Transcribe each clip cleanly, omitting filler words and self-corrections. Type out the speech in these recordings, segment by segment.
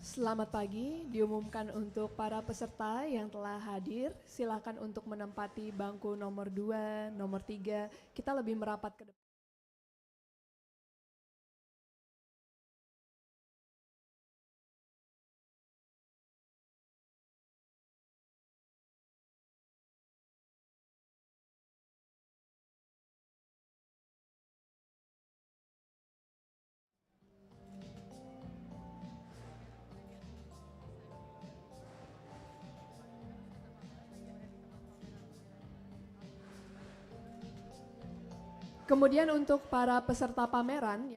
Selamat pagi, diumumkan untuk para peserta yang telah hadir, silakan untuk menempati bangku nomor 2, nomor 3, kita lebih merapat ke depan. Kemudian untuk para peserta pameran,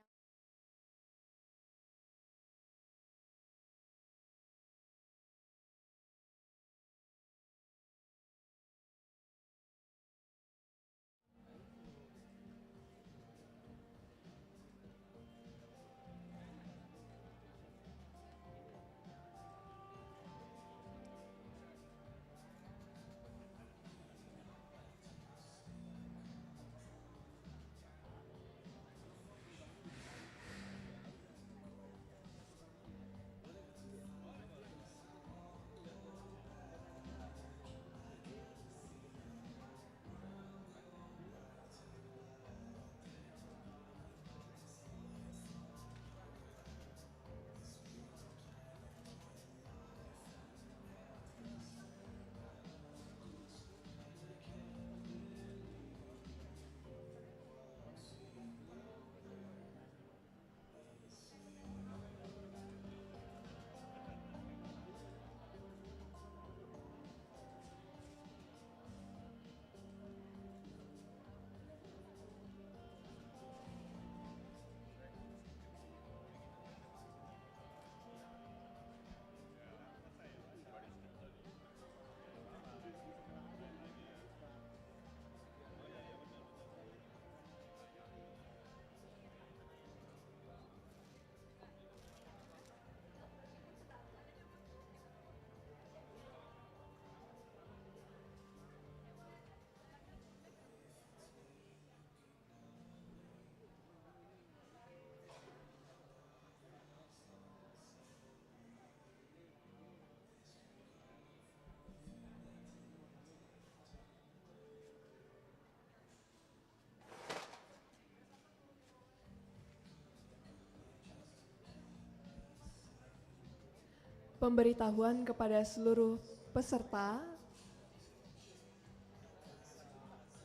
pemberitahuan kepada seluruh peserta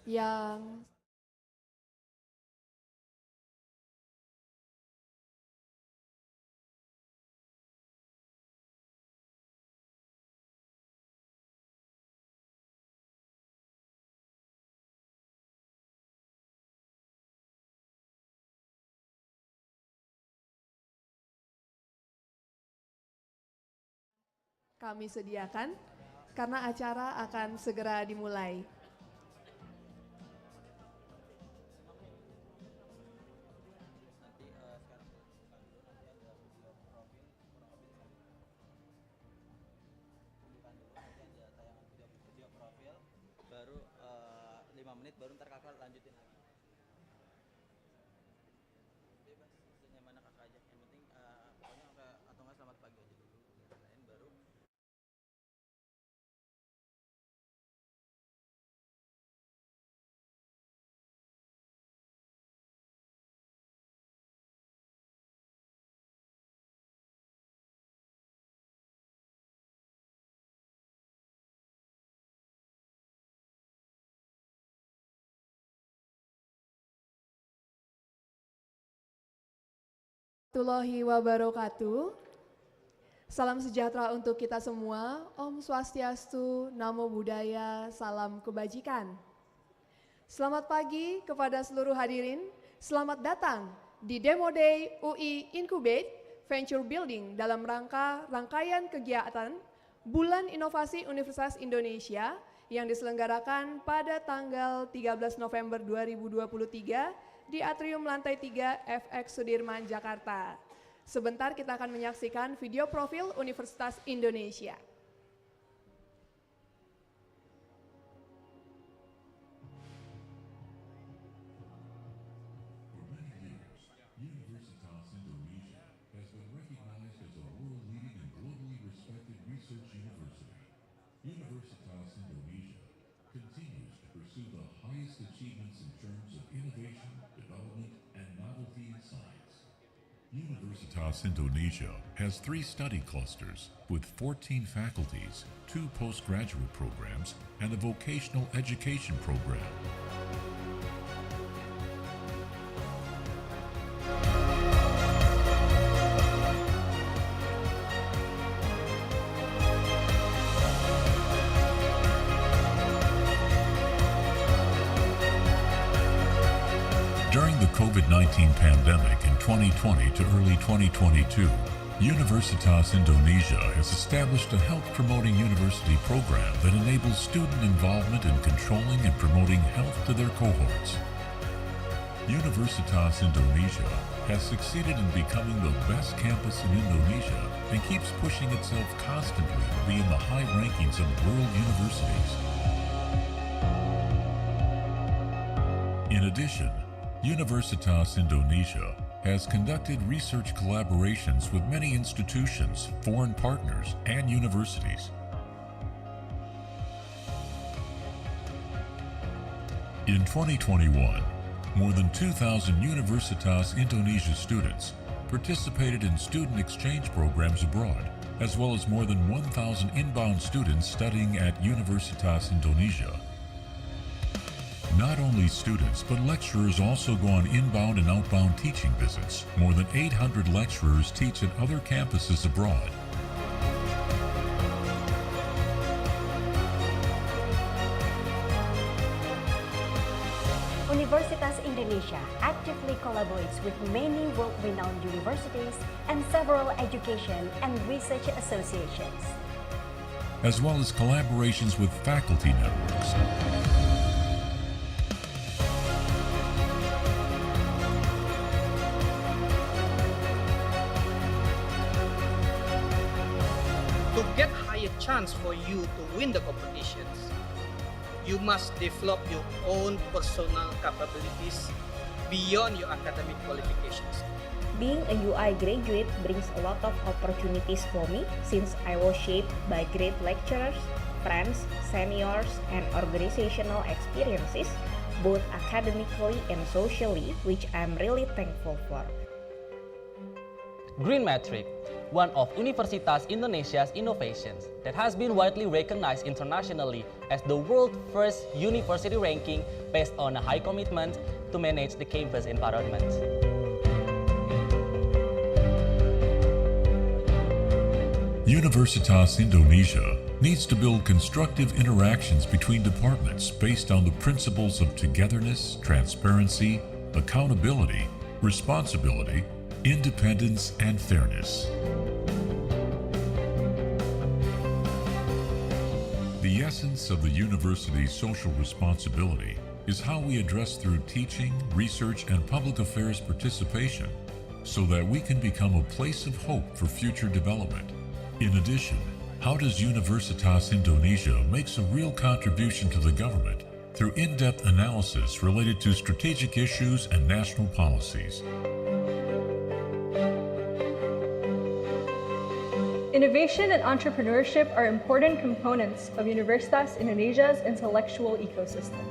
yang kami sediakan karena acara akan segera dimulai. Baru 5 menit baru ntar kakak lanjutin lagi. Bebas, senyaman kakak aja. Yang penting pokoknya atau nggak selamat pagi aja dulu. Lain baru. Warahmatullahi wabarakatuh. Salam sejahtera untuk kita semua. Om Swastiastu, Namo Buddhaya, salam kebajikan. Selamat pagi kepada seluruh hadirin. Selamat datang di Demo Day UI Incubate Venture Building dalam rangkaian kegiatan Bulan Inovasi Universitas Indonesia yang diselenggarakan pada tanggal 13 November 2023 di Atrium Lantai 3 FX Sudirman, Jakarta. Sebentar kita akan menyaksikan video profil Universitas Indonesia. innovation, development, and novelty in science. Universitas Indonesia has 3 study clusters with 14 faculties, 2 postgraduate programs, and a vocational education program. During the COVID-19 pandemic in 2020 to early 2022, Universitas Indonesia has established a health-promoting university program that enables student involvement in controlling and promoting health to their cohorts. Universitas Indonesia has succeeded in becoming the best campus in Indonesia and keeps pushing itself constantly to be in the high rankings of world universities. In addition, Universitas Indonesia has conducted research collaborations with many institutions, foreign partners, and universities. In 2021, more than 2,000 Universitas Indonesia students participated in student exchange programs abroad, as well as more than 1,000 inbound students studying at Universitas Indonesia. Not only students, but lecturers also go on inbound and outbound teaching visits. More than 800 lecturers teach at other campuses abroad. Universitas Indonesia actively collaborates with many world-renowned universities and several education and research associations, as well as collaborations with faculty networks. To get higher chance for you to win the competitions, you must develop your own personal capabilities beyond your academic qualifications. Being a UI graduate brings a lot of opportunities for me since I was shaped by great lecturers, friends, seniors, and organizational experiences, both academically and socially, which I'm really thankful for. Green Metric, one of Universitas Indonesia's innovations that has been widely recognized internationally as the world's first university ranking based on a high commitment to manage the campus environment. Universitas Indonesia needs to build constructive interactions between departments based on the principles of togetherness, transparency, accountability, responsibility, independence, and fairness. The essence of the university's social responsibility is how we address through teaching, research, and public affairs participation so that we can become a place of hope for future development. In addition, how does Universitas Indonesia makes a real contribution to the government through in-depth analysis related to strategic issues and national policies. Innovation and entrepreneurship are important components of Universitas Indonesia's intellectual ecosystem.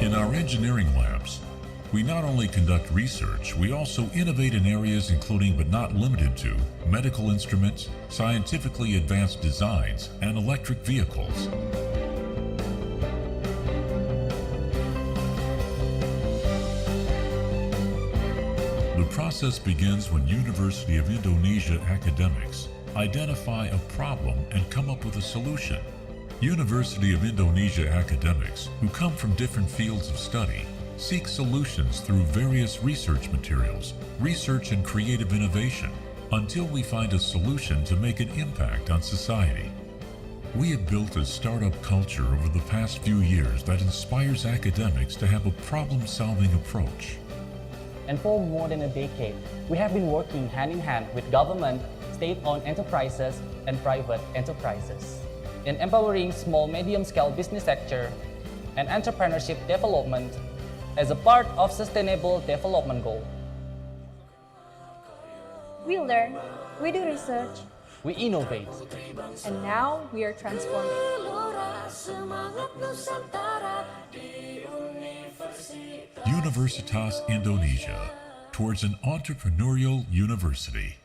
In our engineering labs, we not only conduct research, we also innovate in areas including but not limited to medical instruments, scientifically advanced designs, and electric vehicles. The process begins when University of Indonesia academics identify a problem and come up with a solution. University of Indonesia academics, who come from different fields of study, seek solutions through various research materials, research and creative innovation, until we find a solution to make an impact on society. We have built a startup culture over the past few years that inspires academics to have a problem-solving approach. And for more than a decade, we have been working hand in hand with government, state-owned enterprises, and private enterprises in empowering small medium-scale business sector and entrepreneurship development as a part of sustainable development goal. We learn, we do research, We innovate. and now we are transforming. semangat Nusantara di Universitas Universitas Indonesia, towards an entrepreneurial university.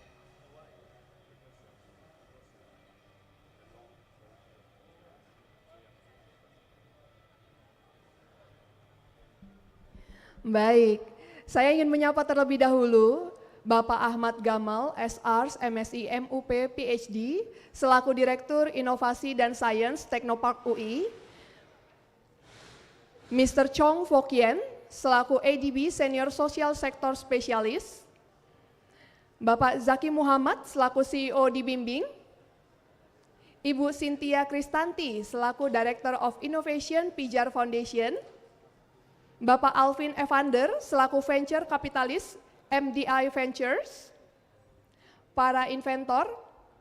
Baik, saya ingin menyapa terlebih dahulu Bapak Ahmad Gamal, SArs, MSI, MUP, PhD, selaku Direktur Inovasi dan Sains Teknopark UI, Mr. Chong Fokien, selaku ADB Senior Social Sector Specialist, Bapak Zaki Muhammad, selaku CEO di Bimbing, Ibu Cynthia Kristanti, selaku Director of Innovation Pijar Foundation, Bapak Alvin Evander, selaku Venture Capitalist MDI Ventures, para inventor,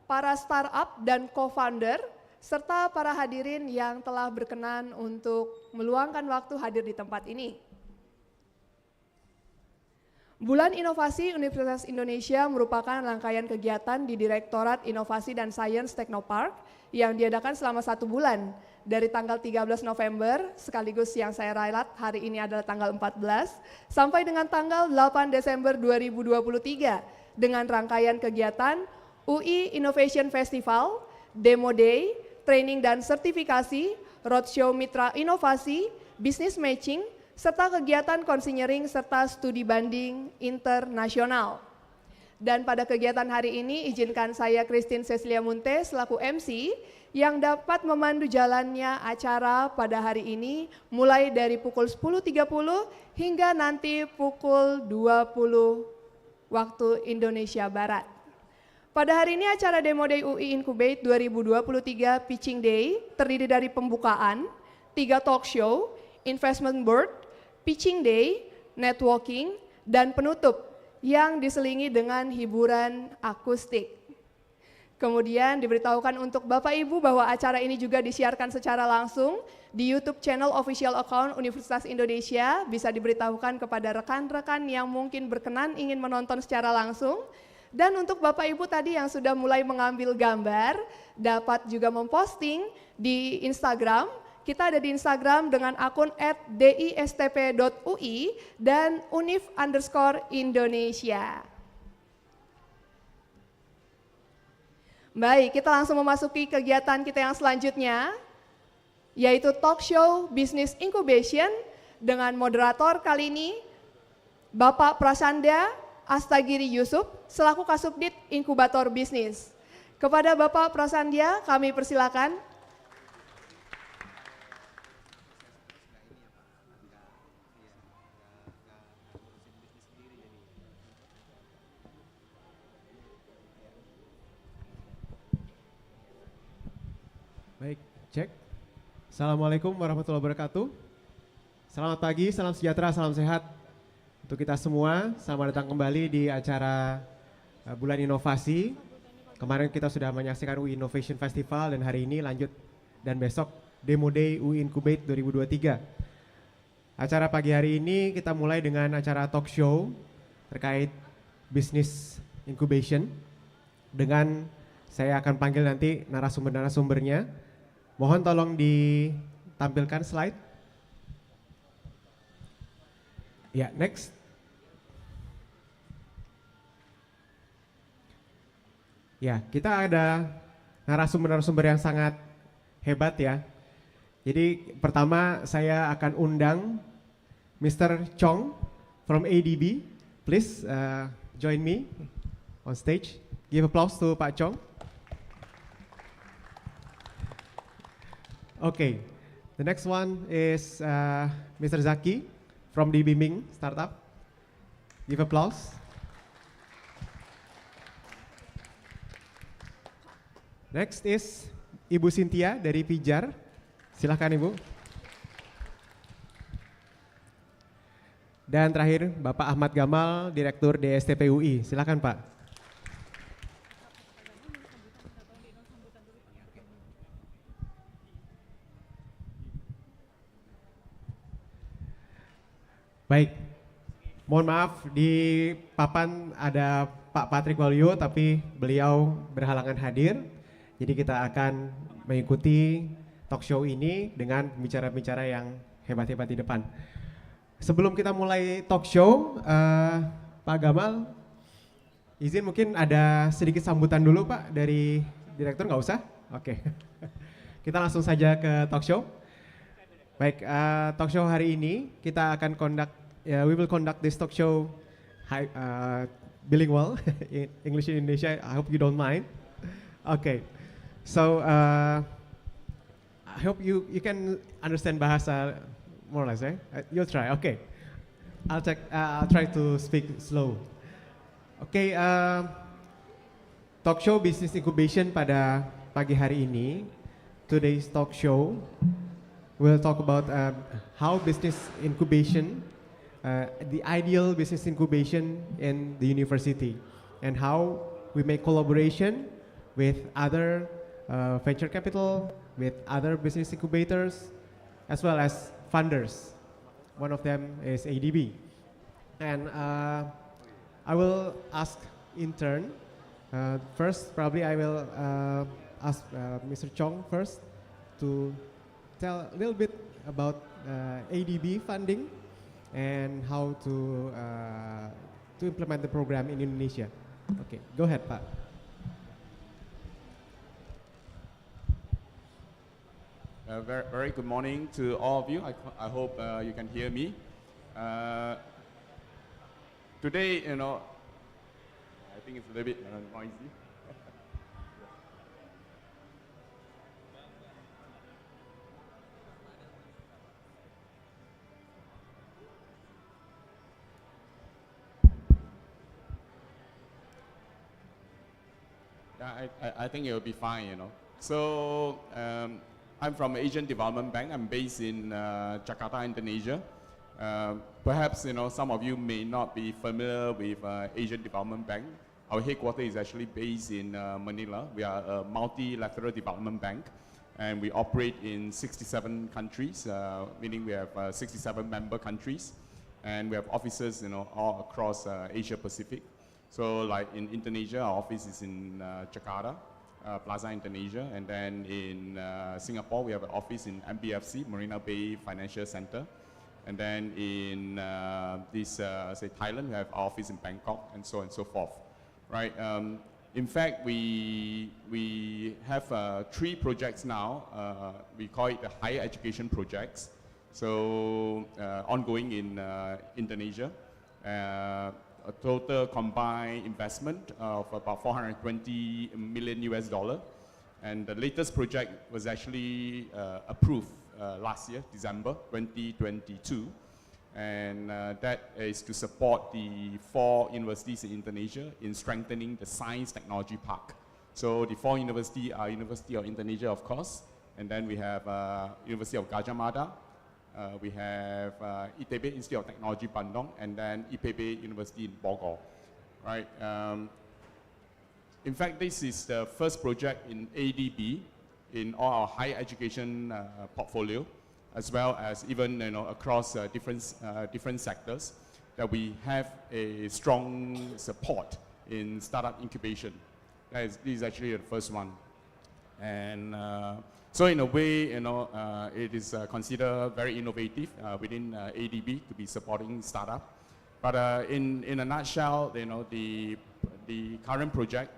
para startup dan co-founder, serta para hadirin yang telah berkenan untuk meluangkan waktu hadir di tempat ini. Bulan Inovasi Universitas Indonesia merupakan rangkaian kegiatan di Direktorat Inovasi dan Sains Teknopark yang diadakan selama 1 bulan dari tanggal 13 November, sekaligus yang saya ralat hari ini adalah tanggal 14, sampai dengan tanggal 8 Desember 2023 dengan rangkaian kegiatan UI Innovation Festival, Demo Day, Training dan Sertifikasi, Roadshow Mitra Inovasi, Business Matching, serta kegiatan konsinyering serta studi banding internasional. Dan pada kegiatan hari ini izinkan saya Christine Cecilia Munte selaku MC yang dapat memandu jalannya acara pada hari ini mulai dari pukul 10.30 hingga nanti pukul 20 waktu Indonesia Barat. Pada hari ini acara Demo Day UI Incubate 2023 Pitching Day terdiri dari pembukaan, 3 talk show, investment board, pitching day, networking, dan penutup yang diselingi dengan hiburan akustik. Kemudian diberitahukan untuk Bapak Ibu bahwa acara ini juga disiarkan secara langsung di YouTube channel official account Universitas Indonesia. Bisa diberitahukan kepada rekan-rekan yang mungkin berkenan ingin menonton secara langsung. Dan untuk Bapak Ibu tadi yang sudah mulai mengambil gambar, dapat juga memposting di Instagram. Kita ada di Instagram dengan akun @distp.ui dan unif_Indonesia. Baik, kita langsung memasuki kegiatan kita yang selanjutnya, yaitu talk show Business Incubation dengan moderator kali ini, Bapak Prasanda Astagiri Yusuf, selaku Kasubdit Inkubator Bisnis. Kepada Bapak Prasanda, kami persilakan. Baik, cek. Assalamualaikum warahmatullahi wabarakatuh. Selamat pagi, salam sejahtera, salam sehat untuk kita semua. Selamat datang kembali di acara Bulan Inovasi. Kemarin kita sudah menyaksikan UI Innovation Festival dan hari ini lanjut dan besok Demo Day UI Incubate 2023. Acara pagi hari ini kita mulai dengan acara talk show terkait business incubation. Dengan saya akan panggil nanti narasumber-narasumbernya. Mohon tolong ditampilkan slide. Ya, next. Ya, kita ada narasumber-narasumber yang sangat hebat ya. Jadi pertama saya akan undang Mr. Chong from ADB. Please join me on stage. Give applause to Pak Chong. Okay, the next one is Mr. Zaki from the Bimbing Startup. Give applause. Next is Ibu Cynthia dari Pijar. Silahkan Ibu. Dan terakhir Bapak Ahmad Gamal, Direktur DSTP UI. Silahkan Pak. Baik, mohon maaf di papan ada Pak Patrick Waluyo tapi beliau berhalangan hadir. Jadi kita akan mengikuti talk show ini dengan pembicara-pembicara yang hebat-hebat di depan. Sebelum kita mulai talk show, Pak Gamal, izin mungkin ada sedikit sambutan dulu Pak dari direktur, nggak usah? Oke. Kita langsung saja ke talk show. Baik, talk show hari ini kita akan we will conduct this talk show bilingual, in English in Indonesia. I hope you don't mind. Okay, so I hope you can understand bahasa more or less, eh? You'll try. Okay, I'll try to speak slow. Okay, talk show business incubation pada pagi hari ini. Today's talk show we'll talk about how business incubation, the ideal business incubation in the university, and how we make collaboration with other venture capital, with other business incubators, as well as funders. One of them is ADB. And I will ask in turn. First, probably I will ask Mr. Chong first to tell a little bit about ADB funding and how to implement the program in Indonesia. Okay, go ahead, Pak. Very good morning to all of you. I hope you can hear me. Today, I think it's a little bit noisy. I think it will be fine, So, I'm from Asian Development Bank. I'm based in Jakarta, Indonesia. Perhaps, some of you may not be familiar with Asian Development Bank. Our headquarters is actually based in Manila. We are a multilateral development bank, and we operate in 67 countries, meaning we have 67 member countries, and we have offices, all across Asia Pacific. So like in Indonesia, our office is in Jakarta, Plaza Indonesia, and then in Singapore, we have an office in MBFC, Marina Bay Financial Center. And then in Thailand, we have our office in Bangkok, and so on and so forth, right? In fact, we have 3 projects now. We call it the higher education projects. So ongoing in Indonesia. A total combined investment of about $420 million US. And the latest project was actually approved last year, December 2022. And that is to support the 4 universities in Indonesia in strengthening the science technology park. So the 4 universities are University of Indonesia, of course. And then we have University of Gadjah Mada. We have ITB, Institute of Technology Bandung, and then IPB University in Bogor, right? In fact, this is the first project in ADB in all our higher education portfolio, as well as even across different sectors, that we have a strong support in startup incubation. This is actually the first one, and so in a way, it is considered very innovative within ADB to be supporting startup. But in a nutshell, the current project,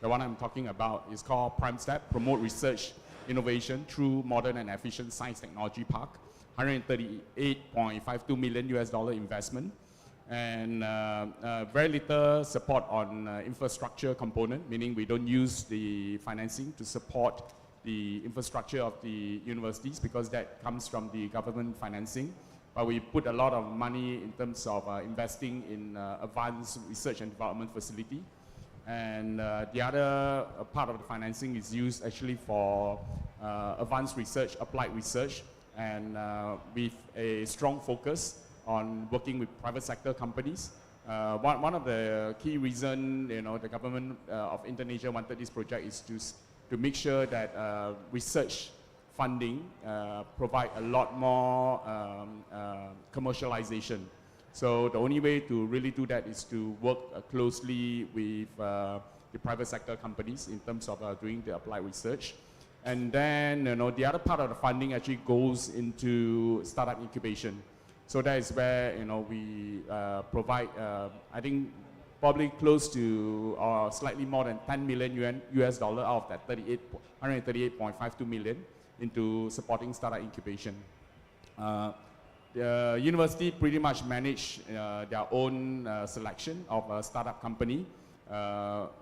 the one I'm talking about, is called Prime Step, Promote Research Innovation Through Modern and Efficient Science Technology Park, $138.52 million US investment, and very little support on infrastructure component, meaning we don't use the financing to support the infrastructure of the universities because that comes from the government financing. But we put a lot of money in terms of investing in advanced research and development facility. And the other part of the financing is used actually for advanced research, applied research, and with a strong focus on working with private sector companies. One of the key reasons the government of Indonesia wanted this project is to make sure that research funding provide a lot more commercialization. So the only way to really do that is to work closely with the private sector companies in terms of doing the applied research. And then, the other part of the funding actually goes into startup incubation. So that is where, we provide, I think, probably close to or slightly more than 10 million US dollar out of that 138.52 million into supporting startup incubation. The university pretty much manage their own selection of a startup company.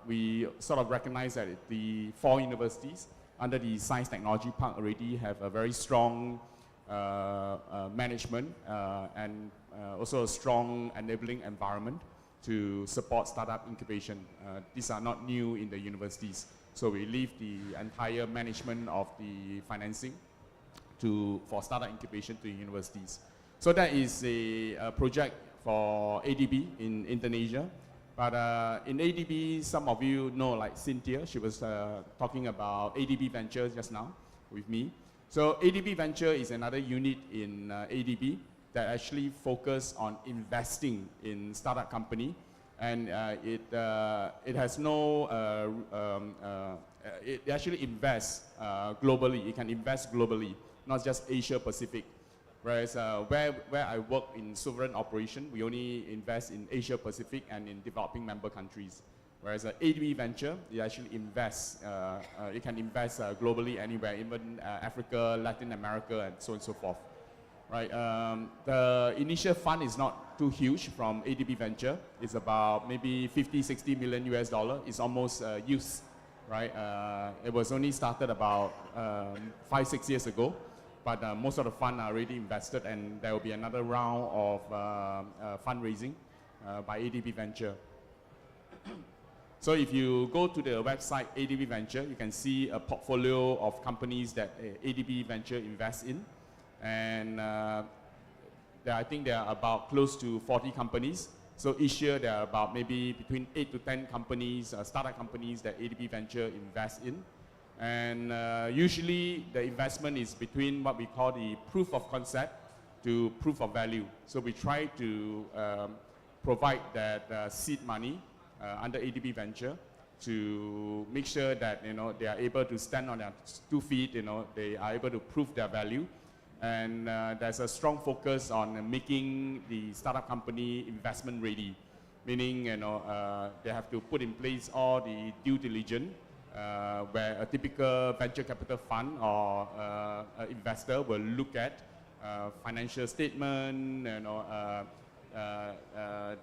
We sort of recognize that the 4 universities under the Science Technology Park already have a very strong management and also a strong enabling environment to support startup incubation. These are not new in the universities. So we leave the entire management of the financing for startup incubation to universities. So that is a project for ADB in Indonesia. But in ADB, some of you know, like Cynthia, she was talking about ADB Ventures just now with me. So ADB Venture is another unit in ADB that actually focus on investing in startup company, and it has no it actually invests globally. It can invest globally, not just Asia Pacific. Whereas where I work in sovereign operation, we only invest in Asia Pacific and in developing member countries. Whereas ADB Venture, it actually invests, it can invest globally anywhere, even Africa, Latin America, and so on and so forth. Right? The initial fund is not too huge from ADB Venture. It's about maybe 50, 60 million US dollar. It's almost used, right? It was only started about 5, 6 years ago, but most of the fund are already invested, and there will be another round of fundraising by ADB Venture. So if you go to the website ADB Venture, you can see a portfolio of companies that ADB Venture invests in. And I think there are about close to 40 companies. So each year there are about maybe between 8 to 10 companies, startup companies that ADB Venture invests in. And usually the investment is between what we call the proof of concept to proof of value. So we try to provide that seed money under ADB Venture to make sure that they are able to stand on their 2 feet, they are able to prove their value. And there's a strong focus on making the startup company investment ready, meaning they have to put in place all the due diligence where a typical venture capital fund or investor will look at financial statement,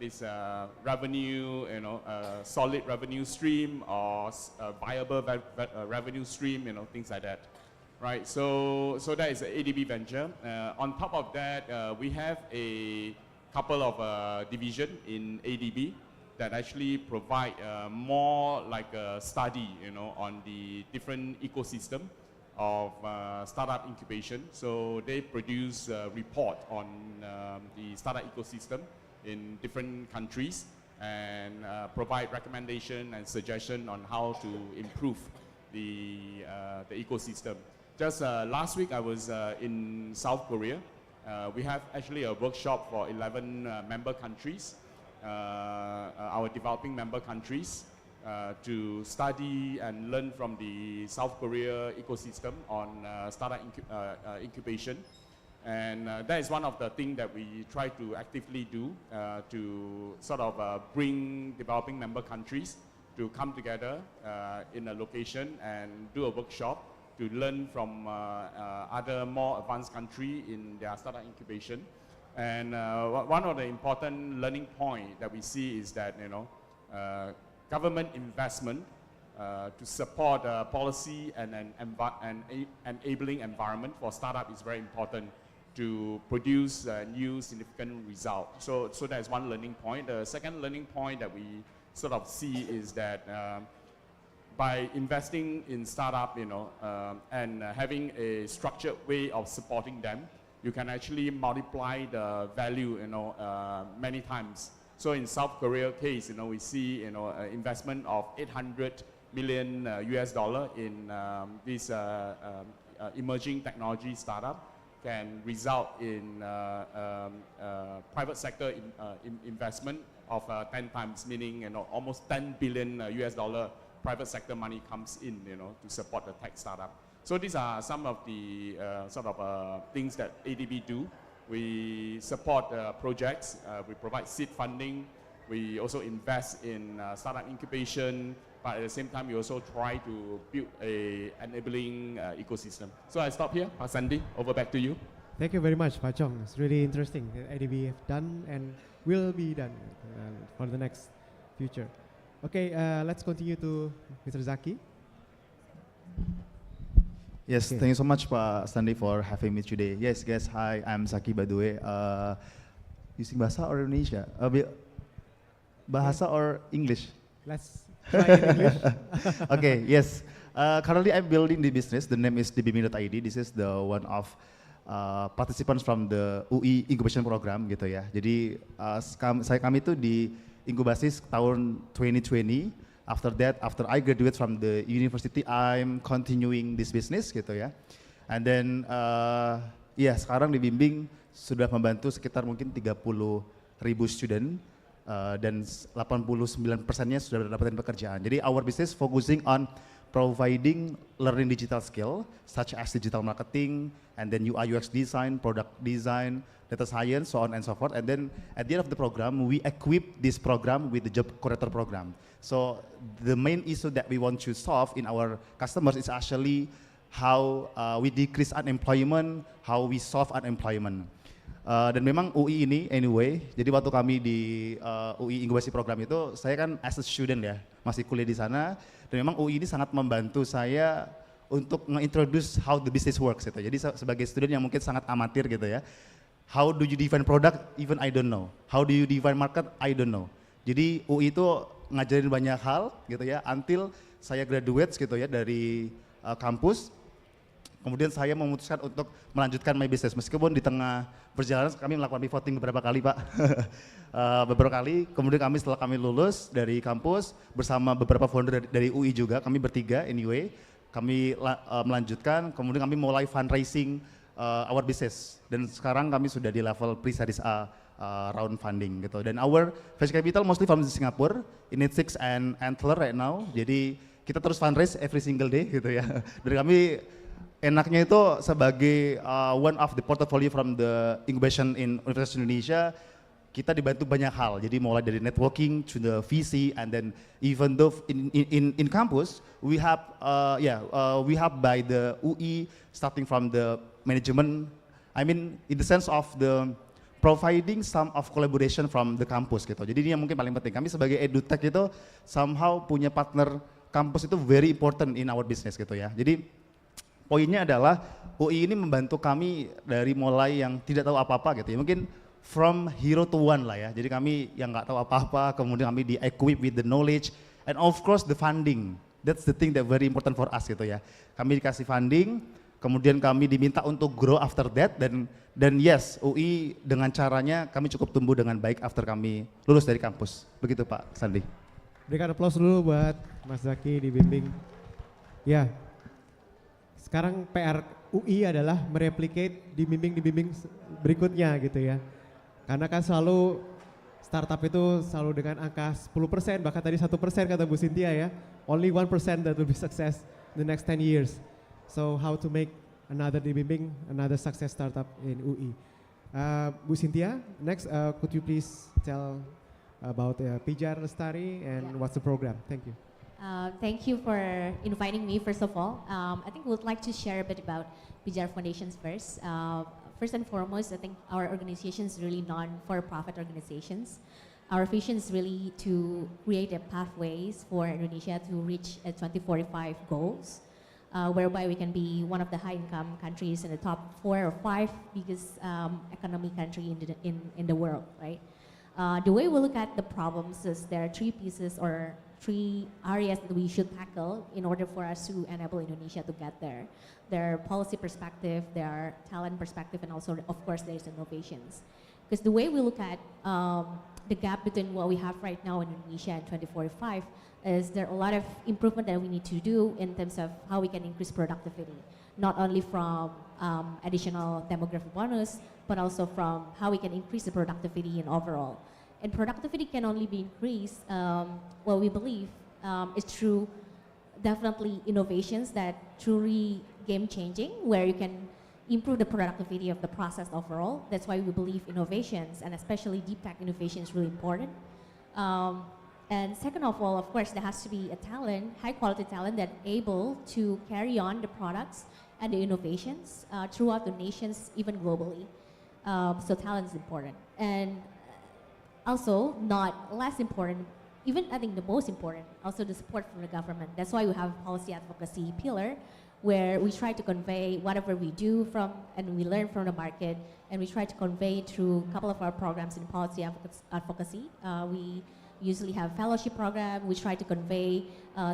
this revenue, solid revenue stream or viable revenue stream, things like that. Right, so that is ADB Venture. On top of that, we have a couple of divisions in ADB that actually provide more like a study, on the different ecosystem of startup incubation. So they produce a report on the startup ecosystem in different countries and provide recommendation and suggestion on how to improve the ecosystem. Just last week I was in South Korea. We have actually a workshop for 11 member countries, our developing member countries, to study and learn from the South Korea ecosystem on startup incubation. And that is one of the things that we try to actively do to sort of bring developing member countries to come together in a location and do a workshop to learn from other more advanced countries in their startup incubation. And one of the important learning points that we see is that government investment to support policy and an enabling environment for startup is very important to produce new significant results. So that's one learning point. The second learning point that we sort of see is that by investing in startup, and having a structured way of supporting them, you can actually multiply the value, many times. So in South Korea case, we see, investment of 800 million US dollar in this emerging technology startup can result in private sector investment of 10 times, meaning, almost 10 billion US dollar private sector money comes in, to support the tech startup. So these are some of the things that ADB do. We support projects, we provide seed funding, we also invest in startup incubation, but at the same time we also try to build a enabling ecosystem. So I stop here. Pak Sandi, over back to you. Thank you very much, Pak Chong. It's really interesting. ADB have done and will be done for the next future. Okay, let's continue to Mr. Zaki. Yes, Okay. thank you so much, Pak Sandi, for having me today. Yes, guys, hi, I'm Zaki, by the way. Using Bahasa or Indonesia? Bahasa or English? Let's try in English. Okay, yes. Currently, I'm building the business. The name is dbming.id. This is the one of participants from the UI incubation program, gitu ya. Jadi kami itu di inkubasi tahun 2020. After that, after I graduate from the university, I'm continuing this business, gitu ya. And then, sekarang di Bimbing sudah membantu sekitar mungkin 30.000 student. Dan 89%-nya sudah mendapatkan pekerjaan. Jadi our business focusing on providing learning digital skill such as digital marketing and then UI UX design, product design, data science, so on and so forth. And then at the end of the program, we equip this program with the job creator program. So the main issue that we want to solve in our customers is actually how we decrease unemployment, how we solve unemployment. Dan memang UI ini anyway, jadi waktu kami di UI inkubasi program itu, saya kan as a student ya, masih kuliah di sana, dan memang UI ini sangat membantu saya untuk nge-introduce how the business works gitu. Jadi sebagai student yang mungkin sangat amatir gitu ya, how do you define product, even I don't know. How do you define market, I don't know. Jadi UI itu ngajarin banyak hal gitu ya, until saya graduate gitu ya dari kampus. Kemudian saya memutuskan untuk melanjutkan my business, meskipun di tengah perjalanan kami melakukan pivoting beberapa kali, Pak. Beberapa kali, kemudian setelah kami lulus dari kampus, bersama beberapa founder dari UI juga, kami bertiga anyway, kami melanjutkan, kemudian kami mulai fundraising our business. Dan sekarang kami sudah di level pre-series A round funding gitu. Dan our venture capital mostly from Singapore, in 6 and Antler right now, jadi kita terus fundraise every single day gitu ya. Dan kami enaknya itu sebagai one of the portfolio from the incubation in Universitas Indonesia, kita dibantu banyak hal. Jadi mulai dari networking to the VC, and then even though in campus we have we have by the UI starting from the management. I mean in the sense of the providing some of collaboration from the campus gitu. Jadi ini yang mungkin paling penting. Kami sebagai edutech itu somehow punya partner kampus itu very important in our business gitu ya. Jadi poinnya adalah UI ini membantu kami dari mulai yang tidak tahu apa-apa gitu ya. Mungkin from hero to one lah ya. Jadi kami yang nggak tahu apa-apa, kemudian kami di-equip with the knowledge and of course the funding. That's the thing that very important for us gitu ya. Kami dikasih funding, kemudian kami diminta untuk grow after that, dan yes, UI dengan caranya kami cukup tumbuh dengan baik after kami lulus dari kampus. Begitu Pak Sandi. Berikan aplaus dulu buat Mas Zaki di Bimbing. Ya. Sekarang PR UI adalah mereplicate di bimbing berikutnya gitu ya. Karena kan selalu startup itu selalu dengan angka 10%, bahkan tadi 1% kata Bu Cynthia ya. Only 1% that will be success in the next 10 years. So how to make another di bimbing, another success startup in UI. Bu Cynthia, next could you please tell about Pijar Lestari and what's the program? Thank you. Thank you for inviting me, first of all. I think we would like to share a bit about Pijar Foundations first. First and foremost, I think our organization is really non-for-profit organizations. Our vision is really to create a pathways for Indonesia to reach a 2045 goals, whereby we can be one of the high-income countries in the top 4 or 5 biggest economy country in the world, right? The way we look at the problems is there are 3 pieces or 3 areas that we should tackle in order for us to enable Indonesia to get there. Their policy perspective, their talent perspective, and also, of course, there's innovations. Because the way we look at the gap between what we have right now in Indonesia and 2045 is there are a lot of improvement that we need to do in terms of how we can increase productivity, not only from additional demographic bonus, but also from how we can increase the productivity in overall. And productivity can only be increased, what we believe is through definitely innovations that truly game changing, where you can improve the productivity of the process overall. That's why we believe innovations, and especially deep tech innovation, is really important. And second of all, of course, there has to be a talent, high quality talent, that able to carry on the products and the innovations throughout the nations, even globally. So talent is important. And also, not less important, even I think the most important, also the support from the government. That's why we have a policy advocacy pillar, where we try to convey whatever we do from, and we learn from the market, and we try to convey through a couple of our programs in policy advocacy. We usually have fellowship program. We try to convey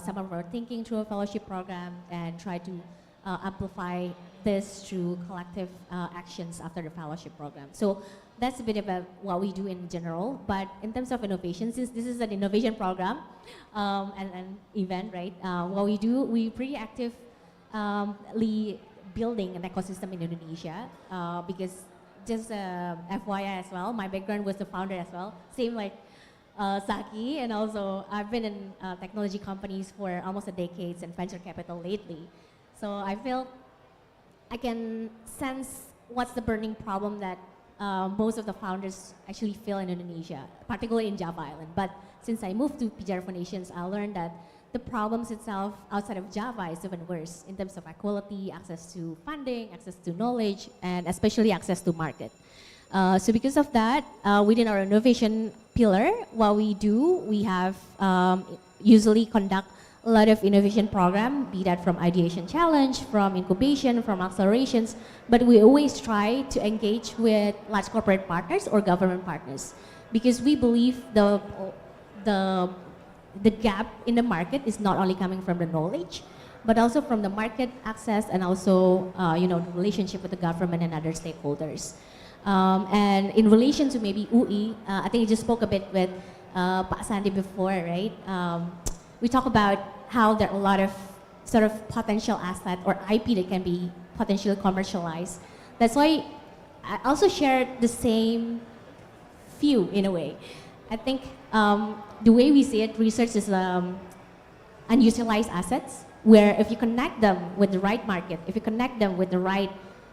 some of our thinking through a fellowship program, and try to amplify this through collective actions after the fellowship program. So that's a bit about what we do in general. But in terms of innovation, since this is an innovation program and an event, right? What we do, we pretty actively building an ecosystem in Indonesia, because just FYI as well, my background was the founder as well, same like Zaki, and also I've been in technology companies for almost a decade and venture capital lately. So I feel I can sense what's the burning problem that most of the founders actually feel in Indonesia, particularly in Java Island. But since I moved to Pijar Foundations, I learned that the problems itself outside of Java is even worse in terms of equality, access to funding, access to knowledge, and especially access to market. So because of that, within our innovation pillar, what we do, we have usually conduct a lot of innovation program, be that from ideation challenge, from incubation, from accelerations, but we always try to engage with large corporate partners or government partners, because we believe the gap in the market is not only coming from the knowledge, but also from the market access, and also the relationship with the government and other stakeholders. And in relation to maybe UI, I think you just spoke a bit with Pak Sandi before, right? We talk about how there are a lot of sort of potential asset or IP that can be potentially commercialized. That's why I also share the same view in a way. I think the way we see it, research is unutilized assets, where if you connect them with the right market, if you connect them with the right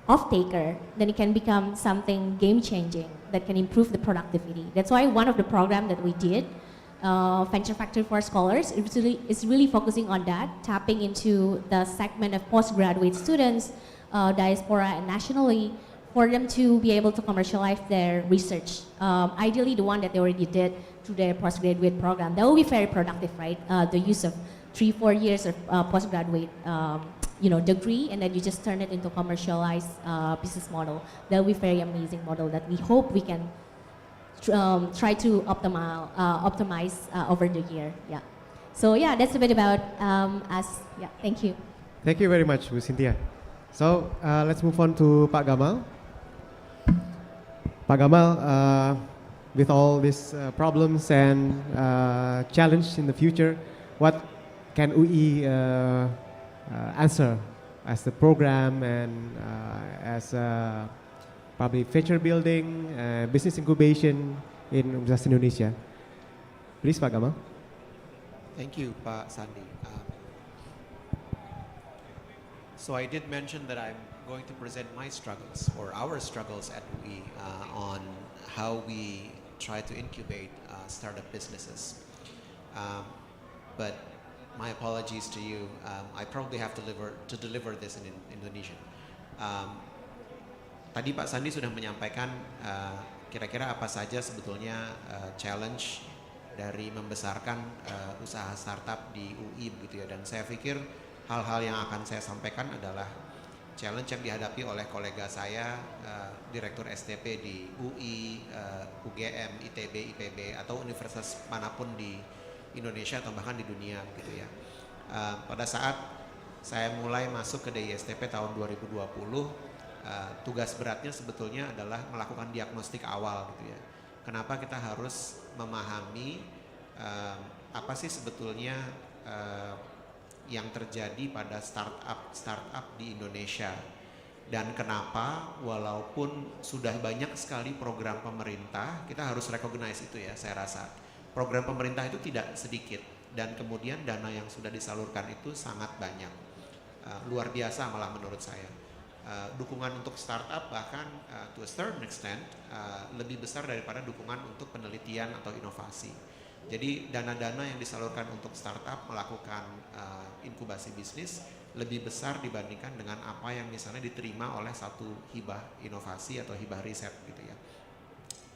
off-taker, then it can become something game-changing that can improve the productivity. That's why one of the programs that we did, Venture Factory for Scholars, is really focusing on that, tapping into the segment of postgraduate students, diaspora and nationally, for them to be able to commercialize their research. Ideally, the one that they already did through their postgraduate program. That will be very productive, right? The use of 3-4 years of postgraduate degree, and then you just turn it into commercialized business model. That will be very amazing model that we hope we can try to optimize over the year. Yeah. So yeah, that's a bit about us. Yeah, thank you. Thank you very much, Bu Cynthia. So let's move on to Pak Gamal. Pak Gamal, with all these problems and challenge in the future, what can UI answer as the program and as probably venture building, business incubation in Universitas Indonesia? Please, Pak Gamal. Thank you, Pak Sandi. So I did mention that I'm going to present my struggles, or our struggles at UI, on how we try to incubate startup businesses. But my apologies to you. I probably have to deliver this in Indonesian. Tadi Pak Sandi sudah menyampaikan kira-kira apa saja sebetulnya challenge dari membesarkan usaha startup di UI begitu ya. Dan saya pikir hal-hal yang akan saya sampaikan adalah challenge yang dihadapi oleh kolega saya, Direktur STP di UI, UGM, ITB, IPB, atau universitas manapun di Indonesia atau bahkan di dunia gitu ya. Pada saat saya mulai masuk ke DISTP tahun 2020, tugas beratnya sebetulnya adalah melakukan diagnostik awal gitu ya. Kenapa kita harus memahami apa sih sebetulnya yang terjadi pada startup di Indonesia, dan kenapa walaupun sudah banyak sekali program pemerintah, kita harus recognize itu ya. Saya rasa program pemerintah itu tidak sedikit, dan kemudian dana yang sudah disalurkan itu sangat banyak. luar biasa malah menurut saya. Dukungan untuk startup bahkan to a certain extent lebih besar daripada dukungan untuk penelitian atau inovasi. Jadi dana-dana yang disalurkan untuk startup melakukan inkubasi bisnis lebih besar dibandingkan dengan apa yang misalnya diterima oleh satu hibah inovasi atau hibah riset gitu ya.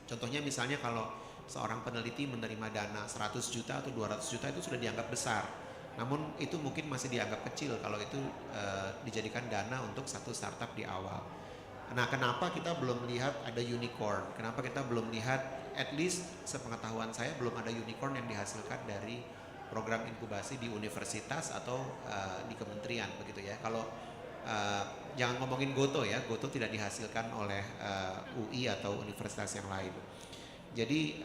Contohnya misalnya kalau seorang peneliti menerima dana 100 juta atau 200 juta itu sudah dianggap besar. Namun itu mungkin masih dianggap kecil kalau itu dijadikan dana untuk satu startup di awal. Nah, kenapa kita belum melihat ada unicorn? Kenapa kita belum lihat, at least sepengetahuan saya belum ada unicorn yang dihasilkan dari program inkubasi di universitas atau di kementerian begitu ya. Kalau jangan ngomongin Goto ya, Goto tidak dihasilkan oleh UI atau universitas yang lain. Jadi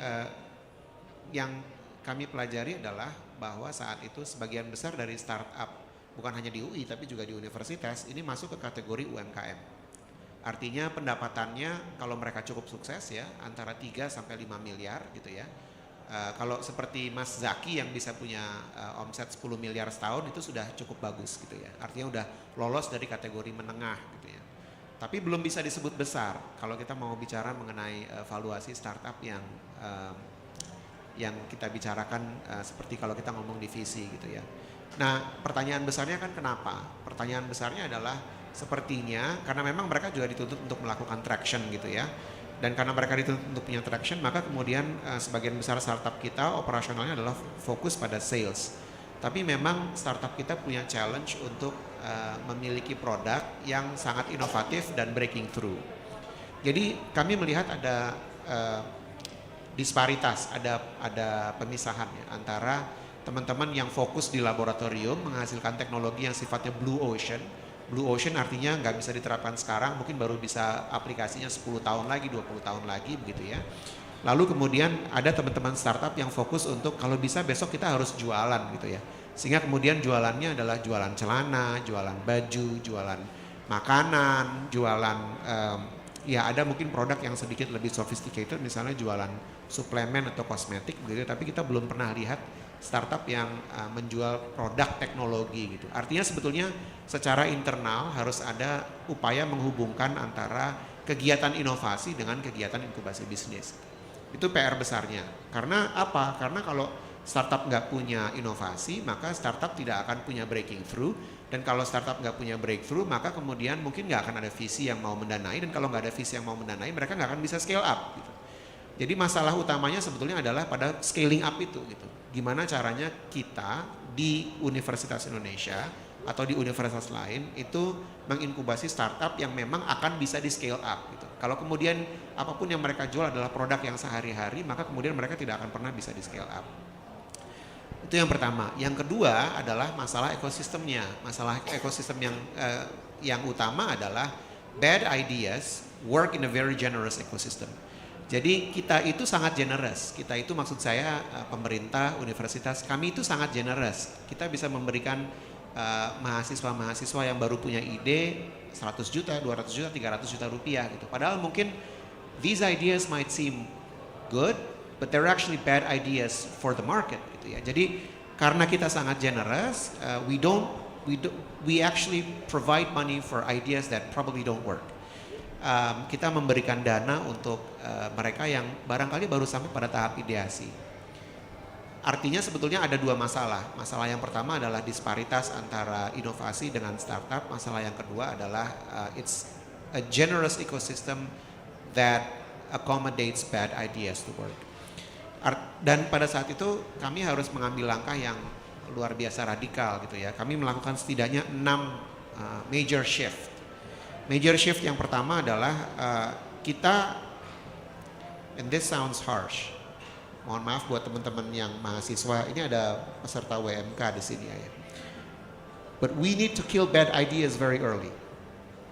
yang kami pelajari adalah bahwa saat itu sebagian besar dari startup bukan hanya di UI tapi juga di universitas ini masuk ke kategori UMKM. Artinya pendapatannya kalau mereka cukup sukses ya antara 3 sampai 5 miliar gitu ya. Kalau seperti Mas Zaki yang bisa punya omset 10 miliar setahun itu sudah cukup bagus gitu ya. Artinya udah lolos dari kategori menengah gitu ya. Tapi belum bisa disebut besar kalau kita mau bicara mengenai valuasi startup yang kita bicarakan seperti kalau kita ngomong divisi gitu ya. Nah, pertanyaan besarnya kan kenapa? Pertanyaan besarnya adalah sepertinya karena memang mereka juga dituntut untuk melakukan traction gitu ya. Dan karena mereka dituntut untuk punya traction, maka kemudian sebagian besar startup kita operasionalnya adalah fokus pada sales. Tapi memang startup kita punya challenge untuk memiliki produk yang sangat inovatif dan breaking through. Jadi kami melihat ada disparitas, ada pemisahan ya, antara teman-teman yang fokus di laboratorium menghasilkan teknologi yang sifatnya blue ocean. Blue ocean artinya nggak bisa diterapkan sekarang, mungkin baru bisa aplikasinya 10 tahun lagi, 20 tahun lagi begitu ya. Lalu kemudian ada teman-teman startup yang fokus untuk kalau bisa besok kita harus jualan gitu ya. Sehingga kemudian jualannya adalah jualan celana, jualan baju, jualan makanan, jualan ya ada mungkin produk yang sedikit lebih sophisticated misalnya jualan suplemen atau kosmetik begitu, tapi kita belum pernah lihat startup yang menjual produk teknologi gitu. Artinya sebetulnya secara internal harus ada upaya menghubungkan antara kegiatan inovasi dengan kegiatan inkubasi bisnis. Itu PR besarnya. Karena apa? Karena kalau startup nggak punya inovasi, maka startup tidak akan punya breaking through. Dan kalau startup nggak punya breakthrough, maka kemudian mungkin nggak akan ada visi yang mau mendanai. Dan kalau nggak ada visi yang mau mendanai, mereka nggak akan bisa scale up. Gitu. Jadi masalah utamanya sebetulnya adalah pada scaling up itu. Gitu. Gimana caranya kita di Universitas Indonesia atau di universitas lain itu menginkubasi startup yang memang akan bisa di scale up. Gitu. Kalau kemudian apapun yang mereka jual adalah produk yang sehari-hari, maka kemudian mereka tidak akan pernah bisa di scale up. Itu yang pertama. Yang kedua adalah masalah ekosistemnya. Masalah ekosistem yang utama adalah bad ideas work in a very generous ecosystem. Jadi kita itu sangat generous. Kita itu maksud saya pemerintah, universitas, kami itu sangat generous. Kita bisa memberikan mahasiswa-mahasiswa yang baru punya ide 100 juta, 200 juta, 300 juta rupiah gitu. Padahal mungkin these ideas might seem good, but they're actually bad ideas for the market gitu ya. Jadi karena kita sangat generous, we actually provide money for ideas that probably don't work. Kita memberikan dana untuk mereka yang barangkali baru sampai pada tahap ideasi. Artinya sebetulnya ada dua masalah. Masalah yang pertama adalah disparitas antara inovasi dengan startup. Masalah yang kedua adalah it's a generous ecosystem that accommodates bad ideas to work. Dan pada saat itu kami harus mengambil langkah yang luar biasa radikal gitu ya. Kami melakukan setidaknya 6 major shift. Major shift yang pertama adalah kita, and this sounds harsh, mohon maaf buat teman-teman yang mahasiswa, ini ada peserta WMK di sini ya. But we need to kill bad ideas very early.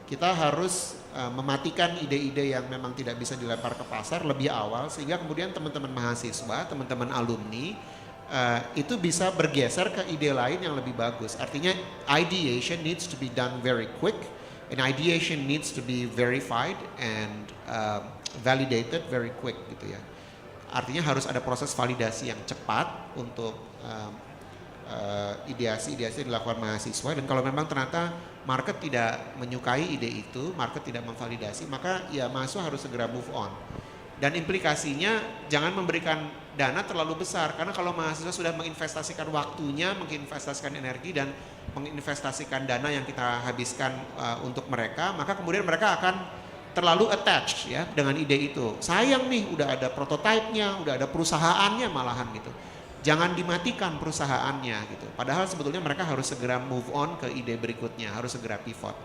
Kita harus mematikan ide-ide yang memang tidak bisa dilempar ke pasar lebih awal sehingga kemudian teman-teman mahasiswa, teman-teman alumni itu bisa bergeser ke ide lain yang lebih bagus. Artinya ideation needs to be done very quick and ideation needs to be verified and validated very quick gitu ya. Artinya harus ada proses validasi yang cepat untuk ideasi-ideasi yang dilakukan mahasiswa, dan kalau memang ternyata market tidak menyukai ide itu, market tidak memvalidasi, maka ya mahasiswa harus segera move on. Dan implikasinya jangan memberikan dana terlalu besar, karena kalau mahasiswa sudah menginvestasikan waktunya, menginvestasikan energi dan menginvestasikan dana yang kita habiskan untuk mereka, maka kemudian mereka akan terlalu attached ya dengan ide itu. Sayang nih, udah ada prototipenya, udah ada perusahaannya malahan gitu. Jangan dimatikan perusahaannya gitu. Padahal sebetulnya mereka harus segera move on ke ide berikutnya, harus segera pivot.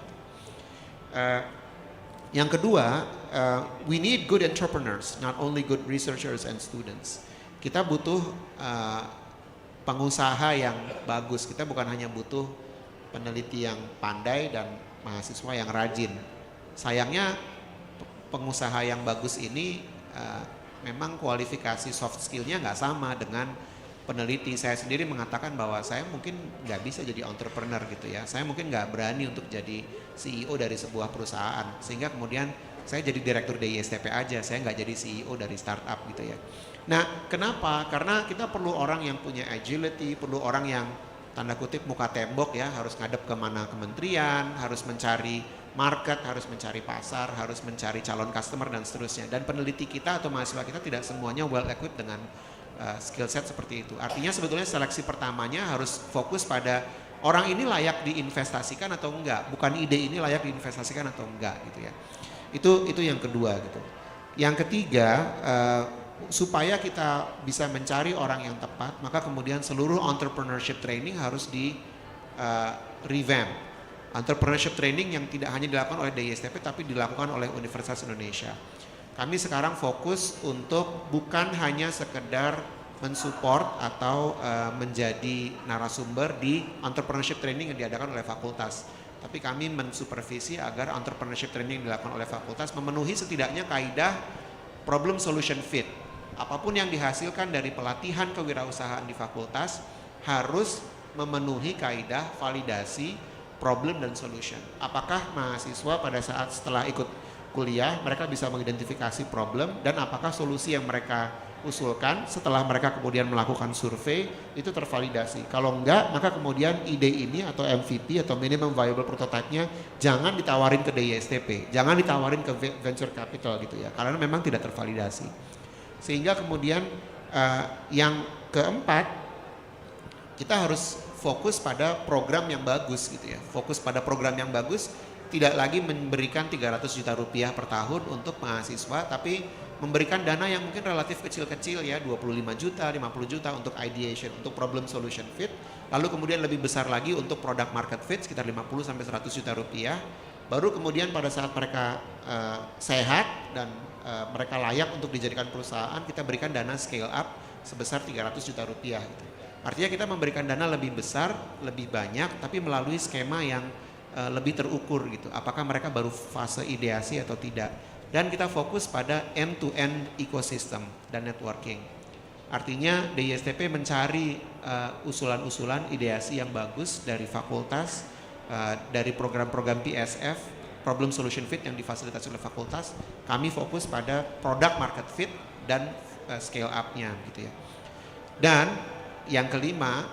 Yang kedua, we need good entrepreneurs, not only good researchers and students. Kita butuh pengusaha yang bagus. Kita bukan hanya butuh peneliti yang pandai dan mahasiswa yang rajin. Sayangnya pengusaha yang bagus ini memang kualifikasi soft skill-nya nggak sama dengan peneliti. Saya sendiri mengatakan bahwa saya mungkin nggak bisa jadi entrepreneur gitu ya. Saya mungkin nggak berani untuk jadi CEO dari sebuah perusahaan. Sehingga kemudian saya jadi direktur di ISTP aja. Saya nggak jadi CEO dari startup gitu ya. Nah, kenapa? Karena kita perlu orang yang punya agility, perlu orang yang tanda kutip muka tembok ya, harus ngadep kemana kementerian, harus mencari market, harus mencari pasar, harus mencari calon customer dan seterusnya. Dan peneliti kita atau mahasiswa kita tidak semuanya well equipped dengan skill set seperti itu. Artinya sebetulnya seleksi pertamanya harus fokus pada orang ini layak diinvestasikan atau enggak, bukan ide ini layak diinvestasikan atau enggak gitu ya. Itu yang kedua gitu. Yang ketiga, supaya kita bisa mencari orang yang tepat, maka kemudian seluruh entrepreneurship training harus di revamp. Entrepreneurship training yang tidak hanya dilakukan oleh DISTP tapi dilakukan oleh Universitas Indonesia. Kami sekarang fokus untuk bukan hanya sekedar mensupport atau menjadi narasumber di entrepreneurship training yang diadakan oleh fakultas. Tapi kami mensupervisi agar entrepreneurship training yang dilakukan oleh fakultas memenuhi setidaknya kaidah problem solution fit. Apapun yang dihasilkan dari pelatihan kewirausahaan di fakultas harus memenuhi kaidah validasi problem dan solution. Apakah mahasiswa pada saat setelah ikut kuliah mereka bisa mengidentifikasi problem dan apakah solusi yang mereka usulkan setelah mereka kemudian melakukan survei itu tervalidasi. Kalau enggak, maka kemudian ide ini atau MVP atau minimum viable prototype-nya jangan ditawarin ke DISTP, jangan ditawarin ke venture capital gitu ya, karena memang tidak tervalidasi. Sehingga kemudian yang keempat, kita harus fokus pada program yang bagus gitu ya. Fokus pada program yang bagus, tidak lagi memberikan 300 juta rupiah per tahun untuk mahasiswa, tapi memberikan dana yang mungkin relatif kecil-kecil ya, 25 juta, 50 juta untuk ideation, untuk problem solution fit, lalu kemudian lebih besar lagi untuk product market fit sekitar 50 sampai 100 juta rupiah. Baru kemudian pada saat mereka sehat dan mereka layak untuk dijadikan perusahaan, kita berikan dana scale up sebesar 300 juta rupiah gitu. Artinya kita memberikan dana lebih besar, lebih banyak, tapi melalui skema yang lebih terukur gitu. Apakah mereka baru fase ideasi atau tidak. Dan kita fokus pada end-to-end ecosystem dan networking. Artinya DISTP mencari usulan-usulan ideasi yang bagus dari fakultas, dari program-program PSF, problem solution fit yang difasilitasi oleh fakultas. Kami fokus pada product market fit dan scale up-nya gitu ya. Dan yang kelima,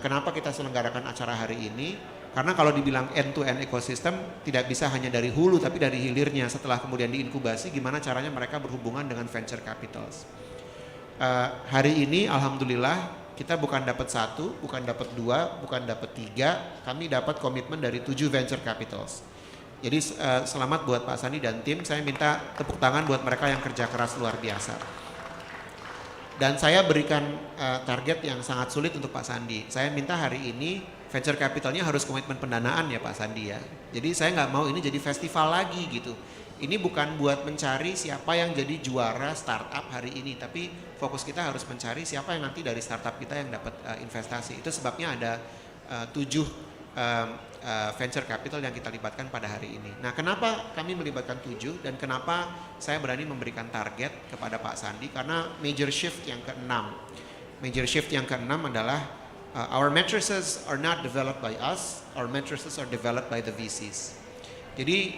kenapa kita selenggarakan acara hari ini? Karena kalau dibilang end-to-end ecosystem tidak bisa hanya dari hulu tapi dari hilirnya. Setelah kemudian diinkubasi, gimana caranya mereka berhubungan dengan venture capitals. Hari ini alhamdulillah kita bukan dapat 1, bukan dapat 2, bukan dapat 3, kami dapat komitmen dari 7 venture capitals. Jadi selamat buat Pak Sandi dan tim, saya minta tepuk tangan buat mereka yang kerja keras luar biasa. Dan saya berikan target yang sangat sulit untuk Pak Sandi. Saya minta hari ini venture capitalnya harus komitmen pendanaan ya Pak Sandi ya. Jadi saya nggak mau ini jadi festival lagi gitu. Ini bukan buat mencari siapa yang jadi juara startup hari ini, tapi fokus kita harus mencari siapa yang nanti dari startup kita yang dapat investasi. Itu sebabnya ada 7 venture capital yang kita libatkan pada hari ini. Nah, kenapa kami melibatkan 7 dan kenapa saya berani memberikan target kepada Pak Sandi? Karena major shift yang ke-6. Major shift yang ke-6 adalah our matrices are not developed by us, our matrices are developed by the VCs. Jadi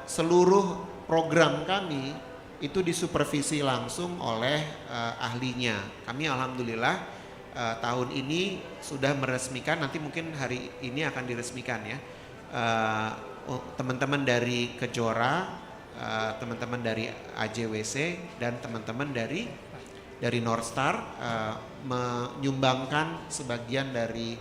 seluruh program kami itu disupervisi langsung oleh ahlinya. Kami alhamdulillah tahun ini sudah meresmikan, nanti mungkin hari ini akan diresmikan ya, teman-teman dari Kejora, teman-teman dari AJWC dan teman-teman dari Northstar menyumbangkan sebagian dari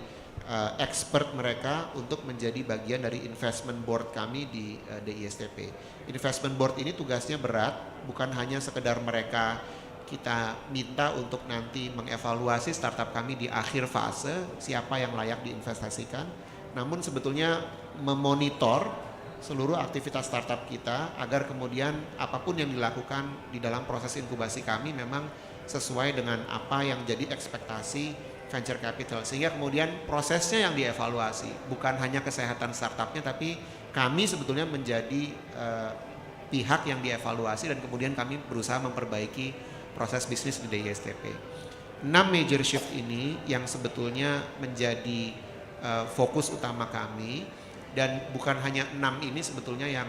expert mereka untuk menjadi bagian dari investment board kami di DISTP. Investment board ini tugasnya berat, bukan hanya sekedar mereka kita minta untuk nanti mengevaluasi startup kami di akhir fase, siapa yang layak diinvestasikan, namun sebetulnya memonitor seluruh aktivitas startup kita agar kemudian apapun yang dilakukan di dalam proses inkubasi kami memang sesuai dengan apa yang jadi ekspektasi venture capital, sehingga kemudian prosesnya yang dievaluasi, bukan hanya kesehatan startupnya, tapi kami sebetulnya menjadi pihak yang dievaluasi dan kemudian kami berusaha memperbaiki proses bisnis di DISTP. 6 major shift ini yang sebetulnya menjadi fokus utama kami, dan bukan hanya 6 ini sebetulnya yang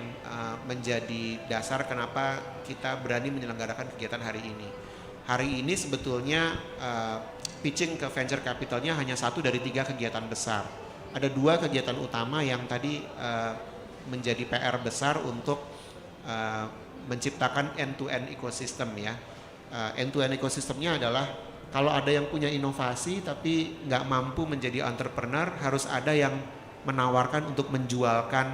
menjadi dasar kenapa kita berani menyelenggarakan kegiatan hari ini. Hari ini sebetulnya pitching ke venture capitalnya hanya 1 dari 3 kegiatan besar. Ada 2 kegiatan utama yang tadi menjadi PR besar untuk menciptakan end-to-end ecosystem ya. End-to-end ekosistemnya adalah kalau ada yang punya inovasi tapi nggak mampu menjadi entrepreneur, harus ada yang menawarkan untuk menjualkan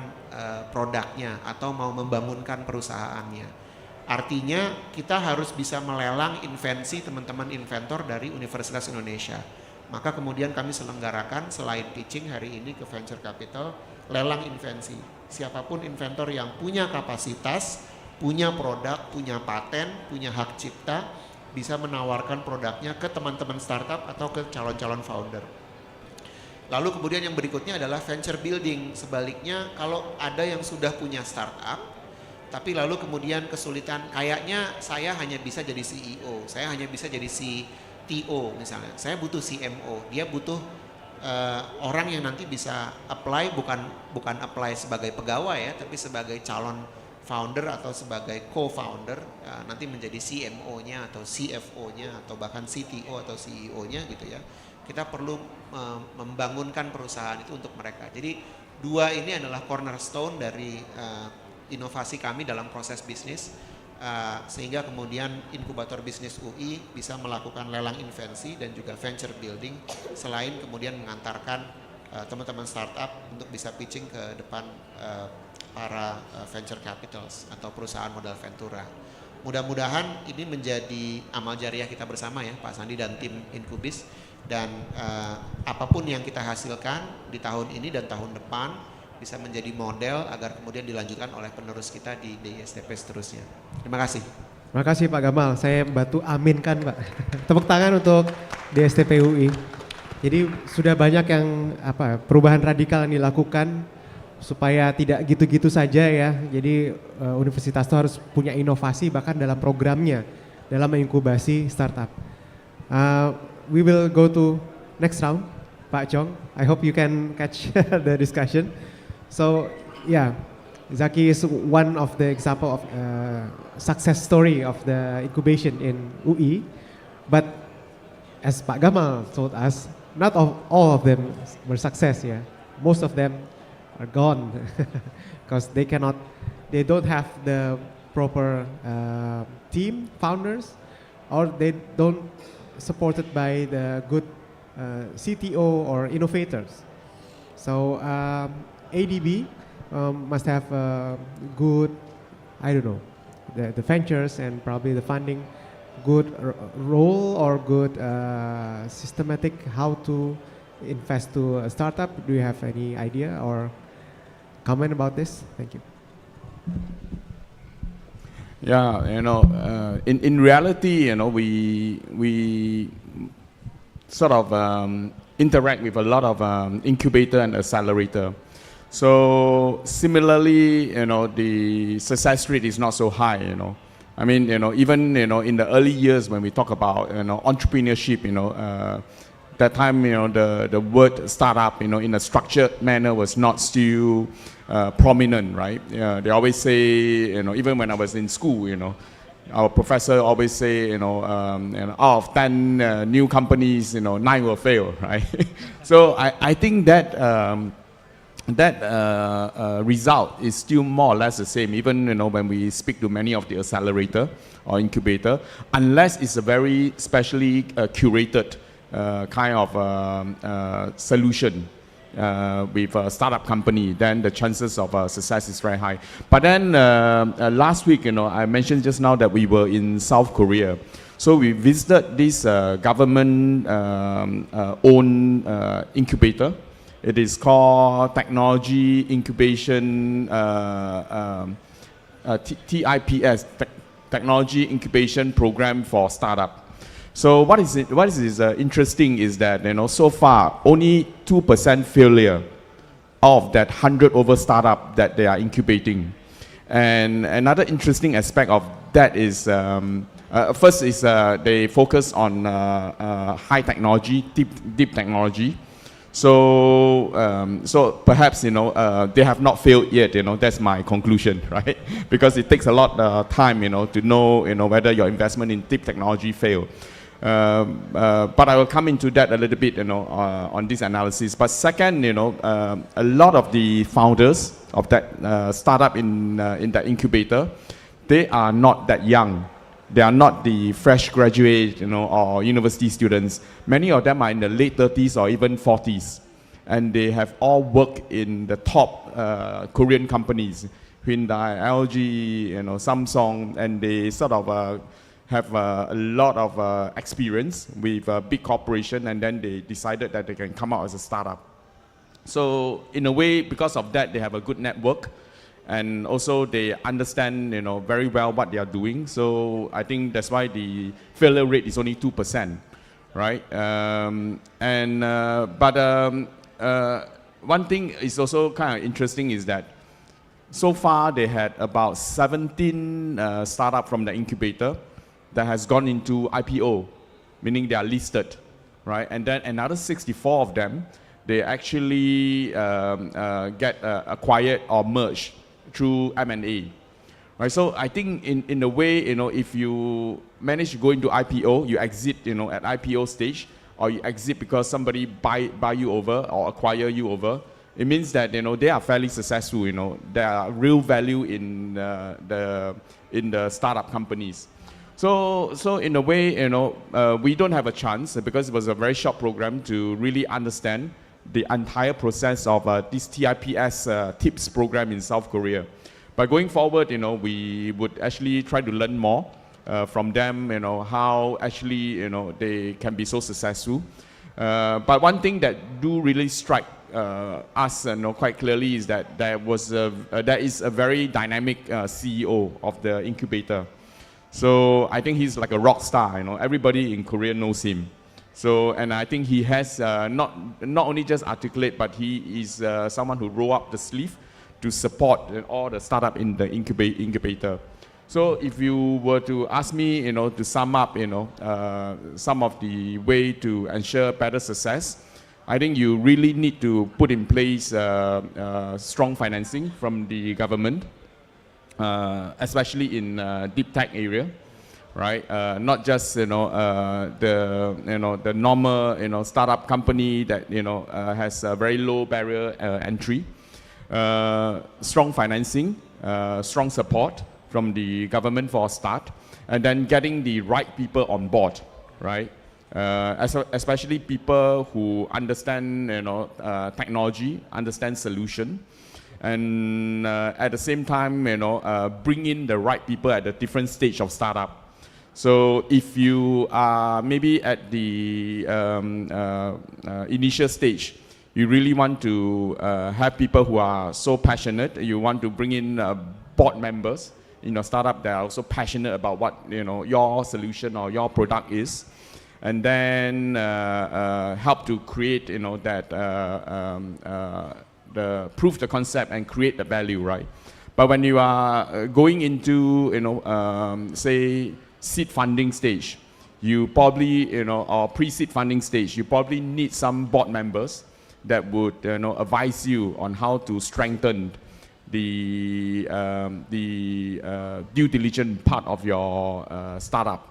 produknya atau mau membangunkan perusahaannya. Artinya kita harus bisa melelang invensi teman-teman inventor dari Universitas Indonesia. Maka kemudian kami selenggarakan selain pitching hari ini ke venture capital, lelang invensi. Siapapun inventor yang punya kapasitas, punya produk, punya paten, punya hak cipta, bisa menawarkan produknya ke teman-teman startup atau ke calon-calon founder. Lalu kemudian yang berikutnya adalah venture building. Sebaliknya kalau ada yang sudah punya startup, tapi lalu kemudian kesulitan, kayaknya saya hanya bisa jadi CEO, saya hanya bisa jadi CTO misalnya, saya butuh CMO, dia butuh orang yang nanti bisa apply, bukan apply sebagai pegawai ya, tapi sebagai calon founder atau sebagai co-founder, nanti menjadi CMO-nya atau CFO-nya atau bahkan CTO atau CEO-nya gitu ya. Kita perlu membangunkan perusahaan itu untuk mereka. Jadi 2 ini adalah cornerstone dari inovasi kami dalam proses bisnis, sehingga kemudian inkubator bisnis UI bisa melakukan lelang invensi dan juga venture building, selain kemudian mengantarkan teman-teman startup untuk bisa pitching ke depan para venture capitals atau perusahaan modal ventura. Mudah-mudahan ini menjadi amal jariah kita bersama ya, Pak Sandi dan tim Inkubis, dan apapun yang kita hasilkan di tahun ini dan tahun depan bisa menjadi model agar kemudian dilanjutkan oleh penerus kita di DISTP seterusnya. Terima kasih. Terima kasih Pak Gamal, saya bantu aminkan Pak. Tepuk tangan untuk DISTP UI. Jadi sudah banyak yang perubahan radikal yang dilakukan supaya tidak gitu-gitu saja ya. Jadi universitas itu harus punya inovasi bahkan dalam programnya, dalam menginkubasi startup. We will go to next round, Pak Chong. I hope you can catch the discussion. So yeah, Zaki is one of the example of success story of the incubation in UI. But as Pak Gamal told us, not all of them were success. Yeah, most of them are gone because they don't have the proper team founders, or they don't supported by the good CTO or innovators. So ADB must have good, I don't know, the ventures and probably the funding, good role or good systematic how to invest to a startup. Do you have any idea or comment about this? Thank you. Yeah, in reality, we sort of interact with a lot of incubator and accelerator. So similarly, the success rate is not so high. I mean, even in the early years when we talk about entrepreneurship, that time the word startup in a structured manner was not still prominent, right? They always say, even when I was in school, our professor always say, out of 10 new companies, 9 will fail, right? So I think that result is still more or less the same, even when we speak to many of the accelerator or incubator, unless it's a very specially curated kind of solution with a startup company, then the chances of success is very high. But then last week, I mentioned just now that we were in South Korea. So we visited this government owned incubator. It is called Technology Incubation, TIPS, Technology Incubation Program for Startup. So what is interesting is that, so far, only 2% failure of that 100 over startup that they are incubating. And another interesting aspect of that is, first is they focus on high technology, deep technology. So, so perhaps, they have not failed yet, that's my conclusion, right? Because it takes a lot of time, to know, whether your investment in deep technology failed. But I will come into that a little bit, on this analysis. But second, a lot of the founders of that startup in that incubator, they are not that young. They are not the fresh graduate, or university students. Many of them are in the late 30s or even 40s. And they have all worked in the top Korean companies, Hyundai, LG, Samsung, and they sort of have a lot of experience with a big corporation, and then they decided that they can come out as a startup. So in a way, because of that, they have a good network, and also they understand, very well what they are doing. So I think that's why the failure rate is only 2%, right? One thing is also kind of interesting is that so far they had about 17 startups from the incubator that has gone into IPO, meaning they are listed, right? And then another 64 of them, they actually get acquired or merged through M&A, right? So I think in a way, if you manage to go into IPO, you exit, at IPO stage, or you exit because somebody buy you over or acquire you over, it means that, they are fairly successful, there are real value in the startup companies. So in a way, we don't have a chance because it was a very short program to really understand the entire process of this TIPS TIPS program in South Korea. But going forward, we would actually try to learn more from them, how actually, they can be so successful. But one thing that do really strike us quite clearly is that there is a very dynamic CEO of the incubator. So I think he's like a rock star, everybody in Korea knows him. So, and I think he has not only just articulate, but he is someone who roll up the sleeve to support all the startup in the incubator. So if you were to ask me, to sum up, some of the way to ensure better success, I think you really need to put in place strong financing from the government, especially in deep tech area. Right, not just the normal startup company that has a very low barrier entry, strong financing, strong support from the government for a start, and then getting the right people on board, right? Especially people who understand technology, understand solution, and at the same time bring in the right people at a different stage of startup. So if you are maybe at the initial stage, you really want to have people who are so passionate. You want to bring in board members in your startup that are also passionate about what your solution or your product is, and then help to create the prove the concept and create the value, right? But when you are going into say seed funding stage, you probably, or pre-seed funding stage, you probably need some board members that would, advise you on how to strengthen the due diligence part of your startup,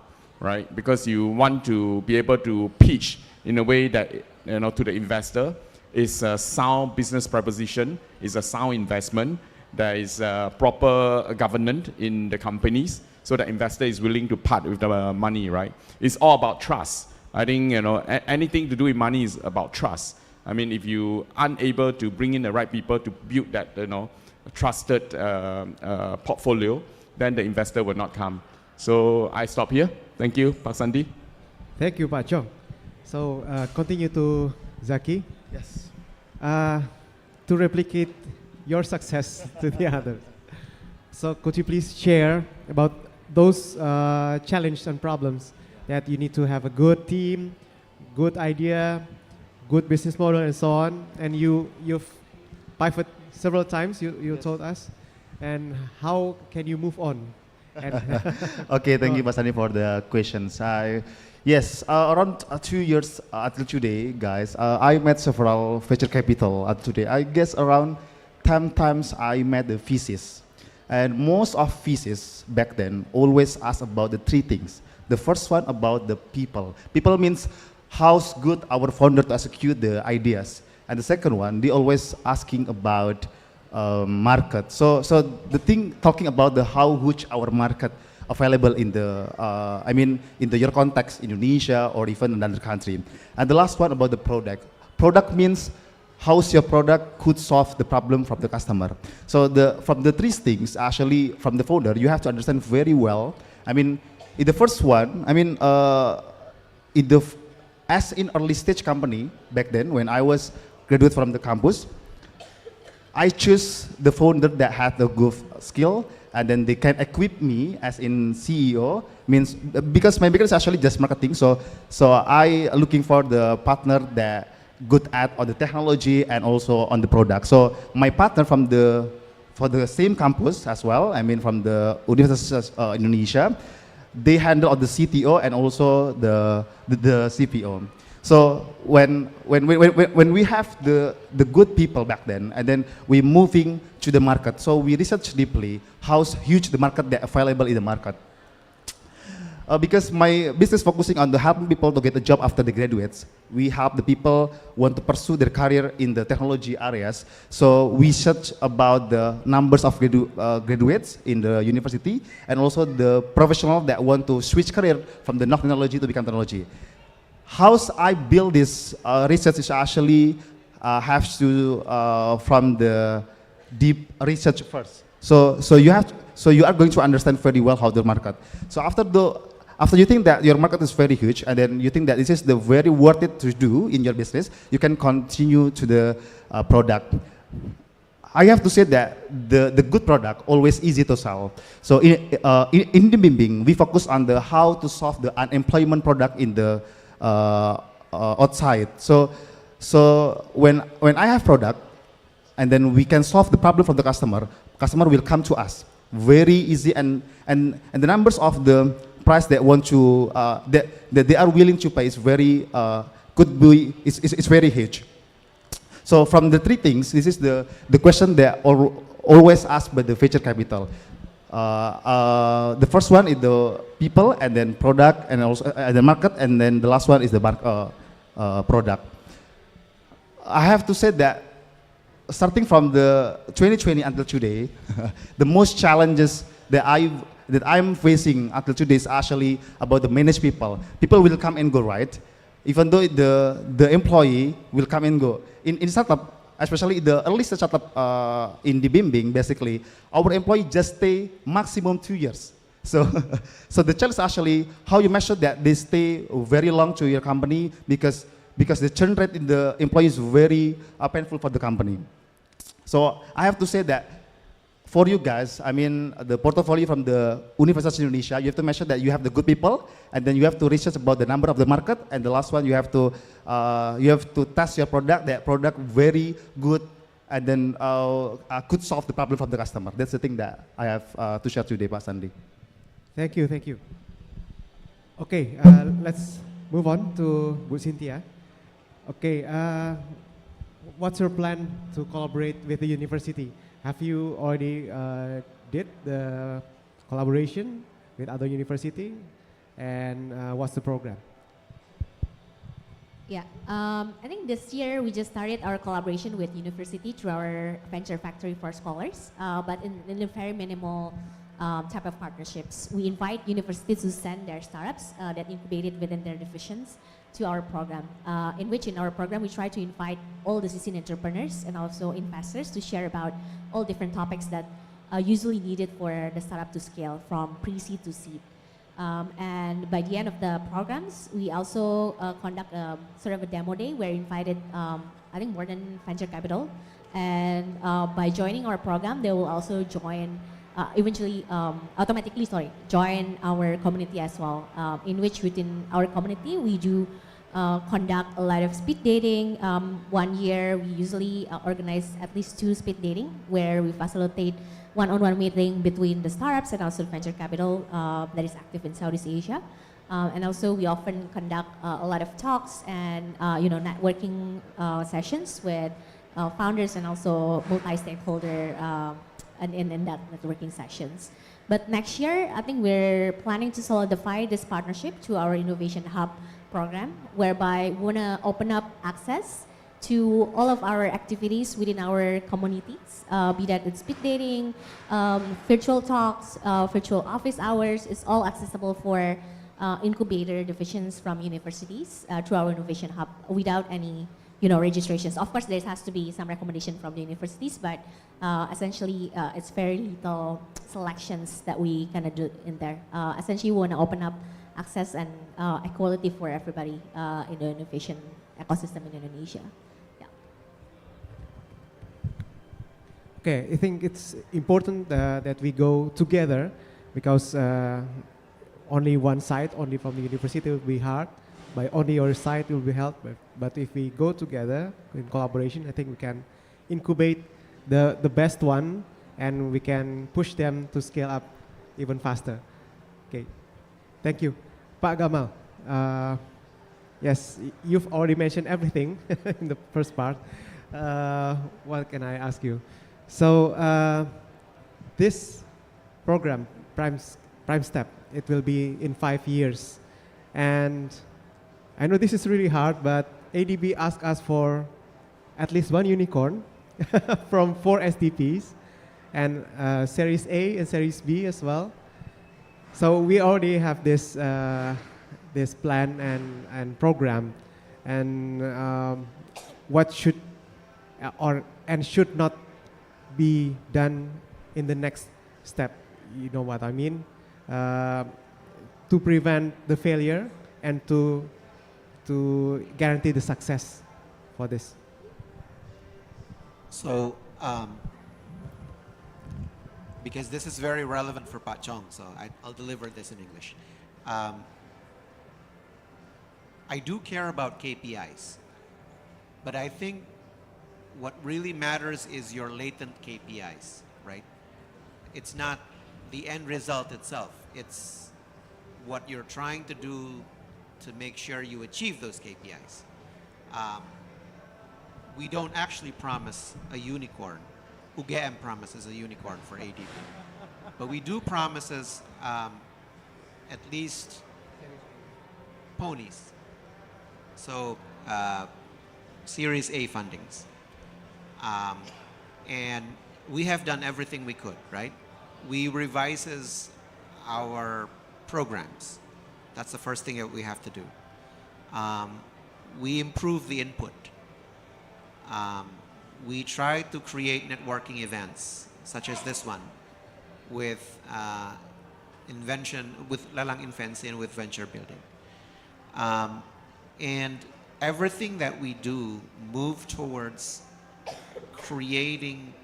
right? Because you want to be able to pitch in a way that to the investor is a sound business proposition, is a sound investment, there is a proper governance in the companies, so the investor is willing to part with the money, right? It's all about trust. I think anything to do with money is about trust. I mean, if you aren't able to bring in the right people to build that trusted portfolio, then the investor will not come. So I stop here. Thank you, Pak Sandi. Thank you, Pak Chong. So continue to Zaki. Yes. To replicate your success to the others. So could you please share about those challenges and problems that you need to have a good team, good idea, good business model, and so on. And you've pivot several times. You Yes. told us, and how can you move on? Okay, thank you, Mas Sandi, for the questions. Yes, around 2 years until today, guys, I met several venture capital until today. I guess around 10 times I met the VCs. And most of VCs back then always ask about the three things. The first one about the people. People means how's good our founder to execute the ideas. And the second one, they always asking about market. So the thing talking about the how huge our market available in the in the your context, Indonesia or even another country. And the last one about the product. Product means how's your product could solve the problem from the customer. So from the three things, actually from the founder, you have to understand very well. I mean, in the first one, as in early stage company back then when I was graduate from the campus, I choose the founder that had the good skill, and then they can equip me as in CEO, means because my background is actually just marketing, so I looking for the partner that good at on the technology and also on the product. So my partner for the same campus as well, from the Universitas Indonesia, they handle all the CTO and also the CPO. So when we have the good people back then, and then we moving to the market, so we research deeply how huge the market that available in the market. Because my business focusing on the helping people to get a job after they graduates, we help the people want to pursue their career in the technology areas. So we search about the numbers of graduates in the university and also the professional that want to switch career from the non-technology to become technology. How I build this research is actually have to from the deep research first. So you are going to understand very well how the market. So after you think that your market is very huge, and then you think that this is the very worth it to do in your business, you can continue to the product. I have to say that the good product always easy to sell. So in the Bimbing, we focus on the how to solve the unemployment product in the outside. So when I have product, and then we can solve the problem for the customer will come to us very easy, and the numbers of the price that want to that they are willing to pay is very it's very huge. So from the three things, this is the question that always asked by the venture capital. The first one is the people, and then product, and also the market, and then the last one is the product. I have to say that starting from the 2020 until today, the most challenges that I'm facing until today is actually about the managed people. People will come and go, right? Even though the employee will come and go. In startup, especially the early startup in the Bimbing, basically, our employee just stay maximum 2 years. So the challenge is actually how you measure that they stay very long to your company, because the churn rate in the employee is very painful for the company. So I have to say that for you guys, the portfolio from the Universitas Indonesia, you have to measure that you have the good people, and then you have to research about the number of the market, and the last one you have to test your product, that product very good, and then could solve the problem from the customer. That's the thing that I have to share today, Pak Sandi. Thank you. Okay, let's move on to Bu Cynthia. Okay, what's your plan to collaborate with the university? have you already did the collaboration with other university, and what's the program? Yeah, I think this year we just started our collaboration with university through our Venture Factory for Scholars, but in a very minimal type of partnerships. We invite universities to send their startups that incubated within their divisions to our program, in our program we try to invite all the seasoned entrepreneurs and also investors to share about all different topics that are usually needed for the startup to scale from pre-seed to seed. And by the end of the programs, we also conduct sort of a demo day where we invited, I think, more than venture capital. And by joining our program, they will also join, join our community as well, in which within our community, we do conduct a lot of speed dating. 1 year, we usually organize at least 2 speed dating where we facilitate one-on-one meeting between the startups and also venture capital that is active in Southeast Asia. And also we often conduct a lot of talks and networking sessions with founders and also multi-stakeholder in that networking sessions. But next year, I think we're planning to solidify this partnership to our Innovation Hub program, whereby we want to open up access to all of our activities within our communities, be that it's speed dating, virtual talks, virtual office hours. It's all accessible for incubator divisions from universities through our Innovation Hub without any registrations. Of course, there has to be some recommendation from the universities, but essentially it's very little selections that we kind of do in there. Essentially, we want to open up access and equality for everybody in the innovation ecosystem in Indonesia. Okay, I think it's important that we go together because only one side, only from the university will be hard, by only your side will be helped. But if we go together in collaboration, I think we can incubate the best one and we can push them to scale up even faster. Okay, thank you. Pak Gamal, yes, you've already mentioned everything in the first part. What can I ask you? So this program, Prime Step, it will be in 5 years. And I know this is really hard, but ADB asked us for at least 1 unicorn from 4 STPs and Series A and Series B as well. So we already have this this plan and program, and what should and should not be done in the next step. You know what I mean? To prevent the failure and to guarantee the success for this. So, because this is very relevant for Pak Chong, so I'll deliver this in English. I do care about KPIs, but I think what really matters is your latent KPIs, right? It's not the end result itself. It's what you're trying to do to make sure you achieve those KPIs. We don't actually promise a unicorn. UGM promises a unicorn for ADB. But we do promises at least ponies. So Series A fundings. And we have done everything we could, right? We revises our programs. That's the first thing that we have to do. We improve the input. We try to create networking events, such as this one, with invention, with Lelang Invensi and with venture building. And everything that we do move towards creating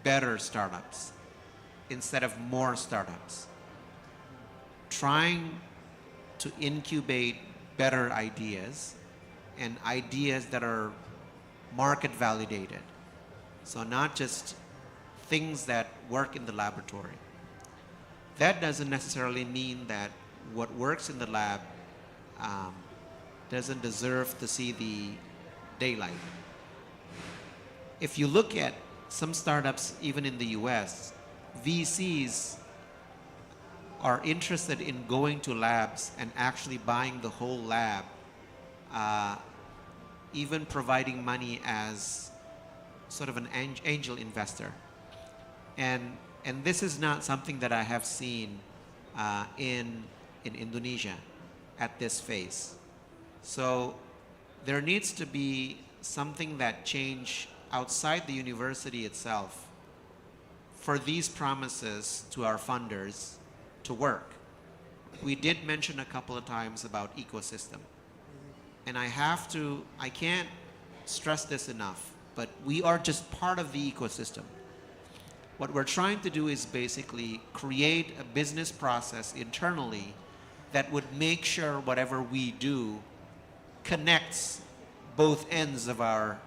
better startups instead of more startups. Trying to incubate better ideas and ideas that are market validated. So not just things that work in the laboratory. That doesn't necessarily mean that what works in the lab doesn't deserve to see the daylight. If you look at some startups, even in the US, VCs are interested in going to labs and actually buying the whole lab, even providing money as sort of an angel investor. And this is not something that I have seen in Indonesia at this phase. So there needs to be something that change outside the university itself for these promises to our funders to work. We did mention a couple of times about ecosystem. And I can't stress this enough, but we are just part of the ecosystem. What we're trying to do is basically create a business process internally that would make sure whatever we do connects both ends of our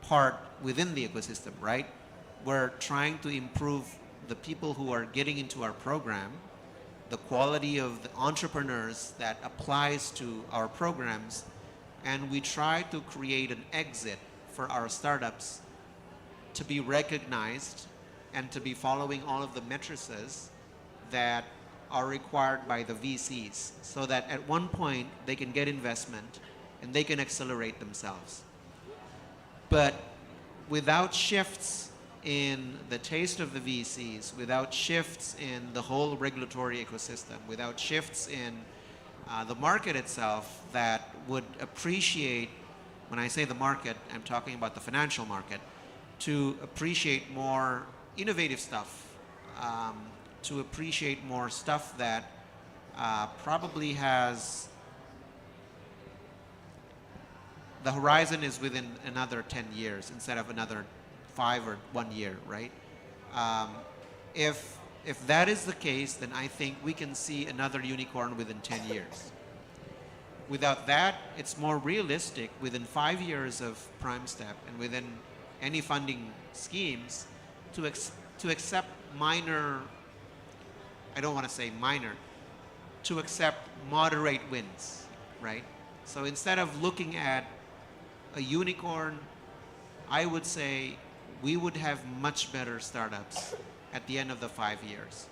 part within the ecosystem, right? We're trying to improve the people who are getting into our program, the quality of the entrepreneurs that applies to our programs, and we try to create an exit for our startups to be recognized and to be following all of the matrices that are required by the VCs, so that at one point they can get investment and they can accelerate themselves. But without shifts in the taste of the VCs, without shifts in the whole regulatory ecosystem, without shifts in the market itself that would appreciate, when I say the market, I'm talking about the financial market, to appreciate more innovative stuff, to appreciate more stuff that probably has, the horizon is within another 10 years instead of another 5 or 1 year, right? If that is the case, then I think we can see another unicorn within 10 years. Without that, it's more realistic within 5 years of Prime Step and within any funding schemes to accept minor, I don't want to say minor, to accept moderate wins, right? So instead of looking at a unicorn, I would say we would have much better startups at the end of the 5 years.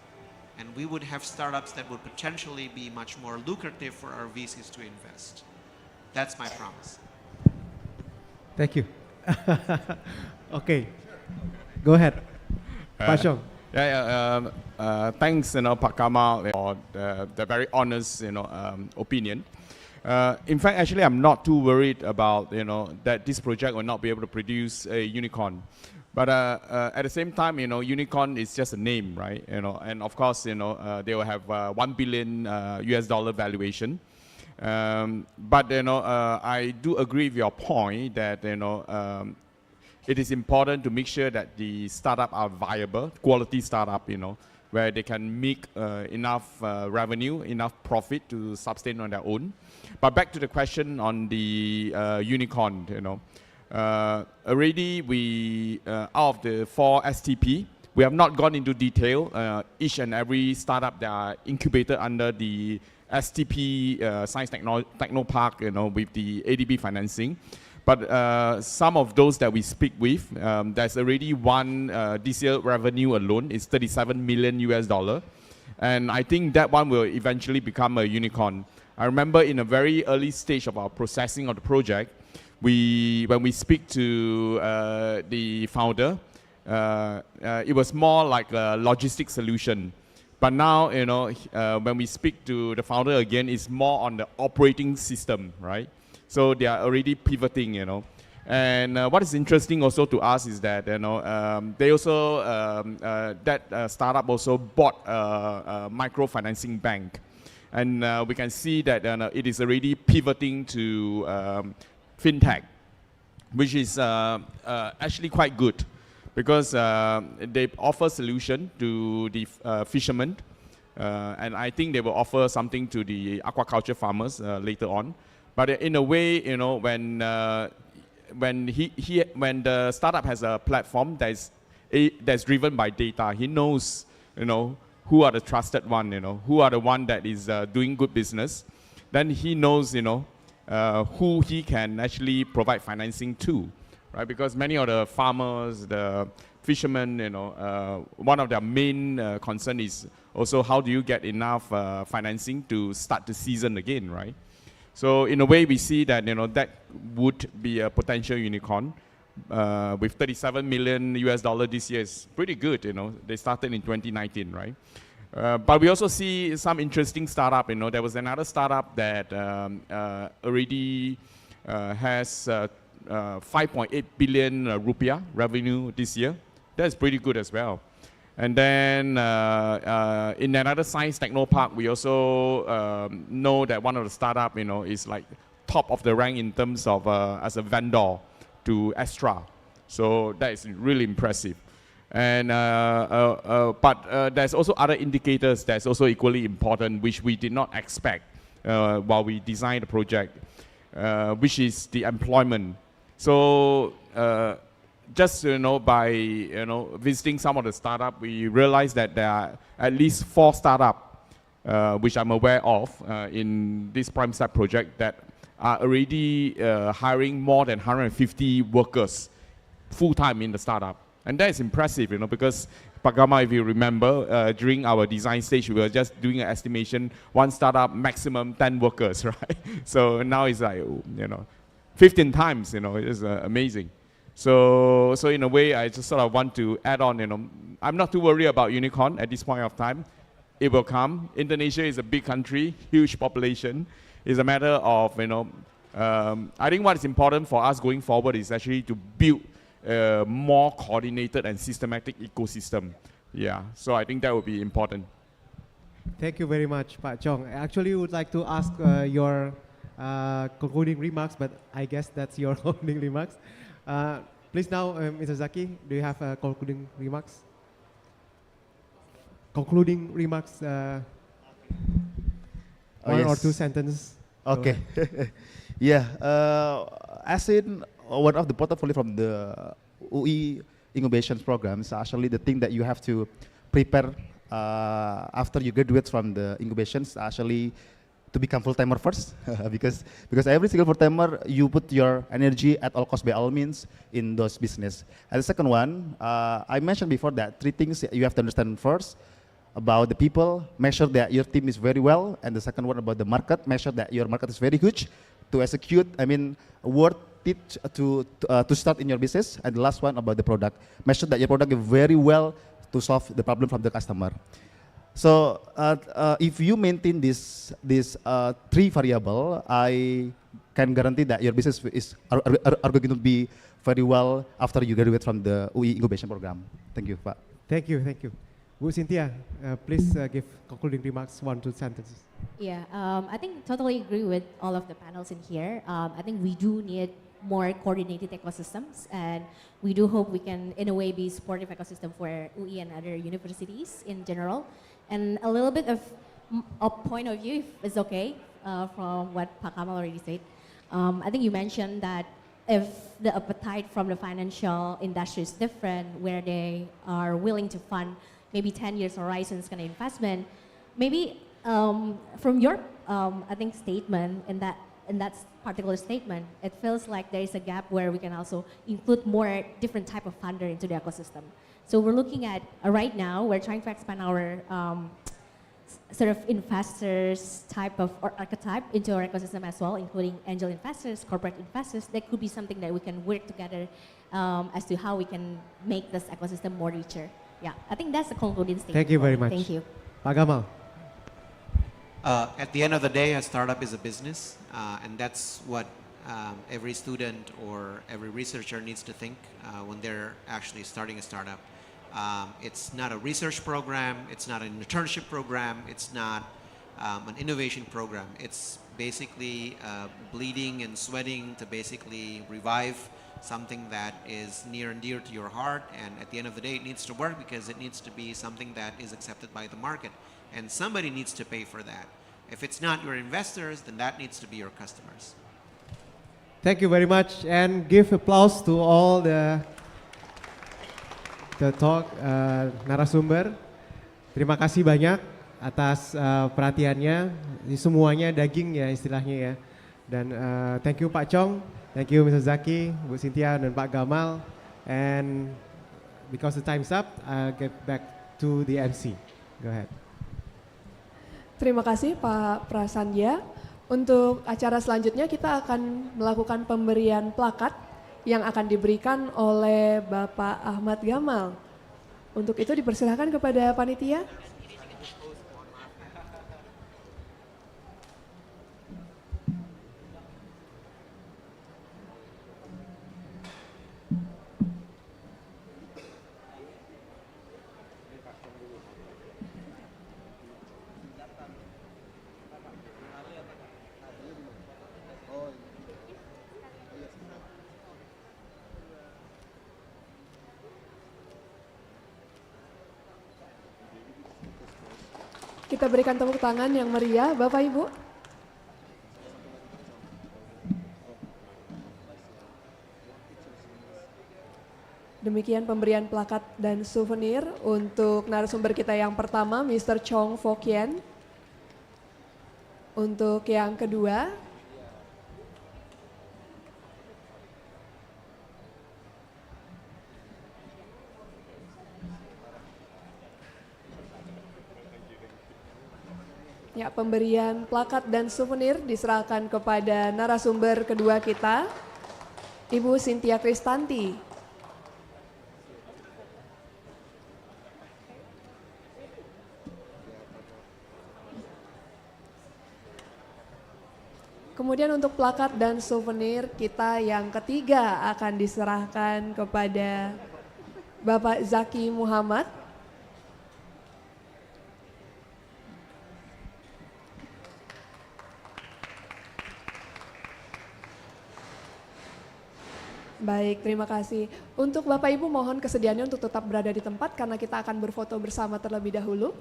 And we would have startups that would potentially be much more lucrative for our VCs to invest. That's my promise. Thank you. Okay, go ahead. Pak Chong. Thanks, Pak Kamal, for the very honest, opinion. In fact, actually, I'm not too worried about, that this project will not be able to produce a unicorn. But at the same time, unicorn is just a name, right? And of course, they will have $1 billion US dollar valuation. But I do agree with your point that it is important to make sure that the startup are viable, quality startup, where they can make enough revenue, enough profit to sustain on their own. But back to the question on the unicorn, already we, out of the 4 STP, we have not gone into detail. Each and every startup that are incubated under the STP Science Technopark, with the ADB financing. But some of those that we speak with, there's already one this year revenue alone is $37 million US dollar. And I think that one will eventually become a unicorn. I remember in a very early stage of our processing of the project, when we speak to the founder, it was more like a logistic solution. But now, when we speak to the founder again, it's more on the operating system, right? So they are already pivoting, And what is interesting also to us is that, they also, that startup also bought a microfinancing bank. And we can see that it is already pivoting to fintech, which is actually quite good because they offer solution to the fishermen. And I think they will offer something to the aquaculture farmers later on. But in a way, when the startup has a platform that's driven by data, he knows, who are the trusted one, who are the one that is doing good business. Then he knows, who he can actually provide financing to, right? Because many of the farmers, the fishermen, one of their main concern is also how do you get enough financing to start the season again, right? So in a way, we see that that would be a potential unicorn. With $37 million this year is pretty good. They started in 2019, right? But we also see some interesting startup. There was another startup that already has 5.8 billion rupiah revenue this year. That's pretty good as well. And then in another science techno park, we also know that one of the startup, is like top of the rank in terms of as a vendor to Astra. So that is really impressive. And but there's also other indicators that's also equally important, which we did not expect while we designed the project, which is the employment. So just by visiting some of the startup, we realized that there are at least 4 startups, which I'm aware of in this PrimeSat project, that are already hiring more than 150 workers full-time in the startup. And that is impressive, because Pak Gamal, if you remember, during our design stage, we were just doing an estimation, one startup, maximum 10 workers, right? So now it's like, 15 times, it's amazing. So in a way, I just sort of want to add on, I'm not too worried about unicorn at this point of time. It will come. Indonesia is a big country, huge population. It's a matter of, I think what is important for us going forward is actually to build a more coordinated and systematic ecosystem. Yeah, so I think that would be important. Thank you very much, Pak Chong. I actually would like to ask your concluding remarks, but I guess that's your concluding remarks. Please now, Mr. Zaki, do you have concluding remarks? Concluding remarks, one or two sentences. Okay. Yeah, as in one of the portfolio from the UI incubations programs, actually the thing that you have to prepare after you graduate from the incubations, actually to become full-timer first, because every single full-timer, you put your energy at all costs by all means in those business. And the second one, I mentioned before that 3 things you have to understand first: about the people, make sure that your team is very well, and the second one about the market, make sure that your market is very huge to execute, worth it to start in your business, and the last one about the product, make sure that your product is very well to solve the problem from the customer. So if you maintain these 3 variables, I can guarantee that your business are going to be very well after you graduate from the UI incubation program. Thank you, Pak. Thank you, thank you. Bu Cynthia, please give concluding remarks, 1 2 sentences. Yeah, I think totally agree with all of the panels in here. I think we do need more coordinated ecosystems, and we do hope we can, in a way, be supportive ecosystem for UI and other universities in general. And a little bit of a point of view, if it's okay, from what Pak Kamal already said. I think you mentioned that if the appetite from the financial industry is different, where they are willing to fund maybe 10 years horizons kind of investment, maybe from your, I think, statement in that particular statement, it feels like there is a gap where we can also include more different type of funder into the ecosystem. So we're looking at, right now, we're trying to expand our sort of investors type of or archetype into our ecosystem as well, including angel investors, corporate investors. That could be something that we can work together as to how we can make this ecosystem more richer. Yeah, I think that's the concluding statement. Thank you very much. Thank you. Pak Gamal. At the end of the day, a startup is a business, and that's what every student or every researcher needs to think when they're actually starting a startup. It's not a research program, it's not an internship program, it's not an innovation program. It's basically bleeding and sweating to basically revive something that is near and dear to your heart, and at the end of the day it needs to work because it needs to be something that is accepted by the market, and somebody needs to pay for that. If it's not your investors, then that needs to be your customers. Thank you very much, and give applause to all the talk narasumber. Terima kasih banyak atas perhatiannya. Semuanya daging ya istilahnya ya. Dan thank you Pak Chong. Thank you Mr. Zaki, Bu Cynthia dan Pak Gamal. And because the time's up, I'll get back to the MC. Go ahead. Terima kasih Pak Prasandya. Untuk acara selanjutnya kita akan melakukan pemberian plakat yang akan diberikan oleh Bapak Ahmad Gamal. Untuk itu dipersilakan kepada panitia. Kita berikan tepuk tangan yang meriah, Bapak Ibu. Demikian pemberian plakat dan souvenir untuk narasumber kita yang pertama, Mr. Chong Fokian. Untuk yang kedua, ya, pemberian plakat dan souvenir diserahkan kepada narasumber kedua kita, Ibu Cynthia Kristanti. Kemudian untuk plakat dan souvenir kita yang ketiga akan diserahkan kepada Bapak Zaki Muhammad. Baik, terima kasih. Untuk Bapak Ibu mohon kesediaannya untuk tetap berada di tempat karena kita akan berfoto bersama terlebih dahulu.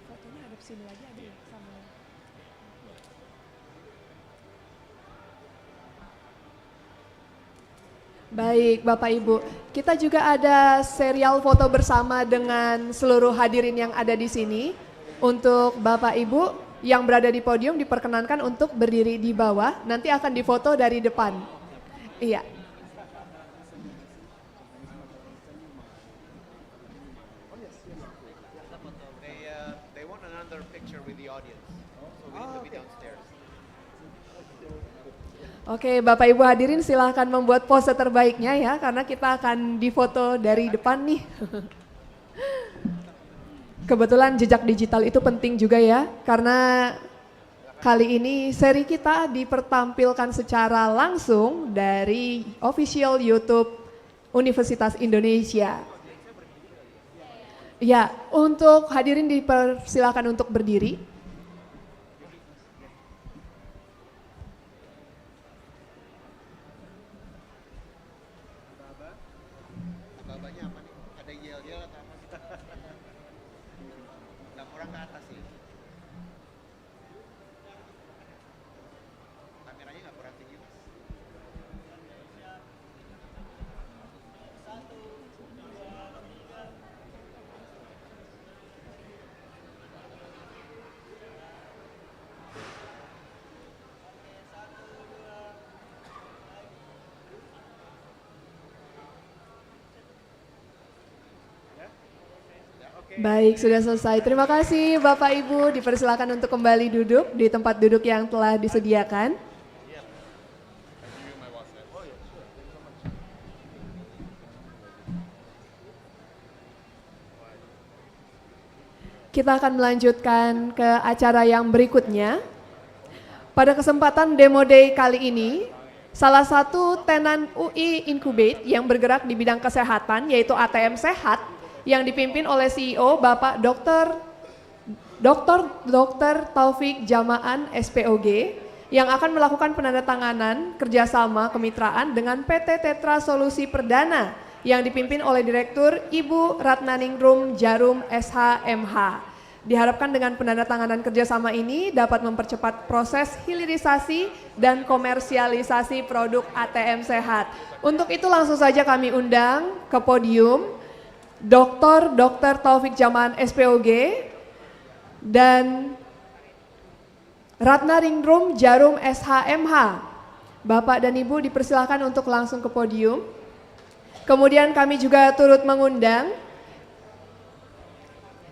Fotonya ada sini lagi ada ya sama. Baik, Bapak Ibu. Kita juga ada serial foto bersama dengan seluruh hadirin yang ada di sini. Untuk Bapak Ibu yang berada di podium diperkenankan untuk berdiri di bawah, nanti akan difoto dari depan. Iya. They want another picture with the audience, so we need to be downstairs. Oke, Bapak Ibu hadirin silahkan membuat pose terbaiknya ya, karena kita akan difoto dari depan nih. Kebetulan jejak digital itu penting juga ya, karena kali ini seri kita dipertampilkan secara langsung dari official YouTube Universitas Indonesia. Ya, untuk hadirin dipersilakan untuk berdiri. Babanya apa nih? Ada yel-yel atau apa sih? Nggak kurang ke atas sih. Kameranya nggak kurang tinggi, Mas. Baik, sudah selesai. Terima kasih Bapak Ibu, dipersilakan untuk kembali duduk di tempat duduk yang telah disediakan. Kita akan melanjutkan ke acara yang berikutnya. Pada kesempatan Demo Day kali ini, salah satu tenan UI Incubate yang bergerak di bidang kesehatan yaitu ATM Sehat yang dipimpin oleh CEO Bapak Dr. Taufik Jamaan SPOG yang akan melakukan penandatanganan kerjasama kemitraan dengan PT Tetra Solusi Perdana yang dipimpin oleh Direktur Ibu Ratnaningrum Jarum SHMH. Diharapkan dengan penandatanganan kerjasama ini dapat mempercepat proses hilirisasi dan komersialisasi produk ATM Sehat. Untuk itu langsung saja kami undang ke podium Dr. Taufik Jaman SPOG dan Ratna Ringrum Jarum SHMH. Bapak dan Ibu dipersilakan untuk langsung ke podium. Kemudian kami juga turut mengundang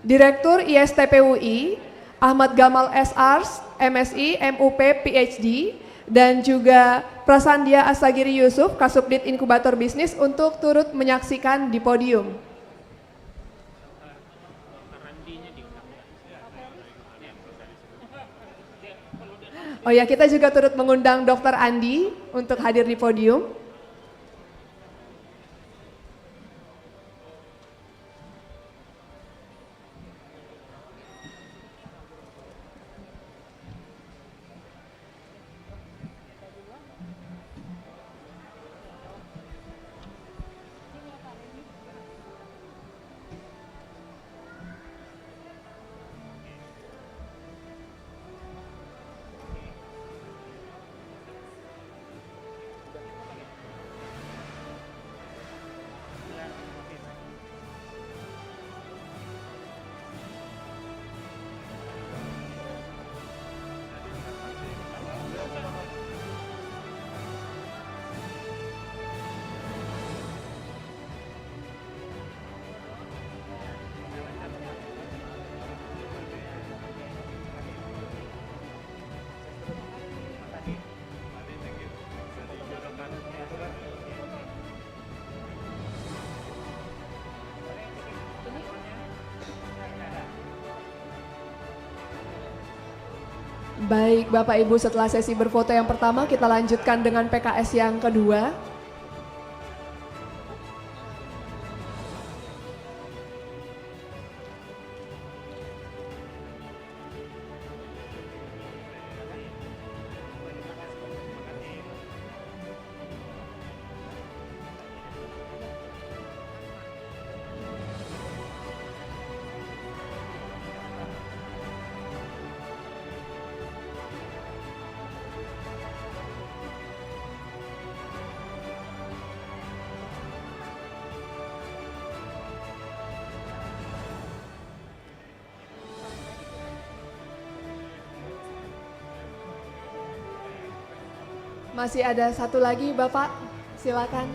Direktur ISTPUI Ahmad Gamal SArs, MSI, MUP, PhD, dan juga Prasandia Asagiri Yusuf, Kasubdit Inkubator Bisnis untuk turut menyaksikan di podium. Oh ya, kita juga turut mengundang Dr. Andi untuk hadir di podium. Baik Bapak Ibu, setelah sesi berfoto yang pertama kita lanjutkan dengan PKS yang kedua. Masih ada satu lagi Bapak, silakan.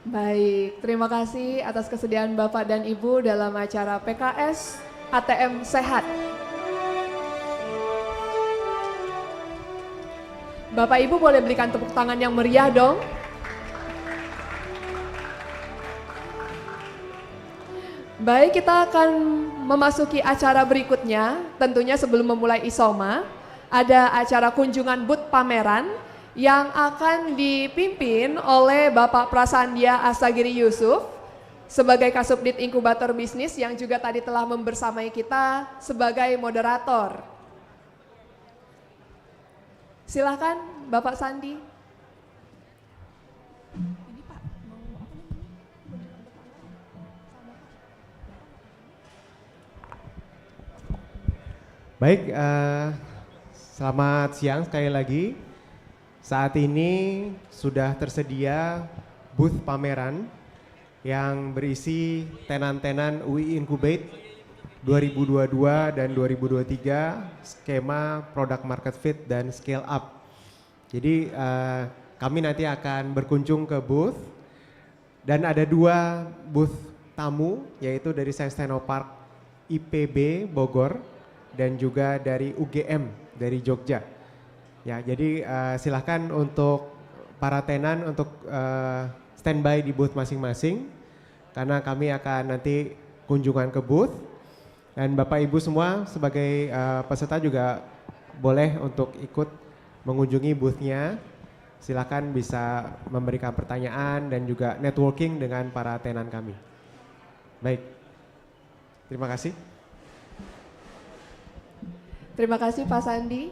Baik, terima kasih atas kesediaan Bapak dan Ibu dalam acara PKS ATM Sehat. Bapak Ibu boleh berikan tepuk tangan yang meriah dong. Baik, kita akan memasuki acara berikutnya. Tentunya sebelum memulai Isoma, ada acara kunjungan booth pameran yang akan dipimpin oleh Bapak Prasandia Asagiri Yusuf sebagai Kasubdit Inkubator Bisnis yang juga tadi telah membersamai kita sebagai moderator. Silakan Bapak Sandi. Baik, selamat siang sekali lagi. Saat ini sudah tersedia booth pameran yang berisi tenan-tenan UI Incubate 2022 dan 2023, skema product market fit dan scale up. Jadi kami nanti akan berkunjung ke booth dan ada 2 booth tamu, yaitu dari Science Technopark IPB Bogor dan juga dari UGM dari Jogja. Ya, jadi silahkan untuk para tenan untuk standby di booth masing-masing karena kami akan nanti kunjungan ke booth. Dan Bapak Ibu semua sebagai peserta juga boleh untuk ikut mengunjungi booth-nya. Silakan bisa memberikan pertanyaan dan juga networking dengan para tenan kami. Baik, terima kasih. Terima kasih Pak Sandi.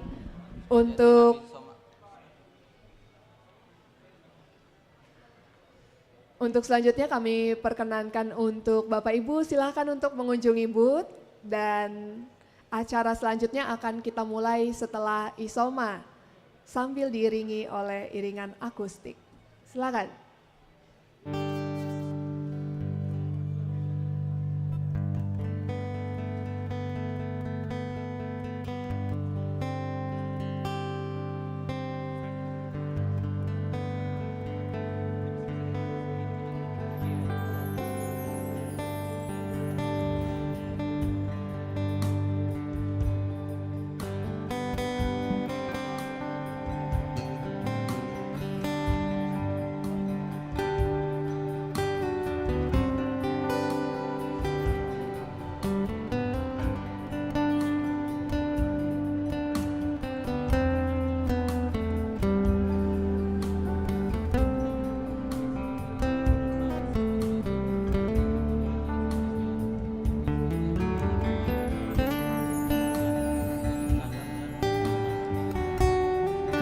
Untuk selanjutnya kami perkenankan untuk Bapak Ibu silahkan untuk mengunjungi booth dan acara selanjutnya akan kita mulai setelah Isoma sambil diiringi oleh iringan akustik. Silakan.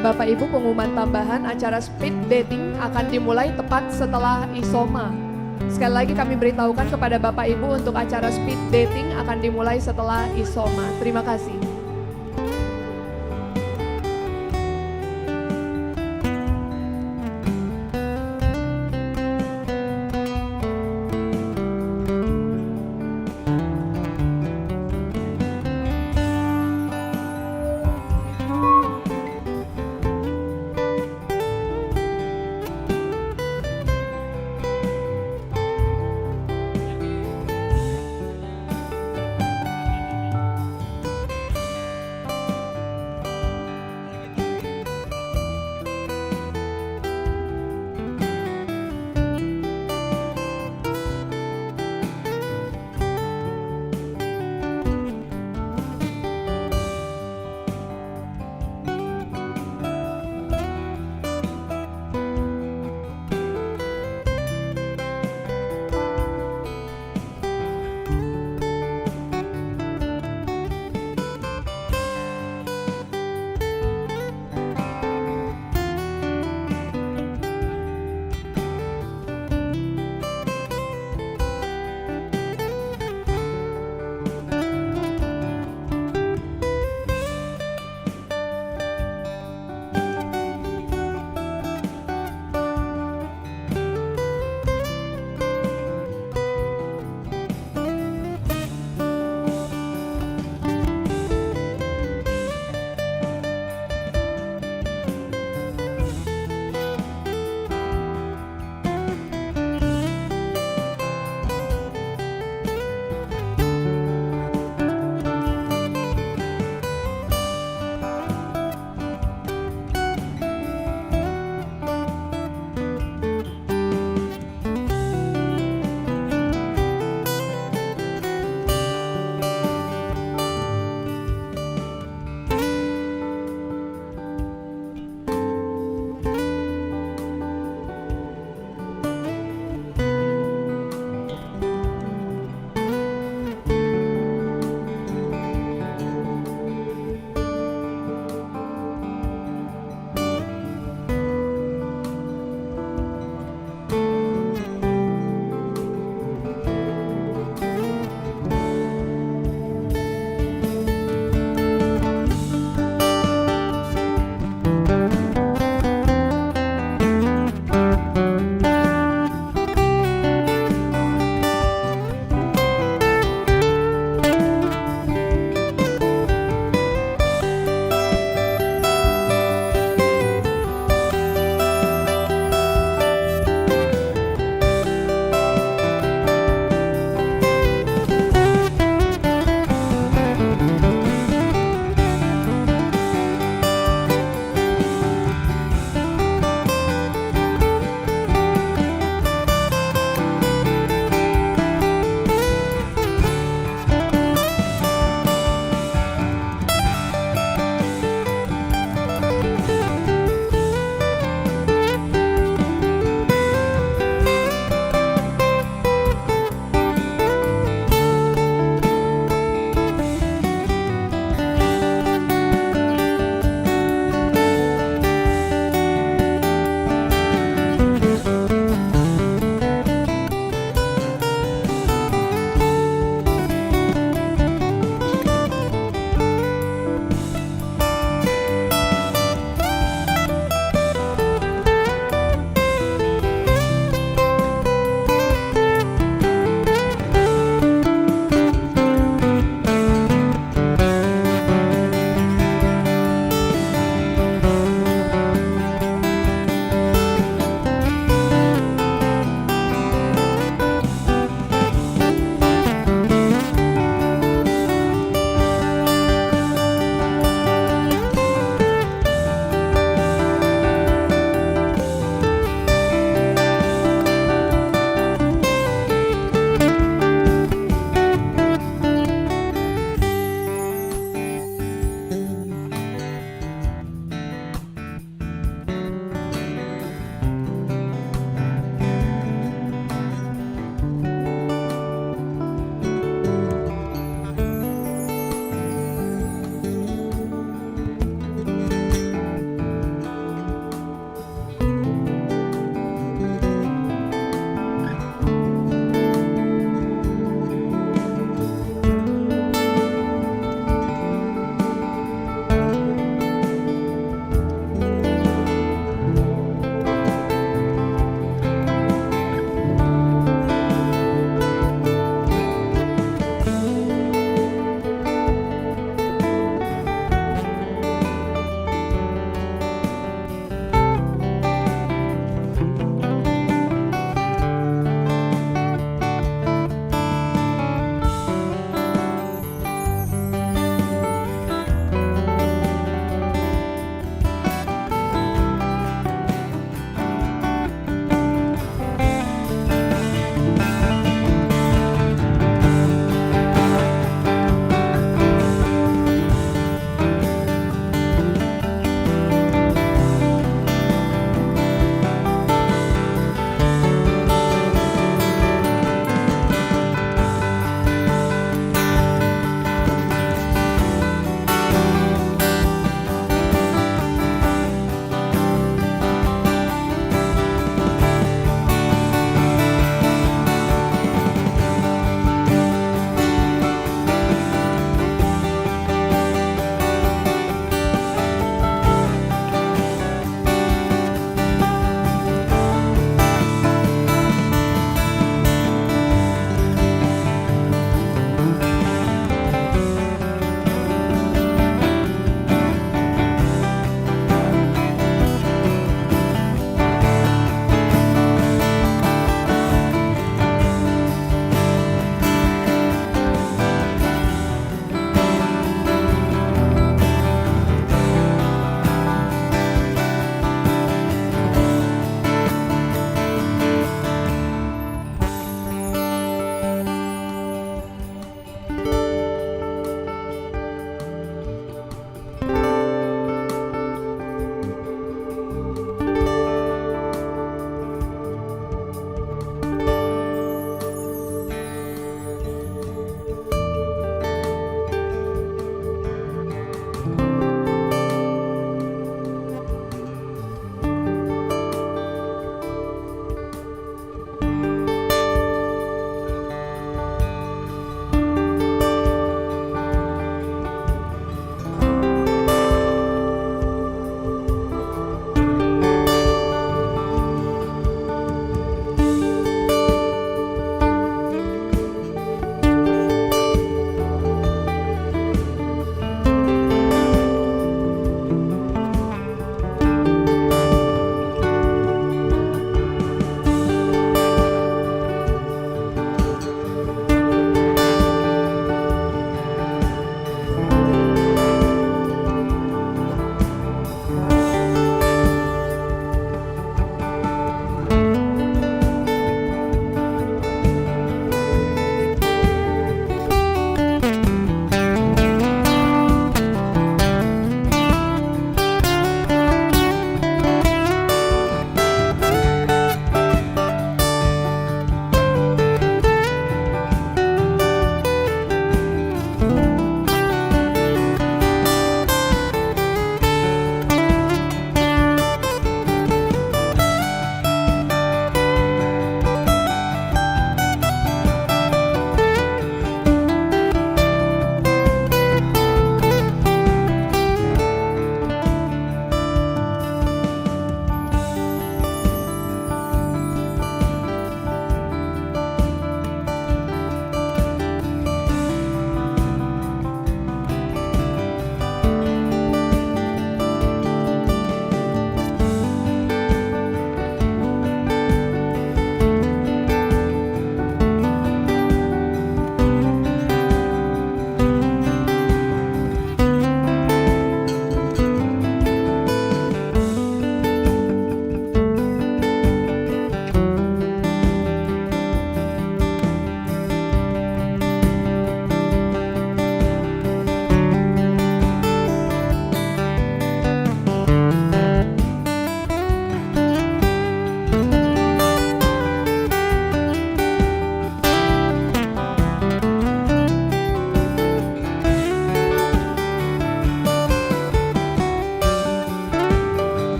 Bapak Ibu, pengumuman tambahan acara speed dating akan dimulai tepat setelah Isoma. Sekali lagi kami beritahukan kepada Bapak Ibu untuk acara speed dating akan dimulai setelah Isoma. Terima kasih.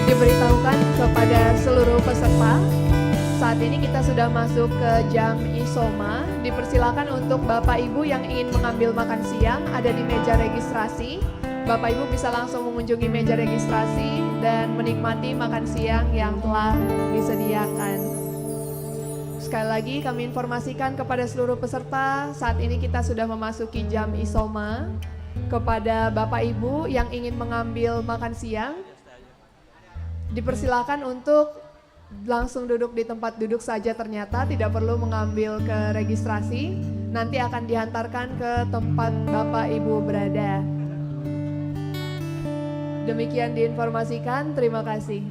Diberitahukan kepada seluruh peserta, saat ini kita sudah masuk ke jam isoma. Dipersilakan untuk Bapak Ibu yang ingin mengambil makan siang ada di meja registrasi. Bapak Ibu bisa langsung mengunjungi meja registrasi dan menikmati makan siang yang telah disediakan. Sekali lagi kami informasikan kepada seluruh peserta, saat ini kita sudah memasuki jam isoma. Kepada Bapak Ibu yang ingin mengambil makan siang, dipersilakan untuk langsung duduk di tempat duduk saja, ternyata tidak perlu mengambil ke registrasi, nanti akan dihantarkan ke tempat Bapak Ibu berada. Demikian diinformasikan, terima kasih.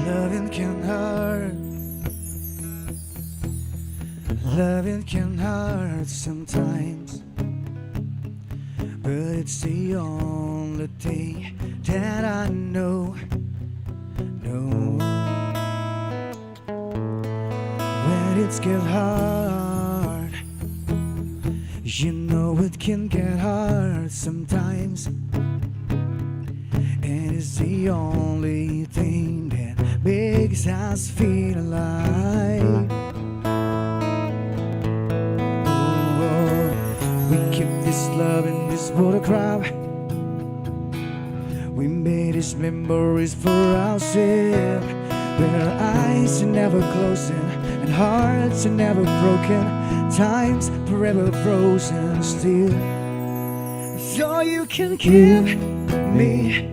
Loving can hurt. Loving can hurt sometimes, but it's the only thing that I know. No, when it's get hard, you know it can get hard sometimes, and it's the only thing that makes us feel alive. Oh, we keep this love in this photograph. We made these memories for ourselves, where our eyes are never closing and hearts are never broken, time's forever frozen still. So you can keep me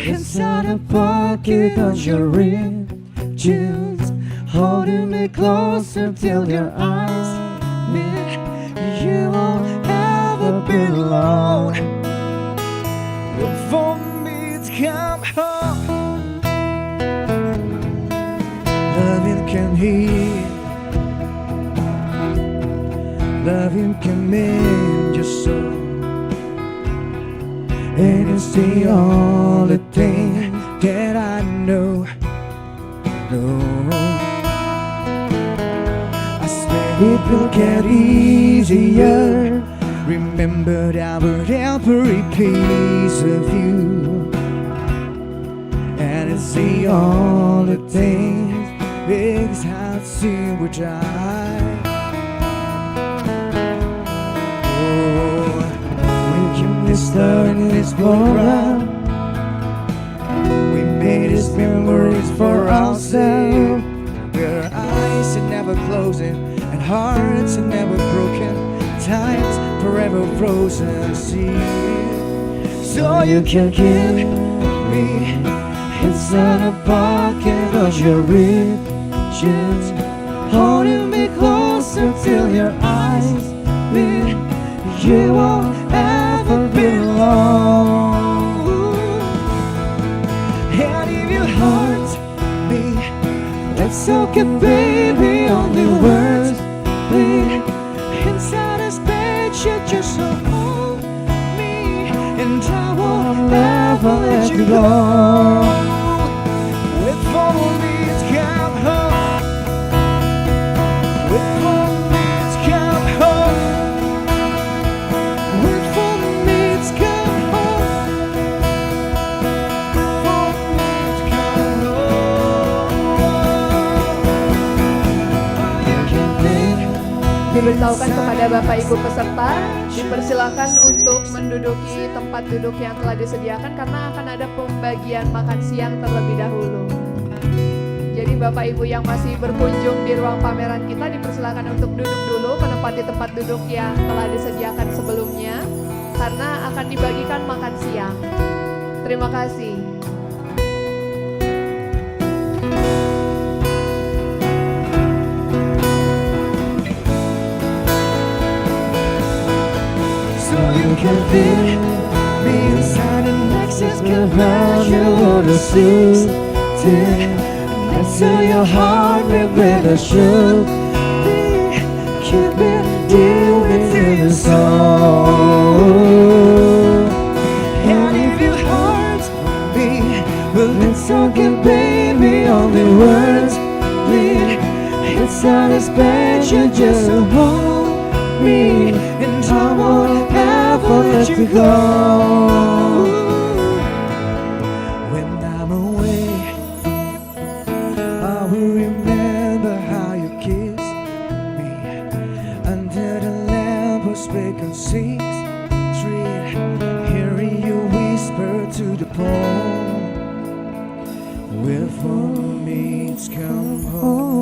inside a pocket of your ring, just holding me closer till your eyes meet. You won't ever be alone. Look for me to come home. Loving can heal. Loving can mend your soul. And it's the only thing that I know. No, I swear it will get easier. Remember our every piece of you, and it's the only thing that makes us see we try. This love in this program, we made these memories for ourselves, where our eyes are never closing and hearts are never broken, time's forever frozen still. So you can give me inside a pocket of your riches, holding me closer till your eyes meet. You won't ever be alone. And if you hurt me, that's okay, baby. Only words bleed inside a space. You just hold me, and I won't ever let you go. Wait for me to come home. Wait for me to come home. Diberitahukan kepada Bapak Ibu peserta, dipersilakan untuk menduduki tempat duduk yang telah disediakan karena akan ada pembagian makan siang terlebih dahulu. Jadi Bapak Ibu yang masih berkunjung di ruang pameran kita dipersilakan untuk duduk dulu menempati tempat duduk yang telah disediakan sebelumnya karena akan dibagikan makan siang. Terima kasih. You can feel me inside an excess conventional to see wanted. Let's fill your heart with a should be. Keep it deep into the soul. And if your heart beat, well, it's okay, baby. Only words bleed. It's not as bad, you just hold me, and I won't ever let you go. When I'm away, I will remember how you kissed me under the lamp was speaking 6th Street, hearing you whisper to the phone, where for me it's come home.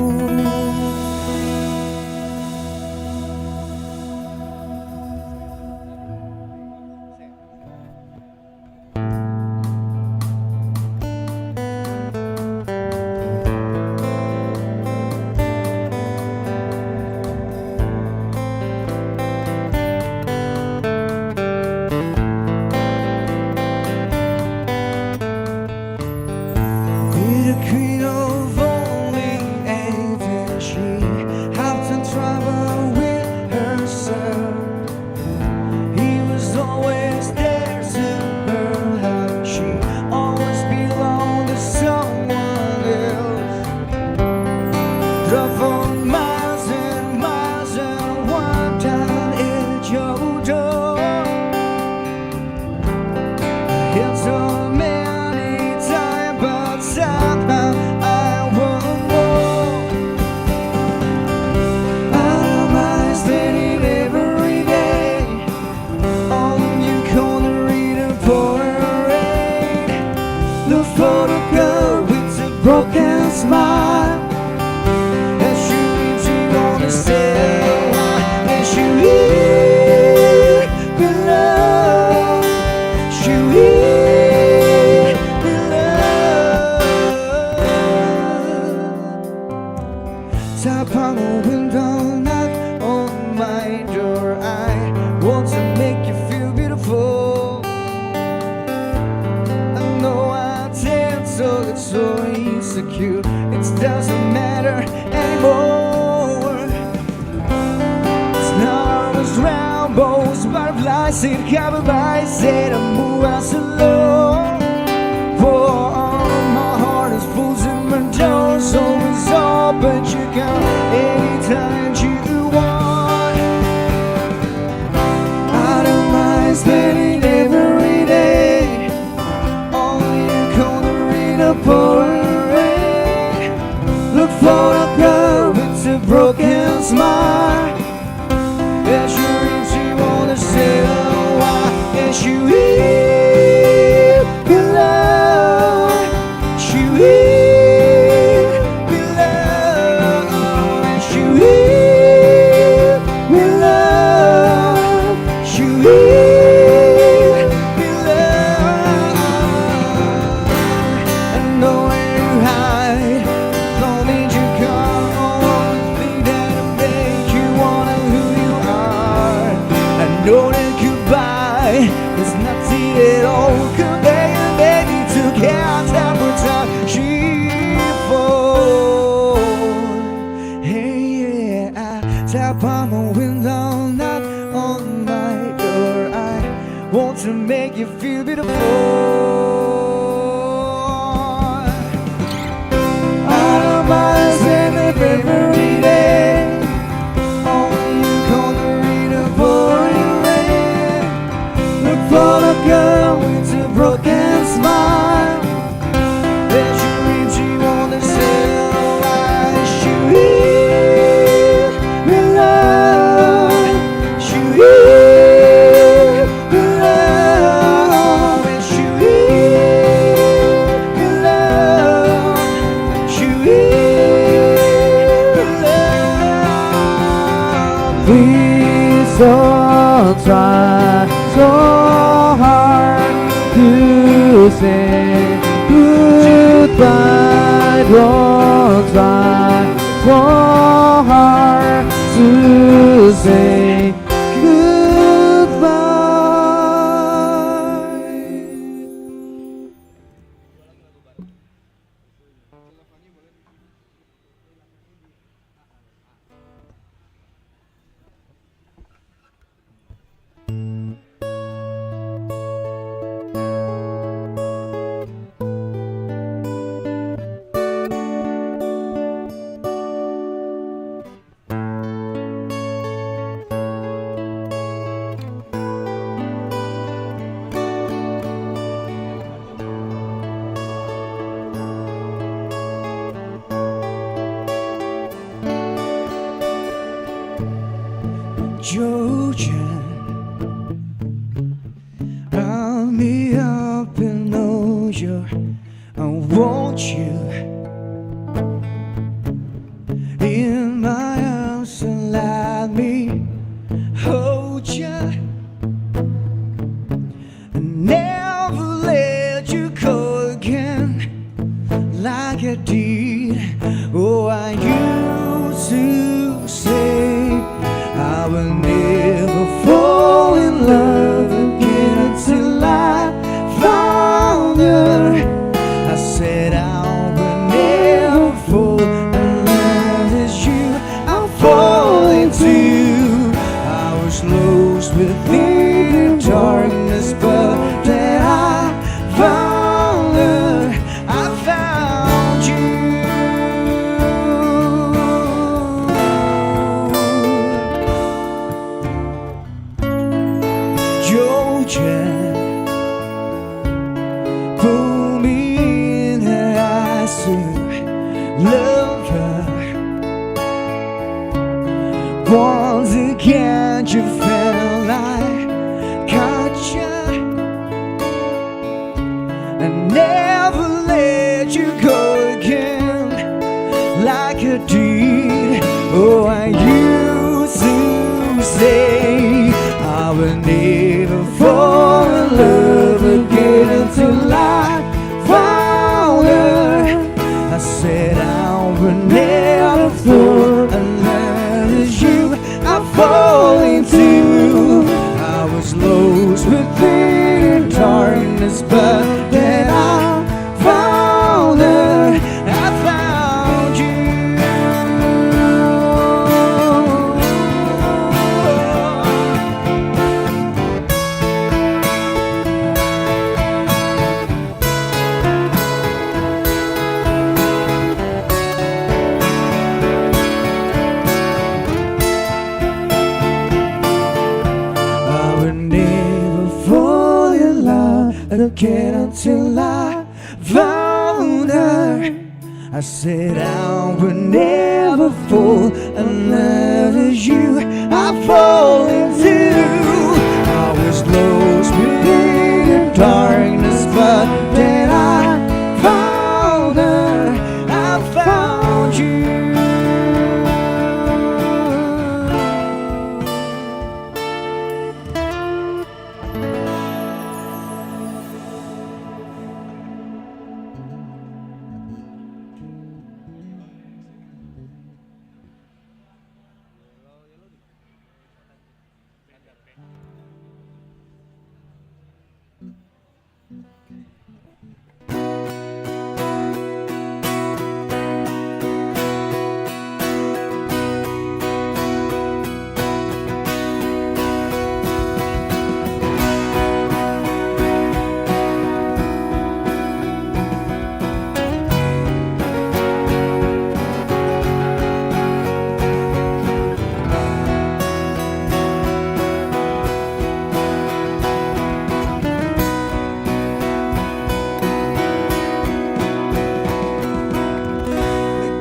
The queen of only 18, she often trouble with herself. He was always there to her heart. She always belonged to someone else. Drove for miles and miles and one time at your door. It's so many times, but somehow I want more. Out of my spending every day on you corner reading for a rain. Look for the girl with a broken smile, and she leaves you on the stair, and she will be loved. She will be loved. Tap on the window, knock on my door. I want to make you feel beautiful. I know I tend to get so insecure. It doesn't matter anymore. It's not always rainbows, butterflies, it covered by said I'm moving slow. For my heart is full and my door's always open. You come anytime you want. I don't mind spending every day only you gonna read a poem. Look for a girl with a broken smile, and she reads you on the sail, and she will be loved. She will be loved, and she will be loved. She will be loved. And know where you hide, don't need you come on. Think that'll make you wanna who you are. I know that goodbye is nothing at all. Could they maybe to count every time she falls? Hey, yeah, I tap on the window, knock on my door. I want to make you feel beautiful. Out of my zen every day, only you gonna read a boring rain. Look for the girl with a broken smile, and she reads you on the sail, and she will be loved. She will be loved, and she will be loved. She will be loved. Please don't try so hard to say goodbye. Don't try so hard to say goodbye. Georgia, round me up and know you. I want you in my arms and let me hold you and never let you go again like I did. Oh, I used to say I will never fall in love again until I found her. I said I will never fall in love as you I'm falling to. I was lost within the darkness, but then I found her. I found you. Georgia, pull me in her eyes to love her. Once again you felt like gotcha, and never let you go again like I did. Oh, I used to say I will never fall in love again until I found her. I said I will never fall in love as you I'm falling to. I was lost within the darkness, but then I found her. I found you. Again until I found her. I said I would never fall in love as you I fall into. I was lost within the darkness, but then I found her. I found you.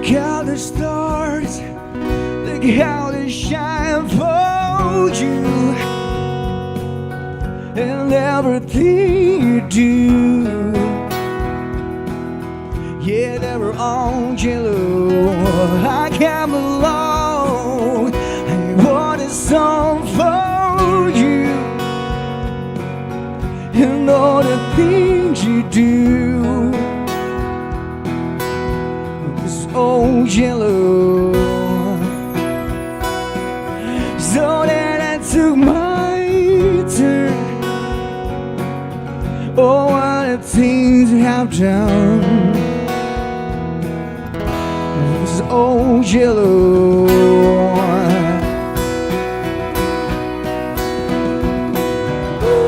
How the stars, look how they shine for you, and everything you do. Yeah, they were all yellow. I came along and wrote a song for you, and all the things you do. Oh, yellow. So then I took my turn. Oh, what the things you have done. all yellow.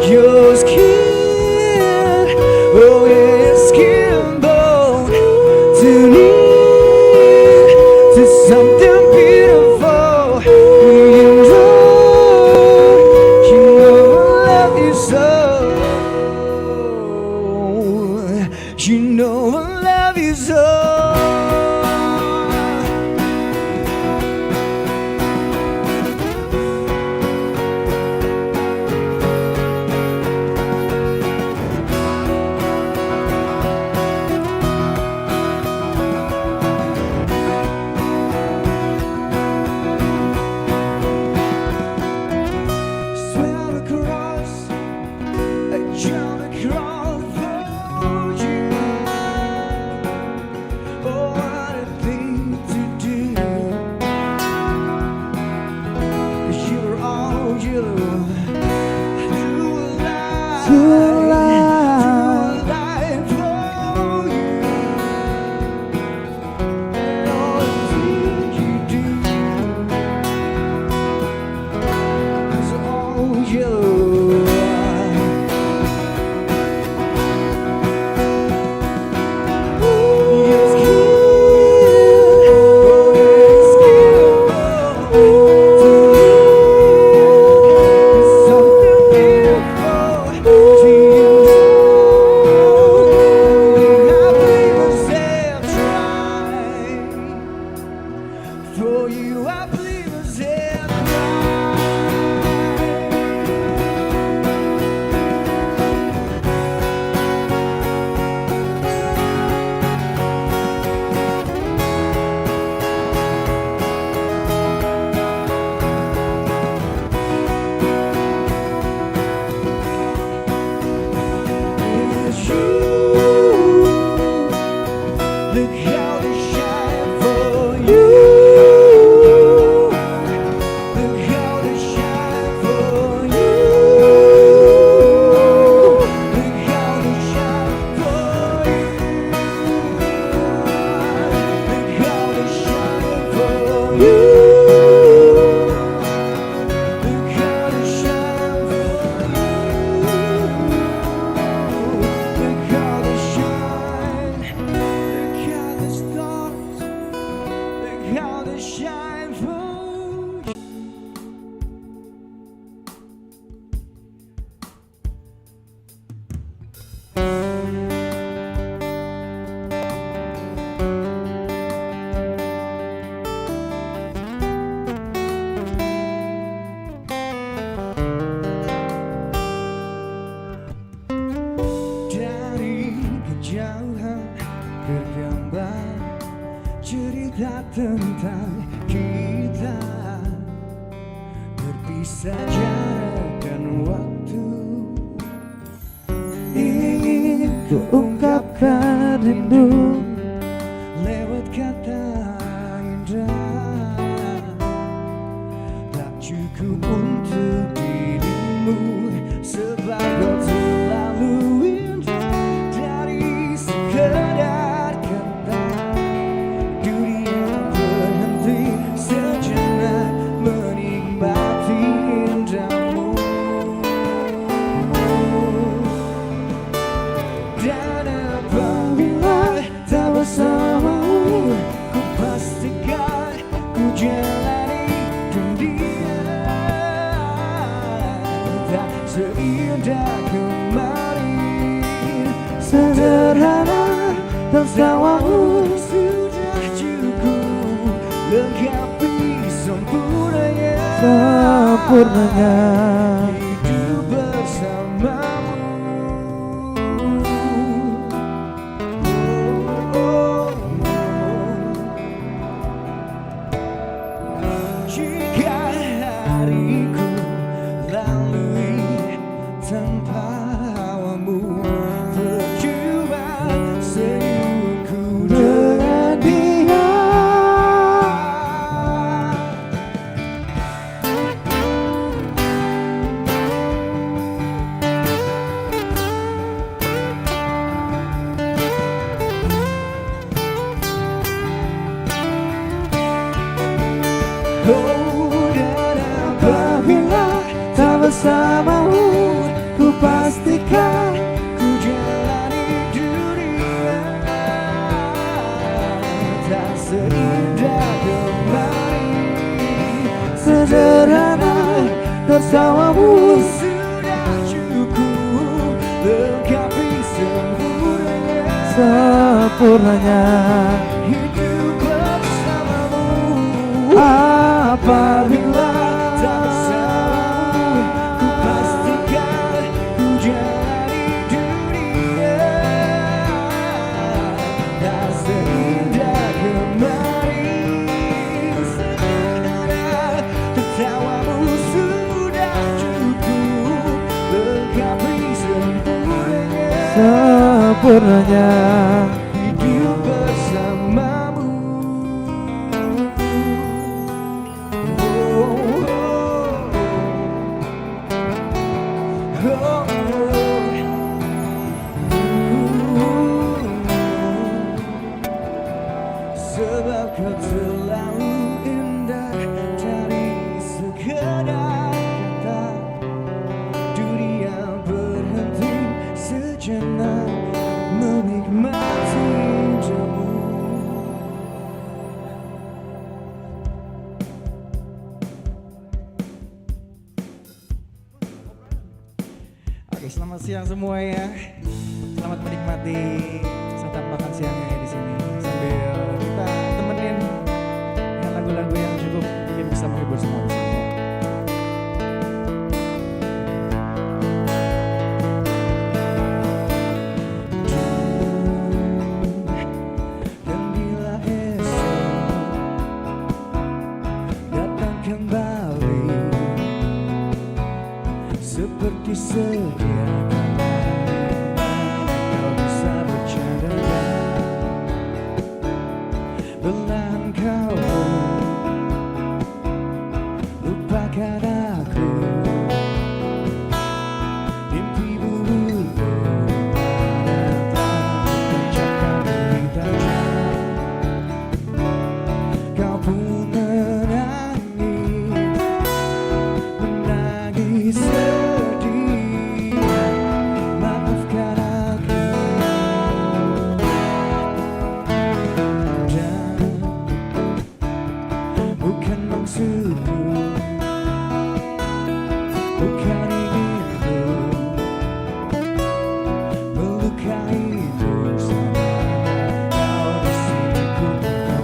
Your skin, oh yeah, your skin bone turning to something beautiful. You know I love you so. You know I love you so. Swim across, jump across for you. Oh, what a thing to do. 'Cause you're all yellow. To life for you. All the things you do is all yellow. Your skin, oh yeah, your skin is something beautiful. To you, I believe myself trying. For you, I believe myself it's you. Look how they shine for you. Look how they shine for you. Look how they shine for you. Look how they shine for you. Look how they shine for you. Look how they shine. Look how the stars. Look how they shine for you. Dari kejauhan tergambar cerita tentang kita, berpisah jarak dan waktu. Ingin ku ungkapkan rindu lewat kata indah, tak cukup untuk dirimu sebab kau terlalu indah. Dari sekedar kata dunia berhenti sejenak menikmati indahmu. Dan apabila tak bersamamu, ku pastikan ku jalani dunia tak seindah kemarin. Sederhana dan tawamu sudah cukup lengkapi sempurnanya hidup bersamamu. Jika hariku lalui tanpa hawamu, percuma senyumku dengan dia. seindah kemarin. Sederhana tertawamu sudah cukup lengkapi sempurnanya hidup bersamamu. Apabila tak bersamamu, ku pastikan ku jalani dunia tak seindah kemarin. Sederhana tertawamu sudah cukup lengkapi sempurnanya hidup bersamamu. Sebab kau terlalu indah dari sekedar kata. Dunia berhenti sejenak menikmati jamu. Oke, selamat siang semua ya. Selamat menikmati santap makan siangnya di sini sambil kita temenin dengan lagu-lagu yang cukup bikin bisa menghibur semua. Dan bila esok datang kembali seperti sedia kemarin, kau bisa bercanda belahan kau lupakan aku. Mimpi buruk tercapkan beritanya. Kau pun menangis sedih. Maafkan aku. Dan bukan maksudku, bukan inginku melukaimu. Sadar kau di sini ku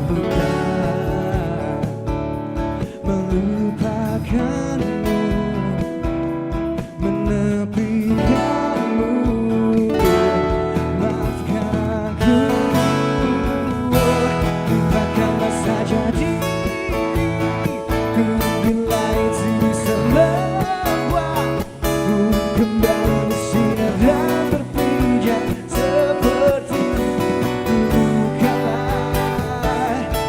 bukan melupakanmu, menepikanmu. Maafkan aku, lupakanlah saja diriku bila itu bisa membuatmu kembali bersinar dan berpijak seperti dulu kala.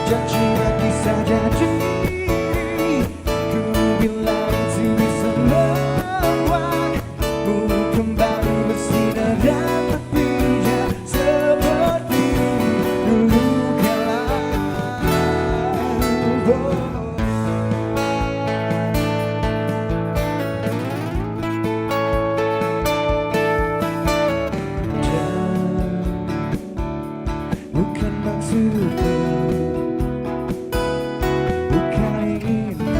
Janji lagi saja diriku bila itu bisa membuatmu kembali bersinar dan berpijak seperti dulu kala. Bukan maksudku, bukan inginku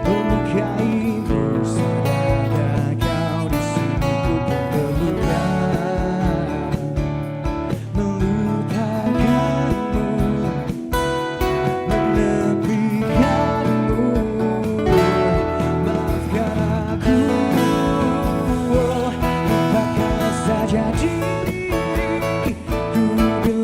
melukaimu. Sadar kau di sini ku terluka, melupakanmu, menepikanmu. Maafkan aku, lupakanlah saja diriku bila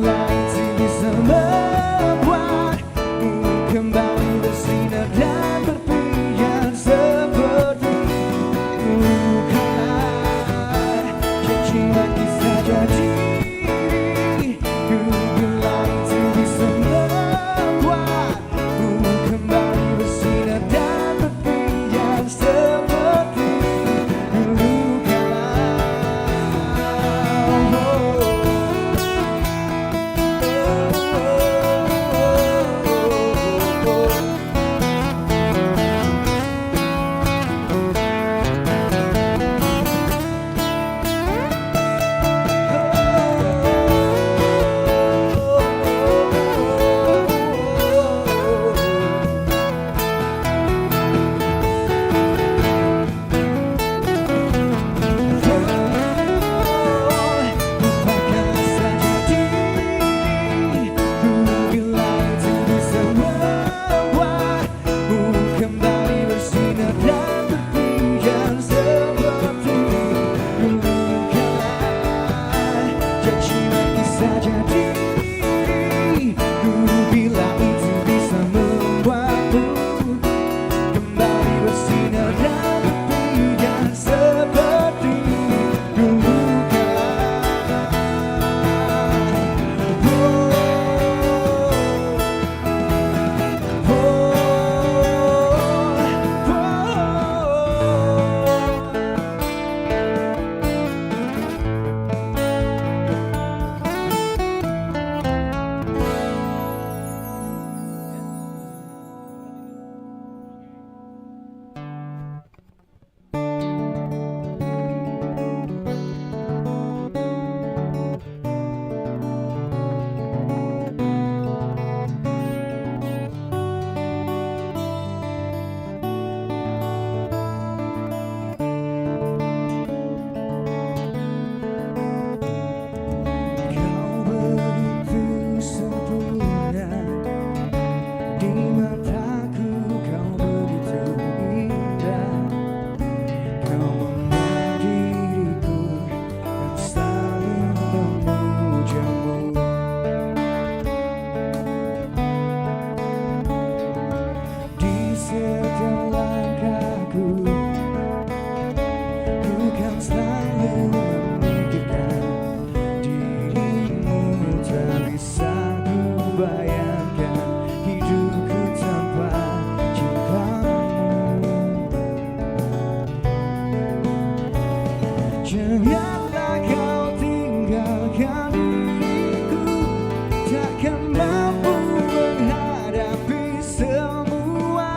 takkan mampu menghadapi semua.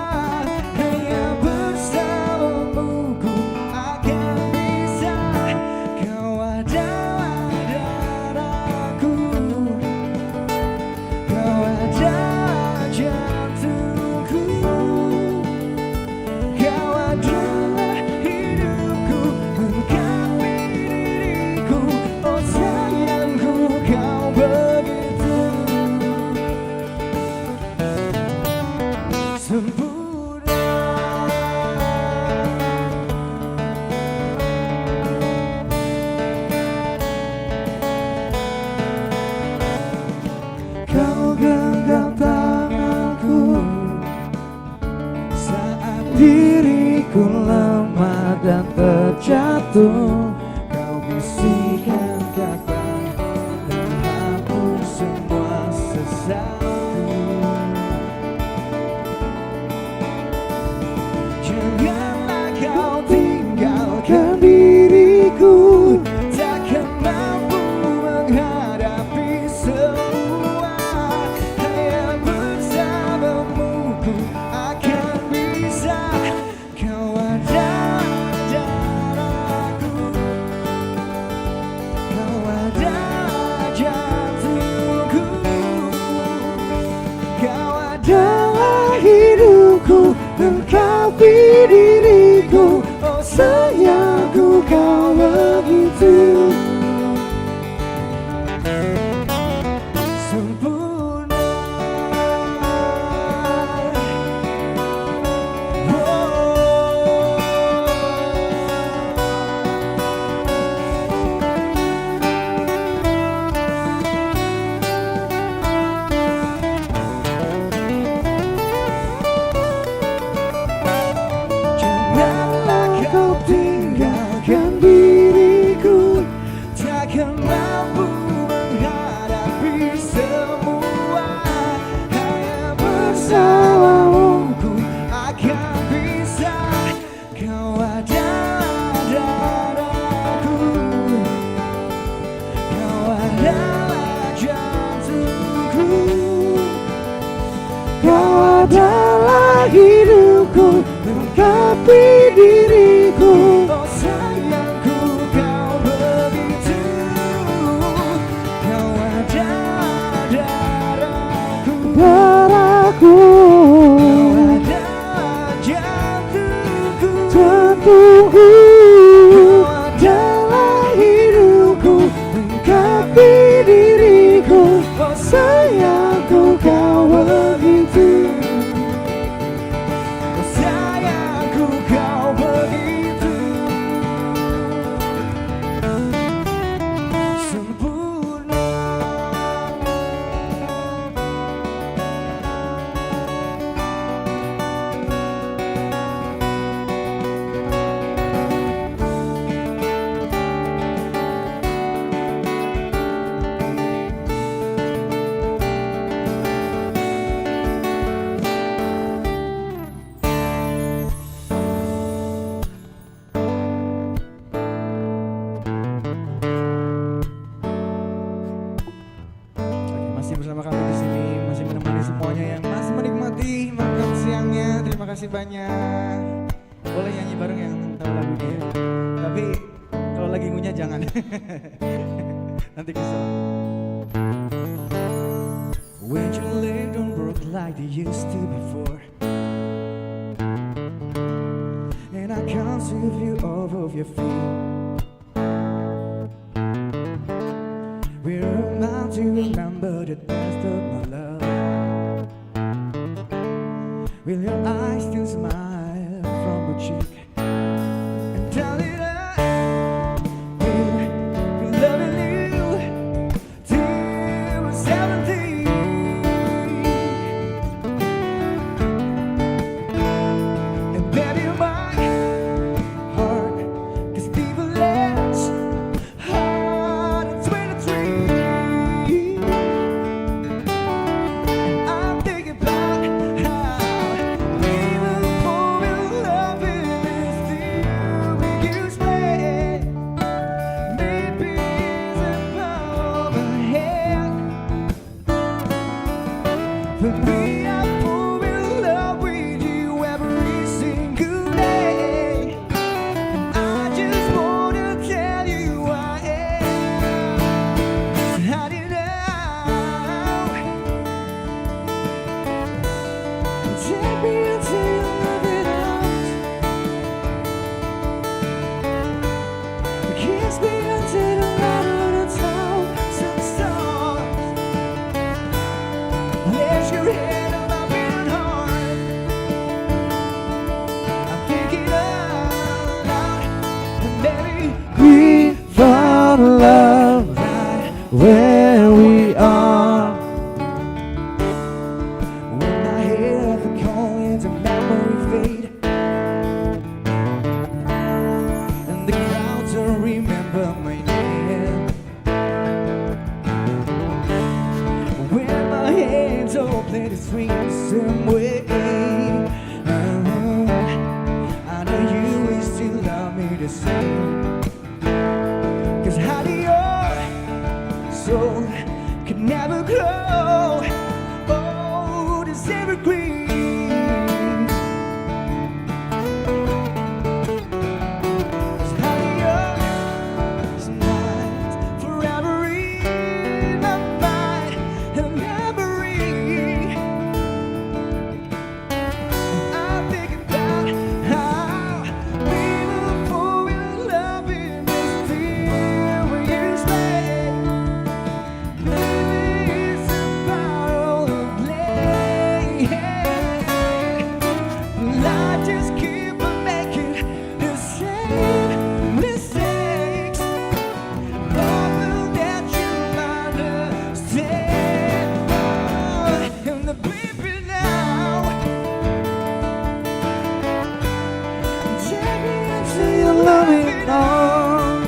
Hanya bersamamu ku akan bisa. Kau adalah darahku, kau adalah jantungku, kau adalah hidupku, mengkapi diriku. Oh sayangku, kau begitu sempurna. Kau genggam tanganku saat diriku lemah dan terjatuh. Kau bisikan kata dan hapus semua sesalku. Janganlah kau tinggalkan diriku, takkan mampu menghadapi semua. Hanya bersamamu ku akan bisa. Kau adalah darahku, kau adalah jantungku, kau adalah hidupku, mengkapi diriku. Oh sayangku, kau begitu sempurna. Janganlah kau tinggalkan diriku, takkan mampu menghadapi semua. Hanya bersamamu ku akan bisa. Kau adalah darahku, kau adalah jantungku, kau adalah hidupku, mengkapi diriku. Oh sayangku, kau begitu. Kau adalah darahku, darahku, kau adalah jantungku, jantungku, kau adalah hidupku, mengkapi diriku. Oh sayangku, kau begitu. Oh sayangku, kau begitu sempurna. Oke, masih bersama kami di sini, masih menemani semuanya yang masih menikmati makan siangnya. Terima kasih banyak. Boleh nyanyi bareng yang tahu lagunya ya. Tapi kalau lagi ngunyah jangan. Nanti kesel. When your leg don't work like they used to before, and I can't sweep you off of your feet, we're about to remember the best of my love. Will your eyes still smile from a cheek? And darling, I will be loving you till we're 70. And baby, my heart can still less hard at 23. And I'm thinking about how we will fall in love in For me, I fall in love with you every single day. And I just wanna tell you I am. How do you know? Take me into your loving arms. Kiss me until the light of the thousand stars. Place your head on my beating heart. I'm thinking out loud, and baby, we found love right where we are. When I hear the callings of memory fade, and the crowds don't remember my name. When my hands all play the strings the same way, I know you will still love me the same. 'Cause how do your soul can never grow? Oh, this evergreen. 'Cause how do your smiles forever in my mind and memory? I'm thinking about how we will fall in love in this mysterious way. Maybe it's a power of play. I just keep on making the same mistakes, hoping that you'll understand. And the baby now, take me into your loving arms.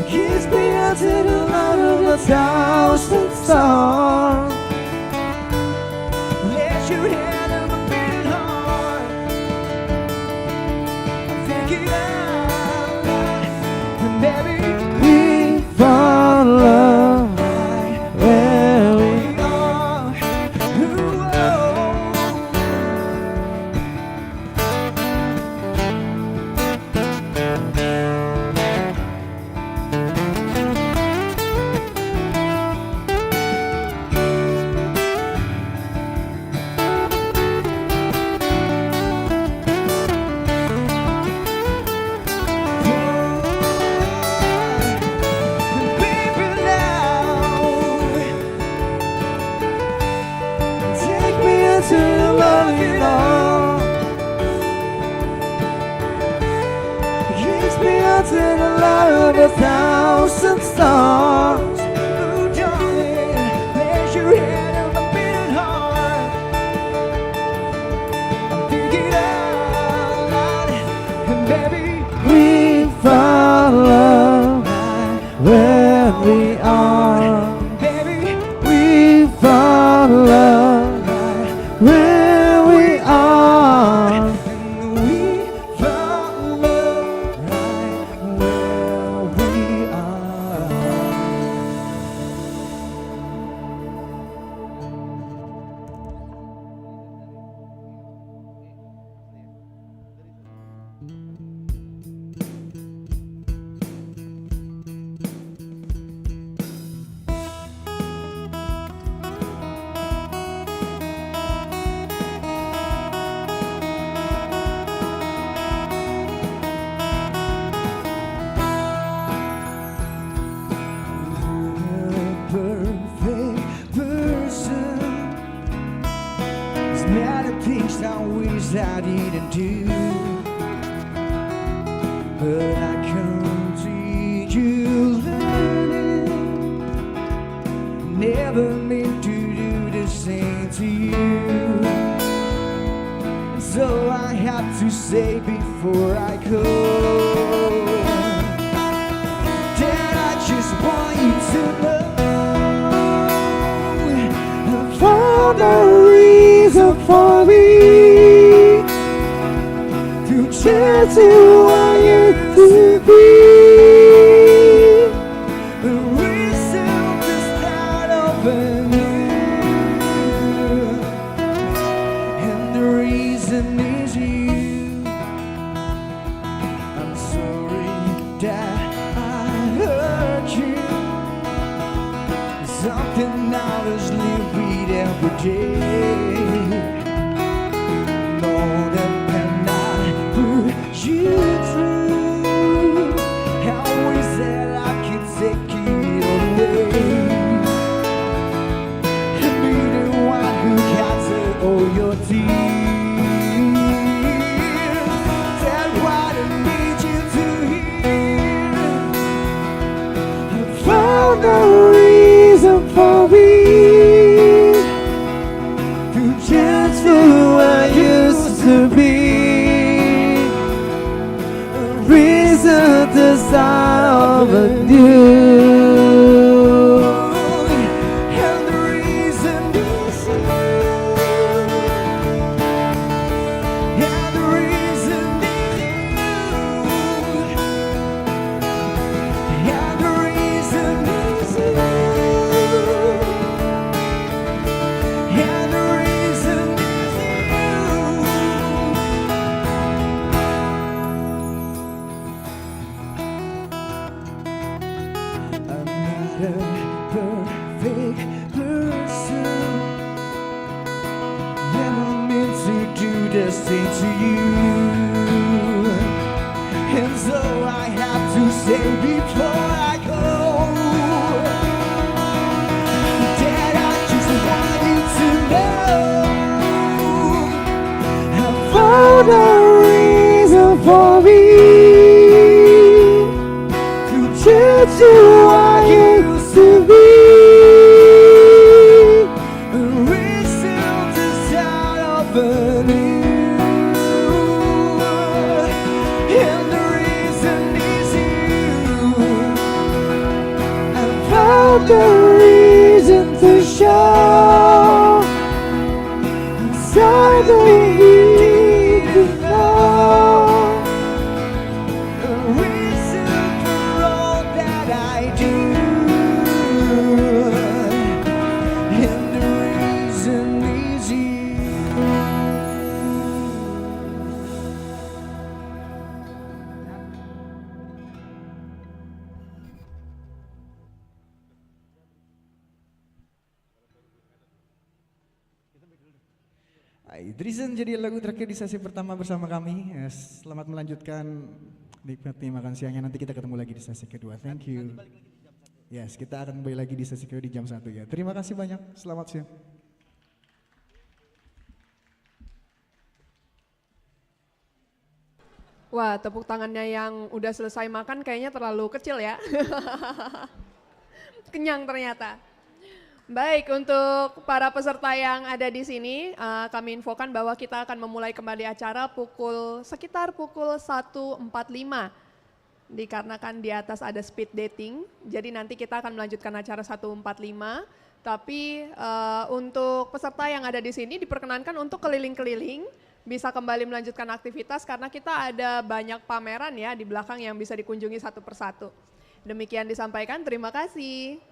Kiss me until the light of the thousand stars. Let your hand on my beating heart. I'm thinking out loud, and baby, we found love right where we are. Ooh, oh. Baby, now, take me into your loving arms. Kiss me until the light of a thousand stars. Ooh, darling, place your head on my beating heart. I'm thinking out loud, and baby, we found love right where we are. Baby, we found love right where we are. And we found love right where we are. Perfect person. There's many things I wish I didn't do, but I continue learning. Never meant to do the same to you, and so I have to say before I go that I just want you to know I found a reason for me to chance who I used to be. A reason to start over avenue, and the reason is you. I'm sorry that I hurt you. Something I was live with every day. More than can I put you through. I always said I could take it away. And be the one who got all your tears. That's what I need you to hear. I found a reason for me to change who I used to be. A reason to start over new. And the reason is you. And the reason is you. And the reason is you. And the reason is you. I'm not a perfect person. Never meant to do this thing to you. And so I have to say before I go that I just want you to know I found a reason for me to change who I used to be. A reason to start over new. And the reason is you. I found a reason to show inside of me to know. A reason for all that I do. And the reason is you. Idrisen jadi lagu terakhir di sesi pertama bersama kami. Selamat melanjutkan nikmati makan siangnya. Nanti kita ketemu lagi di sesi kedua. Thank you. Yes, kita akan kembali lagi di sesi kedua di jam 1 ya. Terima kasih banyak. Selamat siang. Wah, tepuk tangannya yang udah selesai makan kayaknya terlalu kecil ya. Kenyang ternyata. Baik, untuk para peserta yang ada di sini, kami infokan bahwa kita akan memulai kembali acara sekitar pukul 1.45. Dikarenakan di atas ada speed dating, jadi nanti kita akan melanjutkan acara 1.45. Tapi untuk peserta yang ada di sini diperkenankan untuk keliling-keliling, bisa kembali melanjutkan aktivitas karena kita ada banyak pameran ya di belakang yang bisa dikunjungi satu persatu. Demikian disampaikan, terima kasih.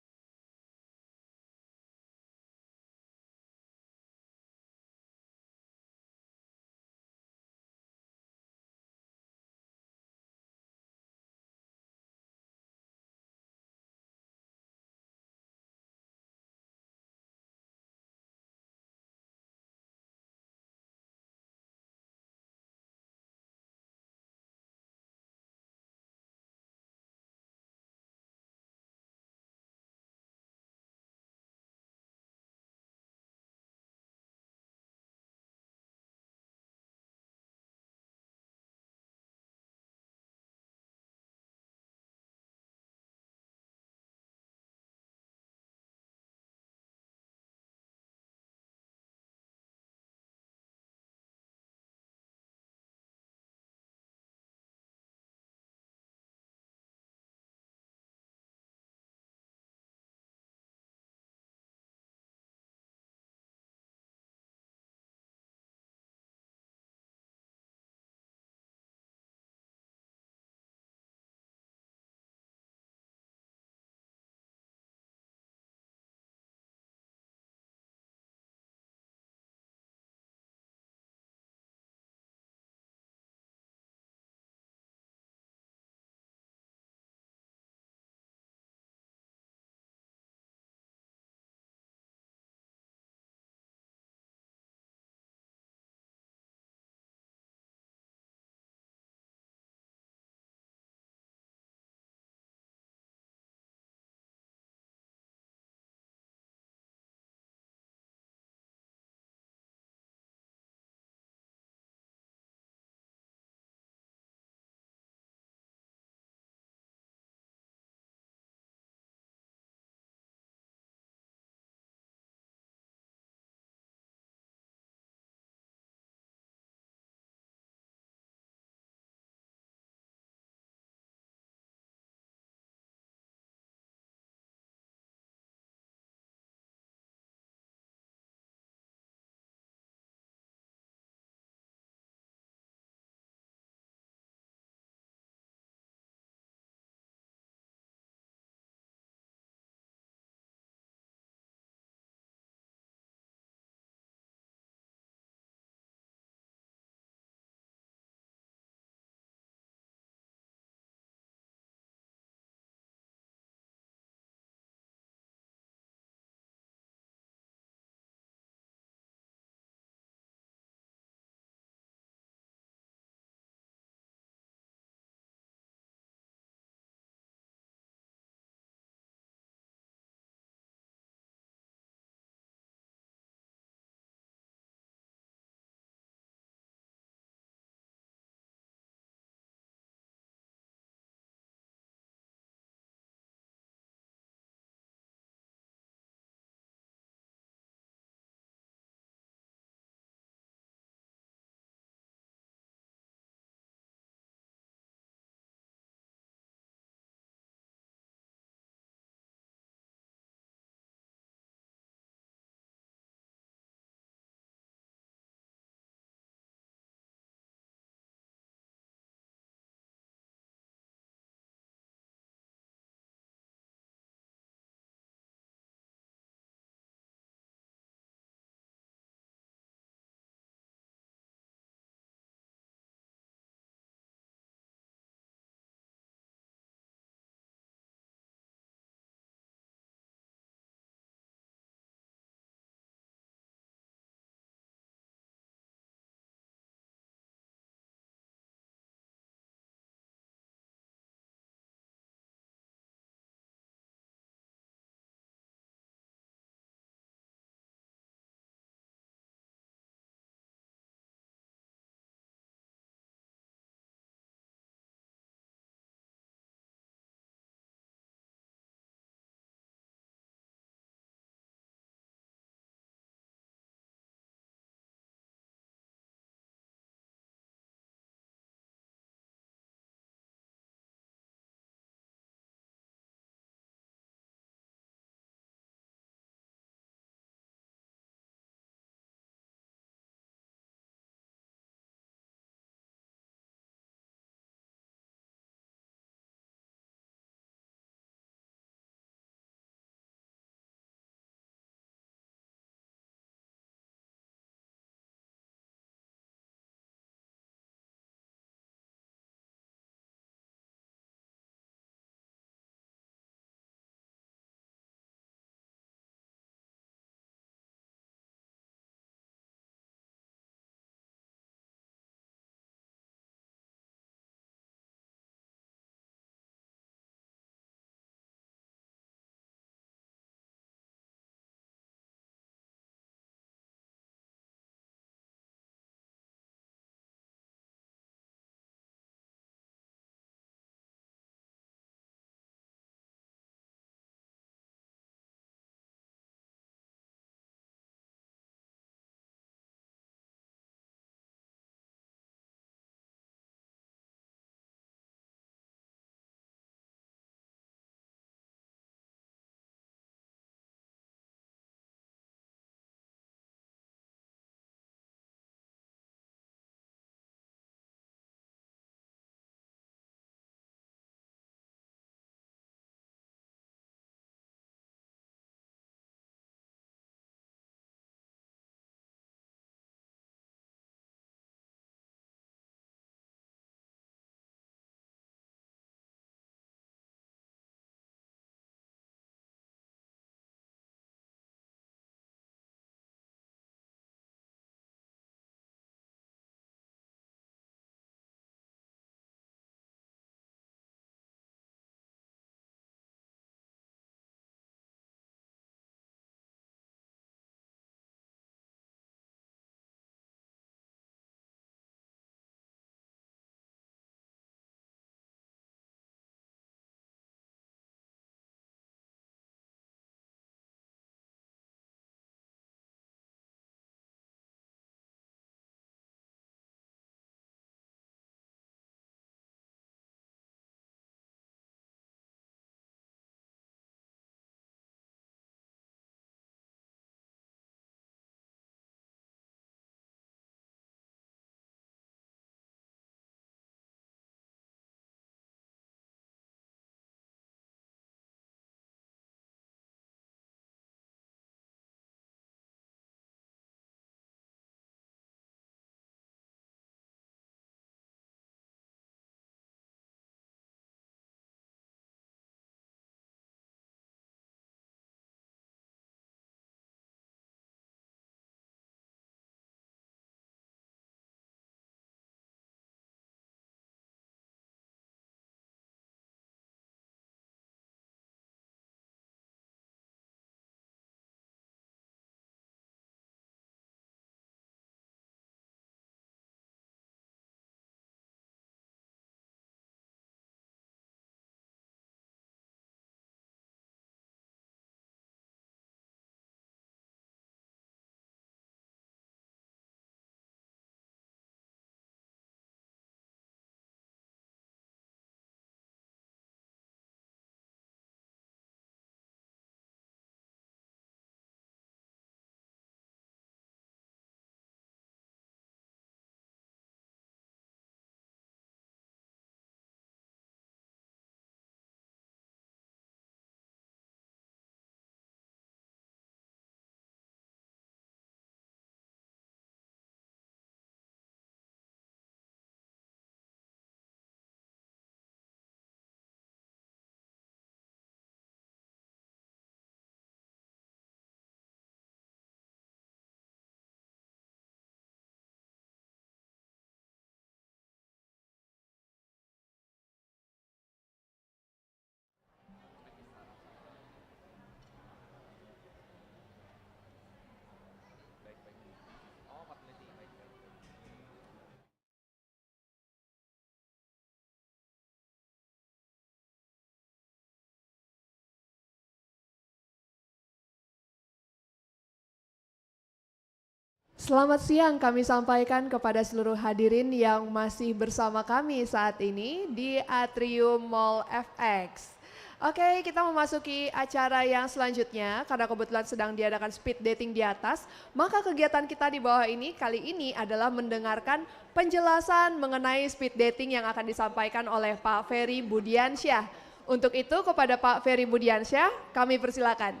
Selamat siang kami sampaikan kepada seluruh hadirin yang masih bersama kami saat ini di Atrium Mall FX. Oke, kita memasuki acara yang selanjutnya karena kebetulan sedang diadakan speed dating di atas. Maka kegiatan kita di bawah ini kali ini adalah mendengarkan penjelasan mengenai speed dating yang akan disampaikan oleh Pak Ferry Budiansyah. Untuk itu kepada Pak Ferry Budiansyah kami persilakan.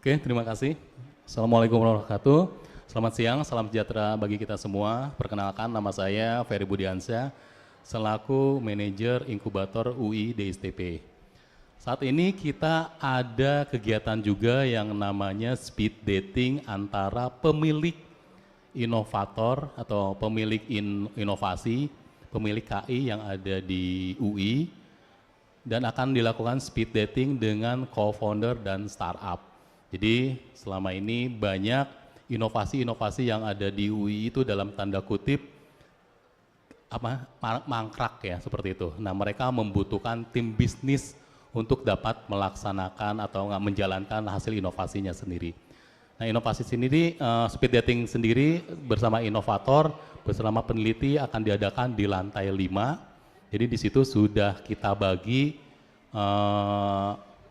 Oke, terima kasih. Assalamualaikum warahmatullahi wabarakatuh. Selamat siang, salam sejahtera bagi kita semua. Perkenalkan, nama saya Ferry Budiansyah, selaku manajer inkubator UI DSTP. Saat ini kita ada kegiatan juga yang namanya speed dating antara pemilik inovator atau pemilik inovasi, pemilik KI yang ada di UI, dan akan dilakukan speed dating dengan co-founder dan startup. Jadi selama ini banyak inovasi-inovasi yang ada di UI itu dalam tanda kutip mangkrak ya, seperti itu. Nah, mereka membutuhkan tim bisnis untuk dapat melaksanakan atau menjalankan hasil inovasinya sendiri. Nah, inovasi sendiri, speed dating sendiri bersama inovator, bersama peneliti akan diadakan di lantai 5. Jadi di situ sudah kita bagi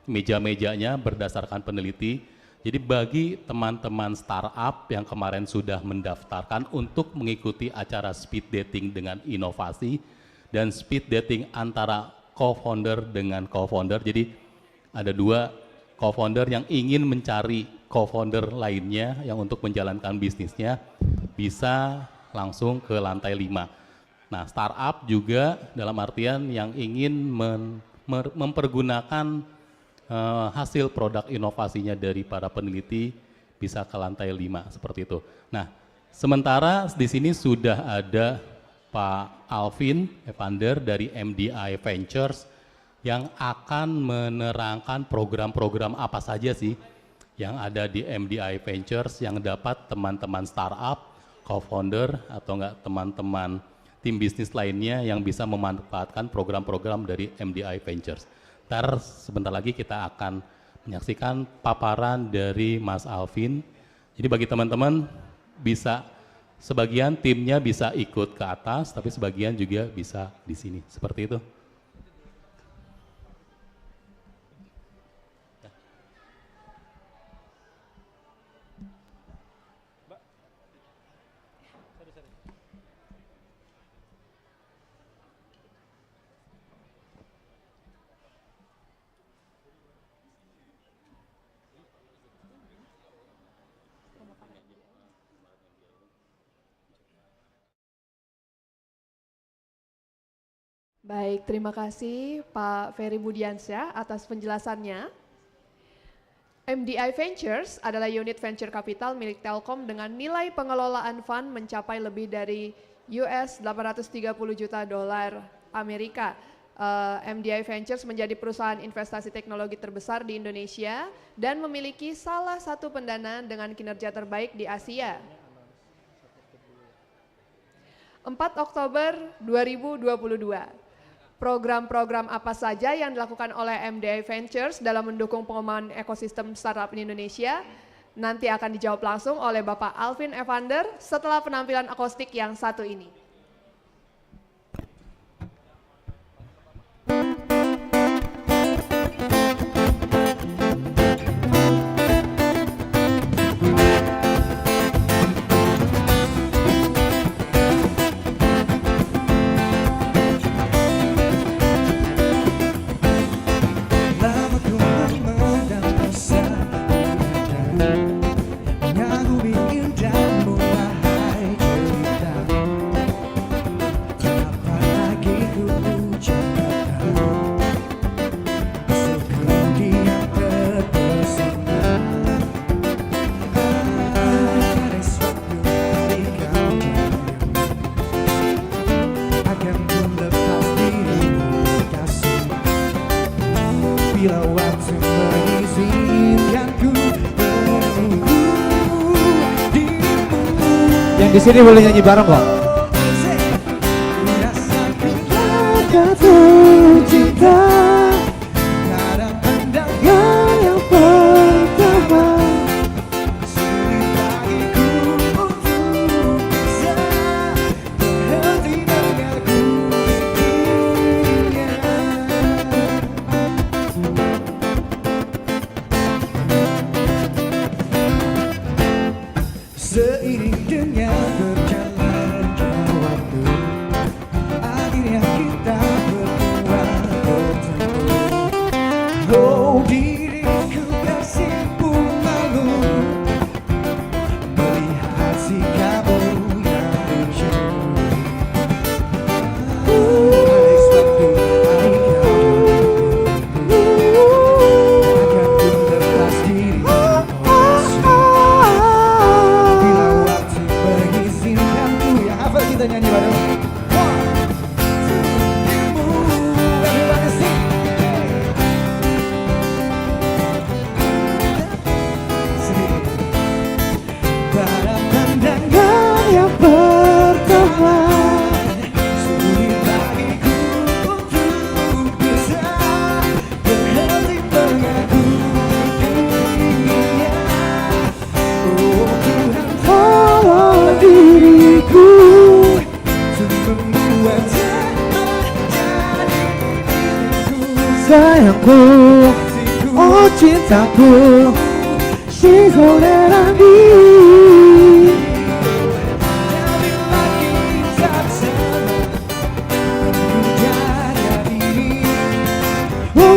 meja-mejanya berdasarkan peneliti. Jadi bagi teman-teman startup yang kemarin sudah mendaftarkan untuk mengikuti acara speed dating dengan inovasi dan speed dating antara co-founder dengan co-founder. Jadi ada 2 co-founder yang ingin mencari co-founder lainnya yang untuk menjalankan bisnisnya, bisa langsung ke lantai 5. Nah, startup juga dalam artian yang ingin mempergunakan hasil produk inovasinya dari para peneliti bisa ke lantai 5 seperti itu. Nah, sementara di sini sudah ada Pak Alvin Evander dari MDI Ventures yang akan menerangkan program-program apa saja sih yang ada di MDI Ventures yang dapat teman-teman startup, co-founder atau enggak teman-teman tim bisnis lainnya yang bisa memanfaatkan program-program dari MDI Ventures. Ntar sebentar lagi kita akan menyaksikan paparan dari Mas Alvin. Jadi bagi teman-teman bisa, sebagian timnya bisa ikut ke atas, tapi sebagian juga bisa di sini, seperti itu. Baik, terima kasih Pak Ferry Budiansyah atas penjelasannya. MDI Ventures adalah unit venture capital milik Telkom dengan nilai pengelolaan fund mencapai lebih dari US $830 juta Amerika. MDI Ventures menjadi perusahaan investasi teknologi terbesar di Indonesia dan memiliki salah satu pendanaan dengan kinerja terbaik di Asia. 4 Oktober 2022. Program-program apa saja yang dilakukan oleh MDI Ventures dalam mendukung pengembangan ekosistem startup di Indonesia nanti akan dijawab langsung oleh Bapak Alvin Evander setelah penampilan akustik yang satu ini. Di sini boleh nyanyi bareng kok. Jatuh cinta, nada pandangan yang pertama, Oh diriku bersimpul malu melihat sikapmu yang mencuri. Ada suatu hari akan ku lepas diri bila waktu mengizinkanku. Yang hafal kita nyanyi bareng. Everybody sing. Pada pandangan yang pertama sulit bagiku untuk bisa berhenti mengagumi dirinya. Oh Tuhan tolong diriku untuk membuatnya menjadi diriku. Sayangku, oh cintaku, 시소래라니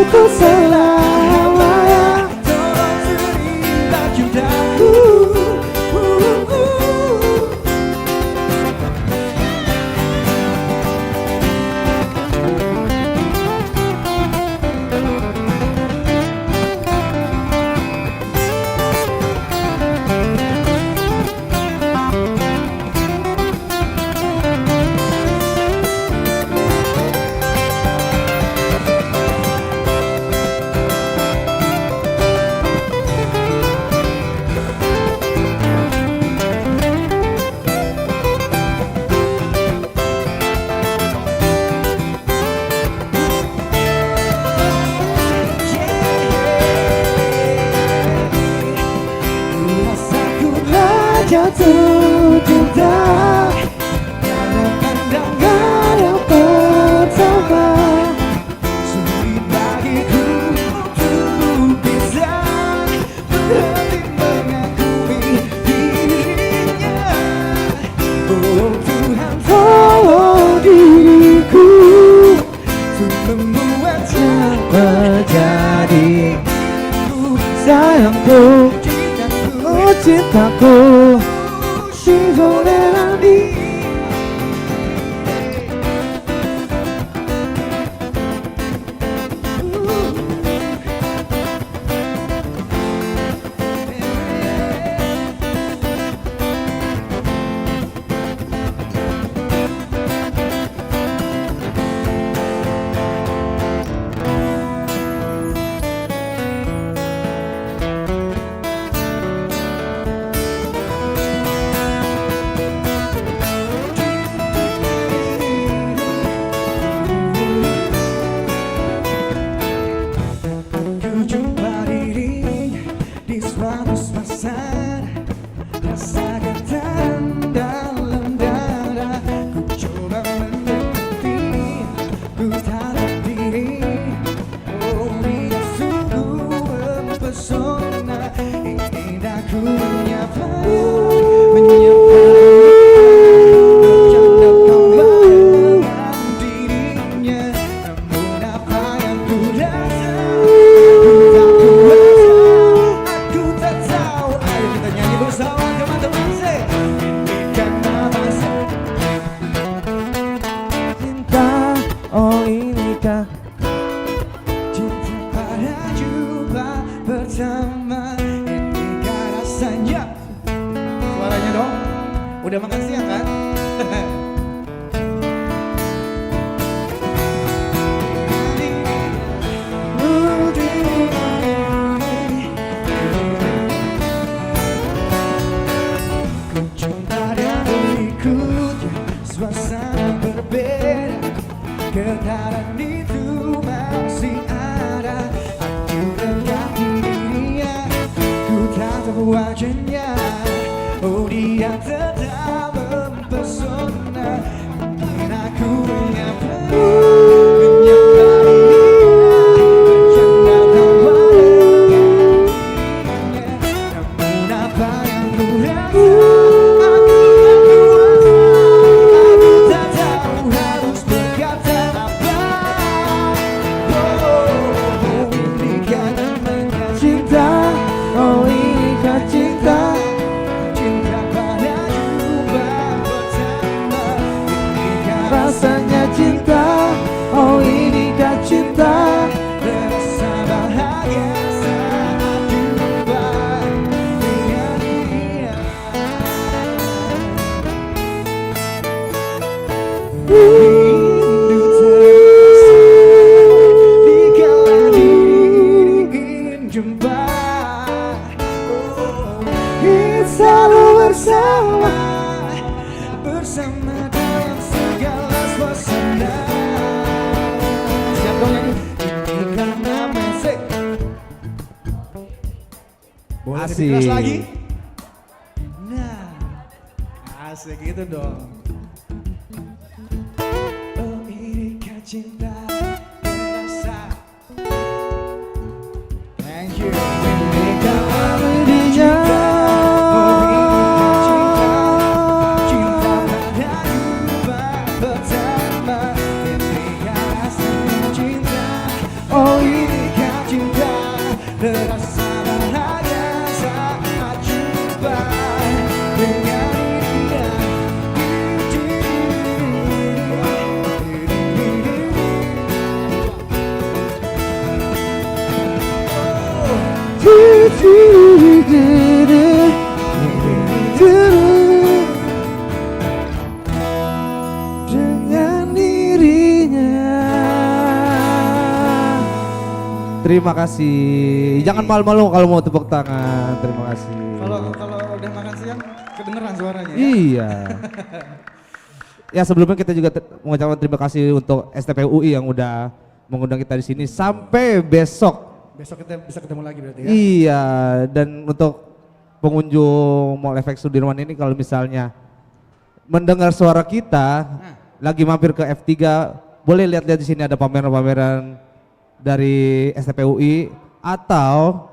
Aku selawaya tolong terima cintaku. Rasaku jatuh cinta pada pandangan yang pertama. Sulit bagiku untuk bisa berhenti mengagumi dirinya. Oh Tuhan Tolong diriku untuk membuatnya menjadi sayangku, oh cintaku, 시소래라니 Ku jumpa diri di suatu suasana, rasa getaran dalam dada. Ku coba mendekati, ku tatap diri. Oh dia sungguh mempesona, ingin aku menyapa bercanda dengan dirinya. Namun apa yang ku rasa aku tak tahu. Ayo kita nyanyi bersama teman-teman. Say, ini karena masa cinta, oh inikah cinta pada jumpa pertama. Inikah rasanya Boleh Asik. lebih keras lagi? Nah, asik gitu dong. Oh inikah cinta terasa. Thank you. Inikah Dirinya oh inikah cinta, cinta pada jumpa pertama. Inikah rasanya cinta, oh inikah cinta terasa. dengan dirinya. Terima kasih. Jangan malu-malu kalau mau tepuk tangan. Terima kasih. Kalau udah makan siang kedengeran suaranya ya? Iya. Ya sebelumnya kita juga mengucapkan terima kasih untuk STPUI yang udah mengundang kita di sini sampai besok. Besok kita bisa ketemu lagi berarti ya? Iya, dan untuk pengunjung Mall Efek Sudirman ini kalau misalnya mendengar suara kita lagi mampir ke F3, boleh lihat-lihat di sini ada pameran-pameran dari STPUI atau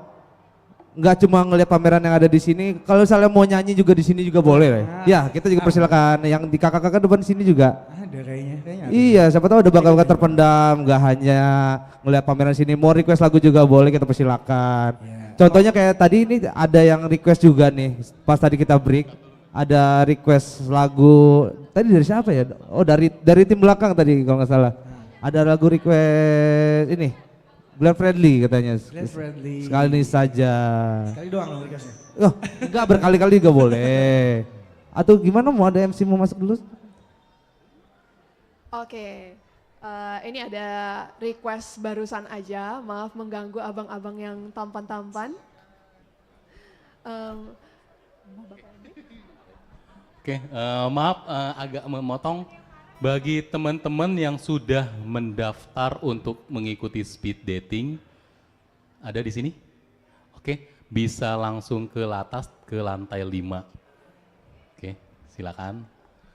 nggak cuma ngelihat pameran yang ada di sini, kalau misalnya mau nyanyi juga di sini juga boleh. Ya, kita juga persilakan yang di kakak-kakak depan sini juga. Ada kayaknya. Iya, siapa tahu ada bakat-bakat terpendam, nggak hanya ngelihat pameran sini, mau request lagu juga boleh, kita persilakan. Contohnya kayak tadi ini ada yang request juga nih, pas tadi kita break, ada request lagu, tadi dari siapa ya? Oh dari tim belakang tadi kalau nggak salah. Ada lagu request ini, Glenn Fredly katanya. Glenn Fredly. Sekali ini saja. Sekali doang loh requestnya. Oh, enggak berkali-kali juga boleh. Atau gimana mau ada MC mau masuk dulu? Oke, ini ada request barusan aja, maaf mengganggu abang-abang yang tampan-tampan. Oke, maaf agak memotong. Bagi teman-teman yang sudah mendaftar untuk mengikuti speed dating, ada di sini? Oke, bisa langsung ke atas ke lantai 5. Oke, silakan.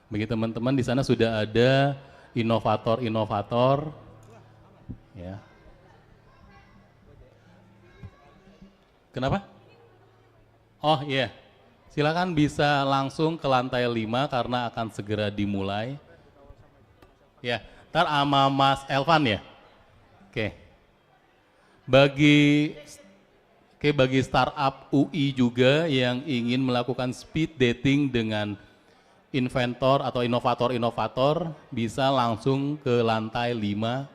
Bagi teman-teman di sana sudah ada inovator-inovator, ya. Kenapa? Oh iya, silakan bisa langsung ke lantai 5 karena akan segera dimulai. Ya, ntar sama Mas Elvan ya. Oke. Bagi startup UI juga yang ingin melakukan speed dating dengan inventor atau inovator-inovator bisa langsung ke lantai 5.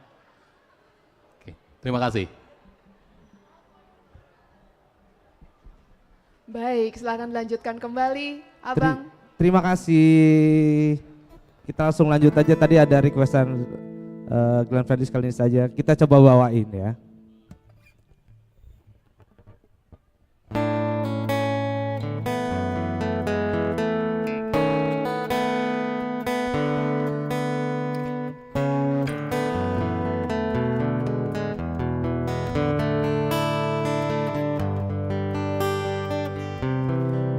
Oke, terima kasih. Baik, silakan dilanjutkan kembali, Abang. Terima kasih. Kita langsung lanjut aja, tadi ada requestan Glenn Fredly sekali ini saja. Kita coba bawain ya.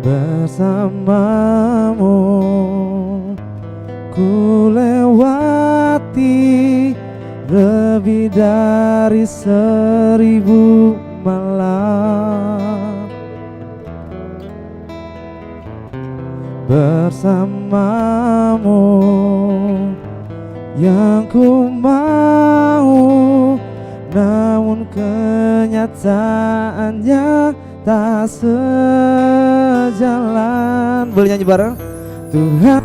Bersamamu ku lewati lebih dari 1000 malam. Bersamamu yang ku mau, namun kenyataannya tak sejalan. Boleh nyanyi bareng? Tuhan.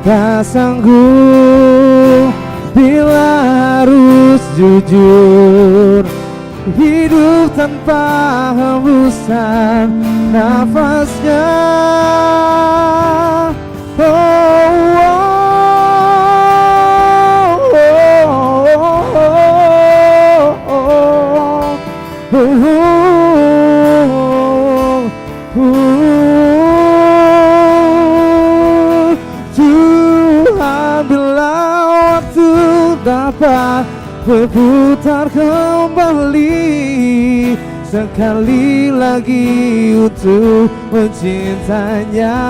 tak sanggup bila harus jujur. Hidup tanpa hembusan nafasnya. Tuhan bila waktu dapat berputar kembali sekali lagi untuk mencintainya.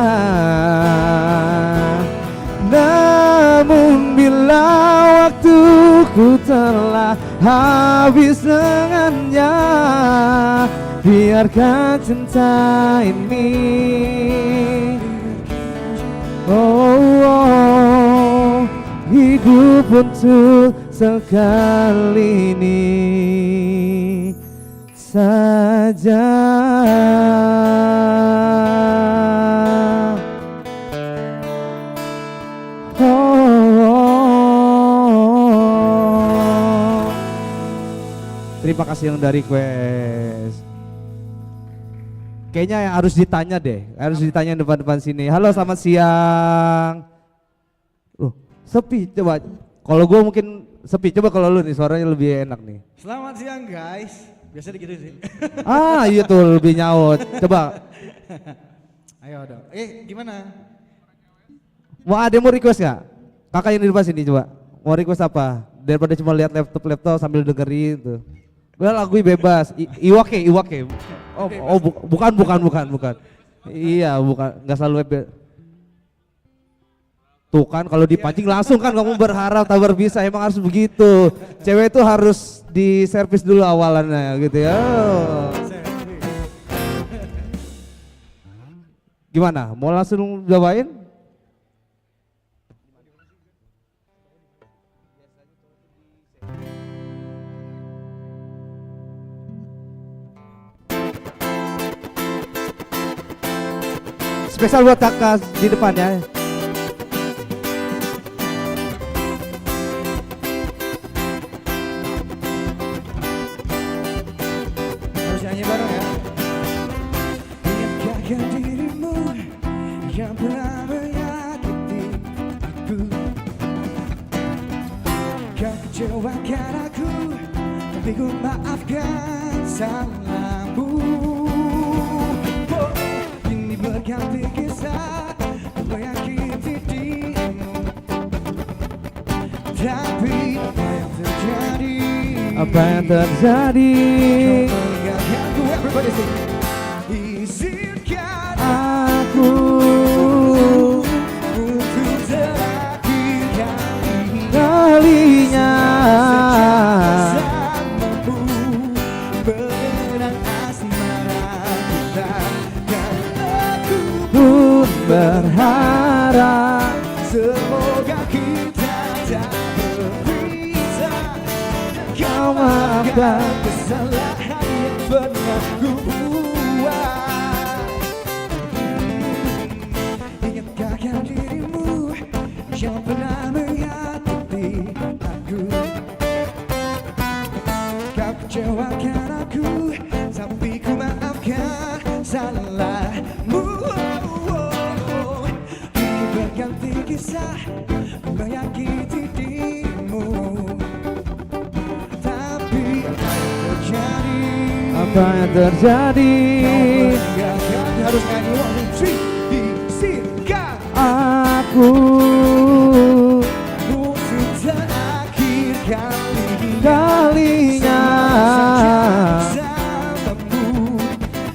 Namun bila waktuku telah habis dengannya, biarkan cinta ini hidup untuk sekali ini saja. Terima kasih yang dari request. Kayaknya yang harus ditanya deh, harus ditanya depan-depan sini. Halo, selamat siang. Sepi, coba. Kalau gue mungkin sepi, coba kalau lu nih suaranya lebih enak nih. Selamat siang guys. Biasa gitu sih. Iya tuh lebih nyaut. Coba. Ayo dong. Gimana? Mau ada mau request nggak? Kakak yang di depan sini coba. Mau request apa? Daripada cuma lihat laptop sambil dengerin tuh. Udah lagu bebas. Iwake. Bukan. Iya, bukan. Nggak selalu tuh kan kalau dipancing langsung kan kamu berharap tak bisa, emang harus begitu. Cewek itu harus diservis dulu awalannya gitu ya. Gimana? Mau langsung jawain? Spesial buat kakak di depannya. Harus nyanyi bareng ya. Ingatkah dirimu yang pernah menyakiti aku? Kau kecewakan aku, tapi ku maafkan salahmu. Ini berganti kisah menyakiti dirimu, tapi apa yang terjadi? Izinkan aku untuk terakhir kalinya bersamamu, mengenang asmara kita. Dan aku pun berharap semoga kita tak berpisah. kau maafkan kesalahan yang pernah ku buat. Ingatkah dirimu yang pernah menyakiti aku? Kau kecewakan aku, tapi ku maafkan salahmu. Ini berganti kisah menyakiti dirimu, apa yang terjadi? Harus nyanyi 1, 2, 3. Izinkan aku untuk terakhir kalinya bersamamu,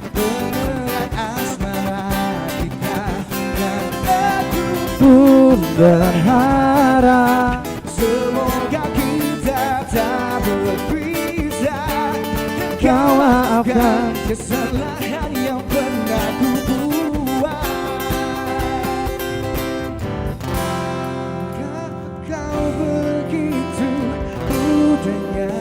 mengenang asmara kita. Dan aku pun berharap semoga kita tak berpisah. kau maafkan kesalahan yang pernah ku buat. Kau begitu mudahnya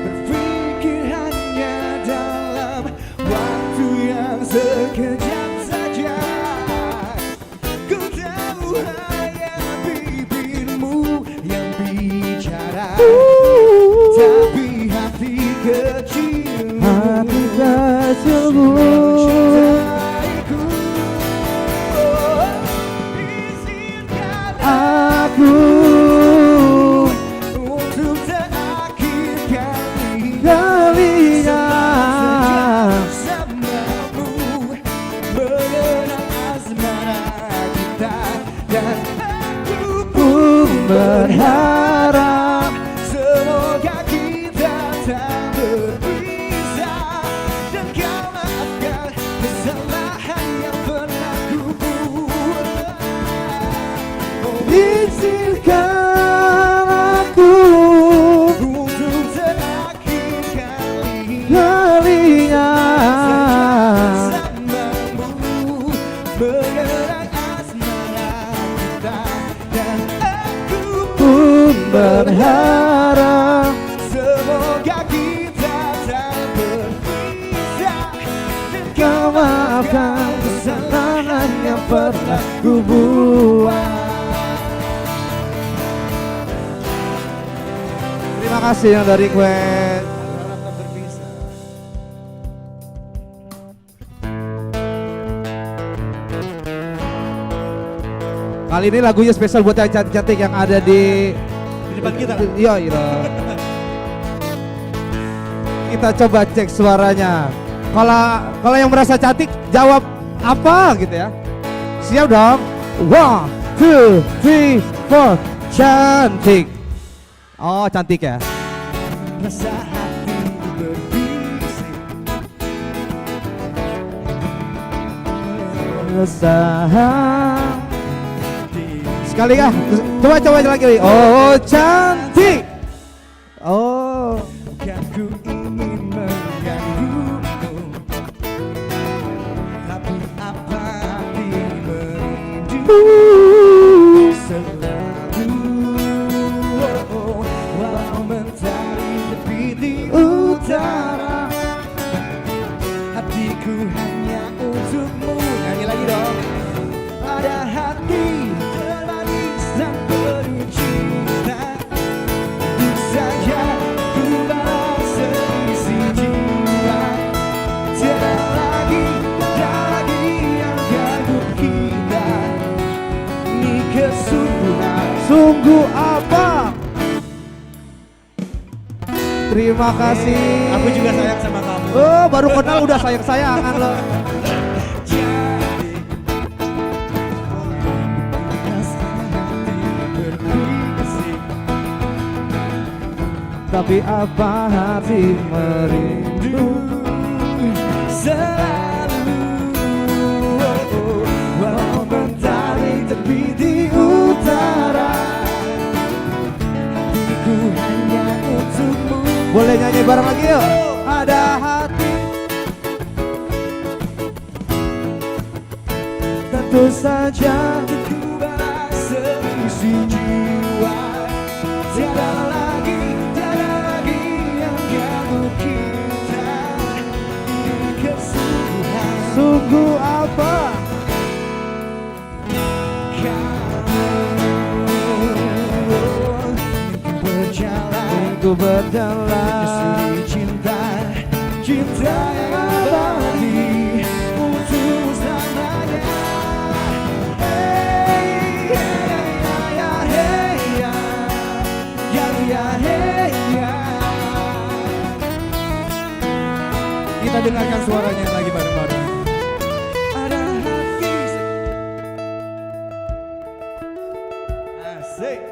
berpikir hanya dalam waktu yang sekejap saja. Dan aku pun berharap semoga kita tak berpisah, dan kau maafkan kesalahan yang pernah ku buat. Oh, izinkan aku untuk terakhir kalinya bersamamu, mengenang asmara kita. Dan aku pun berharap semoga kita tak berpisah, dan kau maafkan kesalahan yang pernah ku buat. Terima kasih yang dari request. Kali ini lagunya spesial buat yang cantik-cantik yang ada di depan kita. Iya, iya. Kita coba cek suaranya. Kalau yang merasa cantik jawab apa gitu ya. Siap dong. 1, 2, 3, 4. Cantik. Oh, cantik ya. Rasa hati berbisik, Rasa. Sekali kah? Coba lagi. Oh, cantik. Oh. bukan ku ingin mengganggumu, tapi apa hati merindu selalu. Walau mentari terbit di utara, hatiku hanya untukmu. Nyanyi lagi dong. Ada hati termanis dan penuh cinta, tentu saja ku balas seisi jiwa. Tiada lagi yang ganggu kita, ini kesungguhan. Sungguh apa? Terima kasih. Aku juga sayang sama kamu. Oh, baru kenal udah sayang-sayangan loh. Tapi apa hati merindu selalu. Walau mentari terbit di utara, hatiku hanya untukmu. Boleh nyanyi bareng lagi yuk. Ada hati, tentu saja ku balas seisi jiwa. Tiada lagi yang ganggu kita, ini kesungguhan. sungguh apa? Ku berjalan menyusuri cinta yang abadi untuk selamanya. Hey, ya. Kita dengarkan suaranya lagi bareng-bareng. Ada hati asik.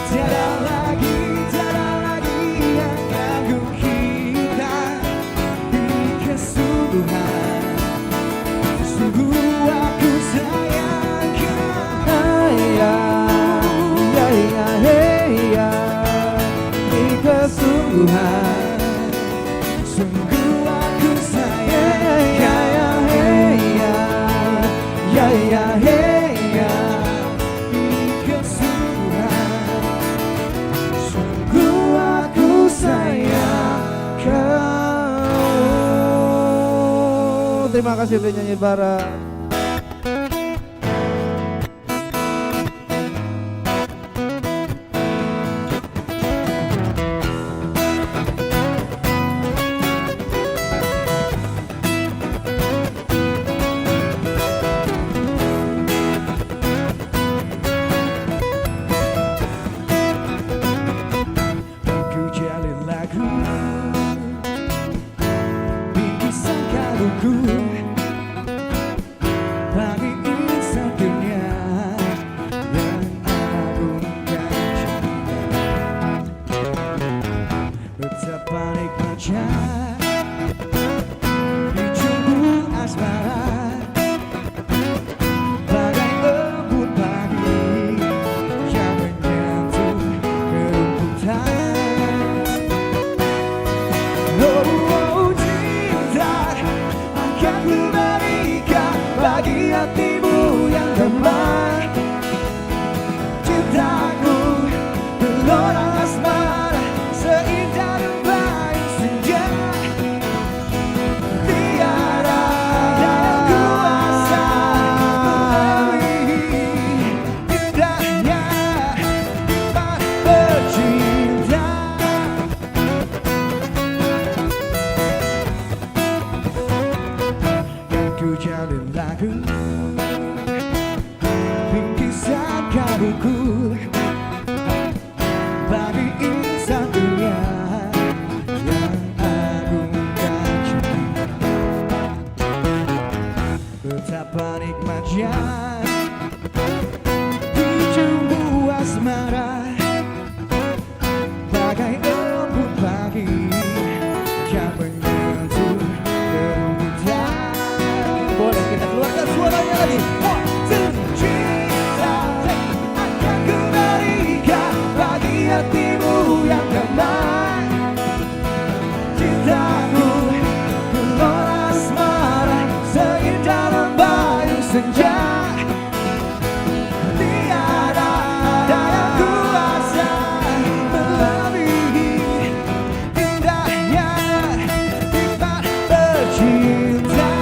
Tiada lagi yang ganggu kita, ini kesungguhan. Sungguh aku sayang kamu. Ini kesungguhan. Sungguh aku sayang kamu. Ini kesungguhan. Sungguh aku sayang kamu. Terima kasih udah nyanyi bareng. Ku jalin lagu bingkisan kalungku. saja dijumbu asmara bagai embun pagi yang menyentuh kerumbutan. Boleh kita keluarkan suaranya lagi. Cinta akan ku berikan bagi hatimu yang damai. Cintaku gelora asmara seindah lembayung senja. Tiada ada yang kuasa melebihi indahnya nikmat bercinta.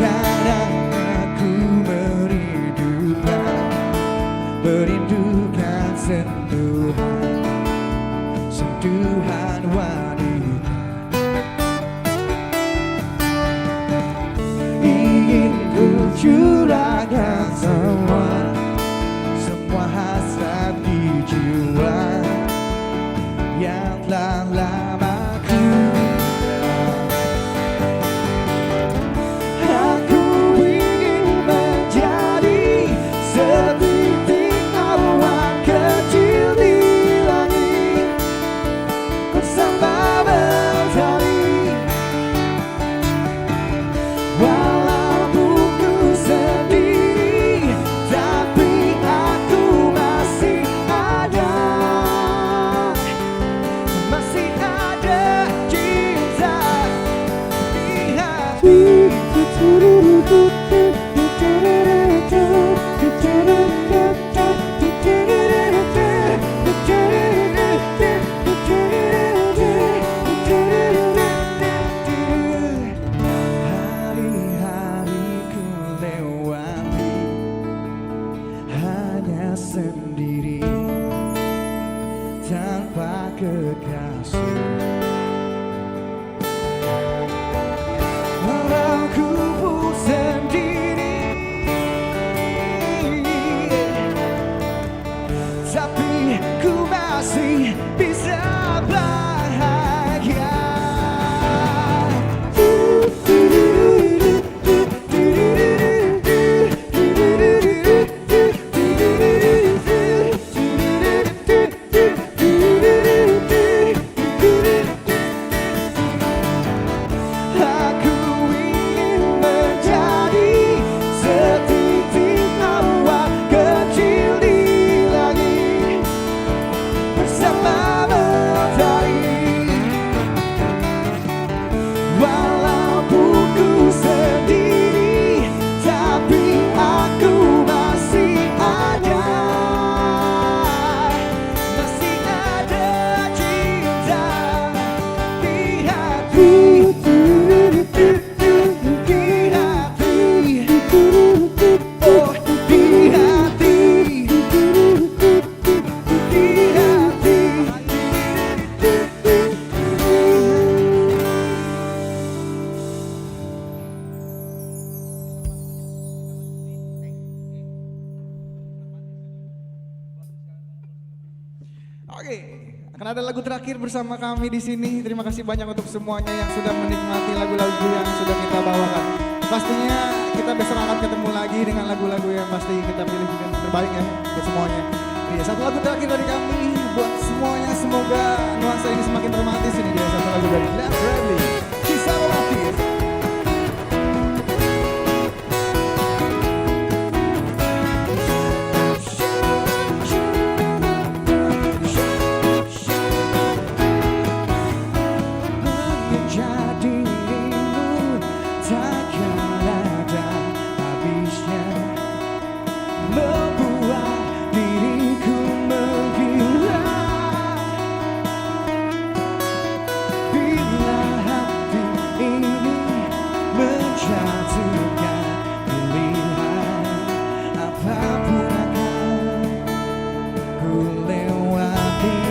Kadang aku merindukan sendiri tanpa kekasih. Walau ku pun sendiri, tapi ku masih bisa bahagia. Aku ingin menjadi setitik awan kecil di langit bersama matahari. Walaupun ku sendiri, tapi aku masih ada. Masih ada cinta di hati. Di hati. Oh, di hati. Di hati. Oke, akan ada lagu terakhir bersama kami di sini. Terima kasih banyak untuk semuanya yang sudah menikmati lagu-lagu yang sudah kita bawakan. Pastinya kita besok akan ketemu lagi dengan lagu-lagu yang pasti kita pilih yang terbaik ya buat semuanya. Iya, satu lagu terakhir dari kami buat semuanya. Semoga nuansa ini semakin romantis. Ini dia satu lagu dari Glenn Bradley, Kisah Romantis. Menjadi dirimu takkan ada habisnya, membuat diriku menggila. Bila hati ini menjatuhkan pilihan, apapun akan ku lewati.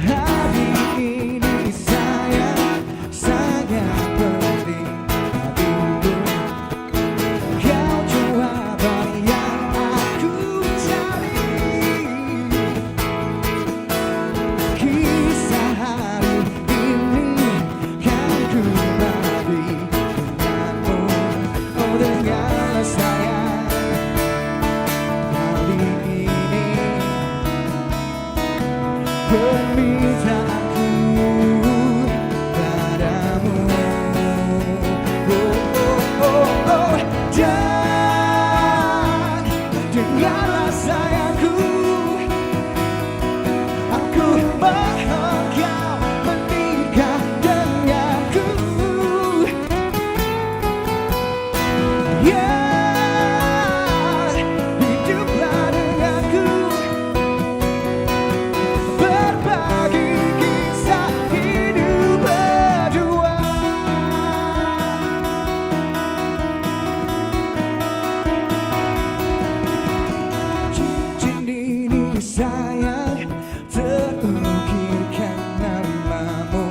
Hari ini sayang, sangat penting bagiku. Kau jawaban yang aku cari. Kisah hari ini kan ku bagi denganmu. Oh dengarlah sayang, kali ini permintaanku padamu. Dan dengarlah sayangku, aku mohon kau menikah denganku. Ya, hiduplah denganku, berbagi kisah hidup berdua. Cincin ini sayang, terukirkan namamu.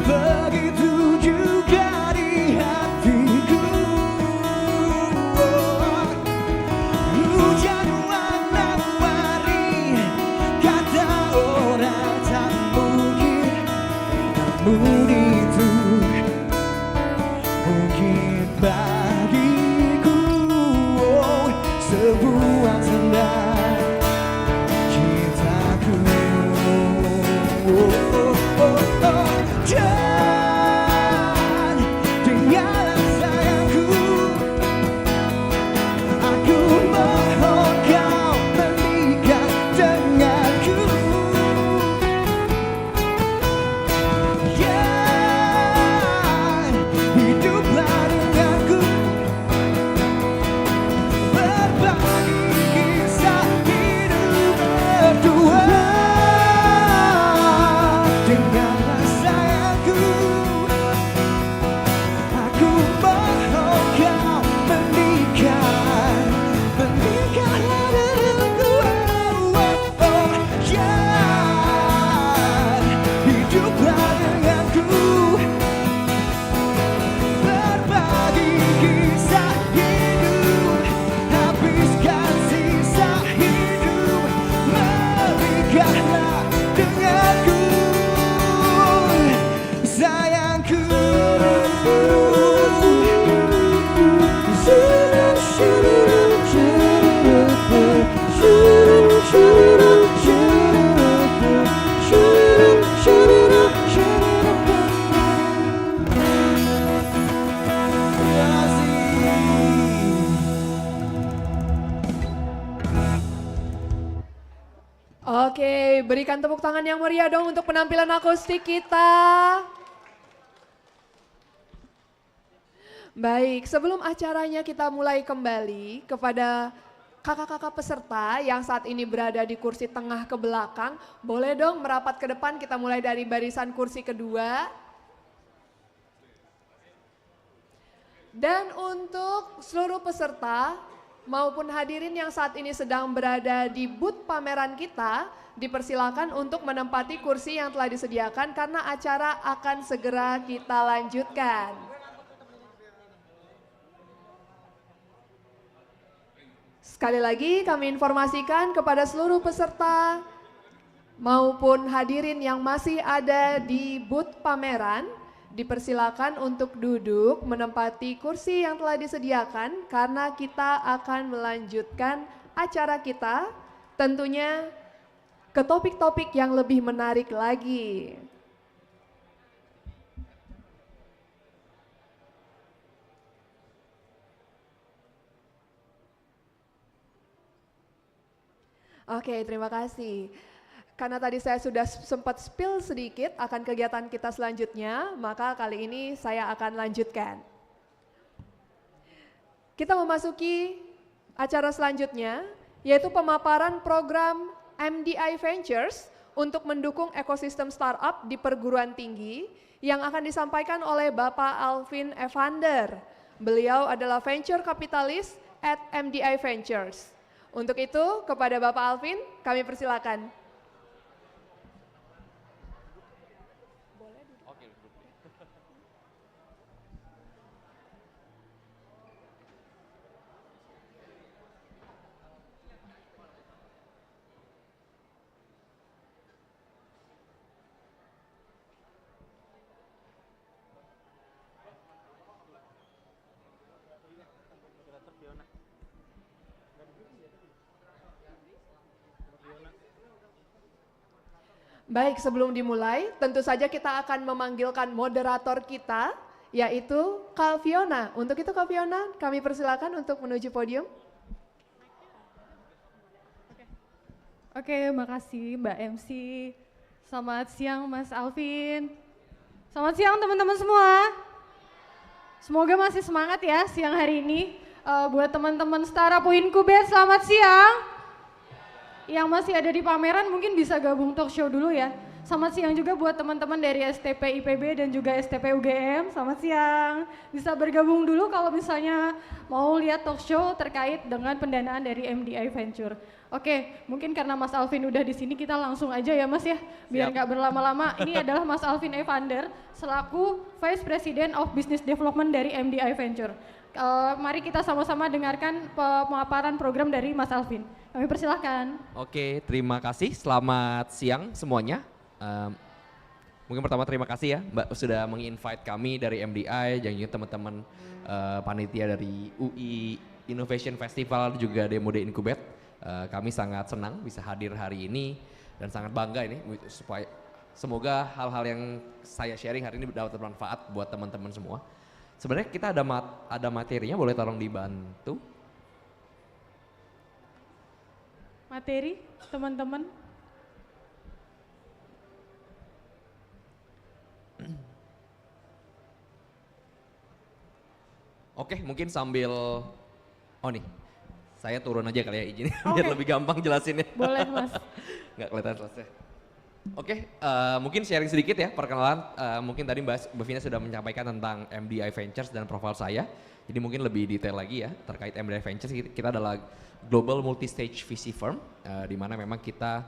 Begitu juga di hatiku. Hujan warna-warni, kata orang tak mungkin, namun itu mungkin bagiku. Oh, sebuah tanda Oke, berikan tepuk tangan yang meriah dong untuk penampilan akustik kita. Baik, sebelum acaranya kita mulai kembali kepada kakak-kakak peserta yang saat ini berada di kursi tengah ke belakang, boleh dong merapat ke depan, kita mulai dari barisan kursi kedua. Dan untuk seluruh peserta maupun hadirin yang saat ini sedang berada di booth pameran kita, dipersilakan untuk menempati kursi yang telah disediakan karena acara akan segera kita lanjutkan. Sekali lagi kami informasikan kepada seluruh peserta maupun hadirin yang masih ada di booth pameran, dipersilakan untuk duduk menempati kursi yang telah disediakan karena kita akan melanjutkan acara kita tentunya ke topik-topik yang lebih menarik lagi. Oke, terima kasih. Karena tadi saya sudah sempat spill sedikit akan kegiatan kita selanjutnya, maka kali ini saya akan lanjutkan. Kita memasuki acara selanjutnya, yaitu pemaparan program MDI Ventures untuk mendukung ekosistem startup di perguruan tinggi yang akan disampaikan oleh Bapak Alvin Evander. Beliau adalah venture capitalist at MDI Ventures. Untuk itu, kepada Bapak Alvin, kami persilakan. Baik, sebelum dimulai, tentu saja kita akan memanggilkan moderator kita, yaitu Kak Fiona. Untuk itu Kak Fiona, kami persilakan untuk menuju podium. Oke, makasih Mbak MC. Selamat siang Mas Alvin. Selamat siang teman-teman semua. Semoga masih semangat ya siang hari ini. Buat teman-teman Startup Incubate, selamat siang. Yang masih ada di pameran mungkin bisa gabung talk show dulu ya. Selamat siang juga buat teman-teman dari STP IPB dan juga STP UGM. Selamat siang. Bisa bergabung dulu kalau misalnya mau lihat talk show terkait dengan pendanaan dari MDI Venture. Oke, mungkin karena Mas Alvin udah di sini kita langsung aja ya Mas ya. Biar nggak berlama-lama. Ini adalah Mas Alvin Evander selaku Vice President of Business Development dari MDI Venture. Mari kita sama-sama dengarkan pemaparan program dari Mas Alvin. Kami persilahkan. Oke, terima kasih. Selamat siang semuanya. Mungkin pertama terima kasih ya Mbak sudah menginvite kami dari MDI, dan juga teman-teman panitia dari UI Innovation Festival juga Demo Day Incubate. Kami sangat senang bisa hadir hari ini dan sangat bangga ini supaya semoga hal-hal yang saya sharing hari ini dapat bermanfaat buat teman-teman semua. Sebenarnya kita ada materinya, boleh tolong dibantu? Materi, teman-teman. Oke, mungkin sambil, oh nih, saya turun aja kali ya izin, biar lebih gampang jelasinnya. Boleh Mas. Nggak kelihatan selesai. Oke, mungkin sharing sedikit ya perkenalan. Mungkin tadi Mbak Vina sudah menyampaikan tentang MDI Ventures dan profil saya. Jadi mungkin lebih detail lagi ya terkait MDI Ventures. Kita adalah global multi-stage VC firm, di mana memang kita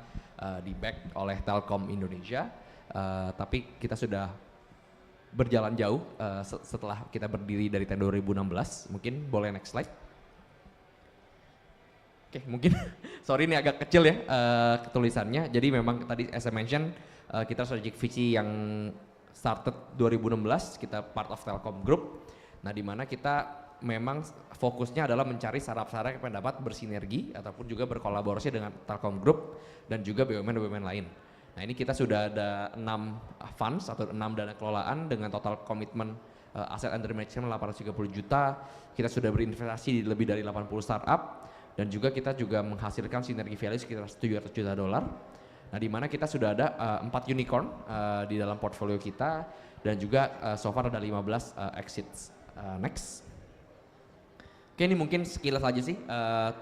di-back oleh Telkom Indonesia. Tapi kita sudah berjalan jauh setelah kita berdiri dari tahun 2016. Mungkin boleh next slide. Oke, mungkin sorry ini agak kecil ya tulisannya. Jadi memang tadi as I mention kita strategic VC yang started 2016, kita part of Telkom Group. Nah, di mana kita memang fokusnya adalah mencari startup-startup yang dapat bersinergi ataupun juga berkolaborasi dengan Telkom Group dan juga BUMN-BUMN lain. Nah, ini kita sudah ada 6 funds atau 6 dana kelolaan dengan total komitmen aset under management 830 juta. Kita sudah berinvestasi di lebih dari 80 startup. Dan juga kita juga menghasilkan sinergi value sekitar $700 juta. Nah, di mana kita sudah ada 4 unicorn di dalam portfolio kita dan juga so far ada 15 exits. Next. Oke, ini mungkin sekilas aja sih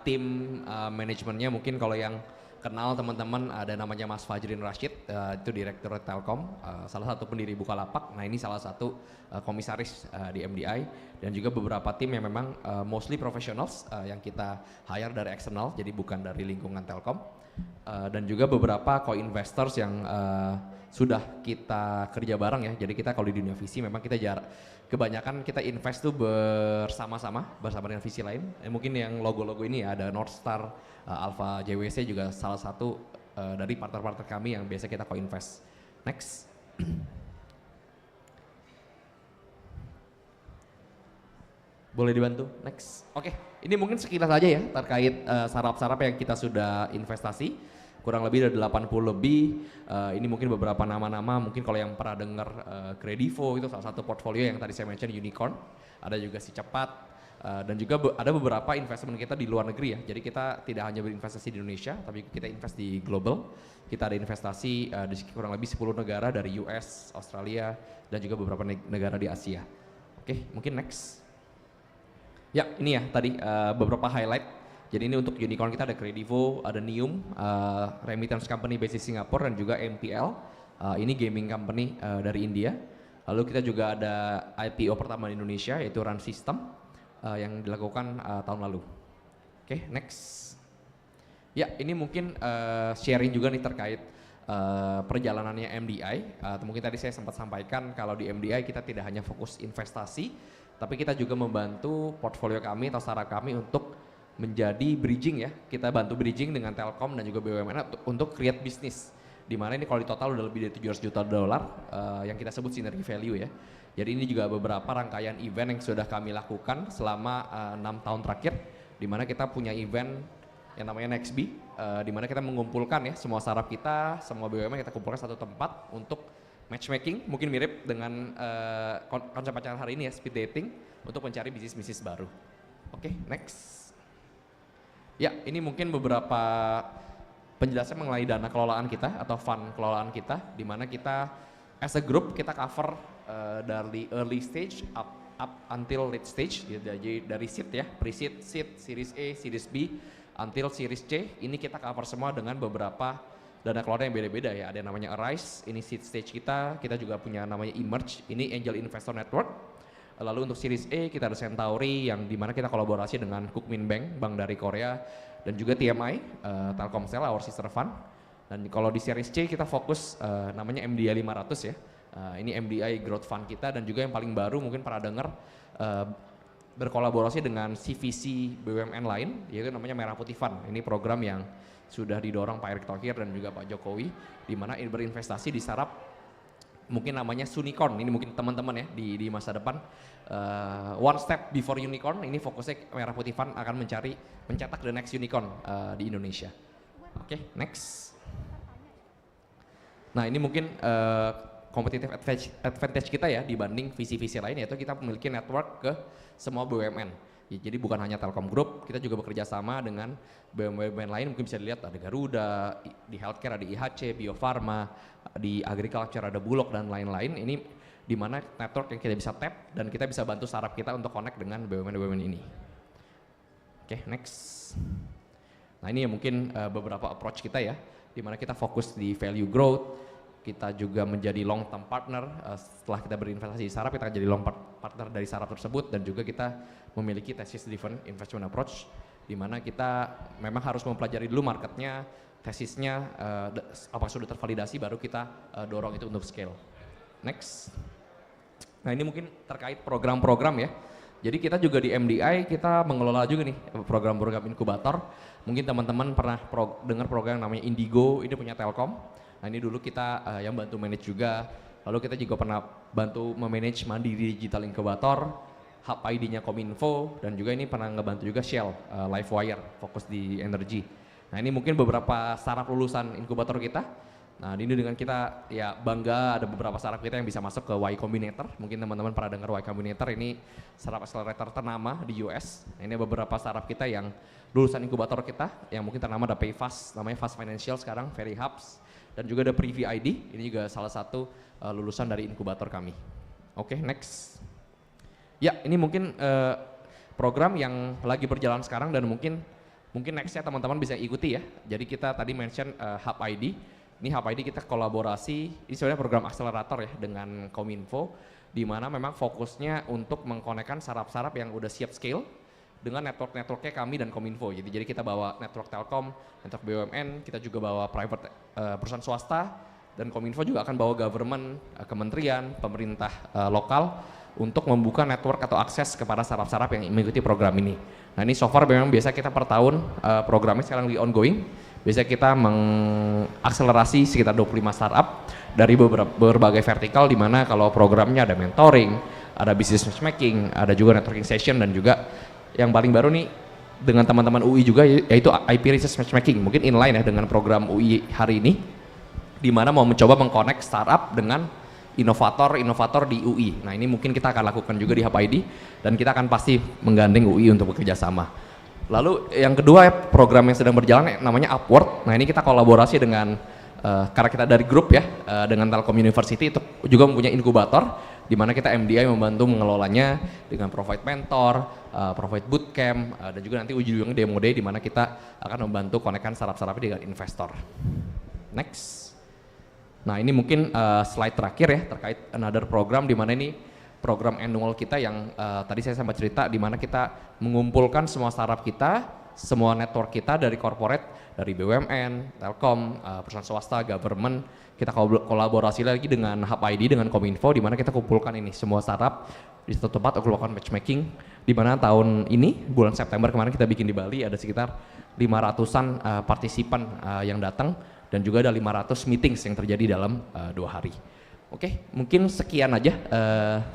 tim manajemennya. Mungkin kalau yang kenal teman-teman ada namanya Mas Fajrin Rashid, itu Direktur Telkom, salah satu pendiri Bukalapak. Nah, ini salah satu komisaris di MDI dan juga beberapa tim yang memang mostly professionals yang kita hire dari eksternal, jadi bukan dari lingkungan Telkom. Dan juga beberapa co-investors yang sudah kita kerja bareng ya. Jadi kita kalau di dunia visi memang kita kebanyakan kita invest tuh bersama dengan visi lain. Mungkin yang logo-logo ini ya, ada North Star, Alpha JWC juga salah satu dari partner-partner kami yang biasa kita co-invest. Next. Boleh dibantu? Next. Oke, ini mungkin sekilas aja ya terkait startup-startup yang kita sudah investasi. Kurang lebih ada 80 lebih. Ini mungkin beberapa nama-nama, mungkin kalau yang pernah dengar Kredivo itu salah satu portfolio yang tadi saya mention unicorn. Ada juga Si Cepat dan juga ada beberapa investment kita di luar negeri ya. Jadi kita tidak hanya berinvestasi di Indonesia, tapi kita invest di global. Kita ada investasi di kurang lebih 10 negara dari US, Australia, dan juga beberapa negara di Asia. Oke, mungkin next. Ya, ini ya tadi beberapa highlight. Jadi ini untuk unicorn kita ada Kredivo, ada Nium, remittance company based di Singapura, dan juga MPL. Ini gaming company dari India. Lalu kita juga ada IPO pertama di Indonesia yaitu Run System yang dilakukan tahun lalu. Oke, next. Ya, ini mungkin sharing juga nih terkait perjalanannya MDI. Mungkin tadi saya sempat sampaikan kalau di MDI kita tidak hanya fokus investasi, tapi kita juga membantu portfolio kami atau startup kami untuk menjadi bridging ya. Kita bantu bridging dengan Telkom dan juga BUMN untuk create bisnis. Di mana ini kalau di total udah lebih dari $700 juta yang kita sebut synergy value ya. Jadi ini juga beberapa rangkaian event yang sudah kami lakukan selama 6 tahun terakhir. Di mana kita punya event yang namanya NextB, di mana kita mengumpulkan ya semua startup kita, semua BUMN kita kumpulkan satu tempat untuk matchmaking, mungkin mirip dengan konsep acara hari ini ya, speed dating, untuk mencari bisnis-bisnis baru. Oke, next. Ya, ini mungkin beberapa penjelasan mengenai dana kelolaan kita atau fund kelolaan kita, di mana kita as a group kita cover dari early stage up until late stage, jadi dari seed ya, pre-seed, seed, series A, series B, until series C. Ini kita cover semua dengan beberapa dana kelolaan yang beda-beda ya. Ada yang namanya Arise, ini seed stage kita juga punya namanya Emerge, ini Angel Investor Network. Lalu untuk Series A kita ada Centauri yang dimana kita kolaborasi dengan Kookmin Bank, bank dari Korea, dan juga TMI, Telkomsel, our sister fund. Dan kalau di Series C kita fokus namanya MDI 500 ya. Ini MDI Growth Fund kita, dan juga yang paling baru mungkin pernah dengar berkolaborasi dengan CVC BUMN lain, yaitu namanya Merah Putih Fund. Ini program yang sudah didorong Pak Erick Thohir dan juga Pak Jokowi, di mana berinvestasi di startup mungkin namanya Sunicorn. Ini mungkin teman-teman ya di masa depan one step before unicorn. Ini fokusnya Merah Putih Fund akan mencetak the next unicorn di Indonesia. Oke, next. Nah, ini mungkin competitive advantage kita ya dibanding visi-visi lain, yaitu kita memiliki network ke semua BUMN. Ya, jadi bukan hanya Telkom Group, kita juga bekerja sama dengan BUMN lain. Mungkin bisa dilihat ada Garuda, di healthcare ada IHC, Bio Farma, di agriculture ada Bulog dan lain-lain. Ini di mana network yang kita bisa tap dan kita bisa bantu startup kita untuk connect dengan BUMN-BUMN ini. Oke, next. Nah, ini ya mungkin beberapa approach kita ya, di mana kita fokus di value growth. Kita juga menjadi long term partner, setelah kita berinvestasi di startup kita jadi long partner dari startup tersebut, dan juga kita memiliki thesis driven investment approach, di mana kita memang harus mempelajari dulu marketnya, tesisnya apa sudah tervalidasi, baru kita dorong itu untuk scale. Next. Nah, ini mungkin terkait program-program ya. Jadi kita juga di MDI kita mengelola juga nih program-program inkubator. Mungkin teman-teman pernah dengar program yang namanya Indigo, ini punya Telkom. Nah, ini dulu kita yang bantu manage juga. Lalu kita juga pernah bantu memanage Mandiri Digital Incubator, hub ID-nya Kominfo, dan juga ini pernah ngebantu juga Shell, Livewire, fokus di energi. Nah, ini mungkin beberapa startup lulusan inkubator kita. Nah, ini dengan kita ya bangga ada beberapa startup kita yang bisa masuk ke Y Combinator. Mungkin teman-teman pernah dengar Y Combinator, ini startup accelerator ternama di US. Nah, ini beberapa startup kita yang lulusan inkubator kita, yang mungkin ternama ada Payfast, namanya Fast Financial sekarang, Very Hubs, dan juga ada Privy ID, ini juga salah satu lulusan dari inkubator kami. Oke, next. Ya, ini mungkin program yang lagi berjalan sekarang dan mungkin nextnya teman-teman bisa ikuti ya. Jadi kita tadi mention Hub ID. Ini Hub ID kita kolaborasi, ini sebenarnya program akselerator ya dengan Kominfo, di mana memang fokusnya untuk mengkonekkan startup-startup yang udah siap scale dengan network-networknya kami dan Kominfo. Jadi kita bawa network Telkom, network BUMN, kita juga bawa private perusahaan swasta, dan Kominfo juga akan bawa government, kementerian, pemerintah lokal untuk membuka network atau akses kepada startup-startup yang mengikuti program ini. Nah ini so far memang biasa kita per tahun programnya sekarang di ongoing. Biasa kita mengakselerasi sekitar 25 startup dari berbagai vertikal, di mana kalau programnya ada mentoring, ada business matchmaking, ada juga networking session, dan juga yang paling baru nih dengan teman-teman UI juga yaitu IP Research Matchmaking. Mungkin inline ya dengan program UI hari ini, di mana mau mencoba mengconnect startup dengan inovator-inovator di UI. Nah ini mungkin kita akan lakukan juga di Hub ID, dan kita akan pasti menggandeng UI untuk bekerja sama. Lalu yang kedua ya, program yang sedang berjalan namanya Upward. Nah ini kita kolaborasi dengan, karena kita dari grup ya, dengan Telkom University itu juga mempunyai inkubator, di mana kita MDI membantu mengelolanya dengan provide mentor, provide bootcamp, dan juga nanti ujung-ujungnya demo day, di mana kita akan membantu konekkan startup-startup dengan investor. Next. Nah ini mungkin slide terakhir ya terkait another program, di mana ini program annual kita yang tadi saya sempat cerita, di mana kita mengumpulkan semua startup kita, semua network kita dari corporate, dari BUMN, Telkom, perusahaan swasta, government. Kita kolaborasi lagi dengan Hub ID, dengan Kominfo, di mana kita kumpulkan ini semua startup di satu tempat untuk melakukan matchmaking, di mana tahun ini bulan September kemarin kita bikin di Bali ada sekitar 500-an partisipan yang datang, dan juga ada 500 meetings yang terjadi dalam 2 hari. Oke, mungkin sekian aja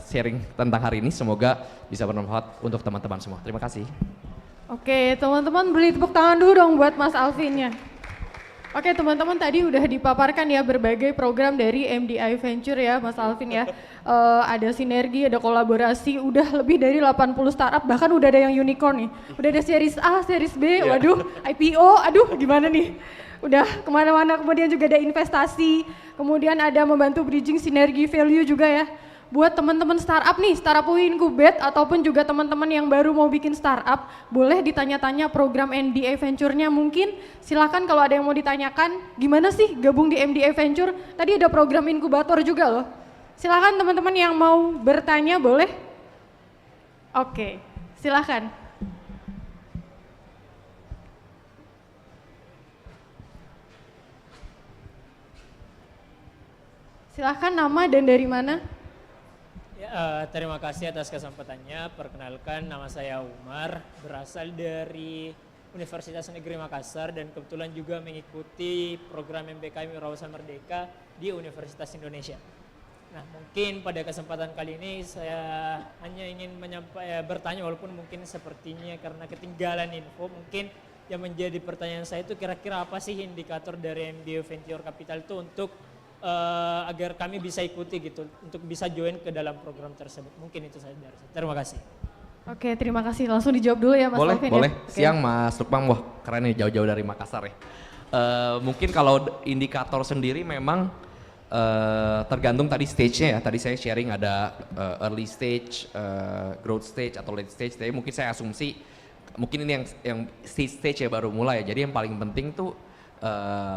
sharing tentang hari ini. Semoga bisa bermanfaat untuk teman-teman semua. Terima kasih. Oke, teman-teman beri tepuk tangan dulu dong buat Mas Alvinnya. Oke, teman-teman tadi udah dipaparkan ya berbagai program dari MDI Venture ya, Mas Alvin ya. Ada sinergi, ada kolaborasi, udah lebih dari 80 startup, bahkan udah ada yang unicorn nih. Udah ada series A, series B, waduh, IPO, aduh gimana nih. Udah kemana-mana, kemudian juga ada investasi, kemudian ada membantu bridging sinergi value juga ya. Buat teman-teman startup nih, Startup UI Incubate, ataupun juga teman-teman yang baru mau bikin startup, boleh ditanya-tanya program MDI Venture-nya mungkin. Silakan kalau ada yang mau ditanyakan, gimana sih gabung di MDI Venture? Tadi ada program inkubator juga loh. Silakan teman-teman yang mau bertanya boleh. Oke, silakan. Silahkan nama dan dari mana? Ya, terima kasih atas kesempatannya. Perkenalkan, nama saya Umar, berasal dari Universitas Negeri Makassar dan kebetulan juga mengikuti program MBKM Wawasan Merdeka di Universitas Indonesia. Nah, mungkin pada kesempatan kali ini saya hanya ingin bertanya, walaupun mungkin sepertinya karena ketinggalan info, mungkin yang menjadi pertanyaan saya itu kira-kira apa sih indikator dari MDI Venture Capital itu untuk agar kami bisa ikuti gitu, untuk bisa join ke dalam program tersebut. Mungkin itu saja dari saya. Terima kasih. Oke, terima kasih. Langsung dijawab dulu ya Mas Alvin. Boleh. Ya? Siang Mas Lukman, wah keren nih jauh-jauh dari Makassar ya. Mungkin kalau indikator sendiri memang tergantung tadi stage-nya ya. Tadi saya sharing ada early stage, growth stage atau late stage. Tapi mungkin saya asumsi mungkin ini yang stage ya baru mulai ya. Jadi yang paling penting tuh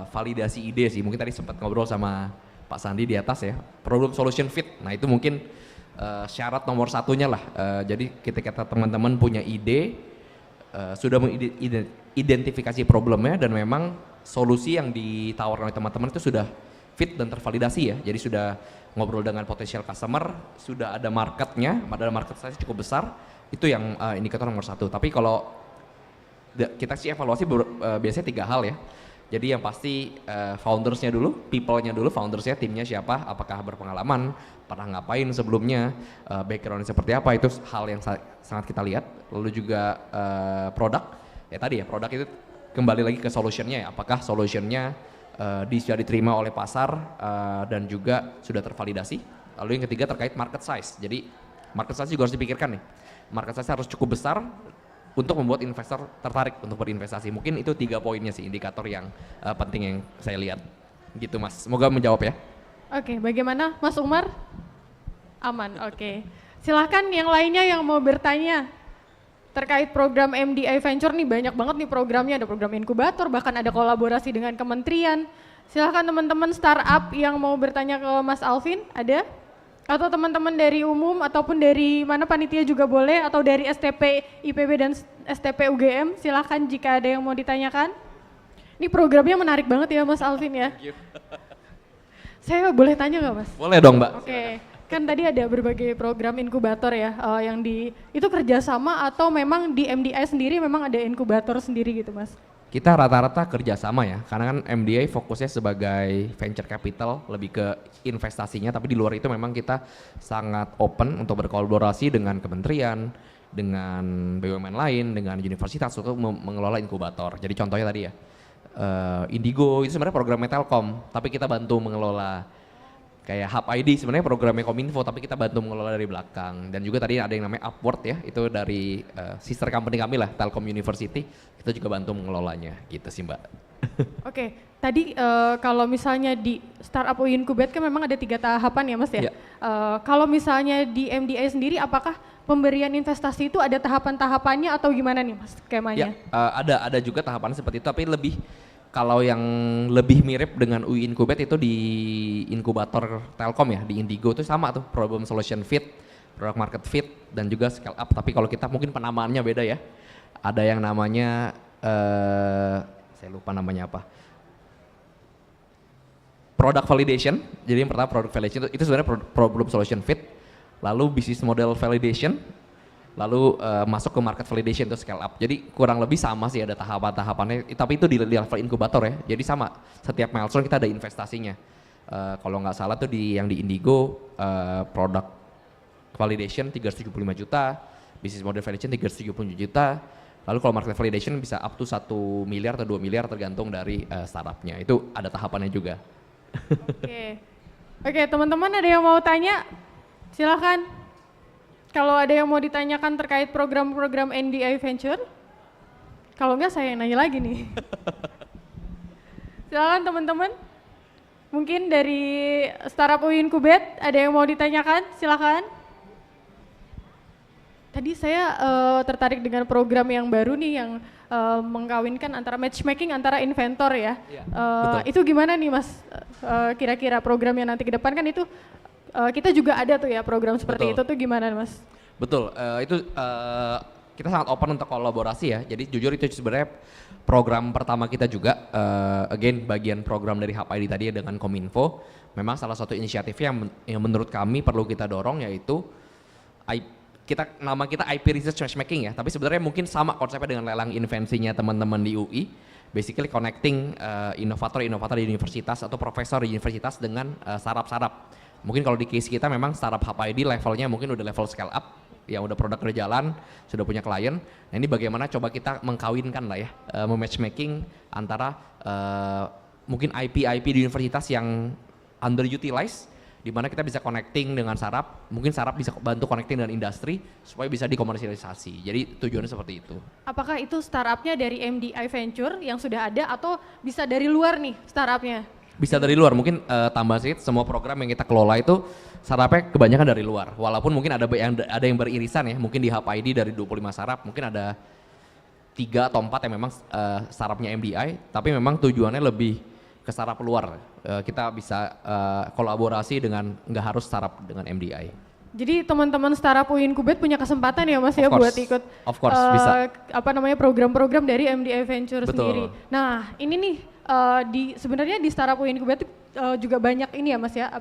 validasi ide sih. Mungkin tadi sempat ngobrol sama Pak Sandi di atas ya, problem solution fit. Nah itu mungkin syarat nomor satunya lah. Jadi ketika teman-teman punya ide, sudah mengidentifikasi problemnya dan memang solusi yang ditawarkan oleh teman-teman itu sudah fit dan tervalidasi ya. Jadi sudah ngobrol dengan potential customer, sudah ada marketnya, ada market size cukup besar. Itu yang indikator nomor satu. Tapi kalau kita sih evaluasi biasanya 3 hal ya. Jadi yang pasti foundersnya dulu, people-nya dulu, foundersnya, timnya siapa, apakah berpengalaman, pernah ngapain sebelumnya, background seperti apa, itu hal yang sangat kita lihat. Lalu juga produk, ya tadi ya produk itu kembali lagi ke solutionnya ya, apakah solutionnya sudah diterima oleh pasar dan juga sudah tervalidasi. Lalu yang ketiga terkait market size, jadi market size juga harus dipikirkan nih, market size harus cukup besar untuk membuat investor tertarik untuk berinvestasi. Mungkin itu 3 poinnya sih indikator yang penting yang saya lihat. Gitu Mas, semoga menjawab ya. Oke, bagaimana Mas Umar? Aman, oke. Silahkan yang lainnya yang mau bertanya terkait program MDI Venture nih, banyak banget nih programnya, ada program inkubator, bahkan ada kolaborasi dengan kementerian. Silahkan teman-teman startup yang mau bertanya ke Mas Alvin, ada? Atau teman-teman dari umum ataupun dari mana panitia juga boleh, atau dari STP IPB dan STP UGM, silahkan jika ada yang mau ditanyakan. Ini programnya menarik banget ya Mas Alvin ya. Saya boleh tanya nggak Mas? Boleh dong Mbak. Oke, kan tadi ada berbagai program inkubator ya, yang itu kerjasama atau memang di MDI sendiri memang ada inkubator sendiri gitu Mas? Kita rata-rata kerjasama ya, karena kan MDI fokusnya sebagai venture capital, lebih ke investasinya, tapi di luar itu memang kita sangat open untuk berkolaborasi dengan kementerian, dengan BUMN lain, dengan universitas untuk mengelola inkubator. Jadi contohnya tadi ya, Indigo itu sebenarnya programnya Telkom, tapi kita bantu mengelola. Kayak Hub ID sebenarnya programnya Kominfo, tapi kita bantu mengelola dari belakang. Dan juga tadi ada yang namanya Upward ya, itu dari sister company kami lah, Telkom University, kita juga bantu mengelolanya gitu sih Mbak. Oke, tadi kalau misalnya di Startup UI Incubate kan memang ada 3 tahapan ya Mas ya? Kalau misalnya di MDI sendiri apakah pemberian investasi itu ada tahapan-tahapannya atau gimana nih Mas skemanya? Ya, ada juga tahapan seperti itu, tapi lebih kalau yang lebih mirip dengan UI Incubate itu di inkubator Telkom ya, di Indigo itu sama tuh, problem solution fit, product market fit, dan juga scale up. Tapi kalau kita mungkin penamaannya beda ya. Ada yang namanya, saya lupa namanya apa. Product validation, jadi yang pertama product validation itu sebenarnya problem solution fit, lalu business model validation, lalu masuk ke market validation itu scale up. Jadi kurang lebih sama sih, ada tahapan-tahapannya, tapi itu di level inkubator ya. Jadi sama, setiap milestone kita ada investasinya. Kalau nggak salah tuh yang di Indigo, product validation 375 juta, business model validation 370 juta, lalu kalau market validation bisa up to 1 miliar atau 2 miliar tergantung dari startupnya. Itu ada tahapannya juga. Oke, teman-teman ada yang mau tanya? Silahkan. Kalau ada yang mau ditanyakan terkait program-program NDI Venture, kalau enggak saya yang nanya lagi nih. Silakan teman-teman. Mungkin dari Startup UI Incubate ada yang mau ditanyakan, silakan. Tadi saya tertarik dengan program yang baru nih yang mengkawinkan antara matchmaking antara inventor ya. Itu gimana nih Mas? Kira-kira program yang nanti ke depan kan itu kita juga ada tuh ya program seperti itu tuh gimana Mas? Betul, itu kita sangat open untuk kolaborasi ya. Jadi jujur itu sebenarnya program pertama kita juga, again bagian program dari Hub ID tadi ya dengan Kominfo. Memang salah satu inisiatif yang menurut kami perlu kita dorong yaitu nama kita IP Research Matchmaking ya. Tapi sebenarnya mungkin sama konsepnya dengan lelang invensinya teman-teman di UI. Basically connecting inovator-inovator di universitas atau profesor di universitas dengan startup-startup. Mungkin kalau di case kita memang startup Hub ID levelnya mungkin udah level scale up, yang udah produk udah jalan, sudah punya klien. Nah ini bagaimana coba kita mengkawinkan lah ya, mematchmaking antara mungkin IP di universitas yang underutilized, di mana kita bisa connecting dengan startup, mungkin startup bisa bantu connecting dengan industri supaya bisa dikomersialisasi. Jadi tujuannya seperti itu. Apakah itu startupnya dari MDI Venture yang sudah ada atau bisa dari luar nih startupnya? Bisa dari luar, mungkin tambah sedikit, semua program yang kita kelola itu startupnya kebanyakan dari luar. Walaupun mungkin ada yang beririsan ya, mungkin di Hub ID dari 25 startup, mungkin ada 3 atau 4 yang memang startupnya MDI, tapi memang tujuannya lebih ke startup luar. Kita bisa kolaborasi dengan, nggak harus startup dengan MDI. Jadi teman-teman startup UI Incubate punya kesempatan ya Mas ya buat ikut bisa. Program-program dari MDI Venture Betul. sendiri. Nah ini nih sebenarnya di Startup UI Incubate juga banyak ini ya Mas ya,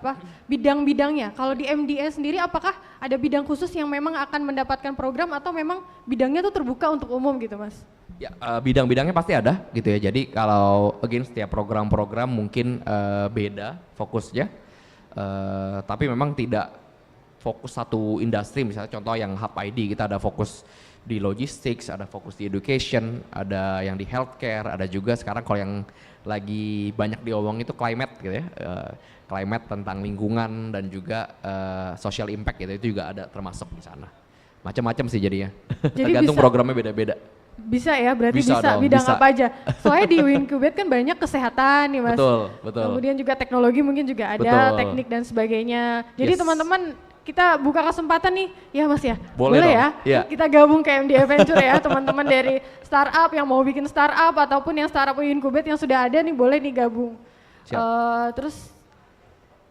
bidang-bidangnya. Kalau di MDI sendiri apakah ada bidang khusus yang memang akan mendapatkan program atau memang bidangnya tuh terbuka untuk umum gitu Mas? Ya, bidang-bidangnya pasti ada gitu ya. Jadi kalau again setiap program-program mungkin beda fokusnya, tapi memang tidak fokus satu industri. Misalnya contoh yang Hub ID kita ada fokus di logistics, ada fokus di education, ada yang di healthcare, ada juga sekarang kalau yang lagi banyak diomong itu climate gitu ya, climate tentang lingkungan dan juga social impact gitu, itu juga ada termasuk di sana. Macam-macam sih jadinya, tergantung programnya beda-beda. Bisa ya, berarti Bisa bisa, dong, bidang bisa. apa aja. Soalnya di Wincubate kan banyak kesehatan nih Mas. Betul, betul. Kemudian juga teknologi mungkin juga ada, Betul. teknik dan sebagainya. Jadi Yes. teman-teman kita buka kesempatan nih, ya Mas ya? Boleh dong, ya? iya. Kita gabung ke MD Adventure ya, teman-teman dari startup yang mau bikin startup ataupun yang startup Wincubate yang sudah ada nih boleh nih gabung. Siap. Terus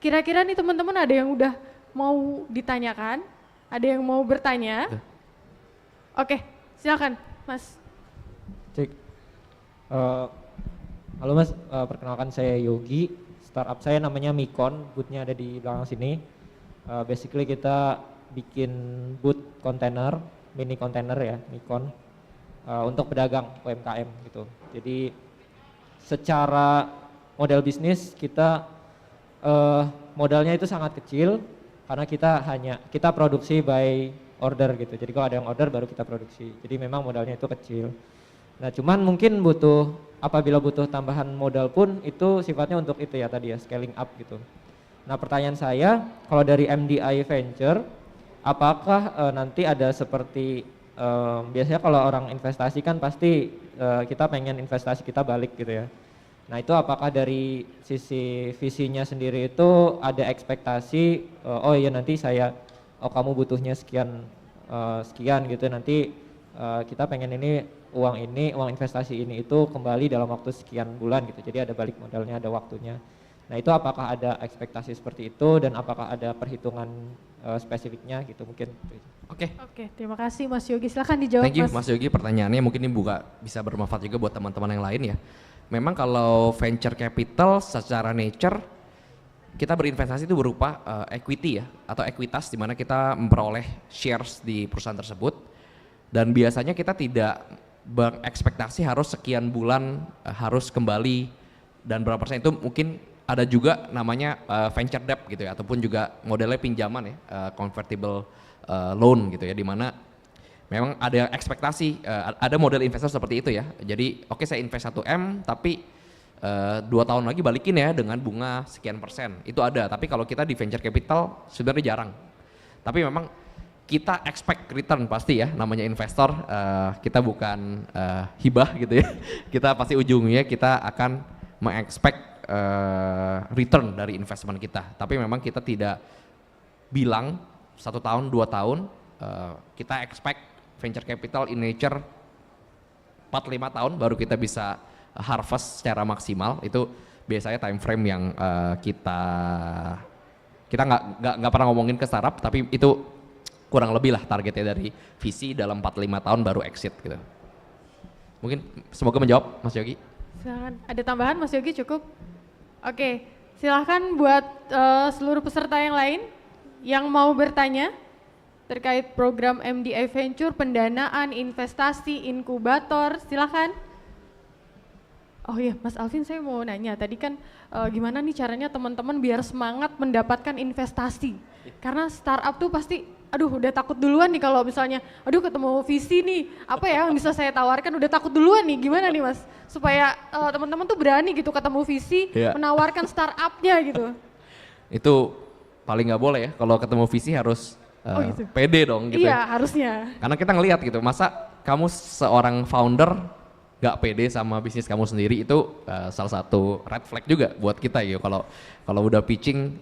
kira-kira nih teman-teman ada yang udah mau ditanyakan? Ada yang mau bertanya? Oke, silakan Mas. Cek. Halo Mas, perkenalkan saya Yogi. Startup saya namanya Mikon, boothnya ada di belakang sini. Basically kita bikin booth kontainer, mini kontainer ya, Mikon, untuk pedagang UMKM gitu. Jadi secara model bisnis kita modalnya itu sangat kecil karena kita produksi by order gitu. Jadi kalau ada yang order baru kita produksi. Jadi memang modalnya itu kecil. Nah cuman mungkin apabila butuh tambahan modal pun itu sifatnya untuk itu ya tadi ya, scaling up gitu. Nah pertanyaan saya, kalau dari MDI Venture, apakah nanti ada seperti, biasanya kalau orang investasi kan pasti kita pengen investasi kita balik gitu ya. Nah itu apakah dari sisi visinya sendiri itu ada ekspektasi, oh iya nanti kamu butuhnya sekian gitu, nanti kita pengen uang investasi ini itu kembali dalam waktu sekian bulan gitu, jadi ada balik modalnya, ada waktunya. Nah itu apakah ada ekspektasi seperti itu dan apakah ada perhitungan spesifiknya gitu mungkin. Oke. Oke, terima kasih Mas Yogi, silahkan dijawab. Thank you Mas Yogi, pertanyaannya mungkin ini bisa bermanfaat juga buat teman-teman yang lain ya. Memang kalau venture capital secara nature kita berinvestasi itu berupa equity ya, atau ekuitas di mana kita memperoleh shares di perusahaan tersebut, dan biasanya kita tidak berekspektasi harus sekian bulan harus kembali dan berapa persen. Itu mungkin ada juga namanya venture debt gitu ya, ataupun juga modelnya pinjaman ya, convertible loan gitu ya, di mana memang ada ekspektasi, ada model investor seperti itu ya. Jadi oke, saya invest 1M tapi 2 tahun lagi balikin ya dengan bunga sekian persen. Itu ada, tapi kalau kita di venture capital sebenarnya jarang. Tapi memang kita expect return pasti ya, namanya investor, kita bukan hibah gitu ya. Kita pasti ujungnya kita akan mengexpect return dari investment kita. Tapi memang kita tidak bilang 1 tahun, 2 tahun, kita expect venture capital in nature 4-5 tahun baru kita bisa harvest secara maksimal. Itu biasanya time frame yang kita nggak pernah ngomongin ke startup, tapi itu kurang lebih lah targetnya dari visi dalam 4-5 tahun baru exit gitu. Mungkin semoga menjawab Mas Yogi. Silakan, ada tambahan Mas Yogi cukup? Oke, silahkan buat seluruh peserta yang lain yang mau bertanya terkait program MDI Venture, pendanaan, investasi, inkubator, silahkan. Oh iya, Mas Alvin, saya mau nanya, tadi kan gimana nih caranya teman-teman biar semangat mendapatkan investasi? Karena startup tuh pasti, aduh udah takut duluan nih kalau misalnya, aduh ketemu visi nih, apa ya yang bisa saya tawarkan, udah takut duluan nih, gimana nih Mas? Supaya teman-teman tuh berani gitu ketemu visi, menawarkan startupnya gitu. Itu paling nggak boleh ya, kalau ketemu visi harus gitu. pede dong gitu. Iya, harusnya. Karena kita ngelihat gitu, masa kamu seorang founder gak pede sama bisnis kamu sendiri, itu salah satu red flag juga buat kita ya. Kalau udah pitching,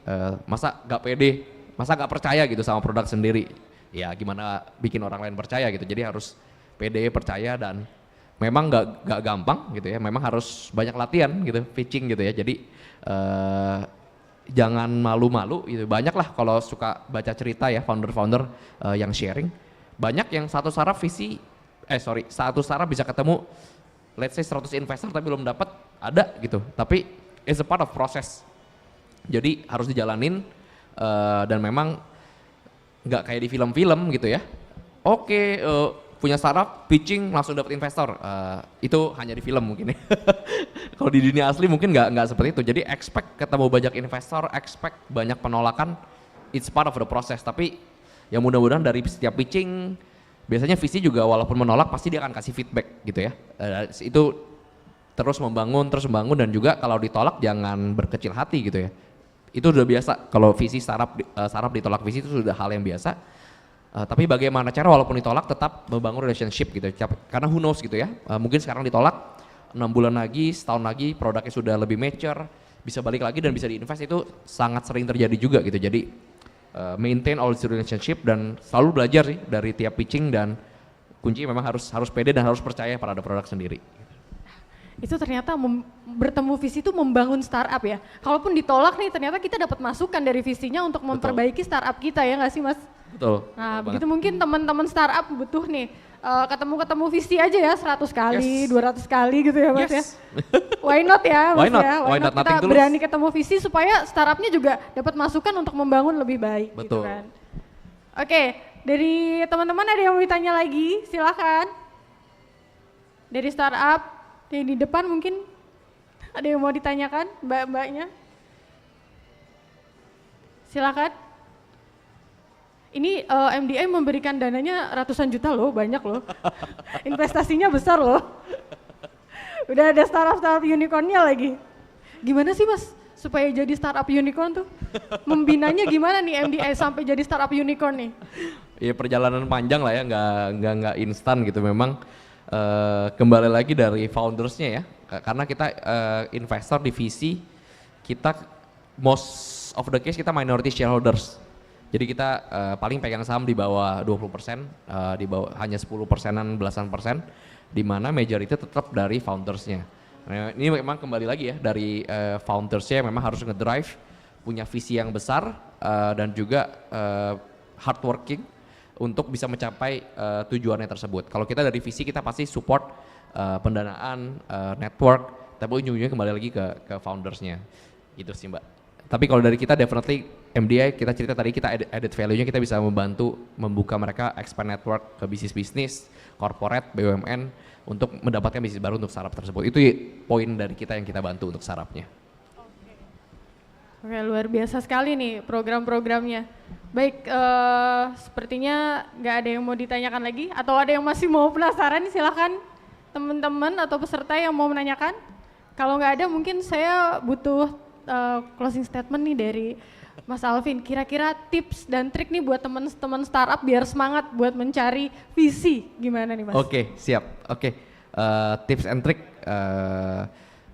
masa gak pede, masa gak percaya gitu sama produk sendiri. Ya gimana bikin orang lain percaya gitu, jadi harus pede, percaya, dan memang gak gampang gitu ya, memang harus banyak latihan gitu, pitching gitu ya. Jadi jangan malu-malu gitu. Banyak lah kalau suka baca cerita ya founder-founder yang sharing, banyak yang satu startup bisa ketemu let's say 100 investor tapi belum dapat, ada gitu. Tapi it's a part of process. Jadi harus dijalanin dan memang nggak kayak di film-film gitu ya. Oke, punya startup, pitching langsung dapat investor. Itu hanya di film mungkin ya. Kalau di dunia asli mungkin nggak seperti itu. Jadi expect ketemu banyak investor, expect banyak penolakan. It's part of the process. Tapi ya mudah-mudahan dari setiap pitching, biasanya visi juga walaupun menolak pasti dia akan kasih feedback gitu ya. Itu terus membangun dan juga kalau ditolak jangan berkecil hati gitu ya. Itu udah biasa, kalau visi startup ditolak visi itu sudah hal yang biasa. Tapi bagaimana cara walaupun ditolak tetap membangun relationship gitu, karena who knows gitu ya, mungkin sekarang ditolak 6 bulan lagi, setahun lagi produknya sudah lebih mature, bisa balik lagi dan bisa diinvest, itu sangat sering terjadi juga gitu. Jadi maintain all this relationship dan selalu belajar sih dari tiap pitching, dan kunci memang harus pede dan harus percaya pada produk sendiri. Itu ternyata bertemu visi itu membangun startup ya. Kalaupun ditolak nih, ternyata kita dapat masukan dari visinya untuk memperbaiki startup kita, ya nggak sih Mas? Betul. Nah begitu mungkin teman-teman startup butuh nih ketemu visi aja ya 100 kali, 200 kali gitu ya Mas ya. Why not ya Mas ya? Why not kita berani ketemu visi supaya startupnya juga dapat masukan untuk membangun lebih baik. Betul. Gitu kan. Oke, dari teman-teman ada yang mau ditanya lagi? Silakan. Dari startup yang di depan mungkin ada yang mau ditanyakan, mbak-mbaknya? Silakan. Ini MDI memberikan dananya ratusan juta loh, banyak loh. Investasinya besar loh. Udah ada startup unicorn-nya lagi. Gimana sih Mas supaya jadi startup unicorn tuh? Membinanya gimana nih MDI sampai jadi startup unicorn nih? Ya perjalanan panjang lah ya, nggak instan gitu memang. Kembali lagi dari foundersnya ya, karena kita investor di VC, kita most of the case kita minority shareholders. Jadi kita paling pegang saham di bawah 20%, di bawah hanya 10%-an, belasan persen, di mana majority tetap dari foundersnya. Nah, ini memang kembali lagi ya dari foundersnya memang harus ngedrive, punya visi yang besar dan juga hardworking untuk bisa mencapai tujuannya tersebut. Kalau kita dari visi kita pasti support pendanaan, network, tapi ujung-ujungnya kembali lagi ke foundersnya, gitu sih Mbak. Tapi kalau dari kita definitely MDI, kita cerita tadi kita added value-nya, kita bisa membantu membuka mereka expand network ke bisnis-bisnis, corporate, BUMN untuk mendapatkan bisnis baru untuk startup tersebut. Itu poin dari kita yang kita bantu untuk startupnya. Oke, luar biasa sekali nih program-programnya. Baik, sepertinya nggak ada yang mau ditanyakan lagi, atau ada yang masih mau penasaran, silakan teman-teman atau peserta yang mau menanyakan. Kalau nggak ada mungkin saya butuh closing statement nih dari Mas Alvin. Kira-kira tips dan trik nih buat teman-teman startup biar semangat buat mencari visi, gimana nih Mas? Oke, siap. Oke, tips and trick.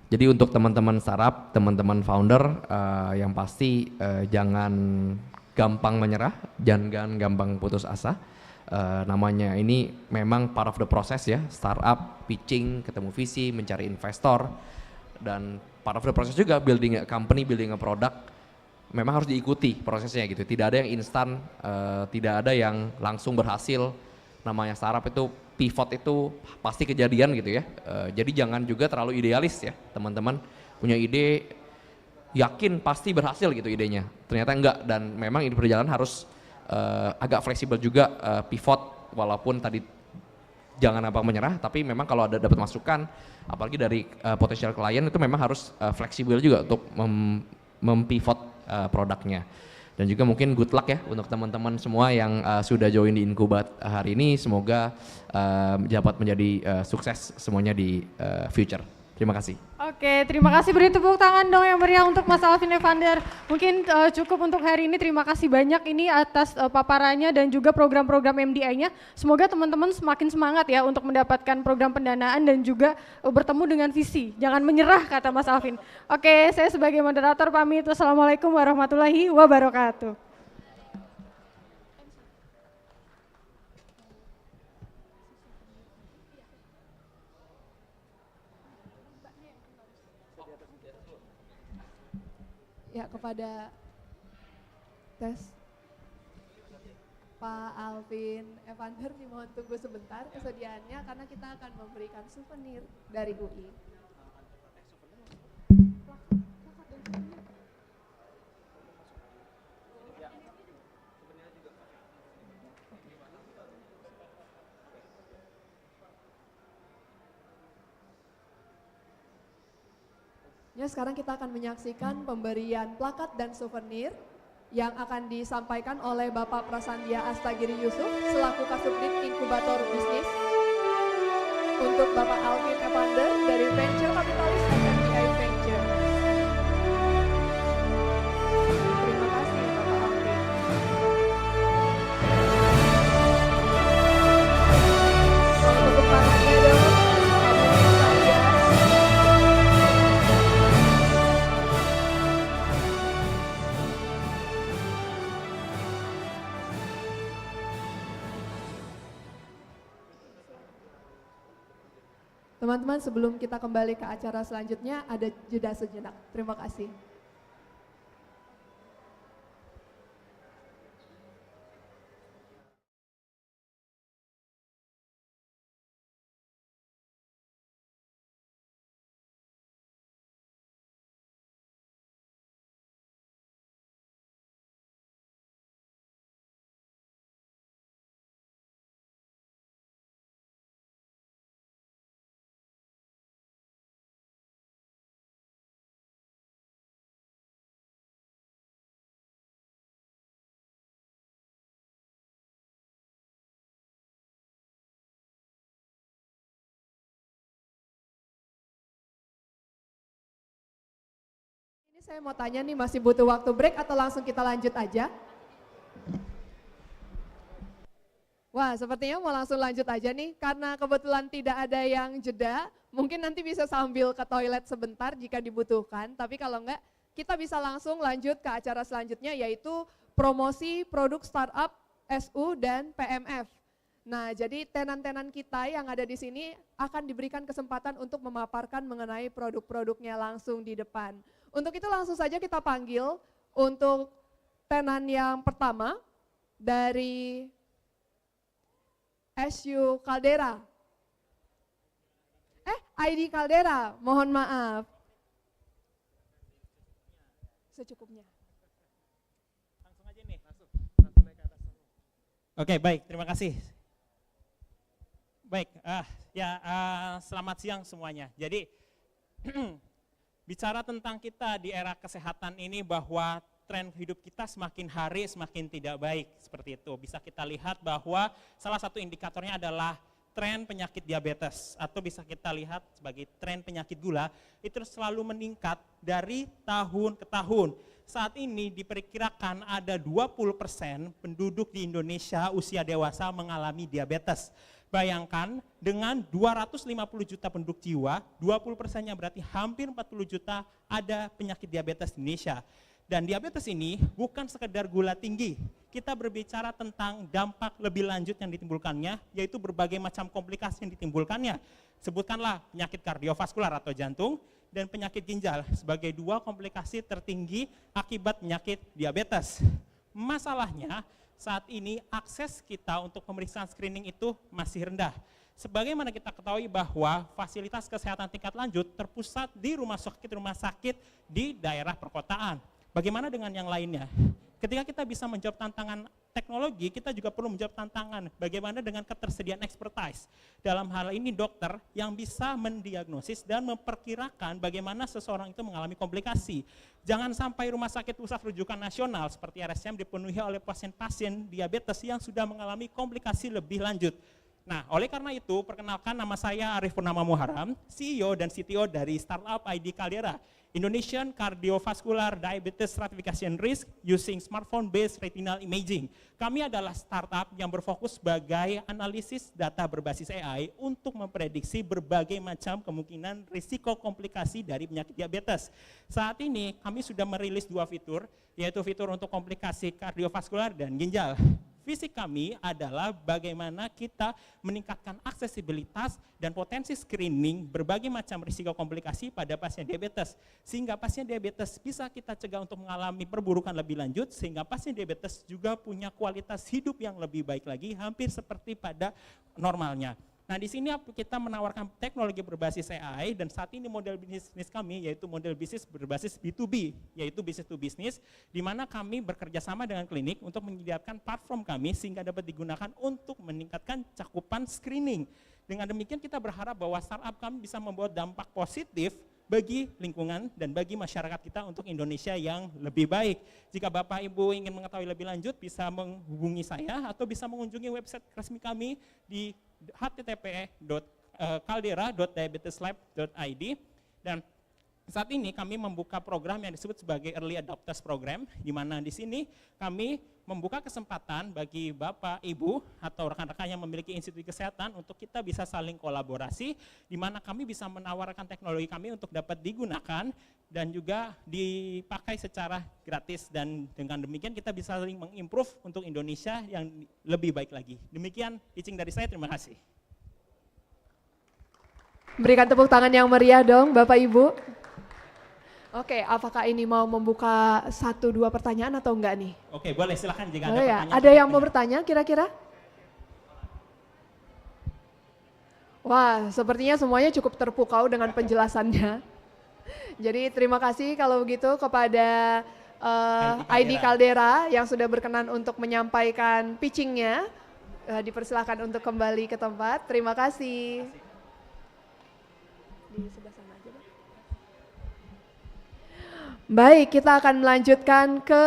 Jadi untuk teman-teman startup, teman-teman founder, yang pasti jangan gampang menyerah, jangan gampang putus asa. Namanya ini memang part of the process ya, startup, pitching, ketemu visi, mencari investor, dan part of the process juga building a company, building a product. Memang harus diikuti prosesnya gitu. Tidak ada yang instan, tidak ada yang langsung berhasil. Namanya startup itu pivot itu pasti kejadian gitu ya. Jadi jangan juga terlalu idealis ya teman-teman. Punya ide, yakin pasti berhasil gitu idenya. Ternyata enggak, dan memang ini perjalanan harus agak fleksibel juga, pivot walaupun tadi jangan gampang menyerah, tapi memang kalau ada dapat masukan, apalagi dari potensial klien itu memang harus fleksibel juga untuk mempivot produknya. Dan juga mungkin good luck ya untuk teman-teman semua yang sudah join di Inkubat hari ini, semoga dapat menjadi sukses semuanya di future. Terima kasih. Oke, terima kasih, beri tepuk tangan dong yang meriah untuk Mas Alvin Evander. Mungkin cukup untuk hari ini, terima kasih banyak ini atas paparannya dan juga program-program MDI-nya. Semoga teman-teman semakin semangat ya untuk mendapatkan program pendanaan dan juga bertemu dengan visi. Jangan menyerah kata Mas Alvin. Oke, saya sebagai moderator pamit. Wassalamualaikum warahmatullahi wabarakatuh. Ya, kepada tes Pak Alvin Evander dimohon tunggu sebentar kesediaannya karena kita akan memberikan souvenir dari UI. Ya, sekarang kita akan menyaksikan pemberian plakat dan souvenir yang akan disampaikan oleh Bapak Prasandia Astagiri Yusuf selaku Kasubdit Inkubator Bisnis untuk Bapak Alvin Evander dari Venture Capitalis MDI Venture. Terima kasih Bapak Alvin. Teman-teman, sebelum kita kembali ke acara selanjutnya, ada jeda sejenak. Terima kasih. Ini saya mau tanya nih, masih butuh waktu break atau langsung kita lanjut aja? Wah, sepertinya mau langsung lanjut aja nih, karena kebetulan tidak ada yang jeda, mungkin nanti bisa sambil ke toilet sebentar jika dibutuhkan, tapi kalau enggak, kita bisa langsung lanjut ke acara selanjutnya, yaitu promosi produk startup SU dan PMF. Nah, jadi tenan-tenan kita yang ada di sini akan diberikan kesempatan untuk memaparkan mengenai produk-produknya langsung di depan. Untuk itu langsung saja kita panggil untuk tenan yang pertama dari SU Caldera. ID Caldera, mohon maaf. Secukupnya. Langsung aja nih. Langsung naik ke atas. Oke, baik, terima kasih. Baik, selamat siang semuanya. Jadi bicara tentang kita di era kesehatan ini bahwa tren hidup kita semakin hari semakin tidak baik seperti itu. Bisa kita lihat bahwa salah satu indikatornya adalah tren penyakit diabetes atau bisa kita lihat sebagai tren penyakit gula itu selalu meningkat dari tahun ke tahun. Saat ini diperkirakan ada 20% penduduk di Indonesia usia dewasa mengalami diabetes. Bayangkan dengan 250 juta penduduk jiwa, 20%-nya berarti hampir 40 juta ada penyakit diabetes di Indonesia. Dan diabetes ini bukan sekedar gula tinggi, kita berbicara tentang dampak lebih lanjut yang ditimbulkannya, yaitu berbagai macam komplikasi yang ditimbulkannya. Sebutkanlah penyakit kardiovaskular atau jantung, dan penyakit ginjal sebagai dua komplikasi tertinggi akibat penyakit diabetes. Masalahnya, saat ini akses kita untuk pemeriksaan screening itu masih rendah. Sebagaimana kita ketahui bahwa fasilitas kesehatan tingkat lanjut terpusat di rumah sakit di daerah perkotaan. Bagaimana dengan yang lainnya? Ketika kita bisa menjawab tantangan teknologi, kita juga perlu menjawab tantangan bagaimana dengan ketersediaan expertise. Dalam hal ini dokter yang bisa mendiagnosis dan memperkirakan bagaimana seseorang itu mengalami komplikasi. Jangan sampai rumah sakit pusat rujukan nasional seperti RSCM dipenuhi oleh pasien-pasien diabetes yang sudah mengalami komplikasi lebih lanjut. Nah, oleh karena itu, perkenalkan nama saya Arif Purnama Muharam, CEO dan CTO dari startup ID Caldera, Indonesian Cardiovascular Diabetes Stratification Risk using smartphone-based retinal imaging. Kami adalah startup yang berfokus sebagai analisis data berbasis AI untuk memprediksi berbagai macam kemungkinan risiko komplikasi dari penyakit diabetes. Saat ini kami sudah merilis 2 fitur, yaitu fitur untuk komplikasi kardiovaskular dan ginjal. Visi kami adalah bagaimana kita meningkatkan aksesibilitas dan potensi screening berbagai macam risiko komplikasi pada pasien diabetes. Sehingga pasien diabetes bisa kita cegah untuk mengalami perburukan lebih lanjut, sehingga pasien diabetes juga punya kualitas hidup yang lebih baik lagi, hampir seperti pada normalnya. Nah, di sini kita menawarkan teknologi berbasis AI dan saat ini model bisnis kami yaitu model bisnis berbasis B2B, yaitu business to business, di mana kami bekerja sama dengan klinik untuk menyediakan platform kami sehingga dapat digunakan untuk meningkatkan cakupan screening. Dengan demikian kita berharap bahwa startup kami bisa membawa dampak positif bagi lingkungan dan bagi masyarakat kita untuk Indonesia yang lebih baik. Jika Bapak Ibu ingin mengetahui lebih lanjut bisa menghubungi saya atau bisa mengunjungi website resmi kami di http://caldera.diabeteslab.id. Dan saat ini kami membuka program yang disebut sebagai Early Adopters Program, di mana di sini kami membuka kesempatan bagi Bapak, Ibu, atau rekan-rekan yang memiliki institusi kesehatan untuk kita bisa saling kolaborasi, di mana kami bisa menawarkan teknologi kami untuk dapat digunakan dan juga dipakai secara gratis, dan dengan demikian kita bisa saling mengimprove untuk Indonesia yang lebih baik lagi. Demikian pitching dari saya, terima kasih. Berikan tepuk tangan yang meriah dong Bapak Ibu. Oke, apakah ini mau membuka 1-2 pertanyaan atau enggak nih? Oke, boleh silakan jika ada Boleh ya? pertanyaan. Ada yang mau bertanya kira-kira? Wah, sepertinya semuanya cukup terpukau dengan penjelasannya. Jadi terima kasih kalau begitu kepada ID Caldera yang sudah berkenan untuk menyampaikan pitchingnya. Dipersilakan untuk kembali ke tempat. Terima kasih. Di sebelah sana aja, Bang. Baik, kita akan melanjutkan ke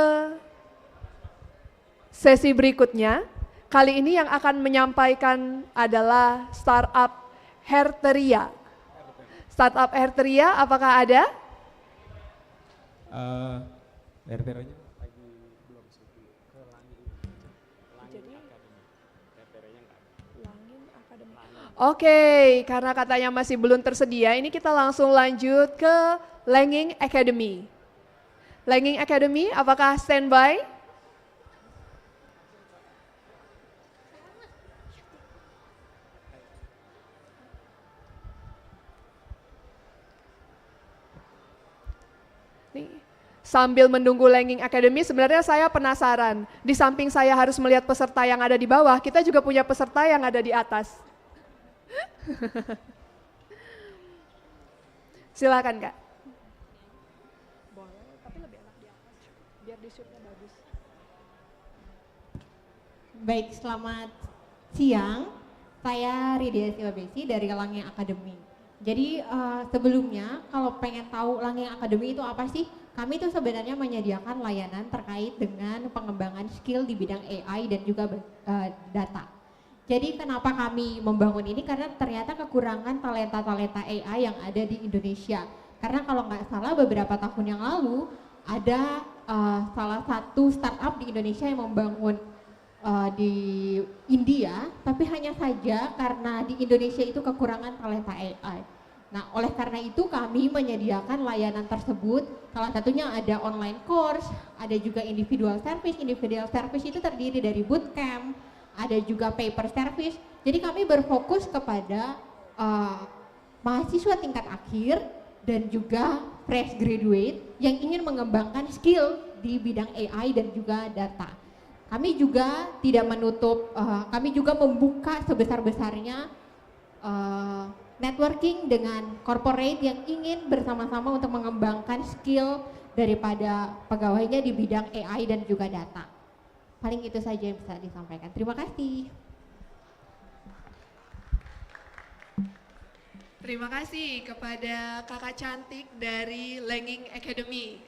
sesi berikutnya. Kali ini yang akan menyampaikan adalah startup Herteria. Startup Herteria, apakah ada? Herterianya Oke, karena katanya masih belum tersedia, ini kita langsung lanjut ke Langing Academy. Langing Academy, apakah standby? Nih, sambil menunggu Langing Academy, sebenarnya saya penasaran. Di samping saya harus melihat peserta yang ada di bawah, kita juga punya peserta yang ada di atas. Silakan Kak. Boleh, tapi lebih enak di atas, biar di shootnya bagus. Baik, selamat siang. Saya Ridia Silabesi dari Langing Academy. Jadi sebelumnya kalau pengen tahu Langing Academy itu apa sih? Kami itu sebenarnya menyediakan layanan terkait dengan pengembangan skill di bidang AI dan juga data. Jadi kenapa kami membangun ini? Karena ternyata kekurangan talenta-talenta AI yang ada di Indonesia. Karena kalau nggak salah beberapa tahun yang lalu ada salah satu startup di Indonesia yang membangun di India, tapi hanya saja karena di Indonesia itu kekurangan talenta AI. Nah, oleh karena itu kami menyediakan layanan tersebut. Salah satunya ada online course, ada juga individual service. Individual service itu terdiri dari bootcamp, ada juga paper service. Jadi kami berfokus kepada mahasiswa tingkat akhir dan juga fresh graduate yang ingin mengembangkan skill di bidang AI dan juga data. Kami juga tidak menutup, kami juga membuka sebesar-besarnya networking dengan corporate yang ingin bersama-sama untuk mengembangkan skill daripada pegawainya di bidang AI dan juga data. Paling itu saja yang bisa disampaikan. Terima kasih. Terima kasih kepada kakak cantik dari Langing Academy.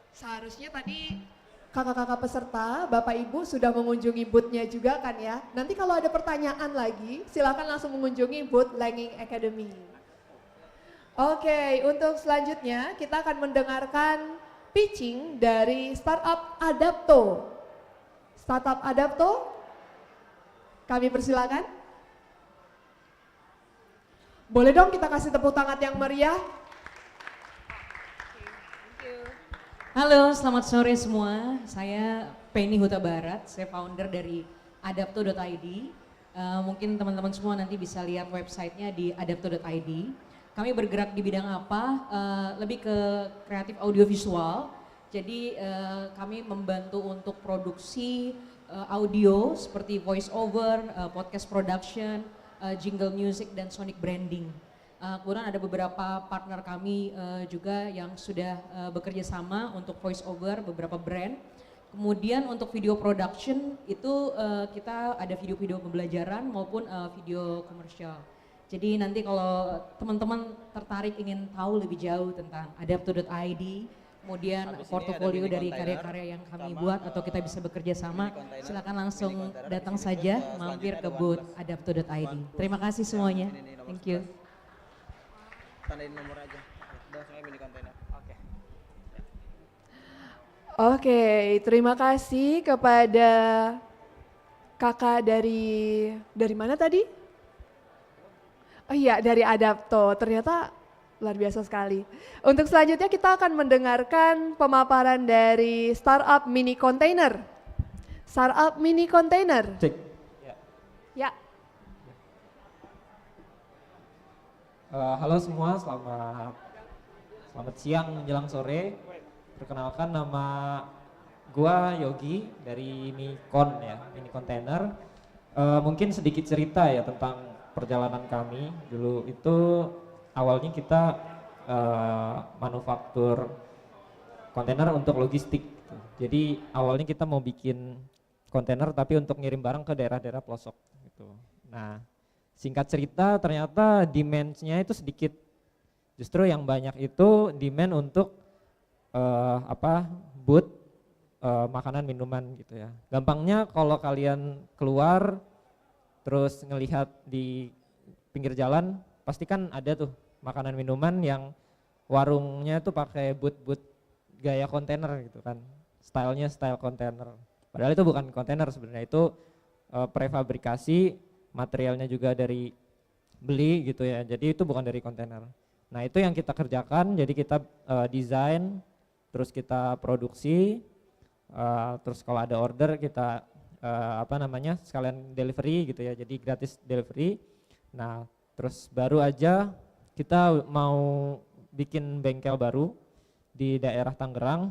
Seharusnya tadi kakak-kakak peserta, Bapak Ibu sudah mengunjungi booth-nya juga kan ya. Nanti kalau ada pertanyaan lagi, silakan langsung mengunjungi booth Langing Academy. Oke, untuk selanjutnya kita akan mendengarkan pitching dari startup Adapto. Startup Adapto, kami persilakan. Boleh dong kita kasih tepuk tangan yang meriah. Halo, selamat sore semua. Saya Penny Huta Barat, saya founder dari adapto.id. Mungkin teman-teman semua nanti bisa lihat websitenya di adapto.id. Kami bergerak di bidang apa? Lebih ke kreatif audiovisual. Jadi kami membantu untuk produksi audio seperti voice over, podcast production, jingle music dan sonic branding. Kemudian ada beberapa partner kami juga yang sudah bekerja sama untuk voice over beberapa brand. Kemudian untuk video production itu kita ada video-video pembelajaran maupun video komersial. Jadi nanti kalau teman-teman tertarik ingin tahu lebih jauh tentang adapto.id, kemudian portofolio dari karya-karya yang kami buat atau kita bisa bekerja sama, silakan langsung datang saja mampir ke booth adapto.id. Terima kasih semuanya. Thank you. Tandain nomor aja. Langsung mini kontainer. Oke. Oke, terima kasih kepada kakak dari mana tadi? Oh iya, dari Adapto. Ternyata luar biasa sekali. Untuk selanjutnya kita akan mendengarkan pemaparan dari Startup Mini Container. Startup Mini Container. Cek. Ya. Halo semua, selamat siang menjelang sore. Perkenalkan, nama gua Yogi dari Mikon ya, Mini Container. Mungkin sedikit cerita ya tentang perjalanan kami. Dulu itu awalnya kita manufaktur kontainer untuk logistik. Jadi awalnya kita mau bikin kontainer tapi untuk ngirim barang ke daerah-daerah pelosok gitu. Nah, singkat cerita ternyata demand-nya itu sedikit. Justru yang banyak itu demand untuk booth makanan minuman gitu ya. Gampangnya kalau kalian keluar terus ngelihat di pinggir jalan pasti kan ada tuh makanan minuman yang warungnya tuh pakai booth gaya kontainer gitu kan. Stylenya style kontainer. Padahal itu bukan kontainer sebenarnya, itu prefabrikasi, materialnya juga dari beli gitu ya. Jadi itu bukan dari kontainer. Nah, itu yang kita kerjakan. Jadi kita desain, terus kita produksi, terus kalau ada order kita sekalian delivery gitu ya. Jadi gratis delivery. Nah, terus baru aja kita mau bikin bengkel baru di daerah Tangerang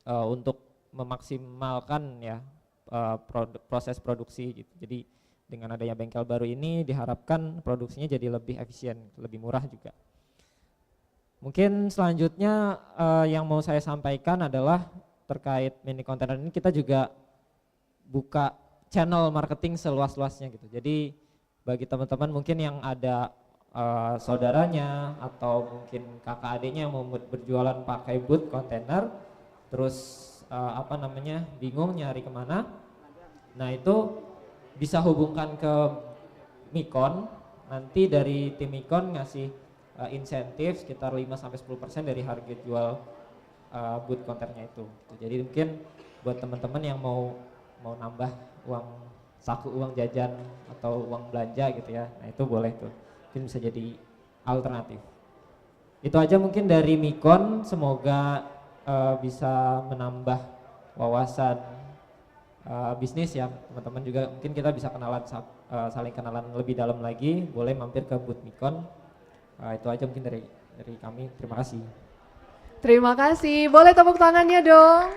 untuk memaksimalkan ya proses produksi gitu. Jadi dengan adanya bengkel baru ini diharapkan produksinya jadi lebih efisien, lebih murah juga. Mungkin selanjutnya yang mau saya sampaikan adalah terkait mini container ini, kita juga buka channel marketing seluas-luasnya gitu. Jadi bagi teman-teman mungkin yang ada saudaranya atau mungkin kakak adiknya yang mau berjualan pakai booth kontainer, terus bingung nyari kemana, nah itu bisa hubungkan ke Mikon. Nanti dari tim Mikon ngasih insentif sekitar 5-10% dari harga jual booth counternya itu. Jadi mungkin buat teman-teman yang mau nambah uang jajan atau uang belanja gitu ya, nah itu boleh tuh, mungkin bisa jadi alternatif. Itu aja mungkin dari Mikon, semoga bisa menambah wawasan bisnis ya teman-teman. Juga mungkin kita bisa saling kenalan lebih dalam lagi, boleh mampir ke booth Mikon. Itu aja mungkin dari kami, terima kasih. Terima kasih, boleh tepuk tangannya dong.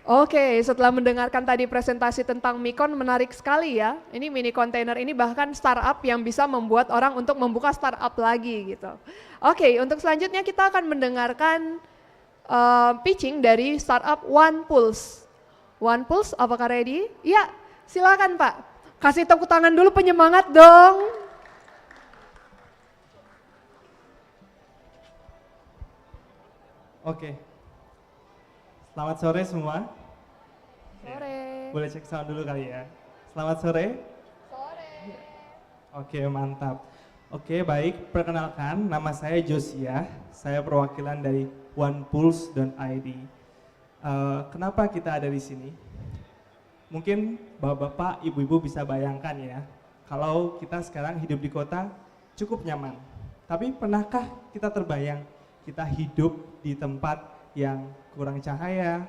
Oke, setelah mendengarkan tadi presentasi tentang Mikon, menarik sekali ya. Ini mini container ini bahkan startup yang bisa membuat orang untuk membuka startup lagi gitu. Oke, untuk selanjutnya kita akan mendengarkan pitching dari startup OnePulse. OnePulse, apakah ready? Ya, silakan Pak. Kasih tepuk tangan dulu penyemangat dong. Oke. Selamat sore semua. Sore. Boleh cek sound dulu kali ya. Selamat sore. Sore. Oke, mantap. Oke, baik. Perkenalkan, nama saya Josia. Saya perwakilan dari OnePulse.id. Kenapa kita ada di sini? Mungkin bapak-bapak, ibu-ibu bisa bayangkan ya, kalau kita sekarang hidup di kota cukup nyaman. Tapi pernahkah kita terbayang kita hidup di tempat yang kurang cahaya,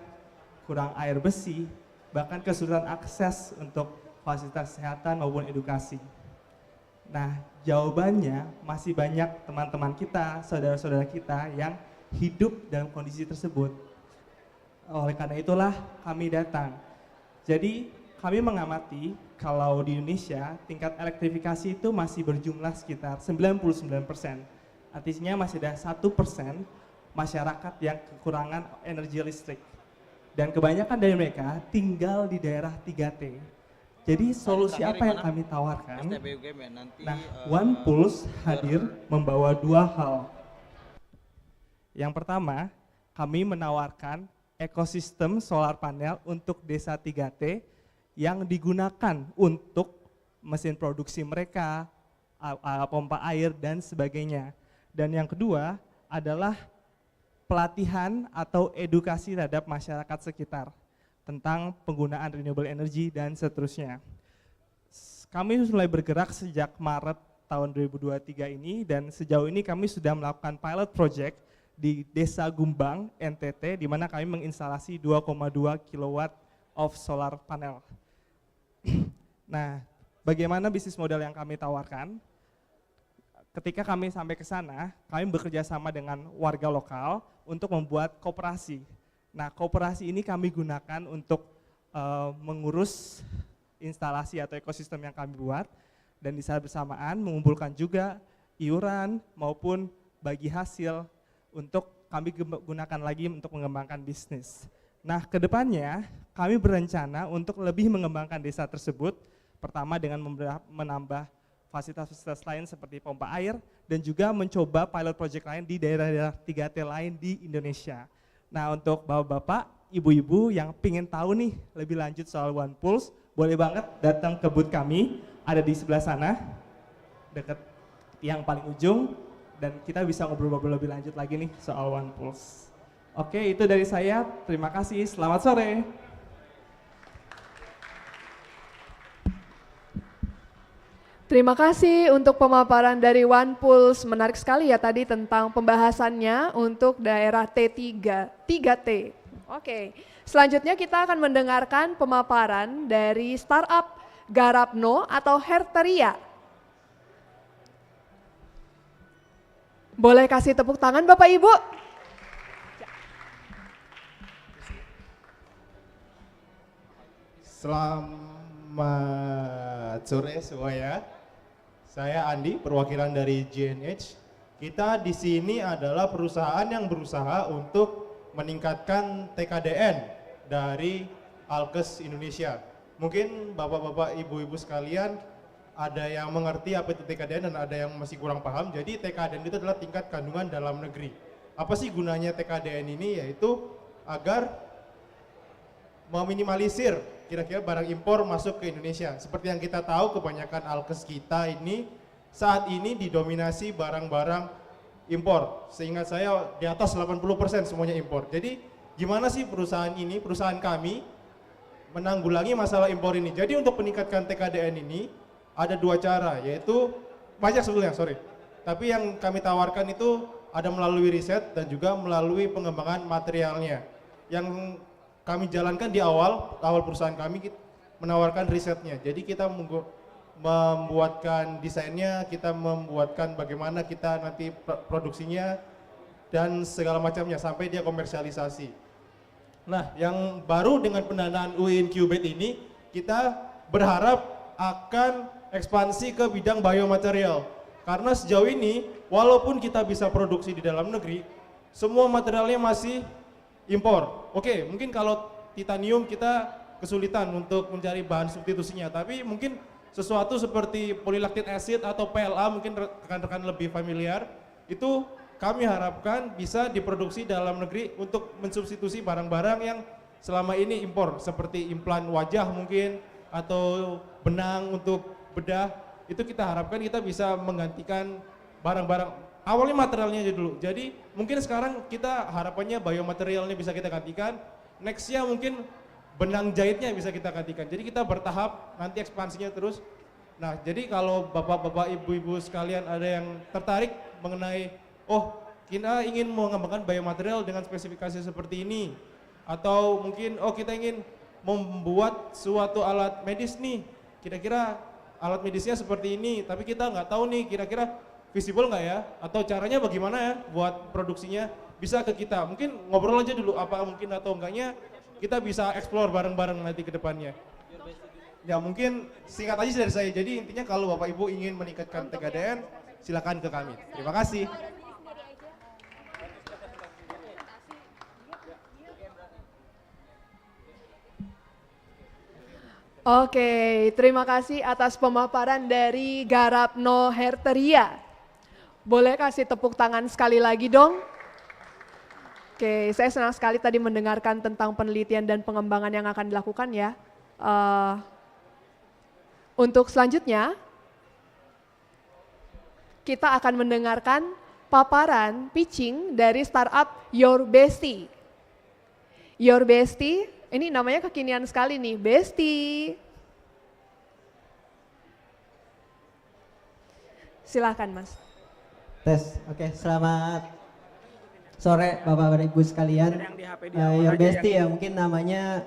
kurang air bersih, bahkan kesulitan akses untuk fasilitas kesehatan maupun edukasi? Nah, jawabannya masih banyak teman-teman kita, saudara-saudara kita yang hidup dalam kondisi tersebut. Oleh karena itulah kami datang. Jadi kami mengamati kalau di Indonesia tingkat elektrifikasi itu masih berjumlah sekitar 99%. Artinya masih ada 1% masyarakat yang kekurangan energi listrik. Dan kebanyakan dari mereka tinggal di daerah 3T. Jadi solusi apa yang kami tawarkan? Nah, OnePulse hadir membawa dua hal. Yang pertama, kami menawarkan ekosistem solar panel untuk desa 3T yang digunakan untuk mesin produksi mereka, pompa air dan sebagainya. Dan yang kedua adalah pelatihan atau edukasi terhadap masyarakat sekitar tentang penggunaan renewable energy dan seterusnya. Kami mulai bergerak sejak Maret tahun 2023 ini, dan sejauh ini kami sudah melakukan pilot project di Desa Gumbang, NTT, di mana kami menginstalasi 2,2 kW of solar panel. Nah, bagaimana bisnis model yang kami tawarkan. Ketika kami sampai ke sana, kami bekerja sama dengan warga lokal untuk membuat koperasi. Nah, koperasi ini kami gunakan untuk mengurus instalasi atau ekosistem yang kami buat, dan di saat bersamaan mengumpulkan juga iuran maupun bagi hasil untuk kami gunakan lagi untuk mengembangkan bisnis. Nah, kedepannya kami berencana untuk lebih mengembangkan desa tersebut, pertama dengan menambah fasilitas-fasilitas lain seperti pompa air, dan juga mencoba pilot project lain di daerah-daerah 3T lain di Indonesia. Nah, untuk bapak-bapak, ibu-ibu yang pingin tahu nih lebih lanjut soal OnePulse, boleh banget datang ke booth kami, ada di sebelah sana, dekat yang paling ujung, dan kita bisa ngobrol-ngobrol lebih lanjut lagi nih soal OnePulse. Oke, itu dari saya, terima kasih, selamat sore. Terima kasih untuk pemaparan dari OnePulse, menarik sekali ya tadi tentang pembahasannya untuk daerah T3, 3T. Oke, selanjutnya kita akan mendengarkan pemaparan dari startup Garapno atau Herteria. Boleh kasih tepuk tangan Bapak Ibu? Selamat sore semuanya. Saya Andi, perwakilan dari GNH. Kita di sini adalah perusahaan yang berusaha untuk meningkatkan TKDN dari Alkes Indonesia. Mungkin bapak-bapak, ibu-ibu sekalian ada yang mengerti apa itu TKDN dan ada yang masih kurang paham. Jadi TKDN itu adalah tingkat kandungan dalam negeri. Apa sih gunanya TKDN ini? Yaitu agar meminimalisir kira-kira barang impor masuk ke Indonesia. Seperti yang kita tahu, kebanyakan alkes kita ini saat ini didominasi barang-barang impor. Seingat saya di atas 80% semuanya impor. Jadi gimana sih perusahaan ini, perusahaan kami menanggulangi masalah impor ini? Jadi untuk meningkatkan TKDN ini ada dua cara, yaitu banyak sebetulnya, tapi yang kami tawarkan itu ada melalui riset dan juga melalui pengembangan materialnya. Yang kami jalankan di awal perusahaan kami menawarkan risetnya. Jadi kita membuatkan desainnya, kita membuatkan bagaimana kita nanti produksinya dan segala macamnya sampai dia komersialisasi. Nah, yang baru dengan pendanaan UI Incubate ini, kita berharap akan ekspansi ke bidang biomaterial. Karena sejauh ini, walaupun kita bisa produksi di dalam negeri, semua materialnya masih impor. Oke, mungkin kalau titanium kita kesulitan untuk mencari bahan substitusinya, tapi mungkin sesuatu seperti polylactic acid atau PLA mungkin rekan-rekan lebih familiar, itu kami harapkan bisa diproduksi dalam negeri untuk mensubstitusi barang-barang yang selama ini impor, seperti implan wajah mungkin, atau benang untuk bedah. Itu kita harapkan kita bisa menggantikan barang-barang awalnya materialnya aja dulu. Jadi mungkin sekarang kita harapannya biomaterialnya bisa kita gantikan, nextnya mungkin benang jahitnya bisa kita gantikan. Jadi kita bertahap, nanti ekspansinya terus. Nah, jadi kalau bapak-bapak, ibu-ibu sekalian ada yang tertarik mengenai, oh kita ingin mengembangkan biomaterial dengan spesifikasi seperti ini, atau mungkin oh kita ingin membuat suatu alat medis nih, kira-kira alat medisnya seperti ini, tapi kita nggak tahu nih kira-kira visible nggak ya, atau caranya bagaimana ya buat produksinya, bisa ke kita. Mungkin ngobrol aja dulu apa mungkin atau enggaknya, kita bisa explore bareng-bareng nanti ke depannya. Ya mungkin singkat aja dari saya, jadi intinya kalau Bapak Ibu ingin meningkatkan TKDN, silakan ke kami. Terima kasih. Oke, terima kasih atas pemaparan dari Garapno Herteria. Boleh kasih tepuk tangan sekali lagi dong? Oke, saya senang sekali tadi mendengarkan tentang penelitian dan pengembangan yang akan dilakukan ya. Untuk selanjutnya, kita akan mendengarkan paparan pitching dari startup Your Bestie. Your Bestie, ini namanya kekinian sekali nih, Bestie. Silahkan Mas. Tes, oke, selamat sore Bapak Ibu sekalian. Your Bestie ya, mungkin namanya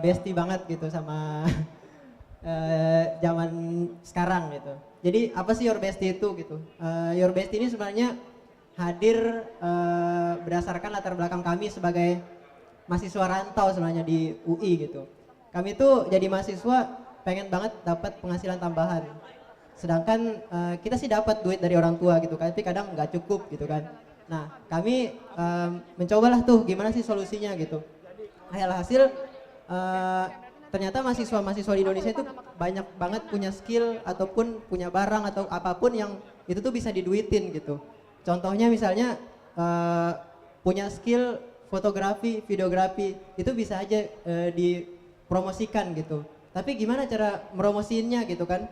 bestie banget gitu sama zaman sekarang gitu. Jadi apa sih Your Bestie itu gitu? Your Bestie ini sebenarnya hadir berdasarkan latar belakang kami sebagai mahasiswa rantau sebenarnya di UI gitu. Kami tuh jadi mahasiswa pengen banget dapat penghasilan tambahan. Sedangkan kita sih dapat duit dari orang tua gitu kan, tapi kadang nggak cukup gitu kan. Nah kami mencobalah tuh gimana sih solusinya gitu. Hasil ternyata mahasiswa-mahasiswa di Indonesia itu banyak banget punya skill ataupun punya barang atau apapun yang itu tuh bisa diduitin gitu. Contohnya misalnya punya skill fotografi, videografi, itu bisa aja dipromosikan gitu. Tapi gimana cara meromosiinnya gitu kan?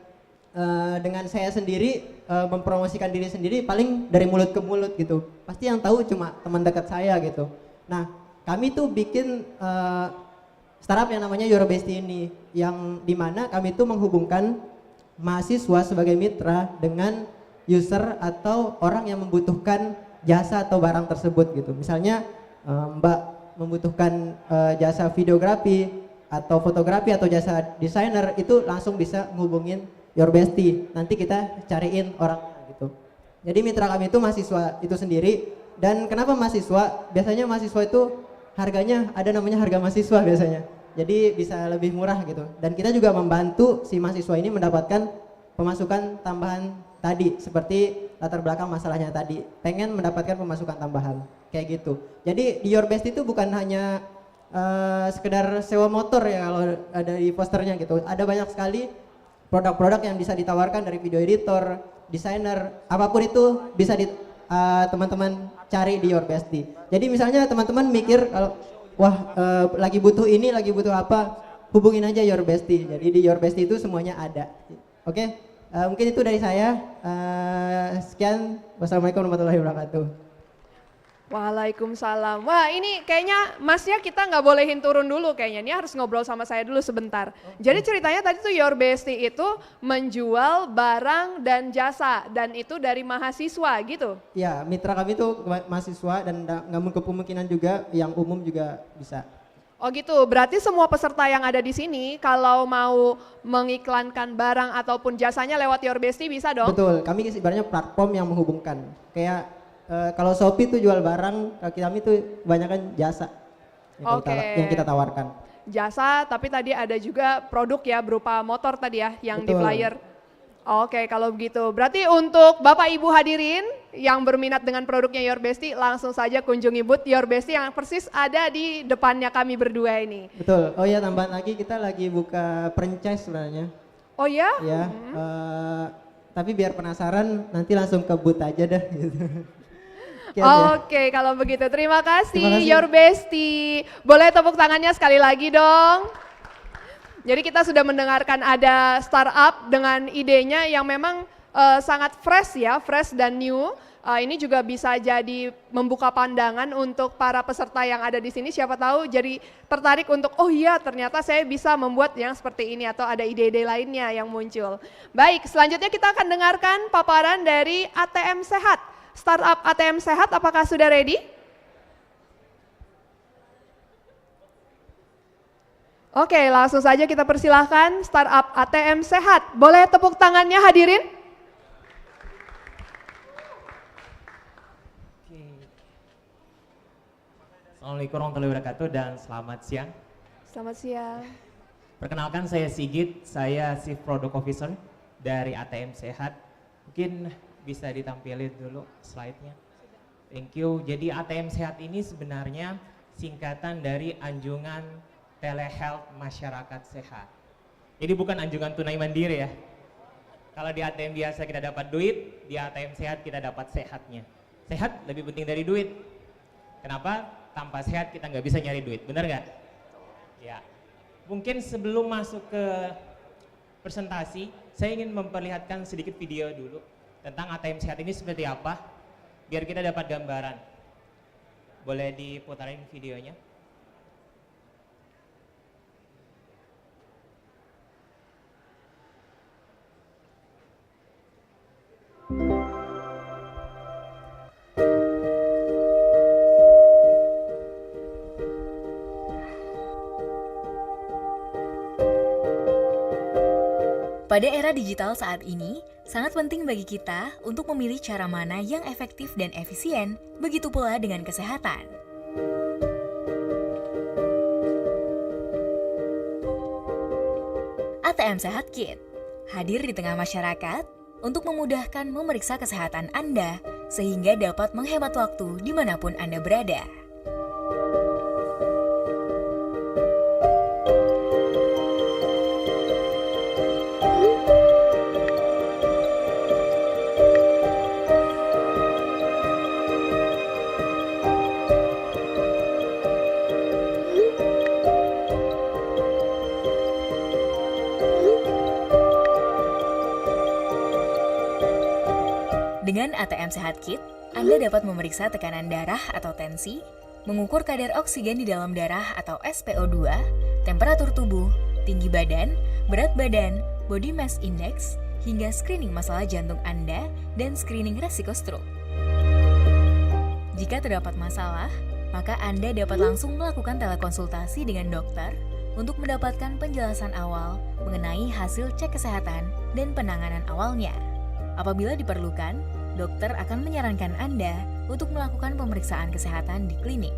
Dengan saya sendiri mempromosikan diri sendiri paling dari mulut ke mulut gitu. Pasti yang tahu cuma teman dekat saya gitu. Nah, kami tuh bikin startup yang namanya Your Bestie ini, yang dimana kami tuh menghubungkan mahasiswa sebagai mitra dengan user atau orang yang membutuhkan jasa atau barang tersebut gitu. Misalnya Mbak membutuhkan jasa videografi atau fotografi atau jasa desainer, itu langsung bisa ngubungin Your Bestie. Nanti kita cariin orang gitu. Jadi mitra kami itu mahasiswa itu sendiri. Dan kenapa mahasiswa? Biasanya mahasiswa itu harganya ada namanya harga mahasiswa biasanya. Jadi bisa lebih murah gitu. Dan kita juga membantu si mahasiswa ini mendapatkan pemasukan tambahan tadi, seperti latar belakang masalahnya tadi, pengen mendapatkan pemasukan tambahan kayak gitu. Jadi di Your Bestie itu bukan hanya sekedar sewa motor ya kalau ada di posternya gitu. Ada banyak sekali produk-produk yang bisa ditawarkan dari video editor, desainer, apapun itu bisa teman-teman cari di Your Bestie. Jadi misalnya teman-teman mikir kalau wah lagi butuh ini, lagi butuh apa, hubungin aja Your Bestie. Jadi di Your Bestie itu semuanya ada. Oke, mungkin itu dari saya. Sekian, wassalamualaikum warahmatullahi wabarakatuh. Waalaikumsalam. Wah ini kayaknya masnya kita nggak bolehin turun dulu kayaknya. Ini harus ngobrol sama saya dulu sebentar. Jadi ceritanya tadi tuh Your Bestie itu menjual barang dan jasa dan itu dari mahasiswa gitu. Ya, mitra kami tuh mahasiswa dan nggak kemungkinan juga yang umum juga bisa. Oh gitu, berarti semua peserta yang ada di sini kalau mau mengiklankan barang ataupun jasanya lewat Your Bestie bisa dong? Betul, kami sebenarnya platform yang menghubungkan. Kayak kalau Shopee tuh jual barang, kami tuh kebanyakan jasa yang kita tawarkan. Jasa, tapi tadi ada juga produk ya berupa motor tadi ya yang di flyer. Oke, kalau begitu. Berarti untuk Bapak Ibu hadirin yang berminat dengan produknya Your Bestie, langsung saja kunjungi booth Your Bestie yang persis ada di depannya kami berdua ini. Betul. Oh ya, tambahan lagi kita lagi buka franchise sebenarnya. Oh ya? Ya. Tapi biar penasaran nanti langsung ke booth aja dah gitu. Oke, kalau begitu terima kasih Your Bestie. Boleh tepuk tangannya sekali lagi dong. Jadi kita sudah mendengarkan ada startup dengan idenya yang memang sangat fresh ya, fresh dan new. Ini juga bisa jadi membuka pandangan untuk para peserta yang ada di sini. Siapa tahu jadi tertarik untuk, oh iya ternyata saya bisa membuat yang seperti ini atau ada ide-ide lainnya yang muncul. Baik, selanjutnya kita akan dengarkan paparan dari ATM Sehat. Startup ATM Sehat, apakah sudah ready? Oke, langsung saja kita persilahkan startup ATM Sehat. Boleh tepuk tangannya hadirin? Assalamualaikum warahmatullahi wabarakatuh dan selamat siang. Selamat siang. Perkenalkan saya Sigit, saya Chief Product Officer dari ATM Sehat. Mungkin bisa ditampilin dulu slide-nya. Thank you. Jadi ATM Sehat ini sebenarnya singkatan dari Anjungan Telehealth Masyarakat Sehat. Jadi bukan anjungan tunai mandiri ya. Kalau di ATM biasa kita dapat duit, di ATM Sehat kita dapat sehatnya. Sehat lebih penting dari duit. Kenapa? Tanpa sehat kita nggak bisa nyari duit, benar nggak? Ya. Mungkin sebelum masuk ke presentasi, saya ingin memperlihatkan sedikit video dulu tentang ATM Sehat ini seperti apa, biar kita dapat gambaran. Boleh diputarin videonya? Pada era digital saat ini, sangat penting bagi kita untuk memilih cara mana yang efektif dan efisien, begitu pula dengan kesehatan. ATM Sehat Kit hadir di tengah masyarakat untuk memudahkan memeriksa kesehatan Anda sehingga dapat menghemat waktu dimanapun Anda berada. Dengan ATM Sehat Kit, Anda dapat memeriksa tekanan darah atau tensi, mengukur kadar oksigen di dalam darah atau SpO2, temperatur tubuh, tinggi badan, berat badan, body mass index, hingga screening masalah jantung Anda dan screening resiko stroke. Jika terdapat masalah, maka Anda dapat langsung melakukan telekonsultasi dengan dokter untuk mendapatkan penjelasan awal mengenai hasil cek kesehatan dan penanganan awalnya. Apabila diperlukan, dokter akan menyarankan Anda untuk melakukan pemeriksaan kesehatan di klinik.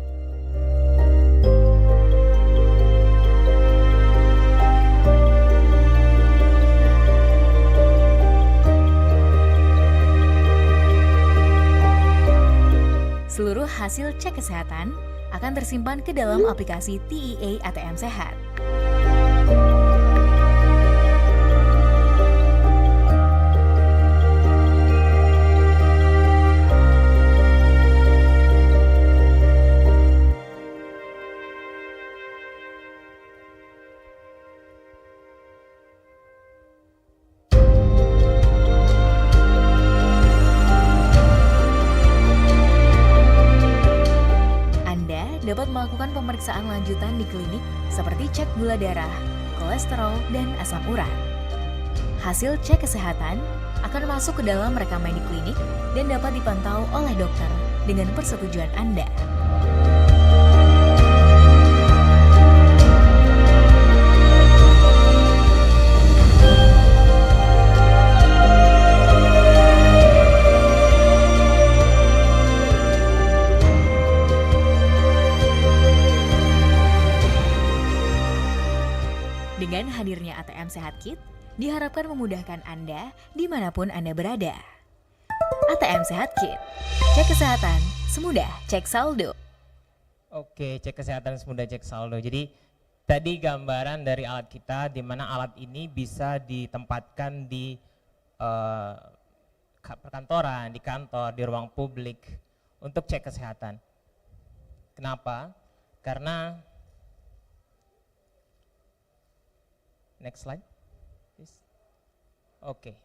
Seluruh hasil cek kesehatan akan tersimpan ke dalam aplikasi TEA ATM Sehat. Dapat melakukan pemeriksaan lanjutan di klinik seperti cek gula darah, kolesterol, dan asam urat. Hasil cek kesehatan akan masuk ke dalam rekaman di klinik dan dapat dipantau oleh dokter dengan persetujuan Anda. Dengan hadirnya ATM Sehat Kit, diharapkan memudahkan Anda dimanapun Anda berada. ATM Sehat Kit, cek kesehatan semudah cek saldo. Oke, cek kesehatan semudah cek saldo. Jadi tadi gambaran dari alat kita, di mana alat ini bisa ditempatkan di perkantoran, di kantor, di ruang publik untuk cek kesehatan. Kenapa? Karena next slide, please. Oke.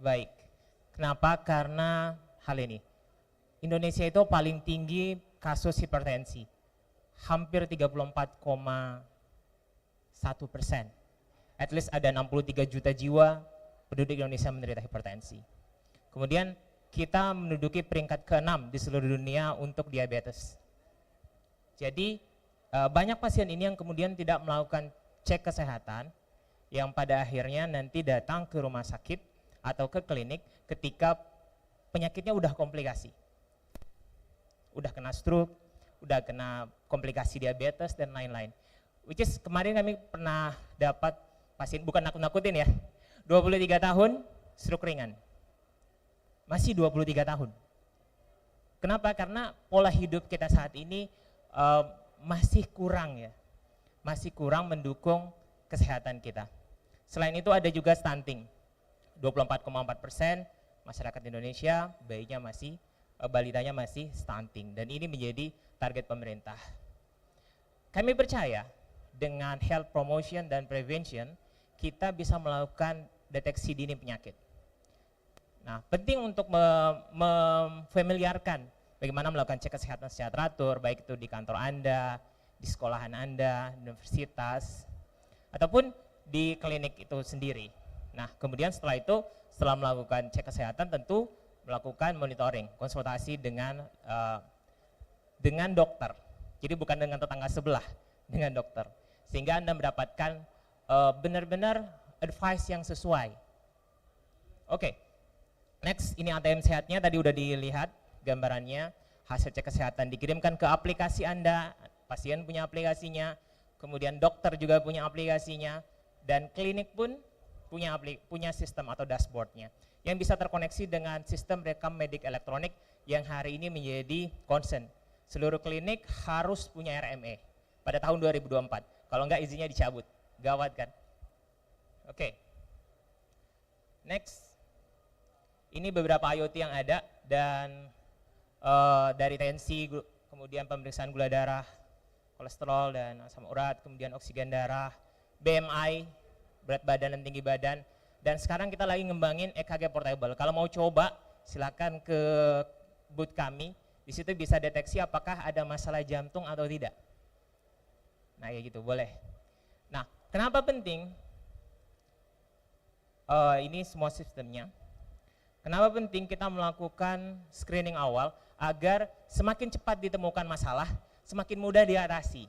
Baik. Kenapa? Karena hal ini. Indonesia itu paling tinggi kasus hipertensi. Hampir 34,1%. At least ada 63 juta jiwa penduduk Indonesia menderita hipertensi. Kemudian kita menduduki peringkat ke-6 di seluruh dunia untuk diabetes. Jadi banyak pasien ini yang kemudian tidak melakukan cek kesehatan yang pada akhirnya nanti datang ke rumah sakit atau ke klinik ketika penyakitnya udah komplikasi. Udah kena stroke, udah kena komplikasi diabetes dan lain-lain. Which is kemarin kami pernah dapat pasien, bukan nakut-nakutin ya, 23 tahun stroke ringan. Masih 23 tahun. Kenapa? Karena pola hidup kita saat ini masih kurang ya, masih kurang mendukung kesehatan kita. Selain itu ada juga stunting, 24,4% masyarakat Indonesia balitanya masih stunting, dan ini menjadi target pemerintah. Kami percaya dengan health promotion dan prevention kita bisa melakukan deteksi dini penyakit. Nah, penting untuk memfamiliarkan bagaimana melakukan cek kesehatan secara teratur, baik itu di kantor Anda, di sekolahan Anda, universitas, ataupun di klinik itu sendiri. Nah, kemudian setelah itu, setelah melakukan cek kesehatan tentu melakukan monitoring, konsultasi dengan dokter. Jadi bukan dengan tetangga sebelah, dengan dokter. Sehingga Anda mendapatkan benar-benar advice yang sesuai. Oke, next ini ATM sehatnya tadi udah dilihat gambarannya, hasil cek kesehatan dikirimkan ke aplikasi Anda, pasien punya aplikasinya, kemudian dokter juga punya aplikasinya, dan klinik pun punya sistem atau dashboardnya yang bisa terkoneksi dengan sistem rekam medik elektronik yang hari ini menjadi concern. Seluruh klinik harus punya RME pada tahun 2024, kalau enggak izinnya dicabut, gawat kan? Oke. Next. Ini beberapa IoT yang ada dan dari tensi, kemudian pemeriksaan gula darah, kolesterol dan asam urat, kemudian oksigen darah, BMI, berat badan dan tinggi badan. Dan sekarang kita lagi ngembangin EKG portable. Kalau mau coba silakan ke booth kami, di situ bisa deteksi apakah ada masalah jantung atau tidak. Nah ya gitu, boleh. Nah kenapa penting? Ini semua sistemnya. Kenapa penting kita melakukan screening awal agar semakin cepat ditemukan masalah, semakin mudah diatasi.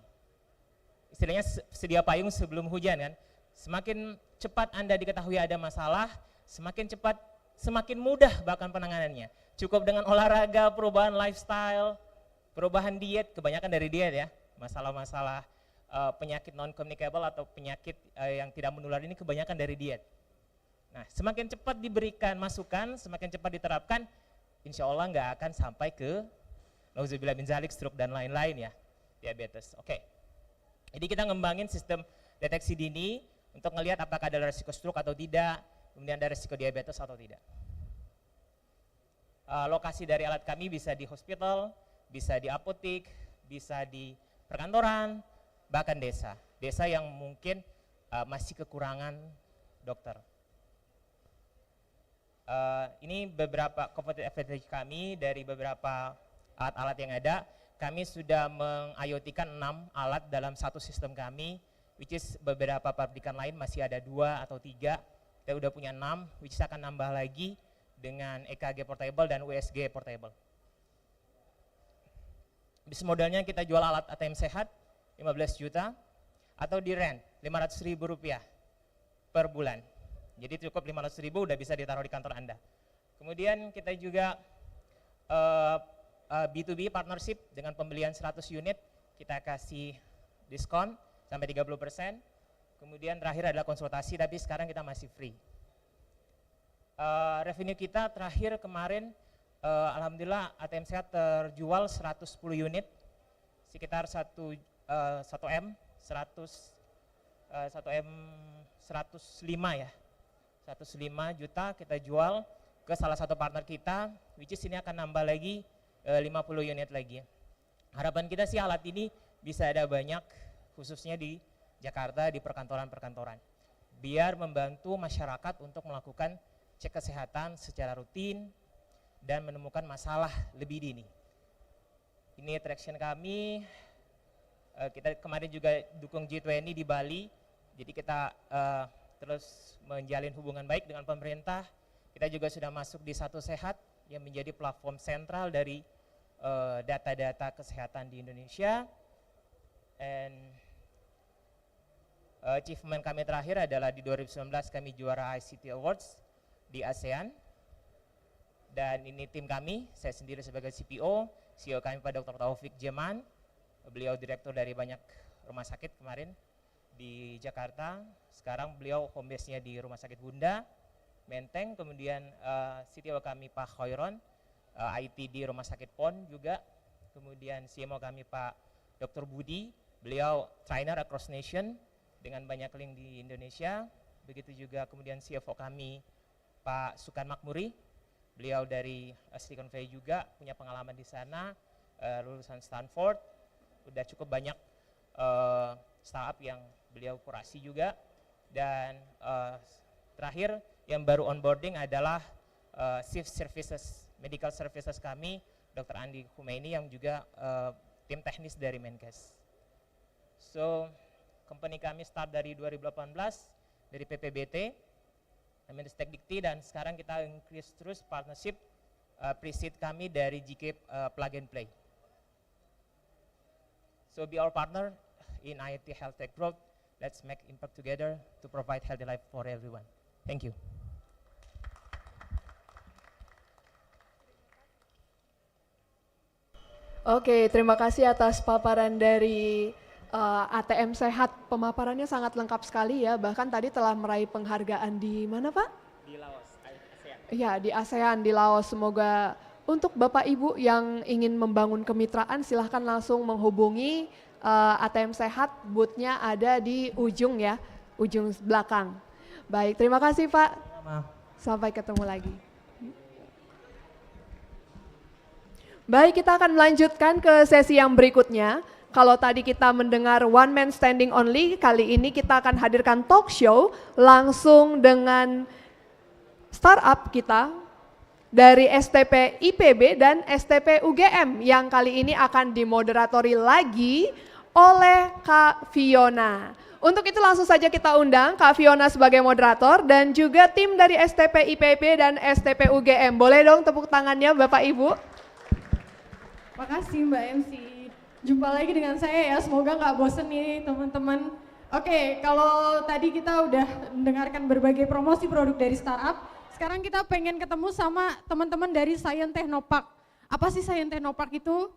Istilahnya sedia payung sebelum hujan kan. Semakin cepat Anda diketahui ada masalah, semakin mudah bahkan penanganannya. Cukup dengan olahraga, perubahan lifestyle, perubahan diet, kebanyakan dari diet ya. Masalah-masalah penyakit non-communicable atau penyakit yang tidak menular ini kebanyakan dari diet. Nah, semakin cepat diberikan masukan, semakin cepat diterapkan, insya Allah nggak akan sampai ke nauzubillah min dzalik, stroke dan lain-lain ya, diabetes. Oke, jadi kita ngembangin sistem deteksi dini untuk ngelihat apakah ada resiko stroke atau tidak, kemudian ada resiko diabetes atau tidak. Lokasi dari alat kami bisa di hospital, bisa di apotek, bisa di perkantoran, bahkan desa. Desa yang mungkin masih kekurangan dokter. Ini beberapa competitive advantage kami dari beberapa alat-alat yang ada. Kami sudah meng-IoT-kan 6 alat dalam satu sistem kami, which is beberapa pabrikan lain masih ada 2 atau 3. Kita udah punya 6, which is akan nambah lagi dengan EKG portable dan USG portable. Bis modelnya kita jual alat ATM sehat 15 juta atau di rent 500.000 rupiah per bulan. Jadi cukup 500.000 udah bisa ditaruh di kantor Anda. Kemudian kita juga B2B partnership dengan pembelian 100 unit kita kasih diskon sampai 30%. Kemudian terakhir adalah konsultasi, tapi sekarang kita masih free. Revenue kita terakhir kemarin alhamdulillah ATM sehat terjual 110 unit sekitar 1 M 105 ya. 105 juta kita jual ke salah satu partner kita, which is ini akan nambah lagi 50 unit lagi. Harapan kita sih alat ini bisa ada banyak, khususnya di Jakarta, di perkantoran-perkantoran. Biar membantu masyarakat untuk melakukan cek kesehatan secara rutin dan menemukan masalah lebih dini. Ini traction kami, kita kemarin juga dukung G20 di Bali, jadi kita terus menjalin hubungan baik dengan pemerintah. Kita juga sudah masuk di Satu Sehat yang menjadi platform sentral dari data-data kesehatan di Indonesia. And achievement kami terakhir adalah di 2019 kami juara ICT Awards di ASEAN. Dan ini tim kami, saya sendiri sebagai CPO, CEO kami Pak Dr. Taufik Jeman, beliau direktur dari banyak rumah sakit kemarin di Jakarta. Sekarang beliau home base-nya di Rumah Sakit Bunda, Menteng, kemudian CTO kami Pak Khoiron, IT di Rumah Sakit PON juga, kemudian CMO kami Pak Dr. Budi, beliau trainer across nation dengan banyak link di Indonesia. Begitu juga kemudian CFO kami Pak Sukan Makmuri, beliau dari Silicon Valley juga, punya pengalaman di sana, lulusan Stanford, udah cukup banyak startup yang beliau kurasi juga. Dan terakhir yang baru onboarding adalah Chief Services, Medical Services kami, Dr. Andi Khumeini yang juga tim teknis dari Menkes. So, company kami start dari 2018 dari PPBT, Menristek Dikti, dan sekarang kita increase terus partnership pre-seed kami dari GK Plug and Play. So, be our partner in IoT Health Tech Growth Let's make impact together to provide healthy life for everyone. Thank you. Oke, terima kasih atas paparan dari ATM Sehat. Pemaparannya sangat lengkap sekali ya, bahkan tadi telah meraih penghargaan di mana Pak? Di Laos, ASEAN. Iya, di ASEAN, di Laos. Semoga untuk Bapak Ibu yang ingin membangun kemitraan silahkan langsung menghubungi ATM Sehat, booth-nya ada di ujung ya, ujung belakang. Baik, terima kasih Pak. Sampai ketemu lagi. Baik, kita akan melanjutkan ke sesi yang berikutnya. Kalau tadi kita mendengar one man standing only, kali ini kita akan hadirkan talk show langsung dengan startup kita dari STP IPB dan STP UGM yang kali ini akan dimoderatori lagi oleh Kak Fiona. Untuk itu langsung saja kita undang Kak Fiona sebagai moderator dan juga tim dari STP IPB dan STP UGM. Boleh dong tepuk tangannya Bapak Ibu? Makasih Mbak MC. Jumpa lagi dengan saya ya, semoga nggak bosen nih teman-teman. Oke, kalau tadi kita udah mendengarkan berbagai promosi produk dari startup, sekarang kita pengen ketemu sama teman-teman dari Science Technopark. Apa sih Science Technopark itu?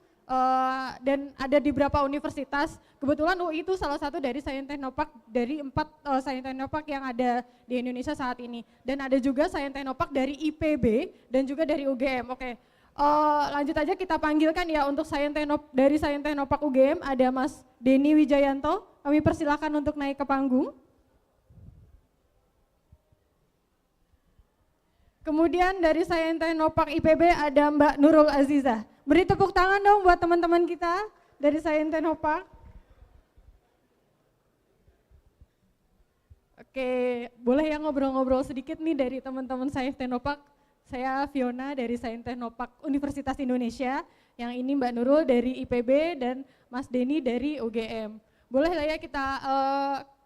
Dan ada di beberapa universitas. Kebetulan UI itu salah satu dari Science Technopark dari 4 Science Technopark yang ada di Indonesia saat ini. Dan ada juga Science Technopark dari IPB dan juga dari UGM. Oke. Lanjut aja kita panggilkan ya untuk dari Science Technopark UGM ada Mas Denny Wijayanto. Kami persilakan untuk naik ke panggung. Kemudian dari Science Technopark IPB ada Mbak Nurul Aziza. Beri tepuk tangan dong buat teman-teman kita dari Science Technopark. Oke, boleh ya ngobrol-ngobrol sedikit nih dari teman-teman Science Technopark. Saya Fiona dari Science Technopark Universitas Indonesia, yang ini Mbak Nurul dari IPB dan Mas Denny dari UGM. Boleh lah ya kita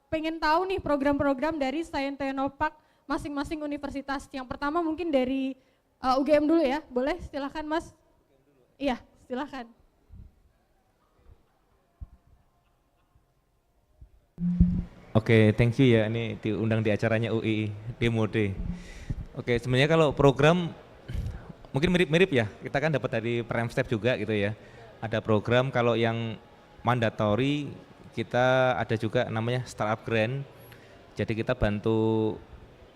pengen tahu nih program-program dari Science Technopark masing-masing universitas. Yang pertama mungkin dari UGM dulu ya, boleh silakan Mas. Iya, silakan. Oke, thank you ya, ini diundang di acaranya UI Demo Day. Oke, sebenarnya kalau program mungkin mirip-mirip ya, kita kan dapat dari Prime Step juga gitu ya. Ada program kalau yang mandatory kita ada juga namanya Startup Grant. Jadi kita bantu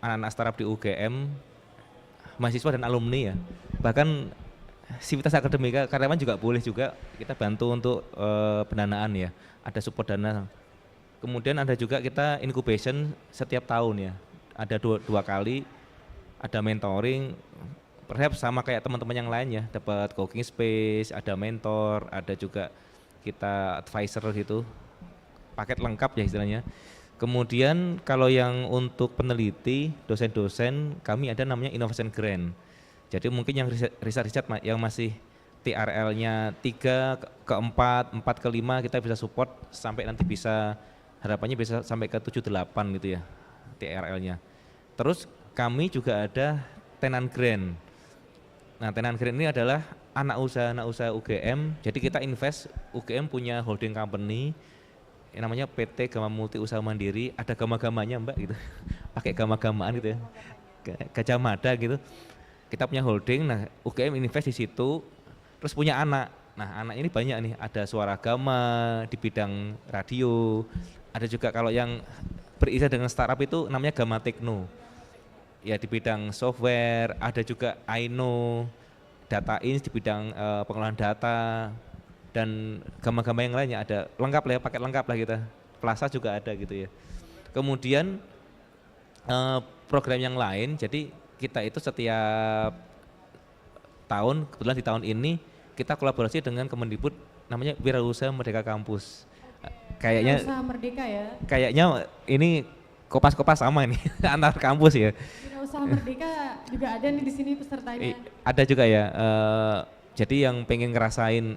anak-anak startup di UGM, mahasiswa dan alumni ya. Bahkan sivitas akademika karyawan juga boleh juga kita bantu untuk pendanaan ya. Ada support dana. Kemudian ada juga kita incubation setiap tahun ya. Ada dua kali. Ada mentoring, perhaps sama kayak teman-teman yang lain ya, dapat coworking space, ada mentor, ada juga kita advisor gitu, paket lengkap ya istilahnya. Kemudian kalau yang untuk peneliti, dosen-dosen, kami ada namanya Innovation Grant. Jadi mungkin yang riset-riset yang masih TRL-nya 3 ke 4, 4 ke 5 kita bisa support sampai nanti bisa, harapannya bisa sampai ke 7-8 gitu ya TRL-nya. Terus kami juga ada Tenant Grant. Nah, Tenant Grant ini adalah anak usaha UGM. Jadi kita invest, UGM punya holding company yang namanya PT Gama Multi Usaha Mandiri. Ada gama-gamanya Mbak gitu, pakai gama-gamaan gitu ya, Gajah Mada gitu. Kita punya holding, nah UGM invest di situ, terus punya anak. Nah anak ini banyak nih, ada Suara Gama di bidang radio, ada juga kalau yang beririsan dengan startup itu namanya Gama Tekno. Ya di bidang software, ada juga Aino, Data Ins di bidang pengolahan data, dan gama-gama yang lainnya ada, lengkap lah ya, paket lengkap lah kita. Plaza juga ada gitu ya. Kemudian program yang lain, jadi kita itu setiap tahun, kebetulan di tahun ini kita kolaborasi dengan Kemendikbud namanya Wirausaha Merdeka Kampus. Kayaknya Wirausaha Merdeka ya. Kayaknya ini kopas-kopas sama ini antar kampus ya. Wirausaha Merdeka juga ada nih di sini pesertanya. Ada juga ya. Jadi yang pengen ngerasain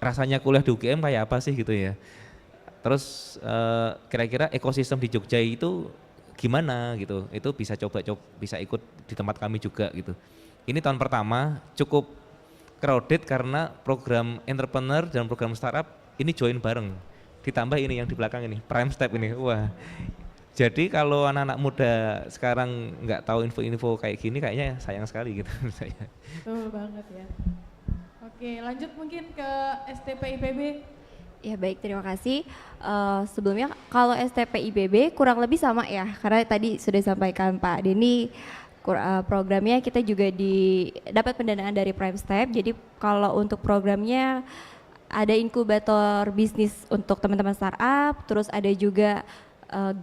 rasanya kuliah di UGM kayak apa sih gitu ya. Terus kira-kira ekosistem di Jogja itu gimana gitu. Itu bisa coba bisa ikut di tempat kami juga gitu. Ini tahun pertama cukup crowded karena program entrepreneur dan program startup ini join bareng. ditambah ini yang di belakang ini, Prime Step ini, wah. Jadi kalau anak-anak muda sekarang nggak tahu info-info kayak gini, kayaknya sayang sekali gitu saya. Betul banget ya. Oke, lanjut mungkin ke STP IPB. Ya baik, terima kasih. Sebelumnya kalau STP IPB kurang lebih sama ya, karena tadi sudah disampaikan Pak Denny, programnya kita juga dapat pendanaan dari Prime Step. Jadi kalau untuk programnya ada inkubator bisnis untuk teman-teman startup, terus ada juga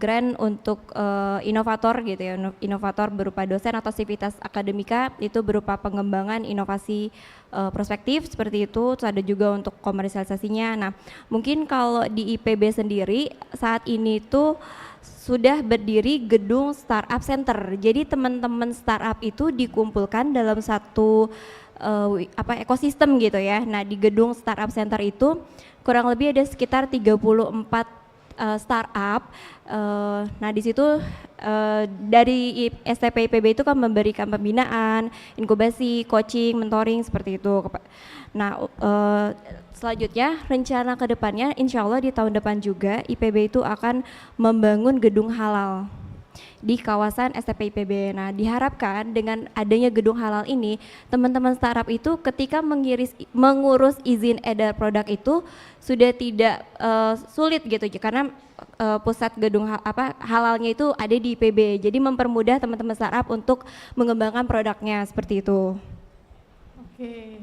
grant untuk inovator gitu ya, inovator berupa dosen atau sivitas akademika, itu berupa pengembangan inovasi prospektif seperti itu, terus ada juga untuk komersialisasinya. Nah mungkin kalau di IPB sendiri saat ini tuh sudah berdiri gedung startup center, jadi teman-teman startup itu dikumpulkan dalam satu ekosistem gitu ya. Nah di gedung startup center itu kurang lebih ada sekitar 34 startup. Nah di situ dari STP IPB itu kan memberikan pembinaan, inkubasi, coaching, mentoring seperti itu. Nah selanjutnya rencana kedepannya insya Allah di tahun depan juga IPB itu akan membangun gedung halal di kawasan STP IPB. Nah diharapkan dengan adanya gedung halal ini, teman-teman startup itu ketika mengurus izin edar produk itu sudah tidak sulit gitu, karena pusat gedung halalnya itu ada di IPB, jadi mempermudah teman-teman startup untuk mengembangkan produknya seperti itu. Oke,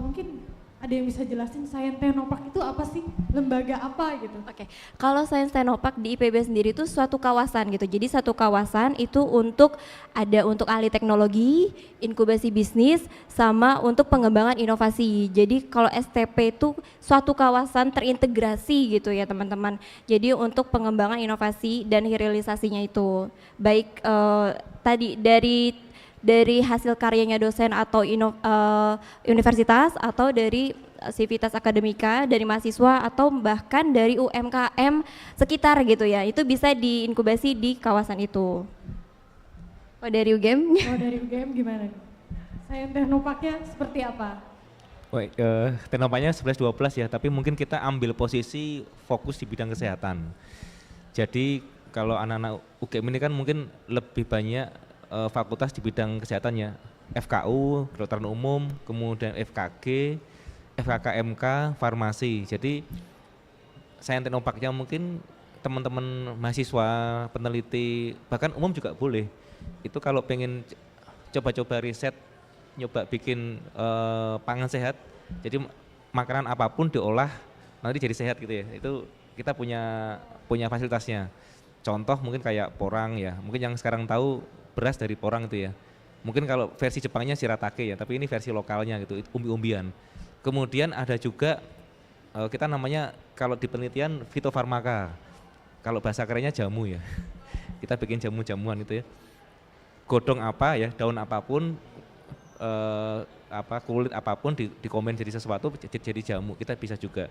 mungkin ada yang bisa jelasin Sains Technopark itu apa sih? Lembaga apa gitu? Oke, kalau Sains Technopark di IPB sendiri itu suatu kawasan gitu. Jadi satu kawasan itu untuk ahli teknologi, inkubasi bisnis, sama untuk pengembangan inovasi. Jadi kalau STP itu suatu kawasan terintegrasi gitu ya teman-teman. Jadi untuk pengembangan inovasi dan realisasinya itu baik tadi dari hasil karyanya dosen atau universitas, atau dari sivitas akademika, dari mahasiswa, atau bahkan dari UMKM sekitar gitu ya, itu bisa diinkubasi di kawasan itu. Oh dari UGM? Oh dari UGM gimana? Sains Technoparknya seperti apa? Teknopaknya 11-12 ya, tapi mungkin kita ambil posisi fokus di bidang kesehatan. Jadi kalau anak-anak UGM ini kan mungkin lebih banyak fakultas di bidang kesehatannya, FKU, kedokteran umum, kemudian FKG, FKKMK, farmasi. Jadi Sains Technoparknya mungkin teman-teman mahasiswa, peneliti, bahkan umum juga boleh. Itu kalau pengen coba-coba riset, nyoba bikin pangan sehat, jadi makanan apapun diolah nanti jadi sehat gitu ya. Itu kita punya fasilitasnya. Contoh mungkin kayak porang ya, mungkin yang sekarang tahu beras dari porang itu ya. Mungkin kalau versi Jepangnya shiratake ya, tapi ini versi lokalnya gitu, umbi-umbian. Kemudian ada juga kita namanya kalau di penelitian fitofarmaka. Kalau bahasa kerennya jamu ya. Kita bikin jamu-jamuan itu ya. Godong apa ya, daun apapun, kulit apapun dikomen jadi sesuatu jadi jamu, kita bisa juga.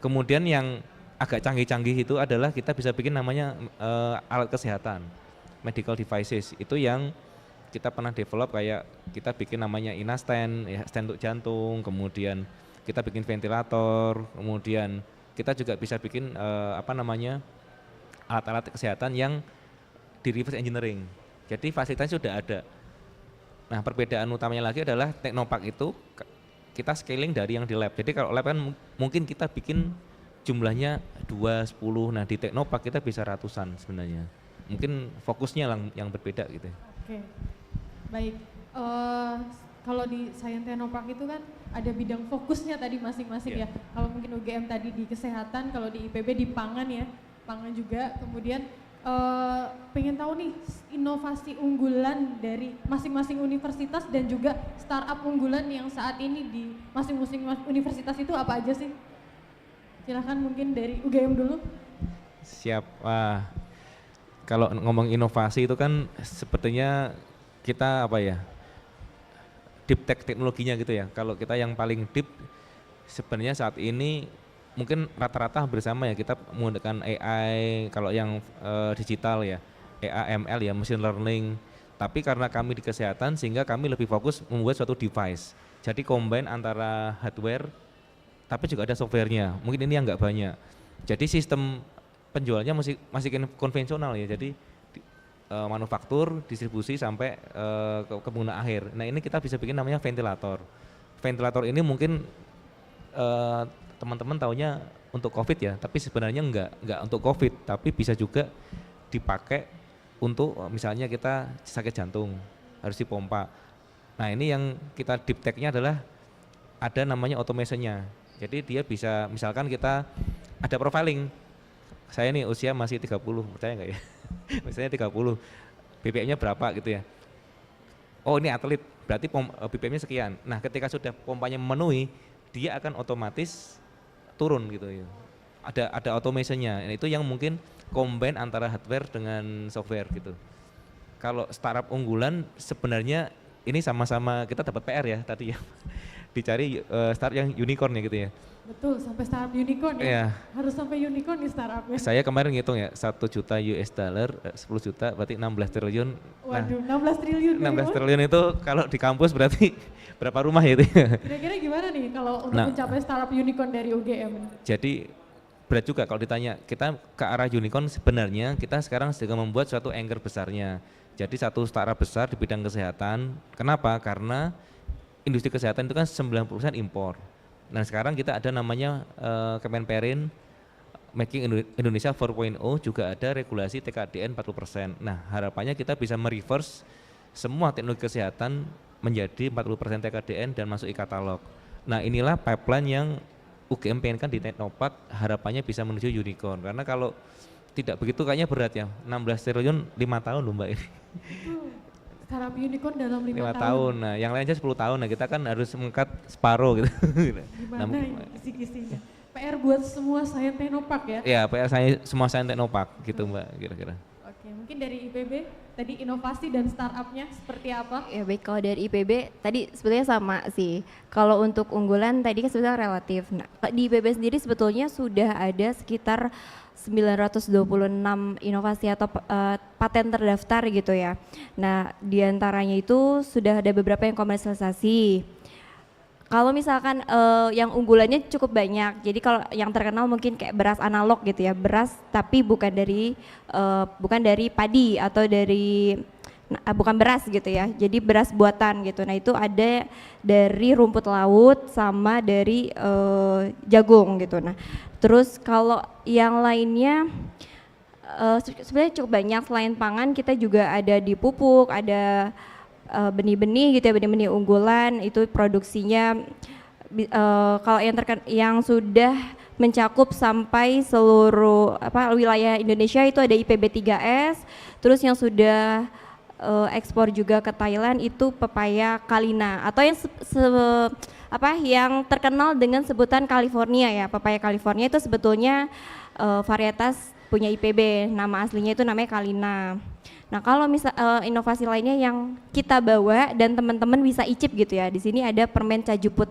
Kemudian yang agak canggih-canggih itu adalah kita bisa bikin namanya alat kesehatan. Medical devices itu yang kita pernah develop, kayak kita bikin namanya Inasten, ya, stand untuk jantung, kemudian kita bikin ventilator, kemudian kita juga bisa bikin alat-alat kesehatan yang di reverse engineering. Jadi fasilitasnya sudah ada. Nah perbedaan utamanya lagi adalah Technopark itu kita scaling dari yang di lab. Jadi kalau lab kan mungkin kita bikin jumlahnya 2, 10, nah di Technopark kita bisa ratusan sebenarnya. Mungkin fokusnya yang berbeda gitu. Oke, baik. Kalau di Sains Technopark itu kan ada bidang fokusnya tadi masing-masing ya. Kalau mungkin UGM tadi di kesehatan, kalau di IPB di pangan ya, pangan juga. Kemudian pengen tahu nih inovasi unggulan dari masing-masing universitas dan juga startup unggulan yang saat ini di masing-masing universitas itu apa aja sih? Silahkan mungkin dari UGM dulu. Siap. Kalau ngomong inovasi itu kan sepertinya kita deep tech teknologinya gitu ya. Kalau kita yang paling deep sebenarnya saat ini mungkin rata-rata hampir sama ya, kita menggunakan AI, kalau yang digital ya, AI, ML ya, machine learning. Tapi karena kami di kesehatan sehingga kami lebih fokus membuat suatu device. Jadi combine antara hardware tapi juga ada softwarenya. Mungkin ini yang nggak banyak. Jadi sistem penjualnya masih konvensional ya. Jadi manufaktur, distribusi sampai ke pengguna akhir. Nah ini kita bisa bikin namanya ventilator. Ventilator ini mungkin teman-teman taunya untuk COVID ya, tapi sebenarnya enggak untuk COVID, tapi bisa juga dipakai untuk misalnya kita sakit jantung harus dipompa. Nah ini yang kita deep tech-nya adalah ada namanya automation-nya. Jadi dia bisa misalkan kita ada profiling. Saya nih usia masih 30, percaya enggak ya? Misalnya 30, BBM-nya berapa gitu ya. Oh ini atlet, berarti BBM-nya sekian. Nah ketika sudah pompanya memenuhi, dia akan otomatis turun gitu ya. Ada automation-nya. Itu yang mungkin combine antara hardware dengan software gitu. Kalau startup unggulan sebenarnya ini sama-sama kita dapat PR ya tadi ya. Dicari startup yang unicorn ya gitu ya. Betul, sampai startup unicorn ya. Iya. Harus sampai unicorn nih startupnya. Saya kemarin ngitung ya, 1 juta US dollar, 10 juta berarti 16 triliun. Waduh, 16 triliun. 16 triliun itu kalau di kampus berarti berapa rumah ya itu ya? Kira-kira gimana nih kalau untuk mencapai startup unicorn dari UGM? Jadi berat juga kalau ditanya, kita ke arah unicorn sebenarnya kita sekarang sedang membuat suatu anchor besarnya. Jadi satu startup besar di bidang kesehatan. Kenapa? Karena industri kesehatan itu kan 90% impor. Nah sekarang kita ada namanya Kemenperin Making Indonesia 4.0, juga ada regulasi TKDN 40%. Nah harapannya kita bisa mereverse semua teknologi kesehatan menjadi 40% TKDN dan masuk e-katalog. Nah inilah pipeline yang UGM pengenkan di Teknopark, harapannya bisa menuju unicorn. Karena kalau tidak begitu kayaknya berat ya, 16 triliun 5 tahun loh Mbak ini. Startup unicorn dalam 5 tahun. Nah yang lainnya 10 tahun, nah kita kan harus mengangkat separuh gitu. Gimana kisi-kisinya? PR buat semua Sains Teknopark ya? Ya PR semua Sains Teknopark gitu Mbak kira-kira. Oke, mungkin dari IPB tadi inovasi dan startupnya seperti apa? Ya baik, kalau dari IPB tadi sebetulnya sama sih. Kalau untuk unggulan tadi kan sebetulnya relatif. Nah, di IPB sendiri sebetulnya sudah ada sekitar 926 inovasi atau paten terdaftar gitu ya. Nah, diantaranya itu sudah ada beberapa yang komersialisasi. Kalau misalkan yang unggulannya cukup banyak, jadi kalau yang terkenal mungkin kayak beras analog gitu ya, beras tapi bukan dari padi atau dari bukan beras gitu ya, jadi beras buatan gitu. Nah itu ada dari rumput laut sama dari jagung gitu. Nah terus kalau yang lainnya sebenarnya cukup banyak, selain pangan kita juga ada di pupuk, ada benih-benih gitu ya, benih-benih unggulan itu produksinya kalau yang sudah mencakup sampai seluruh wilayah Indonesia itu ada IPB 3S, terus yang sudah ekspor juga ke Thailand itu pepaya Kalina atau yang terkenal dengan sebutan California ya, pepaya California itu sebetulnya varietas punya IPB, nama aslinya itu namanya Kalina. Nah kalau inovasi lainnya yang kita bawa dan teman-teman bisa icip gitu ya, di sini ada permen cajuput.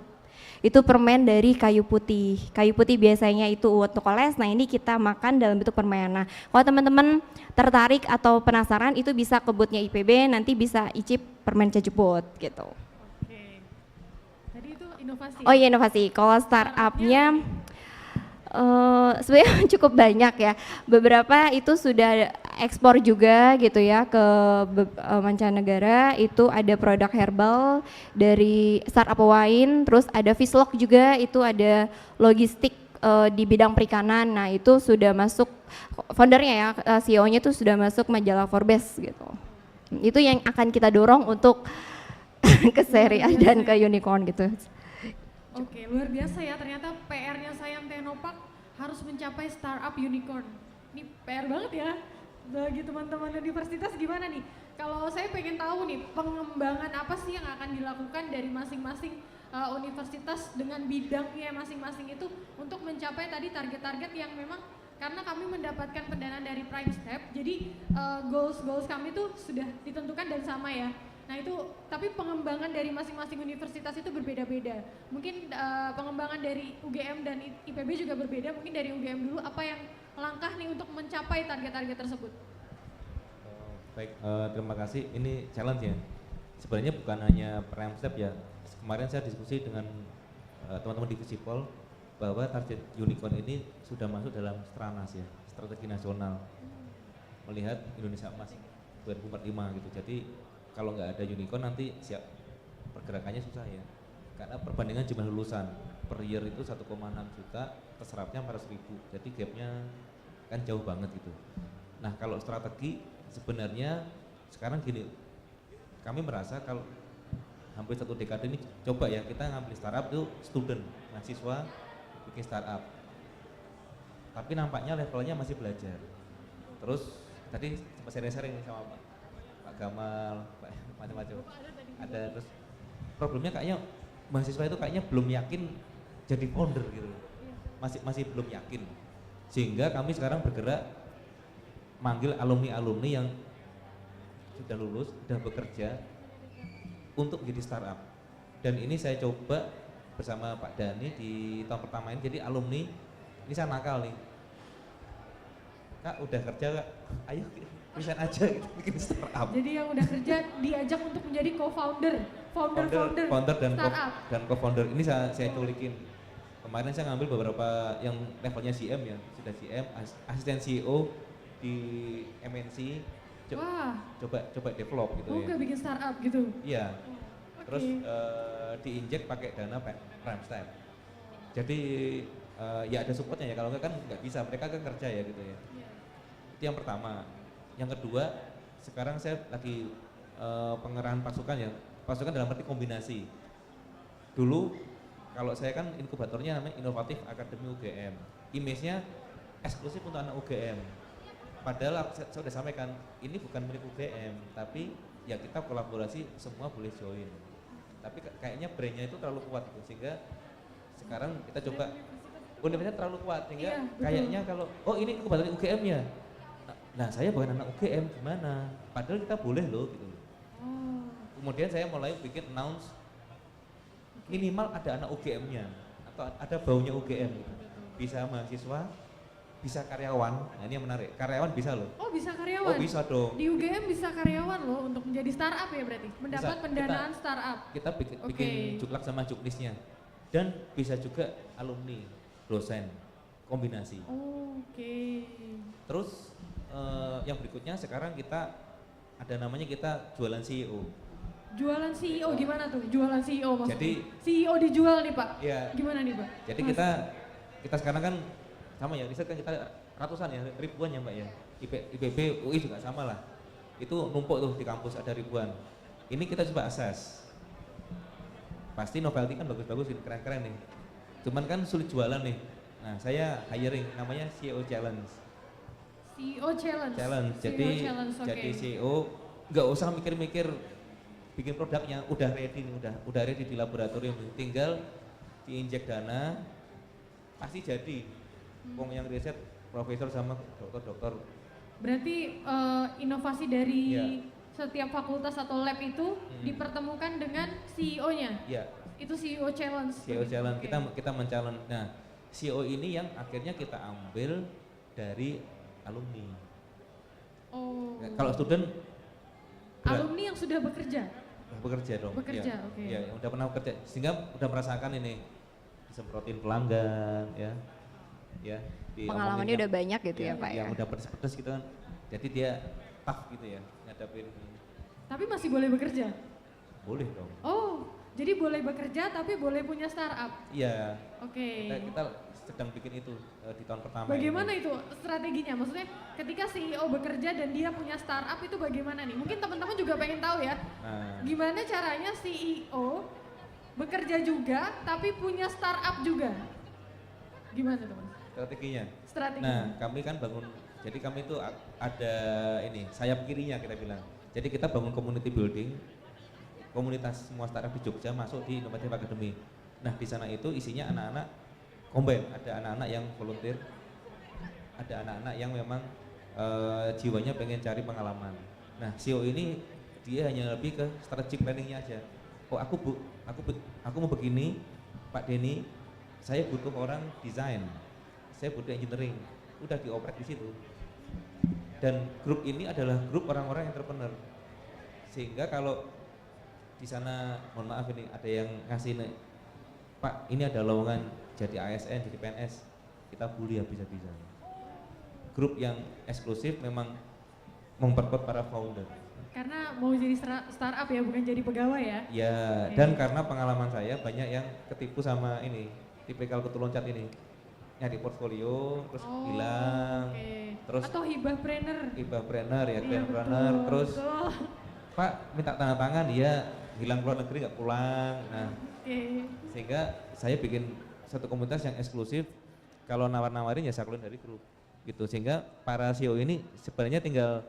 Itu permen dari kayu putih. Kayu putih biasanya itu untuk oles, nah ini kita makan dalam bentuk permen. Nah kalau teman-teman tertarik atau penasaran itu bisa ke booth-nya IPB, nanti bisa icip permen cajuput gitu. Oke. Tadi itu inovasi. Oh iya inovasi, kalau startupnya sebenarnya cukup banyak ya. Beberapa itu sudah ekspor juga gitu ya ke mancanegara. Itu ada produk herbal dari startup wine, terus ada Fishlock juga, itu ada logistik di bidang perikanan. Nah itu sudah masuk, foundernya ya, CEO-nya itu sudah masuk majalah Forbes gitu. Itu yang akan kita dorong untuk ke seri A dan ke unicorn gitu. Oke, luar biasa ya, ternyata PR-nya Sains Teknopark harus mencapai startup unicorn. Ini PR banget ya, bagi teman-teman universitas gimana nih? Kalau saya pengen tahu nih, pengembangan apa sih yang akan dilakukan dari masing-masing universitas dengan bidangnya masing-masing itu untuk mencapai tadi target-target yang memang, karena kami mendapatkan pendanaan dari Prime Step, jadi goals kami tuh sudah ditentukan dan sama ya. Nah itu, tapi pengembangan dari masing-masing universitas itu berbeda-beda. Mungkin pengembangan dari UGM dan IPB juga berbeda. Mungkin dari UGM dulu, apa yang langkah nih untuk mencapai target-target tersebut? Baik, terima kasih. Ini challenge ya. Sebenarnya bukan hanya Prime Step ya. Kemarin saya diskusi dengan teman-teman di Visipol. bahwa target unicorn ini sudah masuk dalam Stranas ya, strategi nasional melihat Indonesia Emas 2045 gitu. Jadi kalau nggak ada unicorn nanti siap pergerakannya susah ya, karena perbandingan jumlah lulusan per year itu 1,6 juta, terserapnya 400.000, jadi gapnya kan jauh banget gitu. Nah kalau strategi sebenarnya sekarang gini, kami merasa kalau hampir 1 dekade ini coba ya kita ngambil startup itu student, mahasiswa bikin startup, tapi nampaknya levelnya masih belajar. Terus tadi sempat sharing-sharing nih sama Pak Gamal, macam-macam ada. Terus problemnya kayaknya mahasiswa itu kayaknya belum yakin jadi founder gitu, masih belum yakin, sehingga kami sekarang bergerak manggil alumni-alumni yang sudah lulus, sudah bekerja untuk menjadi startup. Dan ini saya coba bersama Pak Dhani di tahun pertama ini. Jadi alumni ini saya nakal nih, Kak udah kerja Kak, ayo resign aja gitu, bikin startup. Jadi yang udah kerja diajak untuk menjadi co-founder, founder startup. Dan co-founder ini saya culikin. Kemarin saya ngambil beberapa yang levelnya CM ya, sudah CM, asisten CEO di MNC. Coba develop gitu ya. Nggak bikin startup gitu? Iya. Terus diinjek pakai dana prime step. Jadi ya ada supportnya ya, kalau nggak kan nggak bisa, mereka kan kerja ya gitu ya. Itu yang pertama. Yang kedua, sekarang saya lagi pengerahan pasukan ya, pasukan dalam arti kombinasi. Dulu kalau saya kan inkubatornya namanya Inovatif Akademi UGM, image-nya eksklusif untuk anak UGM. Padahal saya sudah sampaikan, ini bukan milik UGM, tapi ya kita kolaborasi, semua boleh join. Tapi kayaknya brandnya itu terlalu kuat gitu, sehingga sekarang kita coba, universitasnya terlalu kuat, sehingga kayaknya kalau, oh ini inkubator UGM ya, nah saya bukan anak UGM, gimana? Padahal kita boleh loh gitu. Kemudian saya mulai bikin announce, minimal ada anak UGM-nya, atau ada baunya UGM gitu. Bisa mahasiswa, bisa karyawan. Nah ini yang menarik, karyawan bisa loh. Oh bisa karyawan? Oh bisa dong. Di UGM bisa karyawan loh untuk menjadi startup ya berarti? Mendapat bisa, pendanaan startup? Kita bikin juklak sama juknisnya. Dan bisa juga alumni, dosen, kombinasi. Oke. Terus yang berikutnya sekarang kita ada namanya kita jualan CEO. Jualan CEO gimana tuh? Jualan CEO maksudnya? Jadi CEO dijual nih Pak? Iya. Gimana nih Pak? Jadi kita sekarang kan sama ya, riset kan kita ratusan ya, ribuan ya Mbak ya. IPB, UI juga sama lah. Itu numpuk tuh di kampus ada ribuan. Ini kita coba assess. Pasti novelty kan bagus-bagus, keren-keren nih. Cuman kan sulit jualan nih. Nah saya hiring namanya CEO Challenge. CEO Challenge? Jadi CEO nggak usah mikir-mikir bikin produknya, udah ready nih, udah ready di laboratorium, tinggal diinjek dana, pasti jadi. Wong yang riset profesor sama dokter-dokter. Berarti inovasi dari setiap fakultas atau lab itu dipertemukan dengan CEO-nya? Iya. Itu CEO Challenge? CEO Challenge, kita mencalon. Nah CEO ini yang akhirnya kita ambil dari alumni. Oh. Nah, kalau student alumni yang sudah bekerja? Bekerja dong. Bekerja, oke. Iya, yang udah pernah bekerja, sehingga udah merasakan ini disemprotin pelanggan ya. Ya, pengalamannya udah banyak gitu ya Pak ya. Yang udah pedes-pedes gitu kan. Jadi dia tough gitu ya ngadapin. Tapi masih boleh bekerja? Boleh dong. Oh, jadi boleh bekerja tapi boleh punya startup? Iya. Oke. Kita sedang bikin itu di tahun pertama. Bagaimana itu strateginya? Maksudnya ketika CEO bekerja dan dia punya startup itu bagaimana nih? Mungkin teman-teman juga pengen tahu ya. Gimana caranya CEO bekerja juga tapi punya startup juga? Gimana teman? Strateginya. Strateginya. Nah, kami kan bangun, jadi kami itu ada ini sayap kirinya kita bilang. Jadi kita bangun community building, komunitas semua startup di Jogja masuk di Inovatif Academy. Nah di sana itu isinya anak-anak combine, ada anak-anak yang volunteer, ada anak-anak yang memang jiwanya pengen cari pengalaman. Nah CEO ini dia hanya lebih ke strategic planningnya aja. Oh aku mau begini, Pak Denny, saya butuh orang desain, saya butuh engineering, udah dioprek di situ. Dan grup ini adalah grup orang-orang entrepreneur, sehingga kalau di sana, mohon maaf ini ada yang ngasih nih, Pak ini ada lowongan jadi ASN, jadi PNS, kita bully habis-habisan. Grup yang eksklusif memang memperkuat para founder. Karena mau jadi startup ya, bukan jadi pegawai ya? Ya, dan karena pengalaman saya banyak yang ketipu sama ini, tipikal kutu loncat ini. Nyari portfolio, terus hilang, terus atau hibahpreneur ya, Iya, planner, betul, terus betul. Pak minta tanda tangan, dia hilang keluar negeri nggak pulang. Nah, sehingga saya bikin satu komunitas yang eksklusif, kalau nawar-nawarin ya saya keluarin dari grup gitu, sehingga para CEO ini sebenarnya tinggal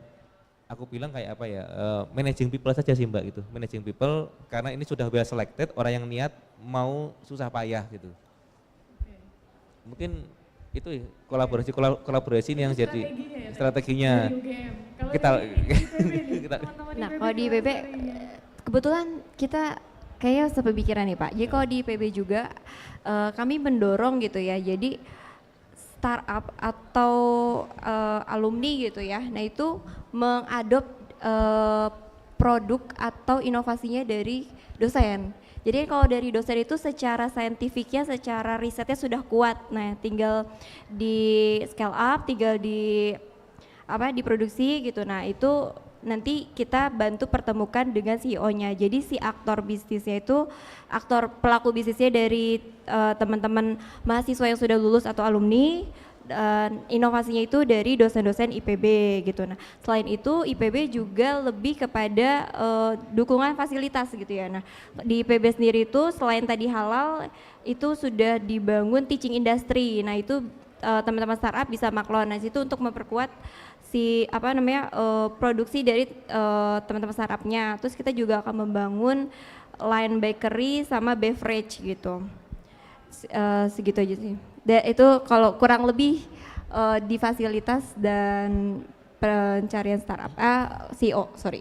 aku bilang kayak apa ya, managing people saja sih Mbak gitu, managing people karena ini sudah well selected, orang yang niat mau susah payah gitu. Mungkin itu ya, kolaborasi ini yang jadi strateginya. Kita Nah, kalau di IPB kebetulan kita kayaknya sepemikiran nih Pak. Jadi kalau di IPB juga kami mendorong gitu ya. Jadi startup atau alumni gitu ya. Nah, itu mengadop produk atau inovasinya dari dosen. Jadi kalau dari dosen itu secara saintifiknya, secara risetnya sudah kuat. Nah, tinggal di scale up, tinggal diproduksi gitu. Nah, itu nanti kita bantu pertemukan dengan CEO-nya. Jadi si aktor bisnisnya itu, aktor pelaku bisnisnya dari teman-teman mahasiswa yang sudah lulus atau alumni, dan inovasinya itu dari dosen-dosen IPB gitu. Nah, selain itu IPB juga lebih kepada dukungan fasilitas gitu ya. Nah, di IPB sendiri itu selain tadi halal, itu sudah dibangun teaching industry. Nah, itu teman-teman startup bisa maklon. Nah, itu untuk memperkuat produksi dari teman-teman startupnya. Terus kita juga akan membangun line bakery sama beverage gitu. Segitu aja sih. Itu kalau kurang lebih di fasilitas dan pencarian startup. CEO, sorry.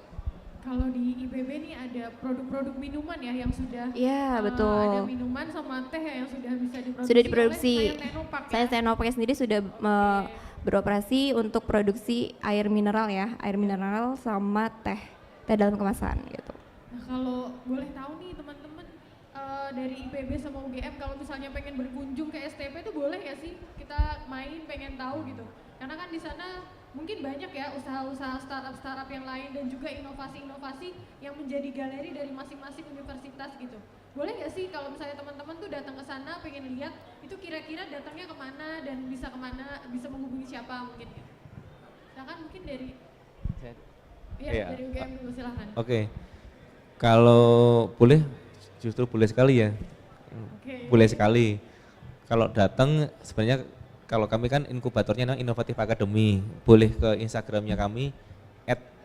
Kalau di IPB nih ada produk-produk minuman ya yang sudah betul. Ada minuman sama teh yang sudah bisa diproduksi. Sudah diproduksi. Saya Tenopak sendiri sudah beroperasi untuk produksi air mineral ya, air mineral sama teh dalam kemasan gitu. Nah, kalau boleh tahu nih teman-teman dari IPB sama UGM kalau misalnya pengen berkunjung ke STP itu boleh ya sih kita main pengen tahu gitu. Karena kan di sana mungkin banyak ya usaha-usaha startup yang lain dan juga inovasi-inovasi yang menjadi galeri dari masing-masing universitas gitu. Boleh nggak sih kalau misalnya teman-teman tuh datang ke sana pengen lihat itu kira-kira datangnya kemana dan bisa kemana, bisa menghubungi siapa mungkin gitu. Silakan mungkin dari dari UGM dulu silahkan. Oke. Kalau boleh, justru boleh sekali ya. Boleh sekali. Kalau datang sebenarnya kalau kami kan inkubatornya namanya Inovatif Academy, boleh ke Instagramnya kami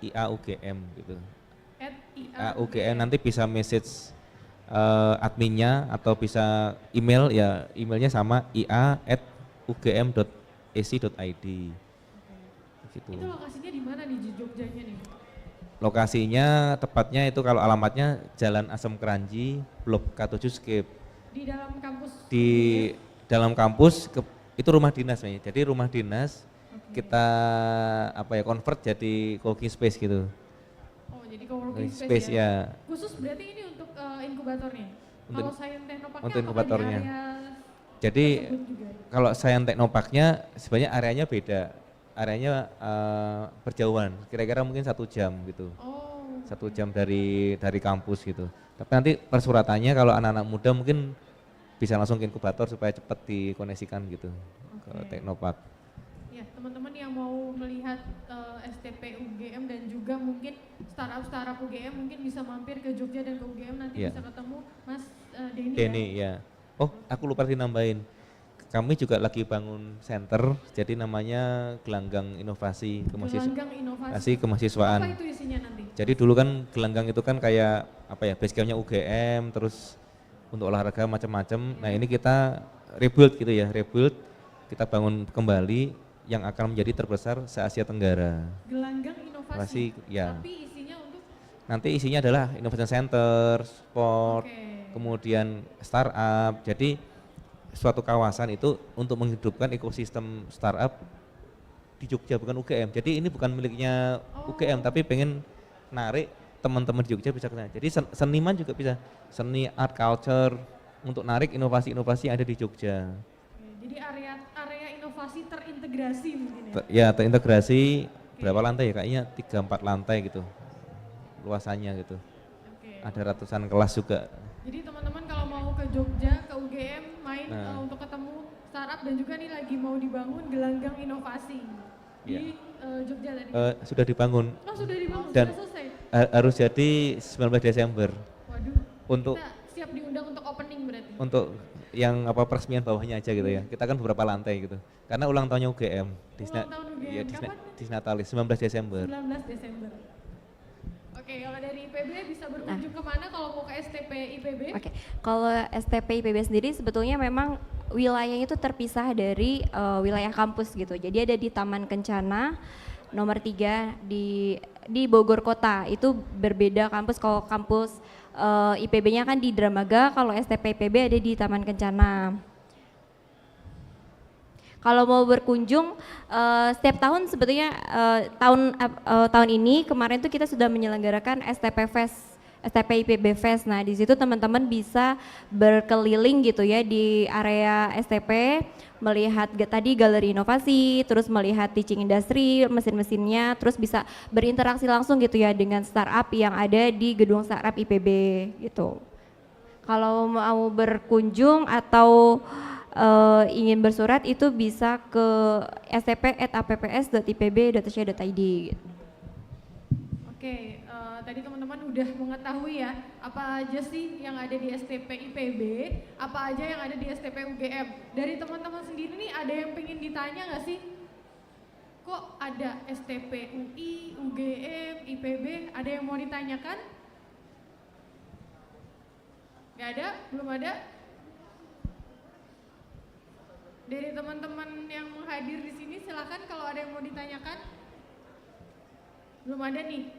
@iaugm gitu. @iaugm nanti bisa message adminnya atau bisa email ya, emailnya sama ia@ugm.ac.id. Gitu. Itu lokasinya di mana nih, di Jogjanya nih? Lokasinya tepatnya itu kalau alamatnya Jalan Asem Keranji, Blok K7 Skip. Di dalam kampus? Di dalam kampus, itu rumah dinas nih. Jadi rumah dinas kita convert jadi co-working space gitu. Oh, jadi co-working space ya. Khusus berarti ini untuk inkubatornya? Kalau Science Technoparknya untuk inkubatornya. Jadi kalau Science Technoparknya sebenarnya areanya beda. Areanya berjauhan, kira-kira mungkin 1 jam gitu. 1 jam dari kampus gitu. Tapi nanti persuratannya kalau anak-anak muda mungkin bisa langsung ke inkubator supaya cepat dikoneksikan gitu ke Teknopark. Ya, teman-teman yang mau melihat STP UGM dan juga mungkin startup UGM mungkin bisa mampir ke Jogja dan ke UGM nanti bisa ketemu Mas Denny ya. Oh, aku lupa nambahin. Kami juga lagi bangun center, jadi namanya Gelanggang Inovasi Kemahasiswaan. Apa itu isinya nanti? Jadi dulu kan gelanggang itu kan kayak basecampnya UGM, terus untuk olahraga macam-macam. Nah ini kita rebuild gitu ya, kita bangun kembali yang akan menjadi terbesar se-Asia Tenggara. Gelanggang Inovasi, ya. Tapi isinya untuk? Nanti isinya adalah innovation center, sport, kemudian startup. Jadi suatu kawasan itu untuk menghidupkan ekosistem startup di Jogja, bukan UGM. Jadi ini bukan miliknya UGM, tapi pengen narik teman-teman di Jogja bisa ke sana. Jadi seniman juga bisa, seni, art, culture, untuk narik inovasi-inovasi yang ada di Jogja. Jadi area inovasi terintegrasi mungkin ya? Ya terintegrasi, berapa lantai ya, kayaknya 3-4 lantai gitu luasannya gitu. Ada ratusan kelas juga. Jadi teman-teman kalau mau ke Jogja, ke UGM main untuk ketemu startup dan juga nih lagi mau dibangun gelanggang inovasi di Jogja tadi. Sudah dibangun. Oh sudah dibangun, dan sudah selesai. Harus jadi 19 Desember. Waduh. Untuk kita siap diundang untuk opening berarti. Untuk yang apa peresmian bawahnya aja gitu ya. Kita kan beberapa lantai gitu. Karena ulang tahunnya UGM. Ulang tahun UGM. Ya, Kapan? Disnatalis 19 Desember. 19 Desember. Oke, kalau dari IPB bisa berkunjung kemana kalau mau ke STP IPB? Oke, kalau STP IPB sendiri sebetulnya memang wilayahnya itu terpisah dari wilayah kampus gitu. Jadi ada di Taman Kencana nomor 3 di Bogor Kota. Itu berbeda kampus. Kalau kampus IPB-nya kan di Dramaga, kalau STP IPB ada di Taman Kencana. Kalau mau berkunjung setiap tahun sebetulnya tahun ini kemarin tuh kita sudah menyelenggarakan STP Fest, STP IPB Fest. Nah di situ teman-teman bisa berkeliling gitu ya di area STP, melihat tadi galeri inovasi, terus melihat teaching industry, mesin-mesinnya, terus bisa berinteraksi langsung gitu ya dengan startup yang ada di gedung startup IPB gitu. Kalau mau berkunjung atau ingin bersurat itu bisa ke stp@apps.ipb.ac.id. Oke, tadi teman-teman udah mengetahui ya apa aja sih yang ada di STP IPB, apa aja yang ada di STP UGM. Dari teman-teman sendiri nih ada yang pengen ditanya nggak sih? Kok ada STP UI, UGM, IPB? Ada yang mau ditanyakan? Nggak ada? Belum ada? Dari teman-teman yang hadir di sini silakan kalau ada yang mau ditanyakan. Belum ada nih.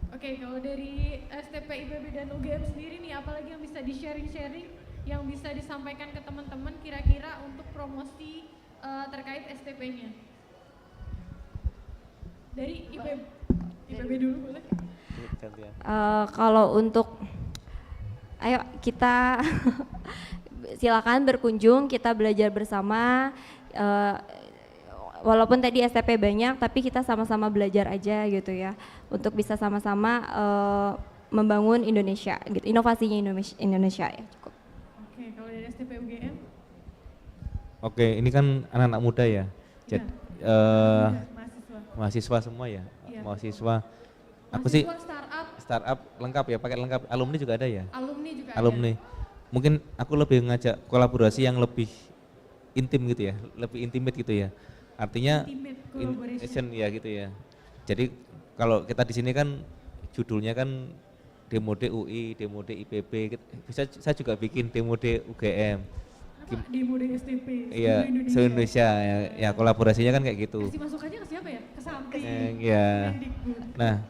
Oke, kalau dari STP IPB dan UGM sendiri nih apalagi yang bisa di-sharing-sharing yang bisa disampaikan ke teman-teman kira-kira untuk promosi terkait STP-nya. Dari IPB dulu boleh? Kalau untuk ayo kita silakan berkunjung, kita belajar bersama. Walaupun tadi STP banyak, tapi kita sama-sama belajar aja gitu ya, untuk bisa sama-sama membangun Indonesia, gitu, inovasinya Indonesia ya cukup. Oke, kalau dari STP UGM? Oke, ini kan anak-anak muda ya, jadi mahasiswa semua ya, mahasiswa. Aku sih startup lengkap ya, paket lengkap. Alumni juga ada ya? Alumni juga alumni. ada. Mungkin aku lebih ngajak kolaborasi yang lebih intim gitu ya, lebih intimate gitu ya. Artinya innovation ya gitu ya. Jadi kalau kita di sini kan judulnya kan Demode UI, Demode IPB, bisa saya juga bikin Demode UGM. Demode STP. Iya, se-Indonesia ya, kolaborasinya kan kayak gitu. Kasih masukannya ke siapa ya? Ke samping. Iya. Nah,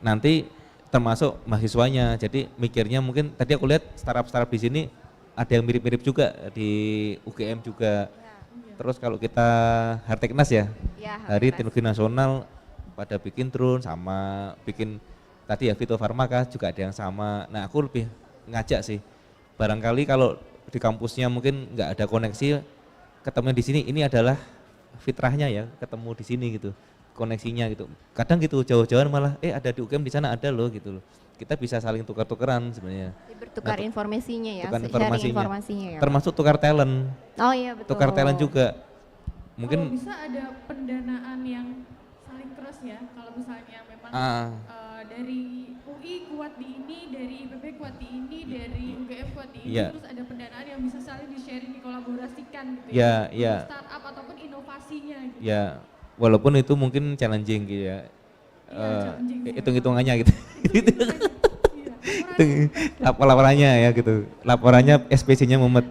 nanti termasuk mahasiswanya. Jadi mikirnya mungkin tadi aku lihat startup-startup di sini ada yang mirip-mirip juga di UGM juga. Terus kalau kita Harteknas ya, Hari Teknologi Nasional pada bikin drone sama bikin tadi ya Vito Farmaka juga ada yang sama. Nah aku lebih ngajak sih, barangkali kalau di kampusnya mungkin nggak ada koneksi, ketemu di sini ini adalah fitrahnya ya, ketemu di sini gitu. Koneksinya gitu. Kadang gitu jauh-jauhan malah ada di UGM di sana ada loh gitu loh. Kita bisa saling tukar-tukaran sebenarnya. Bertukar informasinya ya, tukar informasinya ya. Termasuk tukar talent. Oh iya betul. Tukar talent juga. Mungkin kalau bisa ada pendanaan yang saling cross ya. Kalau misalnya memang dari UI kuat di ini, dari IPB kuat di ini, dari UGM kuat di ini, terus ada pendanaan yang bisa saling di-sharing, dikolaborasikan gitu ya. Untuk startup ataupun inovasinya gitu. Ya. Walaupun itu mungkin challenging gitu ya, hitung-hitungannya gitu. Laporannya ya gitu, laporannya SPC-nya mumet.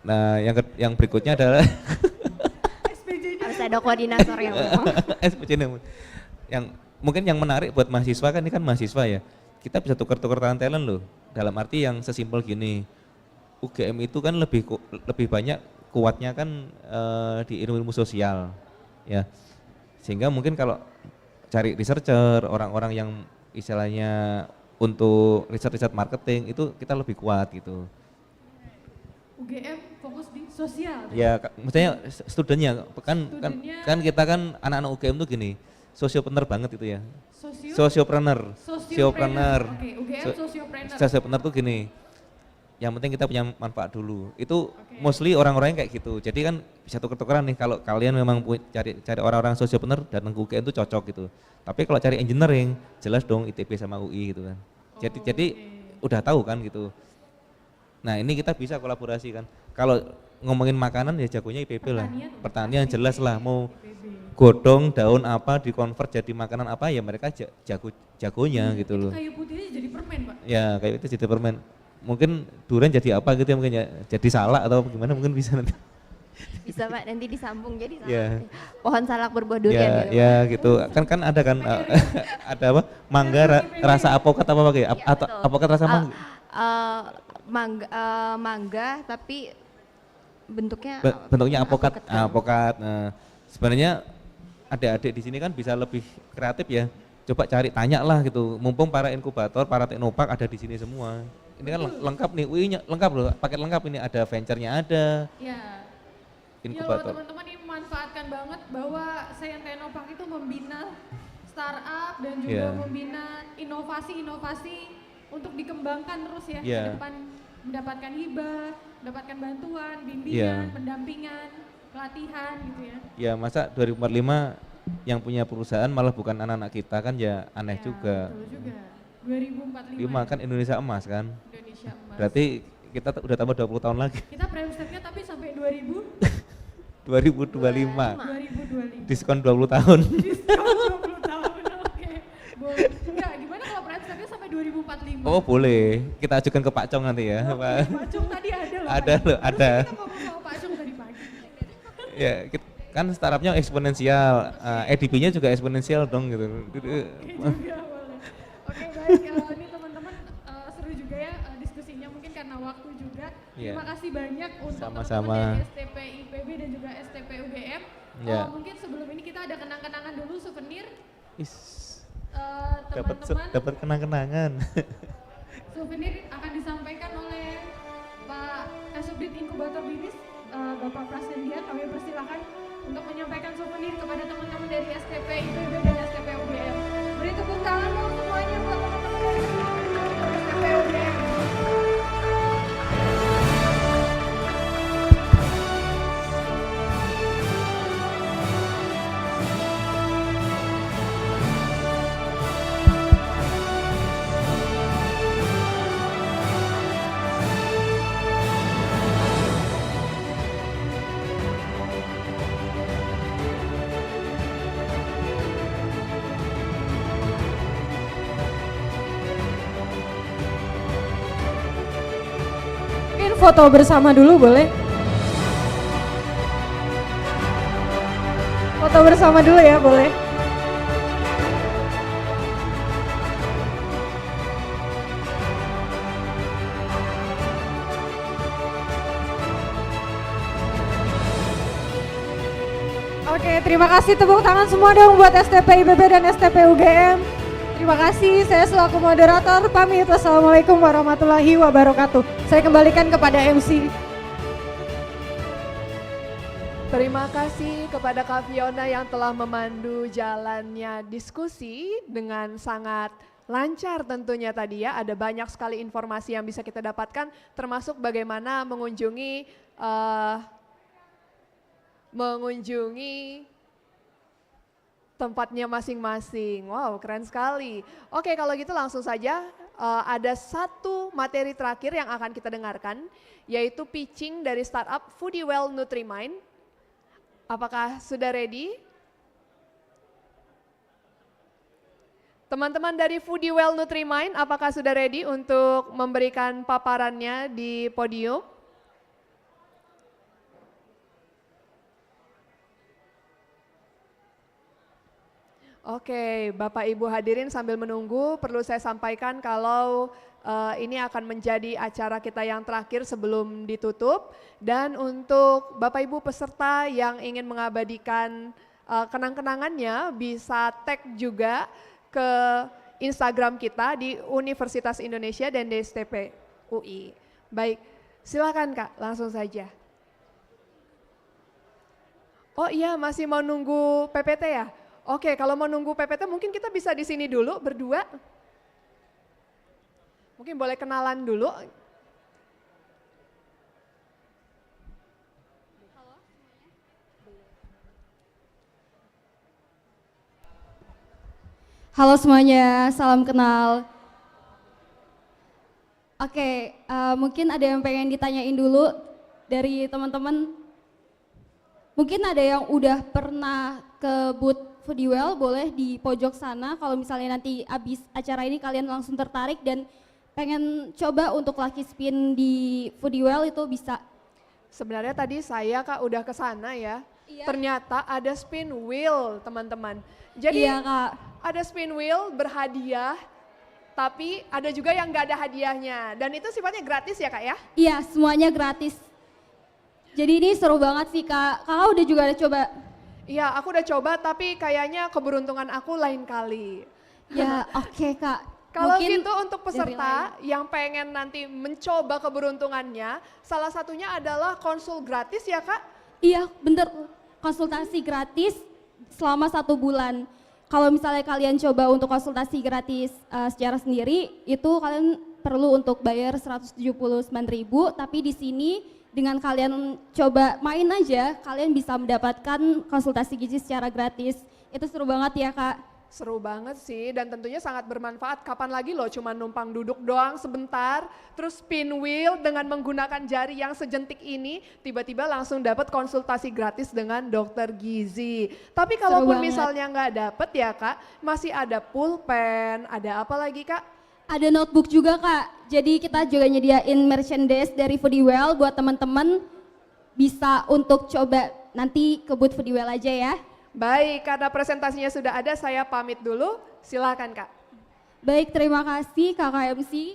Nah yang berikutnya adalah harus ada koordinator yang SPC-nya yang mungkin yang menarik buat mahasiswa kan, ini kan mahasiswa ya, kita bisa tukar-tukar talent loh, dalam arti yang sesimpel gini, UGM itu kan lebih banyak kuatnya kan di ilmu sosial. Ya, sehingga mungkin kalau cari researcher, orang-orang yang istilahnya untuk riset marketing itu kita lebih kuat gitu. UGM fokus di sosial. Ya, maksudnya studennya kan kita kan anak-anak UGM tuh gini, sosiopreneur banget itu ya. Sosiopreneur. Oke, UGM sosiopreneur. Sosiopreneur tuh gini. Yang penting kita punya manfaat dulu. Itu mostly orang-orang kayak gitu. Jadi kan bisa tuker-tukeran nih kalau kalian memang cari orang-orang sosiopreneur datang ke UGM itu cocok gitu. Tapi kalau cari engineering jelas dong ITB sama UI gitu kan. Jadi udah tahu kan gitu. Nah ini kita bisa kolaborasi kan. Kalau ngomongin makanan ya jagonya IPB lah. Pertanian jelas lah, mau godong daun apa dikonvert jadi makanan apa ya mereka jagonya gitu loh. Kayu putihnya jadi permen Pak? Ya kayu itu jadi permen. Mungkin durian jadi apa gitu ya mungkin ya, jadi salak atau gimana mungkin bisa nanti. Bisa Pak, nanti disambung jadi salak. Ya. Pohon salak berbuah durian gitu. Ya gitu. Kan ada kan ada apa? Mangga rasa apokat apa pakai? Atau apokat rasa mangga? Mangga tapi bentuknya apokat. Nah, sebenarnya adik-adik di sini kan bisa lebih kreatif ya. Coba cari tanya lah gitu. Mumpung para inkubator, para teknopark ada di sini semua. Ini kan lengkap nih, UI-nya lengkap loh, paket lengkap ini ada venture-nya ada. Ya. Inkubator. Teman-teman ini memanfaatkan banget bahwa Sains Teknopark itu membina startup dan juga membina inovasi-inovasi untuk dikembangkan terus ya ke depan, mendapatkan hibah, mendapatkan bantuan, bimbingan, pendampingan, pelatihan gitu ya. Ya masa 2045 yang punya perusahaan malah bukan anak-anak kita kan ya aneh juga. Betul juga. 2045 kan Indonesia emas kan. Indonesia emas. Berarti kita udah tambah 20 tahun lagi. Kita prime step-nya tapi sampai 2025. 2025. Diskon 20 tahun. Diskon 20 tahun, oke. Boleh. Enggak, gimana kalau prime step-nya sampai 2045? Oh boleh, kita ajukan ke Pak Cong nanti ya. Pak Cong tadi ada loh. Ada. Kita ngomong sama Pak Cong tadi pagi. Ya, kan startupnya eksponensial, EDP-nya juga eksponensial dong gitu. Oke baik, ini teman-teman seru juga ya diskusinya mungkin karena waktu juga. Terima kasih banyak untuk teman-teman dari STP IPB dan juga STP UGM. Mungkin sebelum ini kita ada kenang-kenangan dulu, souvenir. Teman-teman. Dapat kenang-kenangan. Souvenir akan disampaikan oleh Pak Kasubdit Inkubator Bisnis, Bapak Prasendia. Kami persilakan untuk menyampaikan souvenir kepada teman-teman dari STP IPB dan STP UGM. Beri tepuk tangan dong semuanya buat teman-teman dari STP UGM. Foto bersama dulu boleh? Foto bersama dulu ya boleh? Oke, terima kasih, tepuk tangan semua dong buat STP IPB dan STP UGM. Terima kasih, saya selaku moderator pamit. Wassalamualaikum warahmatullahi wabarakatuh. Saya kembalikan kepada MC. Terima kasih kepada Kak Fiona yang telah memandu jalannya diskusi dengan sangat lancar tentunya tadi ya. Ada banyak sekali informasi yang bisa kita dapatkan termasuk bagaimana mengunjungi tempatnya masing-masing. Wow, keren sekali. Oke, kalau gitu langsung saja ada satu materi terakhir yang akan kita dengarkan, yaitu pitching dari startup Foodiewell Nutrimind. Apakah sudah ready? Teman-teman dari Foodiewell Nutrimind, apakah sudah ready untuk memberikan paparannya di podium? Oke, Bapak Ibu hadirin sambil menunggu perlu saya sampaikan kalau ini akan menjadi acara kita yang terakhir sebelum ditutup. Dan untuk Bapak Ibu peserta yang ingin mengabadikan kenang-kenangannya bisa tag juga ke Instagram kita di Universitas Indonesia dan di STP UI. Baik, Silakan Kak, langsung saja. Oh iya, masih mau nunggu PPT ya? Oke, kalau mau nunggu PPT mungkin kita bisa di sini dulu berdua. Mungkin boleh kenalan dulu. Halo semuanya, salam kenal. Oke, mungkin ada yang pengen ditanyain dulu dari teman-teman. Mungkin ada yang udah pernah ke booth Foodiewell, boleh di pojok sana. Kalau misalnya nanti abis acara ini kalian langsung tertarik dan pengen coba untuk lucky spin di Foodiewell itu bisa. Sebenarnya tadi saya Kak udah ke sana ya. Iya. Ternyata ada spin wheel teman-teman. Jadi Iya, Kak. ada spin wheel berhadiah, tapi ada juga yang nggak ada hadiahnya. Dan itu sifatnya gratis ya Kak ya? Iya, semuanya gratis. Jadi ini seru banget sih Kak. Kakak udah juga ada coba? Iya, aku udah coba tapi kayaknya keberuntungan aku lain kali. Ya, oke Kak. Kalau Mungkin gitu untuk peserta yang pengen nanti mencoba keberuntungannya, salah satunya adalah konsul gratis ya Kak? Iya, bener. Konsultasi gratis selama 1 bulan. Kalau misalnya kalian coba untuk konsultasi gratis secara sendiri, itu kalian perlu untuk bayar 179.000, tapi di sini dengan kalian coba main aja, kalian bisa mendapatkan konsultasi gizi secara gratis. Itu seru banget ya Kak. Seru banget sih dan tentunya sangat bermanfaat. Kapan lagi loh cuma numpang duduk doang sebentar, terus spin wheel dengan menggunakan jari yang sejentik ini, tiba-tiba langsung dapat konsultasi gratis dengan dokter gizi. Tapi kalaupun misalnya nggak dapet ya Kak, masih ada pulpen, ada apa lagi Kak? Ada notebook juga Kak, jadi kita juga nyediain merchandise dari Foodiewell buat teman-teman bisa untuk coba nanti ke booth Foodiewell aja ya. Baik, karena presentasinya sudah ada, saya pamit dulu. Silakan Kak. Baik, terima kasih Kakak MC.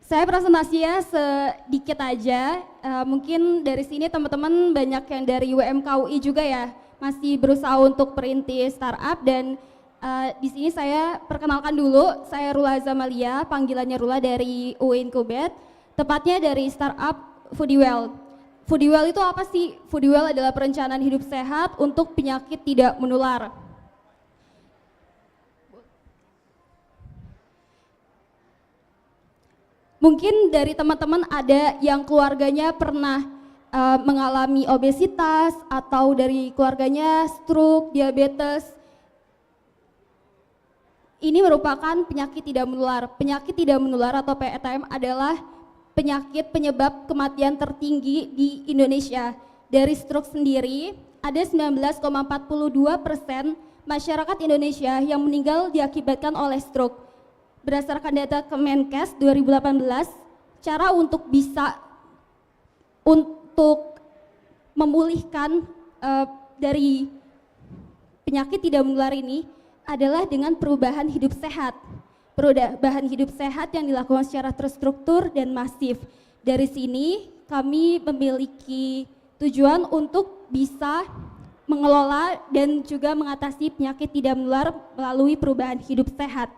Saya presentasinya sedikit aja. Mungkin dari sini teman-teman banyak yang dari UMKUI juga ya, masih berusaha untuk perintis startup dan di sini saya perkenalkan dulu. Saya Rula Zamalia, panggilannya Rula dari UI Incubate, tepatnya dari startup Foodiewell. Foodiewell itu apa sih? Foodiewell adalah perencanaan hidup sehat untuk penyakit tidak menular. Mungkin dari teman-teman ada yang keluarganya pernah mengalami obesitas atau dari keluarganya stroke, diabetes. Ini merupakan penyakit tidak menular. Penyakit tidak menular atau PTM adalah penyakit penyebab kematian tertinggi di Indonesia. Dari stroke sendiri, ada 19,42% masyarakat Indonesia yang meninggal diakibatkan oleh stroke. Berdasarkan data Kemenkes 2018, cara untuk bisa memulihkan dari penyakit tidak menular ini adalah dengan perubahan hidup sehat. Perubahan hidup sehat yang dilakukan secara terstruktur dan masif. Dari sini kami memiliki tujuan untuk bisa mengelola dan juga mengatasi penyakit tidak menular melalui perubahan hidup sehat.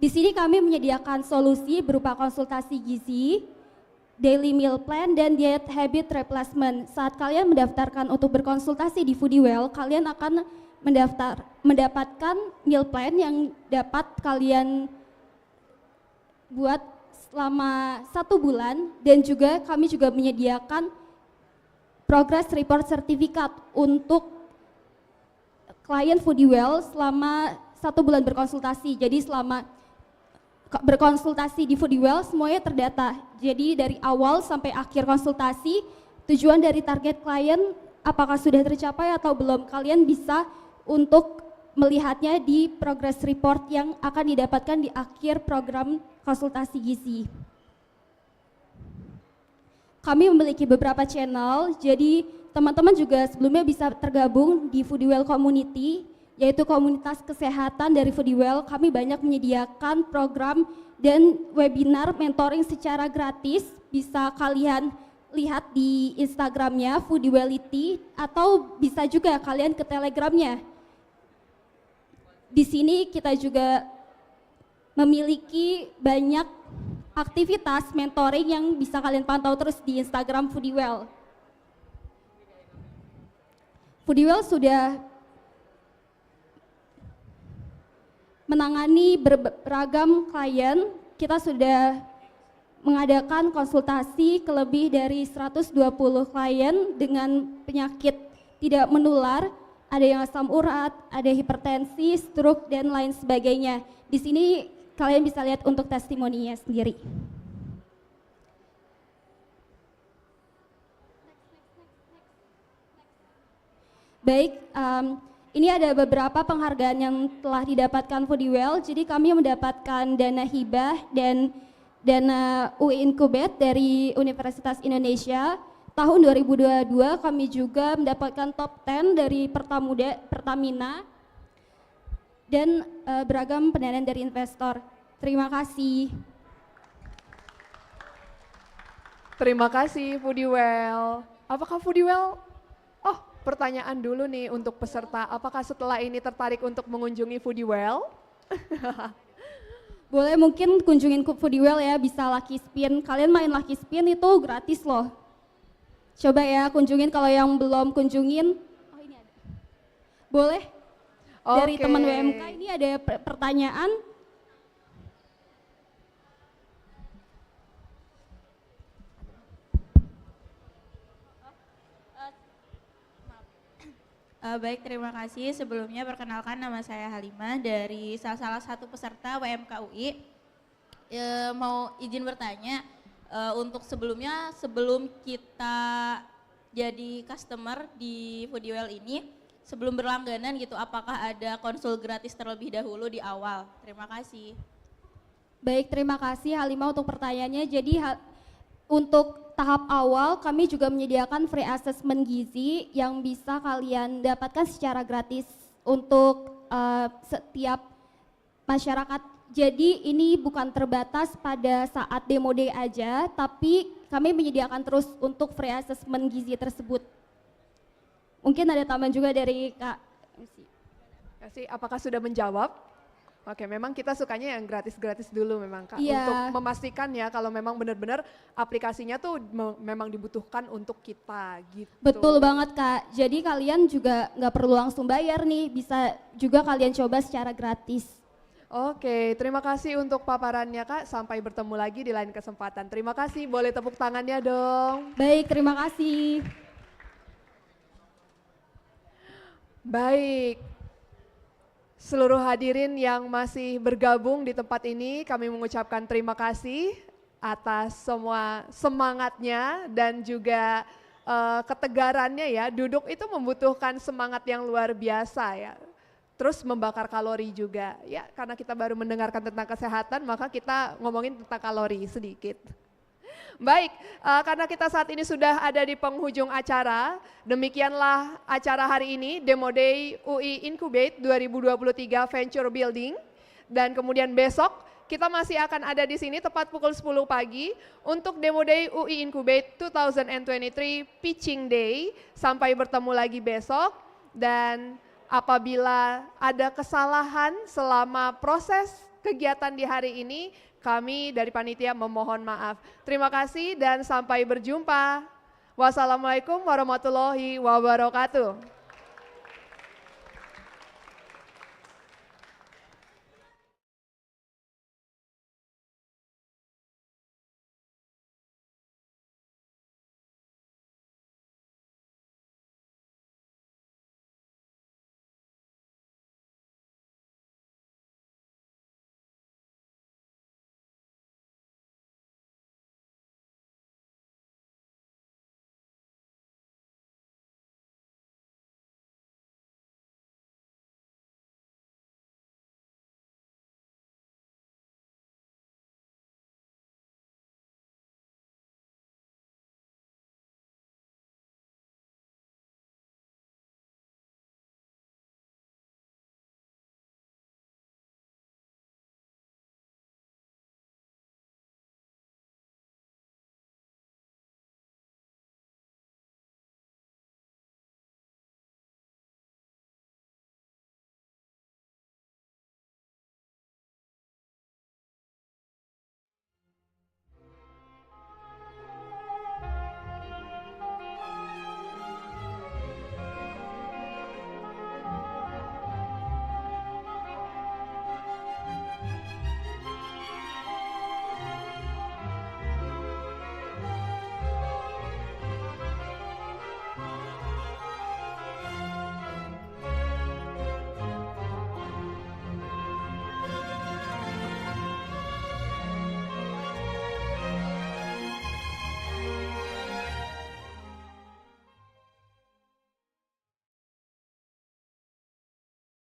Di sini kami menyediakan solusi berupa konsultasi gizi, daily meal plan, dan diet habit replacement. Saat kalian mendaftarkan untuk berkonsultasi di Foodiewell, kalian akan mendapatkan meal plan yang dapat kalian buat selama 1 bulan, dan juga kami juga menyediakan progress report sertifikat untuk klien Foodiewell selama 1 bulan berkonsultasi. Jadi selama berkonsultasi di Foodiewell semuanya terdata. Jadi dari awal sampai akhir konsultasi, tujuan dari target klien apakah sudah tercapai atau belum, kalian bisa untuk melihatnya di progress report yang akan didapatkan di akhir program konsultasi gizi. Kami memiliki beberapa channel, jadi teman-teman juga sebelumnya bisa tergabung di Foodiewell Community, yaitu komunitas kesehatan dari Foodiewell. Kami banyak menyediakan program dan webinar mentoring secara gratis. Bisa kalian lihat di Instagramnya Foodiewellity, atau bisa juga kalian ke Telegramnya. Di sini kita juga memiliki banyak aktivitas mentoring yang bisa kalian pantau terus di Instagram Foodiewell. Foodiewell sudah menangani beragam klien. Kita sudah mengadakan konsultasi ke lebih dari 120 klien dengan penyakit tidak menular, ada yang asam urat, ada hipertensi, stroke, dan lain sebagainya. Di sini kalian bisa lihat untuk testimoninya sendiri. Baik, ini ada beberapa penghargaan yang telah didapatkan Foodiewell. Jadi kami mendapatkan dana hibah dan dana UI Incubate dari Universitas Indonesia. Tahun 2022 kami juga mendapatkan top 10 dari Pertamina dan beragam pendanaan dari investor. Terima kasih. Terima kasih Foodiewell. Apakah Foodiewell? Oh, pertanyaan dulu nih untuk peserta. Apakah setelah ini tertarik untuk mengunjungi Foodiewell? Boleh mungkin kunjungin Foodiewell ya, bisa Lucky Spin. Kalian main Lucky Spin itu gratis loh. Coba ya kunjungin kalau yang belum kunjungin. Oh ini ada. Boleh? Dari teman WMK ini ada pertanyaan. Baik, terima kasih. Sebelumnya perkenalkan nama saya Halimah dari salah satu peserta WMK UI. Mau izin bertanya, untuk sebelumnya sebelum kita jadi customer di Foodiewell ini, sebelum berlangganan gitu, apakah ada konsul gratis terlebih dahulu di awal? Terima kasih. Baik, terima kasih Halimah untuk pertanyaannya. Jadi untuk tahap awal kami juga menyediakan free assessment gizi yang bisa kalian dapatkan secara gratis untuk setiap masyarakat. Jadi ini bukan terbatas pada saat demo day aja, tapi kami menyediakan terus untuk free assessment gizi tersebut. Mungkin ada tambahan juga dari Kak MC. Apakah sudah menjawab? Oke, memang kita sukanya yang gratis-gratis dulu memang Kak. Iya. Untuk memastikan ya kalau memang benar-benar aplikasinya tuh memang dibutuhkan untuk kita gitu. Betul banget Kak, jadi kalian juga nggak perlu langsung bayar nih, bisa juga kalian coba secara gratis. Oke, terima kasih untuk paparannya Kak. Sampai bertemu lagi di lain kesempatan. Terima kasih, boleh tepuk tangannya dong. Baik, terima kasih. Baik, seluruh hadirin yang masih bergabung di tempat ini, kami mengucapkan terima kasih atas semua semangatnya dan juga ketegarannya ya. Duduk itu membutuhkan semangat yang luar biasa ya. Terus membakar kalori juga ya, karena kita baru mendengarkan tentang kesehatan, maka kita ngomongin tentang kalori sedikit. Baik, karena kita saat ini sudah ada di penghujung acara, demikianlah acara hari ini, Demo Day UI Incubate 2023 Venture Building. Dan kemudian besok kita masih akan ada di sini tepat pukul 10 pagi untuk Demo Day UI Incubate 2023 Pitching Day. Sampai bertemu lagi besok, dan apabila ada kesalahan selama proses kegiatan di hari ini, kami dari panitia memohon maaf. Terima kasih dan sampai berjumpa. Wassalamualaikum warahmatullahi wabarakatuh.